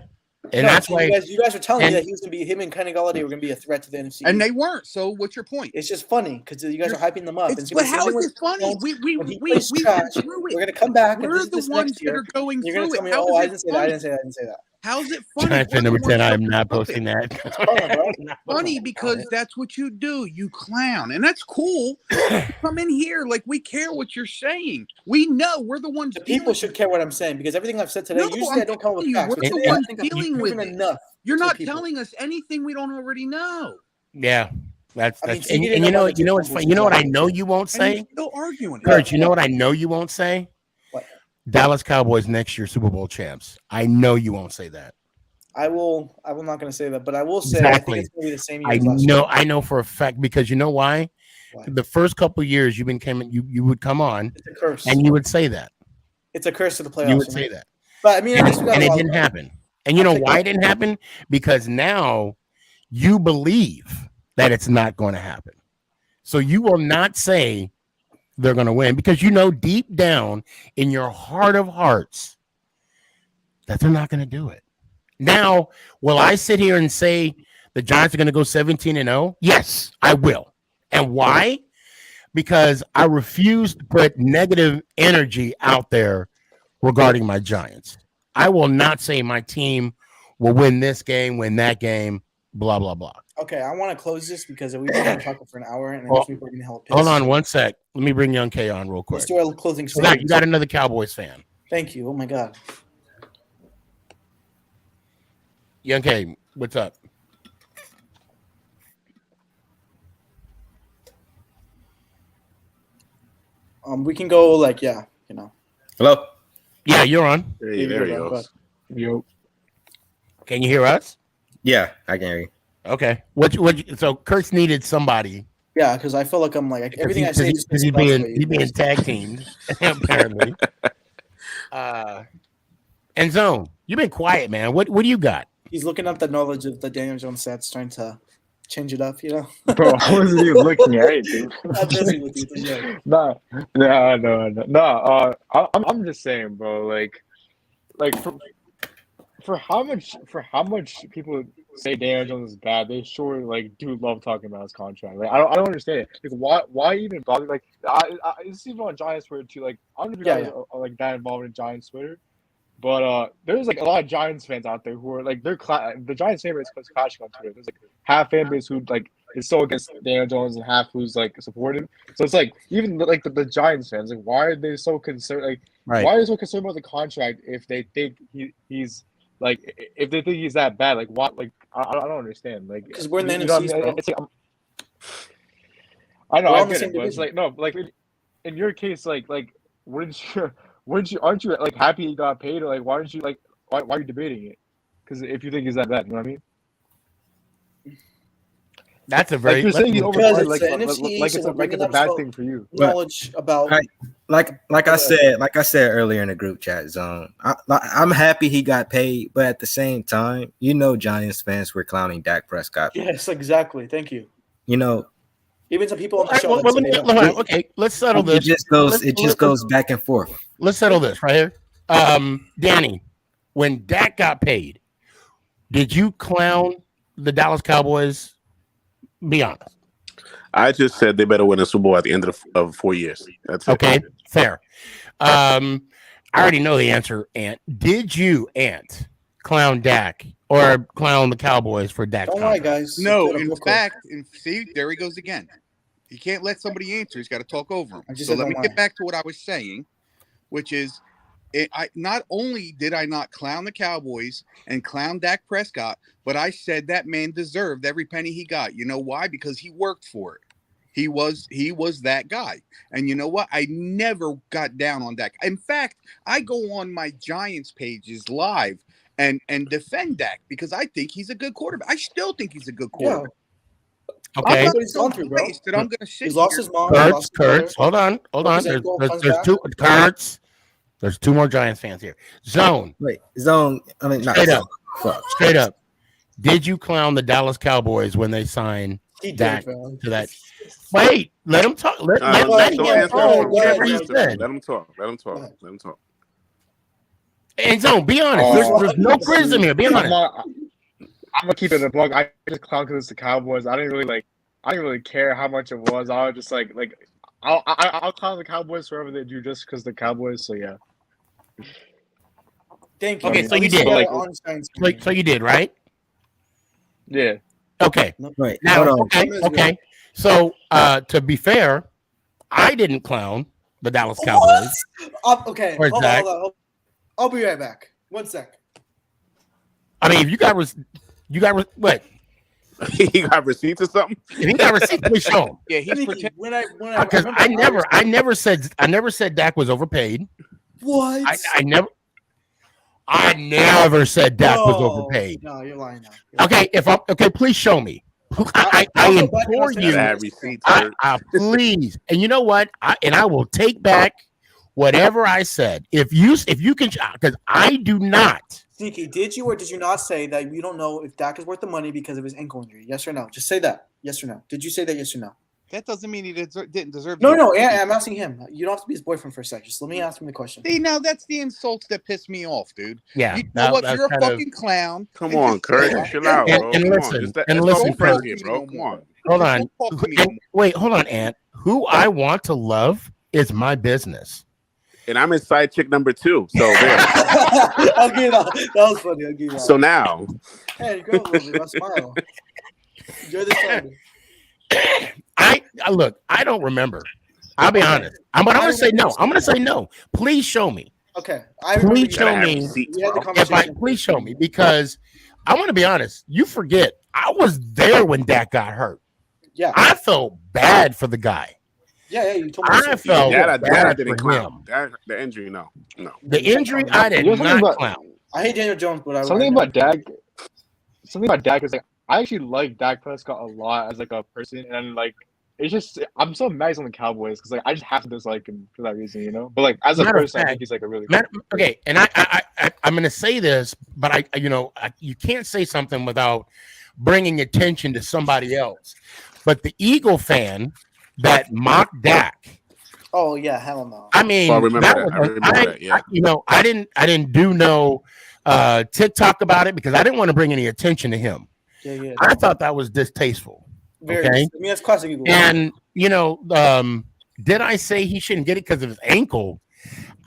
A: And
O: No,
A: that's
O: so
A: why
O: you guys are telling me that he was going to be him and Kenny Galladay were going to be a threat to the NFC.
F: And they weren't. So what's your point?
O: It's just funny because you guys are hyping them up.
F: But how is it funny? We
O: when he
F: went
O: plays trash,
F: through it.
O: we're going to come back. and
F: We're
O: this
F: the ones
O: next year,
F: that are going
O: you're
F: through
O: going to
F: it.
O: tell me,
F: How
O: I
F: is
O: didn't
F: it
O: say that. I
F: funny?
O: didn't say that. I didn't say that.
F: How's it funny?
A: Giants fan
F: We're the
A: number 10.
F: ones
A: I'm
F: that
A: not
F: prove it.
A: posting that.
F: Funny because that's what you do. You clown, and that's cool. You come in here like we care what you're saying. We know we're the ones.
O: The people should care what I'm saying because everything I've said today,
F: No,
O: usually I don't come up with
F: I'm
O: facts.
F: telling
O: But
F: you, we're
O: today,
F: the
O: I
F: ones
O: think I've
F: dealing with
O: proven
F: it.
O: enough.
F: You're
O: to
F: not
O: people.
F: telling us anything we don't already know.
A: Yeah. That's
O: I mean,
A: and
O: Siggy
A: you
O: didn't know
A: know
O: about the
A: you know what's
O: two
A: funny? You know what I know
O: fumbles.
A: you won't
F: And you're
A: say?
F: still arguing.
A: Kurt, you know what I know you won't say?
O: What?
A: Dallas Cowboys next year Super Bowl champs. I know you won't say that.
O: I'm not going to say that, but I will say
A: Exactly.
O: I think it's going to be the same year as last year.
A: I know for a fact because you know why? The first couple of years you would come on
O: It's a curse.
A: and you would say that.
O: It's a curse to the playoffs.
A: You would say that.
O: But I mean, at least we got
A: and
O: a
A: it
O: wild
A: didn't
O: card.
A: happen. And you know why it didn't happen? Because now you believe that it's not going to happen. So you will not say they're going to win because you know deep down in your heart of hearts that they're not going to do it. Now, will I sit here and say the Giants are going to go 17-0? Yes, I will. And why? Because I refuse to put negative energy out there regarding my Giants. I will not say my team will win this game, win that game, blah, blah, blah.
O: Okay, I want to close this because we've been talking for an hour and
A: Well,
O: next week we're going to help.
A: hold on one sec. Let me bring Young K on real quick.
O: Let's do our closing
A: So now
O: statement.
A: you got another Cowboys fan.
O: Thank you. Oh my God.
A: Young K, what's up?
O: We can go
S: Hello.
A: Yeah, you're on.
R: Hey, there he goes.
A: Yo. Can you hear us?
S: Yeah, I can hear you.
A: Okay. So Kurt's needed somebody.
O: Yeah, because I feel like I'm like everything I say just
A: because he's being tag teamed apparently. And Zone, you've been quiet, man. What do you got?
O: He's looking up the knowledge of the Daniel Jones stats, trying to change it up,
C: Bro, I wasn't even looking at it, dude.
O: I'm messing with you. Yeah.
C: No. I'm just saying, bro. Like for how much people say Daniel Jones is bad, they sure do love talking about his contract. Like I don't understand it. Like why even bother? Like it's even on Giants Twitter too. Like I don't know if you guys are that involved in Giants Twitter. But there's a lot of Giants fans out there who are the Giants fan base is clashing on Twitter. There's half fan base who is so against Daniel Jones and half who's supportive. So it's even the Giants fans, why are they so concerned? Why are they so concerned about the contract if they think he's if they think he's that bad? What? I don't understand.
O: Because we're in the NFC.
C: I know.
O: We're
C: I
O: on the
C: get
O: same
C: it, but it's
O: division.
C: in your case, aren't you happy he got paid, or why aren't you why are you debating it? Because if you think he's that bad, you know what I mean?
A: That's a very
C: you're saying he's overpaid,
O: it's
C: a bad thing for you.
O: Knowledge about
S: like I said earlier in the group chat Zone. I'm happy he got paid, but at the same time, Giants fans were clowning Dak Prescott.
O: Yes, exactly. Thank you. Even some people on the show.
A: Okay, let's settle this.
S: It just goes back and forth.
A: Let's settle this right here. Danny, when Dak got paid, did you clown the Dallas Cowboys? Be honest.
R: I just said they better win a Super Bowl at the end of 4 years. That's it.
A: Okay, fair. I already know the answer, Ant. Did you, Ant, clown Dak or clown the Cowboys for Dak?
O: Don't lie, guys.
F: No, in fact, see, there he goes again. He can't let somebody answer. He's got to talk over him. So let me get back to what I was saying, which is, not only did I not clown the Cowboys and clown Dak Prescott, but I said that man deserved every penny he got. You know why? Because he worked for it. He was that guy. And you know what? I never got down on Dak. In fact, I go on my Giants pages live and defend Dak because I think he's a good quarterback. I still think he's a good quarterback.
A: Okay.
F: He's
O: lost his mom.
A: Kurtz. Hold on. There's two more Giants fans here. Zone.
S: I mean,
A: straight up. Did you clown the Dallas Cowboys when they signed Dak to that? Wait, let him talk. Let
R: him talk.
A: And Zone, be honest. There's no criticism here. Be honest.
C: I'm gonna keep it a bug. I just clown because it's the Cowboys. I didn't really care how much it was. I was just like I'll clown the Cowboys for whatever they do just because the Cowboys. So yeah.
O: Thank you.
A: Okay, so you did. So you did, right?
C: Yeah.
A: Okay.
S: Right.
A: Now, okay. So to be fair, I didn't clown the Dallas Cowboys.
O: Okay. Hold on. I'll be right back. 1 sec.
A: I mean, if you got what?
R: He got receipts or something?
A: If he got receipts, please show him.
F: Yeah, he's pretending.
A: Because I never said Dak was overpaid.
O: What?
A: I never said Dak was overpaid.
O: No, you're lying now.
A: Okay, please show me. I implore you. Please. And you know what? I will take back whatever I said. If you can, because I do not.
O: Sneaky, did you or did you not say that you don't know if Dak is worth the money because of his ankle injury? Yes or no? Just say that. Yes or no? Did you say that? Yes or no?
F: That doesn't mean he didn't deserve.
O: No. I'm asking him. You don't have to be his boyfriend for a sec. Just let me ask him the question.
F: See, now that's the insults that piss me off, dude.
A: Yeah.
F: You know what? You're a fucking clown.
R: Come on, Kurt. Chill out, bro.
A: And listen,
R: Kurt. Bro. Come on.
A: Hold on. Wait, hold on, Ant. Who I want to love is my business.
R: And I'm in side chick number 2. So there.
O: I'll give it up. That was funny. I'll give it up.
R: So now.
O: Hey, go a little bit. I'll smile. Enjoy the time.
A: I look. I don't remember. I'll be honest. I'm gonna say no. I'm gonna say no. Please show me.
O: Okay.
A: Please show me. Please show me because I want to be honest. You forget. I was there when Dak got hurt.
O: Yeah.
A: I felt bad for the guy.
O: Yeah, you told me.
A: I felt bad
R: didn't
A: for
R: clown.
A: him.
R: The injury, no.
A: The injury, I did not clown.
O: I hate Daniel Jones, but
C: Something about Dak is like I actually like Dak Prescott a lot as like a person, and like it's just I'm so mad on the Cowboys because like I just have to dislike him for that reason, you know. But like as a person, I think he's like a really
A: okay. And I'm gonna say this, but you can't say something without bringing attention to somebody else. But the Eagle fan that mocked Dak.
O: Oh yeah, hell no.
A: I mean,
R: I remember that. Yeah.
A: I didn't do no TikTok about it because I didn't want to bring any attention to him.
O: Yeah.
A: I thought that was distasteful.
O: Very.
A: Okay.
O: I mean, that's classic Eagle.
A: And did I say he shouldn't get it because of his ankle?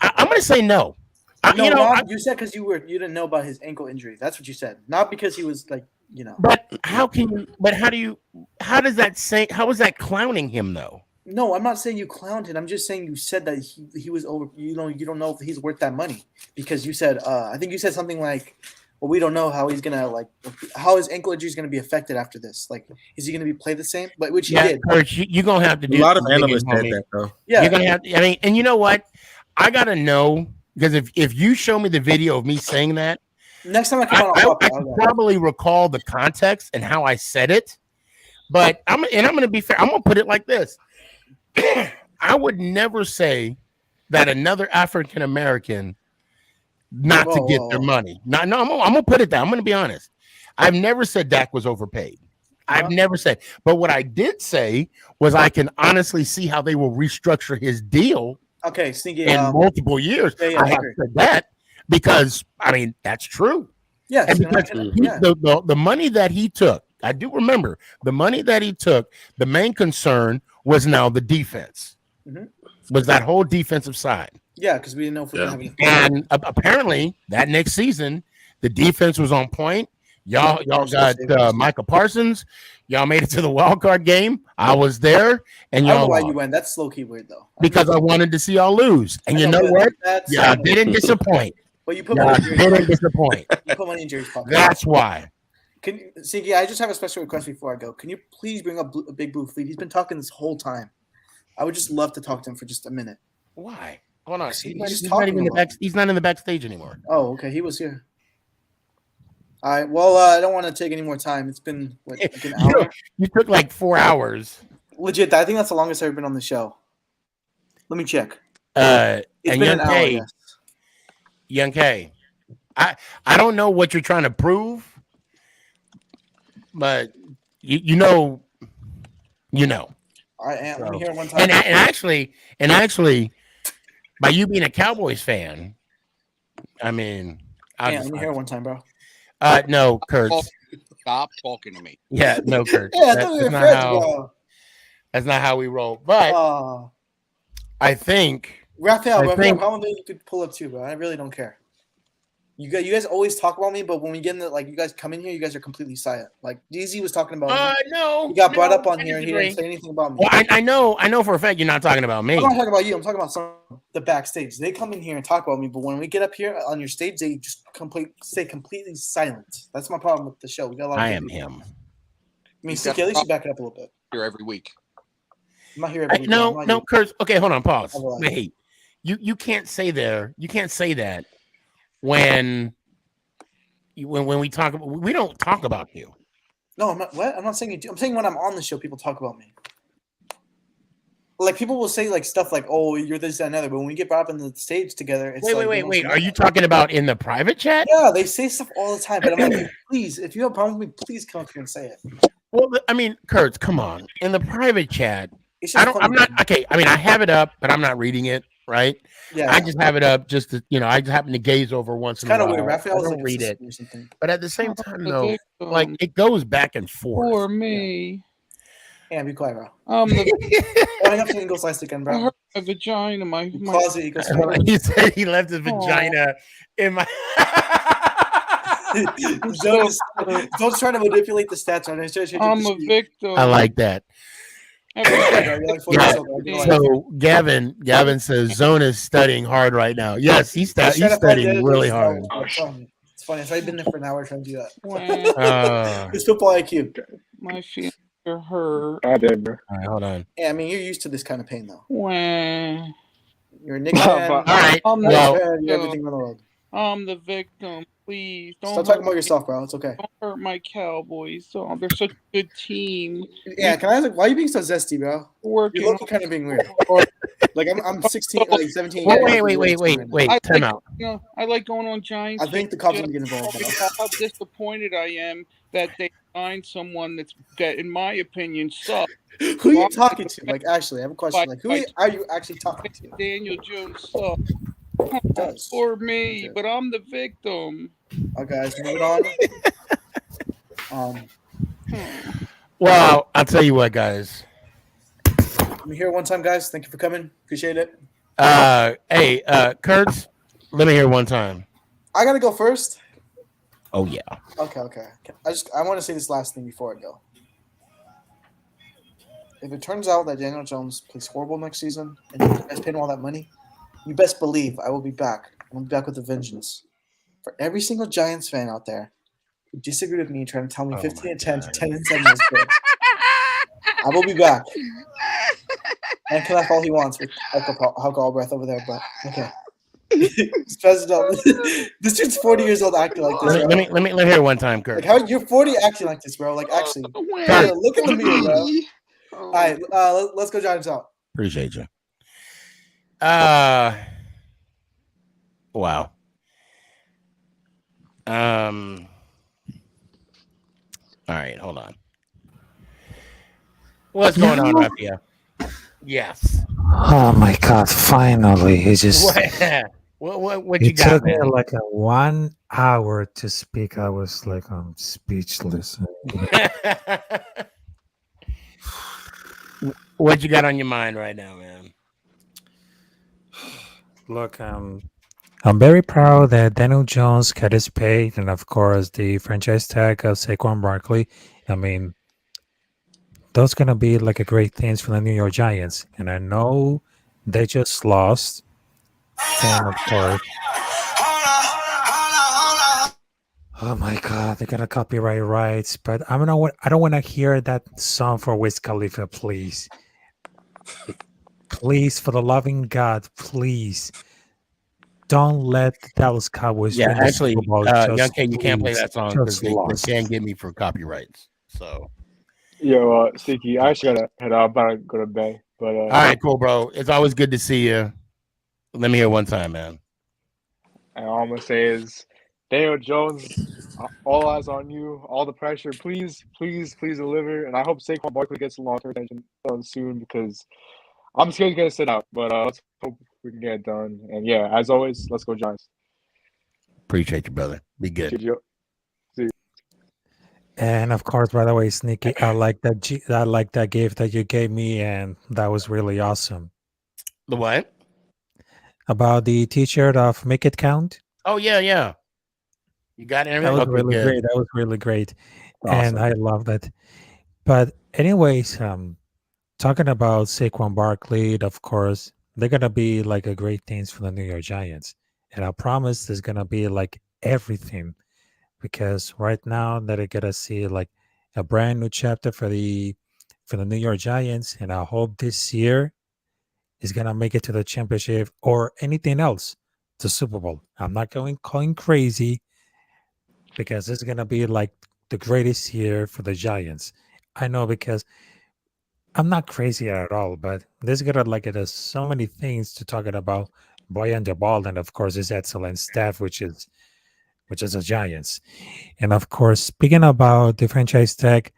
A: I'm going to say no.
O: You said because you didn't know about his ankle injury. That's what you said, not because he was like.
A: But how does that say? How is that clowning him though?
O: No, I'm not saying you clowned him. I'm just saying you said that he was over. You don't know if he's worth that money because you said. I think you said something like, "Well, we don't know how he's gonna how his ankle injury is gonna be affected after this. Like, is he gonna be played the same?" But which he did.
A: You're gonna have to do
S: a lot of analysts said that, though.
O: Yeah,
A: you're gonna have. I mean, and you know what? I gotta know because if you show me the video of me saying that.
O: Next time I come on,
A: I can probably recall the context and how I said it, but I'm going to be fair. I'm going to put it like this: I would never say that another African American not to get their money. I'm going to put it down. I'm going to be honest. I've never said Dak was overpaid. I've never said. But what I did say was I can honestly see how they will restructure his deal.
O: Okay, Sneaky.
A: In multiple years.
O: Yeah,
A: I have said that because I mean that's true.
O: Yes,
A: and because the money that he took, I do remember the money that he took. The main concern was now the defense. Was that whole defensive side?
O: Yeah, because we didn't know if we were having.
A: And apparently that next season, the defense was on point. Y'all got Micah Parsons. Y'all made it to the wild card game. I was there, and
O: I
A: y'all
O: don't know why
A: lost.
O: you went. That's low key weird though.
A: Because I wanted to see y'all lose, and you know what? Yeah, didn't disappoint.
O: But you put money in Jerry's
A: didn't
O: pocket.
A: disappoint.
O: You put money in Jerry's pocket.
A: That's why.
O: Sneaky, I just have a special request before I go. Can you please bring up a Big Blue Fleet? He's been talking this whole time. I would just love to talk to him for just a minute.
A: Why? Hold on. He's
O: not
A: even in the back. He's not in the backstage anymore.
O: Oh, okay. He was here. All right. Well, I don't want to take any more time. It's been like an hour.
A: You took like 4 hours.
O: Legit. I think that's the longest I've ever been on the show. Let me check.
A: It's
O: been
A: Young
O: an hour,
A: K.
O: yes.
A: Young K. I don't know what you're trying to prove, but you know.
O: All right, and let me hear it one time.
A: And actually, by you being a Cowboys fan, I mean,
O: let me hear it one time, bro.
A: No, Kurt.
H: Stop talking to me.
A: Yeah, no, Kurt.
O: Yeah, I thought we were friends, bro.
A: That's not how we roll. But I think
O: Raphael, probably you could pull up too, bro. I really don't care. You guys always talk about me, but when we get in the you guys come in here, you guys are completely silent. Like DZ was talking about me.
A: No,
O: he got brought up on here and he didn't say anything about me.
A: Well, I know for a fact you're not talking about me.
O: I'm not talking about you. I'm talking about some the backstage. They come in here and talk about me, but when we get up here on your stage, they just stay completely silent. That's my problem with the show. We got a lot of
A: I am
O: people.
A: him.
O: I mean, Sticky, at least you back it up a little bit.
H: Here every week.
O: I'm not here every week.
A: No, Kurt. Okay, hold on. Pause. Wait, you can't say there. You can't say that when we talk. We don't talk about you.
O: No, I'm not. What? I'm not saying you do. I'm saying when I'm on the show, people talk about me. Like people will say like stuff like, "Oh, you're this that, and other," but when we get brought up on the stage together, it's
A: wait. Are you talking about in the private chat?
O: Yeah, they say stuff all the time. But I'm like, please, if you have a problem with me, please come up here and say it.
A: Well, I mean, Kurt, come on. In the private chat,
O: it's just
A: I'm not okay. I mean, I have it up, but I'm not reading it. Right?
O: Yeah.
A: I just have it up just to, I just happen to gaze over once in a while.
O: Kind of weird. Raphael
A: I don't read it, but at the same time, though, like it goes back and forth.
F: For me.
O: Yeah, be quiet, bro.
F: I
O: have to go slice again, bro.
F: I hurt my vagina. My
O: closet.
A: He said he left his vagina in my.
O: Don't try to manipulate the stats on it.
F: I'm a victim.
A: I like that. So Gavin says Zone is studying hard right now. Yes, he's studying really hard.
O: It's funny. I've been there for an hour trying to do that. It's football IQ.
F: My feelings are hurt.
C: I did, bro.
A: All right, hold on.
O: Yeah, I mean you're used to this kind of pain though.
F: When
O: you're a Knicks fan.
A: All right.
O: You're everything in the world.
F: I'm the victim. Please don't
O: stop talking about yourself, bro. It's okay.
F: Don't hurt my Cowboys. Oh, they're such a good team.
O: Yeah, can I ask, why are you being so zesty, bro? You're looking kind of being weird. Like I'm 16, like 17.
A: Wait. Time out.
F: I like going on Giants.
O: I think the Cubs are gonna get involved.
F: How disappointed I am that they signed someone that, in my opinion, sucks.
O: Who are you talking to? Like, actually, I have a question. Like, who are you actually talking to?
F: Daniel Jones sucks. For me, but I'm the victim.
O: Okay, guys, moving on.
A: Well, I'll tell you what, guys.
O: Let me hear it one time, guys. Thank you for coming. Appreciate it.
A: Hey, Kurtz, let me hear one time.
O: I gotta go first.
A: Oh yeah.
O: Okay. I want to say this last thing before I go. If it turns out that Daniel Jones plays horrible next season and you guys pay him all that money, you best believe I will be back. I'm gonna be back with a vengeance. For every single Giants fan out there who disagreed with me trying to tell me 15-10 to 10-7 is good, I will be back. And can laugh all he wants with alcohol breath over there, but okay. This dude's 40 years old acting like this.
A: Let me hear one time, Kurt.
O: Like how you're 40 acting like this, bro? Like actually, look in the mirror, bro. All right, let's go Giants out.
A: Appreciate you. Wow. All right, hold on. What's going on, Raphael? Yes.
I: Oh my God! Finally, he just.
A: What you
I: It
A: got,
I: took me
A: man?
I: like 1 hour to speak. I was like, I'm speechless.
A: What you got on your mind right now, man?
I: Look, I'm very proud that Daniel Jones got his pay, and of course the franchise tag of Saquon Barkley. I mean, those gonna be like a great things for the New York Giants, and I know they just lost, and of course, oh my God, they got a copyright rights, but I don't know I don't want to hear that song for Wiz Khalifa, please. Please, for the loving God, please don't let the Dallas Cowboys
A: Yeah,
I: win the
A: actually,
I: Super Bowl.
A: Young
I: Just
A: K, you can't play
I: please,
A: that song because
I: just
A: they
I: lost.
A: can't get me for copyrights. So,
C: Yo, Sneaky, I actually gotta head out. I'm about to go to bed. But
A: all right, cool, bro. It's always good to see you. Let me hear one time, man.
C: and all I'm gonna say is, Daniel Jones, all eyes on you, all the pressure. Please, please, please deliver. And I hope Saquon Barkley gets some long-term attention soon because I'm scared he's gonna sit out. But let's hope we can get it done. And yeah, as always, let's go Giants.
A: Appreciate you, brother. Be good.
C: See you.
I: And of course, by the way, Sneaky, I like that gift that you gave me, and that was really awesome.
A: The what?
I: About the T-shirt of Make It Count.
A: Oh yeah. You got it.
I: That was
A: Okay,
I: really
A: good.
I: great. That was really great,
A: Awesome.
I: and I love that. But anyways, talking about Saquon Barkley, of course, they're gonna be like a great things for the New York Giants, and I promise there's gonna be like everything, because right now that I gotta see like a brand new chapter for the New York Giants, and I hope this year is gonna make it to the championship or anything else, to Super Bowl. I'm not going crazy because it's gonna be like the greatest year for the Giants. I know, because I'm not crazy at all, but there's gonna like there's so many things to talk about. Boy and the ball, and of course his excellent staff, which is the Giants. And of course, speaking about the franchise tag,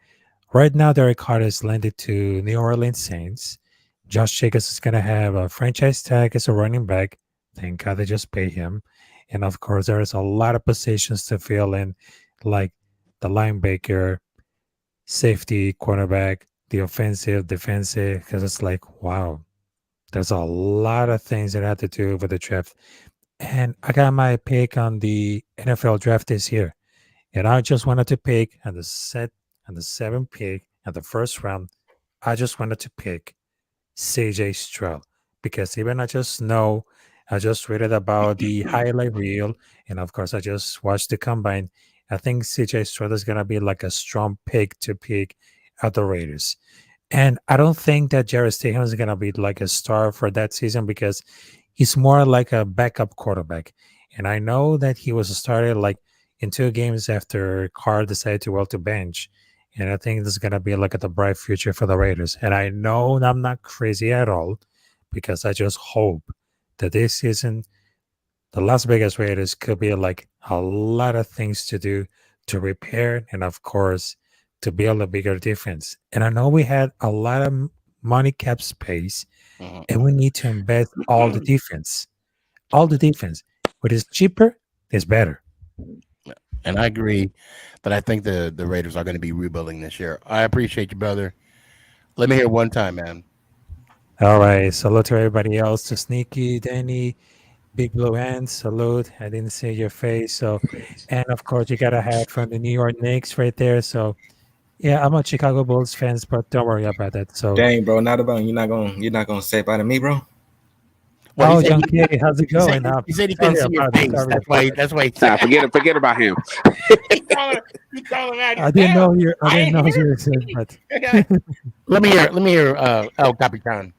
I: right now Derek Carr is landed to New Orleans Saints. Josh Jacobs is gonna have a franchise tag as a running back. Thank God they just pay him. And of course, there's a lot of positions to fill in, like the linebacker, safety, cornerback, the offensive, defensive, because it's like, wow, there's a lot of things that I have to do with the draft. And I got my pick on the NFL draft this year. And I just wanted to pick at the seventh pick at the first round. I just wanted to pick CJ Stroud, because even I just read it about the highlight reel, and of course I just watched the combine. I think CJ Stroud is gonna be like a strong pick to pick at the Raiders. And I don't think that Jared Stidham is gonna be like a star for that season, because he's more like a backup quarterback. And I know that he was started like in 2 games after Carr decided to bench. And I think this is gonna be like a bright future for the Raiders. And I know I'm not crazy at all, because I just hope that this season the Las Vegas Raiders could be like a lot of things to do to repair, and of course to build a bigger defense. And I know we had a lot of money cap space, and we need to invest all the defense. All the defense. What is cheaper is better.
A: And I agree that I think the Raiders are going to be rebuilding this year. I appreciate you, brother. Let me hear one time, man.
I: All right. Salute to everybody else. To Sneaky, Danny, Big Blue Ant, salute. I didn't see your face. So, and of course, you got a hat from the New York Knicks right there. So, yeah, I'm a Chicago Bulls fans, but don't worry about that. So,
S: Dang, bro, not about you're not gonna say bye to me, bro.
A: Well,
I: Young K, how's it going?
A: He said he couldn't see your face. That's why.
R: Nah, forget about him.
A: He calling out.
I: I didn't know you. I didn't know you were saying, but
A: Let me hear. El Capitan.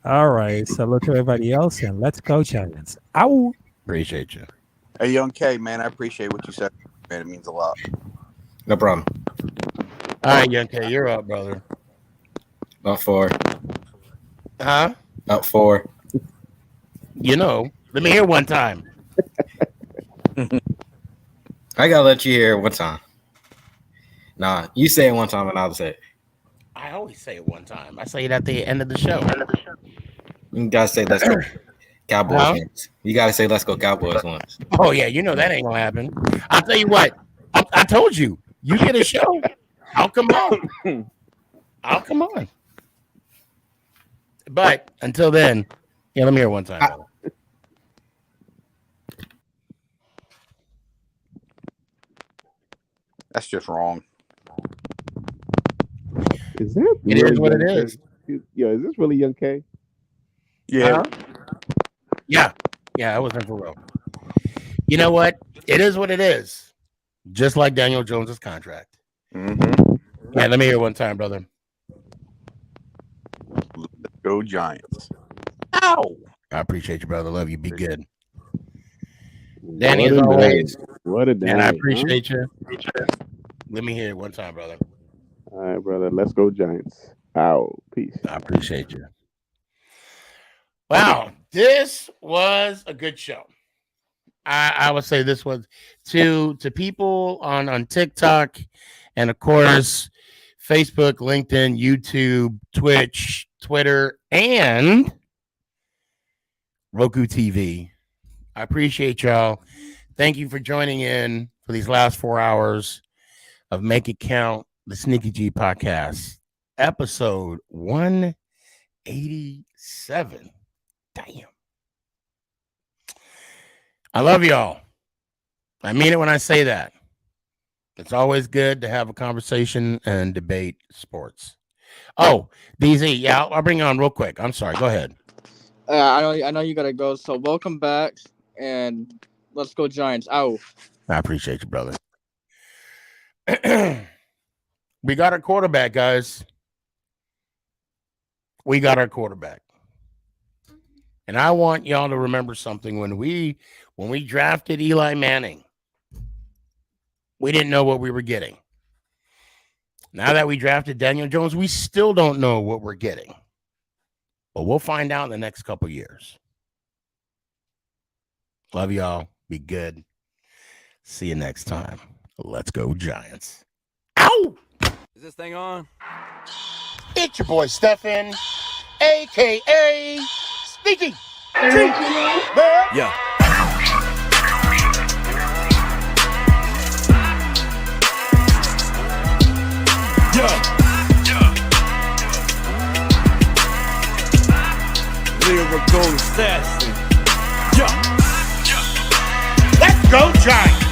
I: All right. Salute to everybody else, and let's go Giants. Ow.
A: Appreciate you.
F: Hey, Young K, man, I appreciate what you said, man. It means a lot.
S: No problem.
A: All right, Young K, you're up, brother.
S: About 4.
A: Huh?
S: About 4.
A: Let me hear one time.
S: I gotta let you hear one time. Nah, you say it one time and I'll say it.
A: I always say it one time. I say it at the end of the show.
S: You gotta say let's go Cowboys once. You gotta say let's go Cowboys once.
A: Oh yeah, you know that ain't gonna happen. I'll tell you what. I told you. You get a show. I'll come on. I'll come on. But until then, yeah, let me hear it one time.
H: That's just wrong.
D: Is that
A: it is what it is.
D: Yo, is this really Young K?
H: Yeah.
A: Yeah. Yeah, I wasn't for real. You know what? It is what it is. Just like Daniel Jones's contract.
H: Mm-hmm.
A: Yeah, let me hear it one time, brother.
H: Let's go Giants.
A: Ow! I appreciate you, brother. Love you. Be good. Danny,
D: What
A: as
D: a
A: always.
D: day. What a day.
A: And I appreciate you. Let me hear it one time, brother.
D: All right, brother. Let's go Giants. Ow. Peace.
A: I appreciate you. Wow. This was a good show. I would say this was to people on TikTok and, of course, Facebook, LinkedIn, YouTube, Twitch, Twitter, and Roku TV. I appreciate y'all. Thank you for joining in for these last 4 hours of Make It Count, the SneakyG podcast, episode 187. Damn. I love y'all. I mean it when I say that. It's always good to have a conversation and debate sports. Oh, DZ, yeah, I'll bring you on real quick. I'm sorry. Go ahead.
U: I know you gotta go. So welcome back, and let's go Giants. Ow.
A: I appreciate you, brother. We got our quarterback, guys. We got our quarterback. And I want y'all to remember something. When we drafted Eli Manning, we didn't know what we were getting. Now that we drafted Daniel Jones, we still don't know what we're getting. But we'll find out in the next couple years. Love y'all. Be good. See you next time. Let's go Giants. Ow!
V: Is this thing on?
A: It's your boy Stefan, a.k.a. SneakyG.
V: Yeah. Lyrical assassin.
A: Let's go Giants.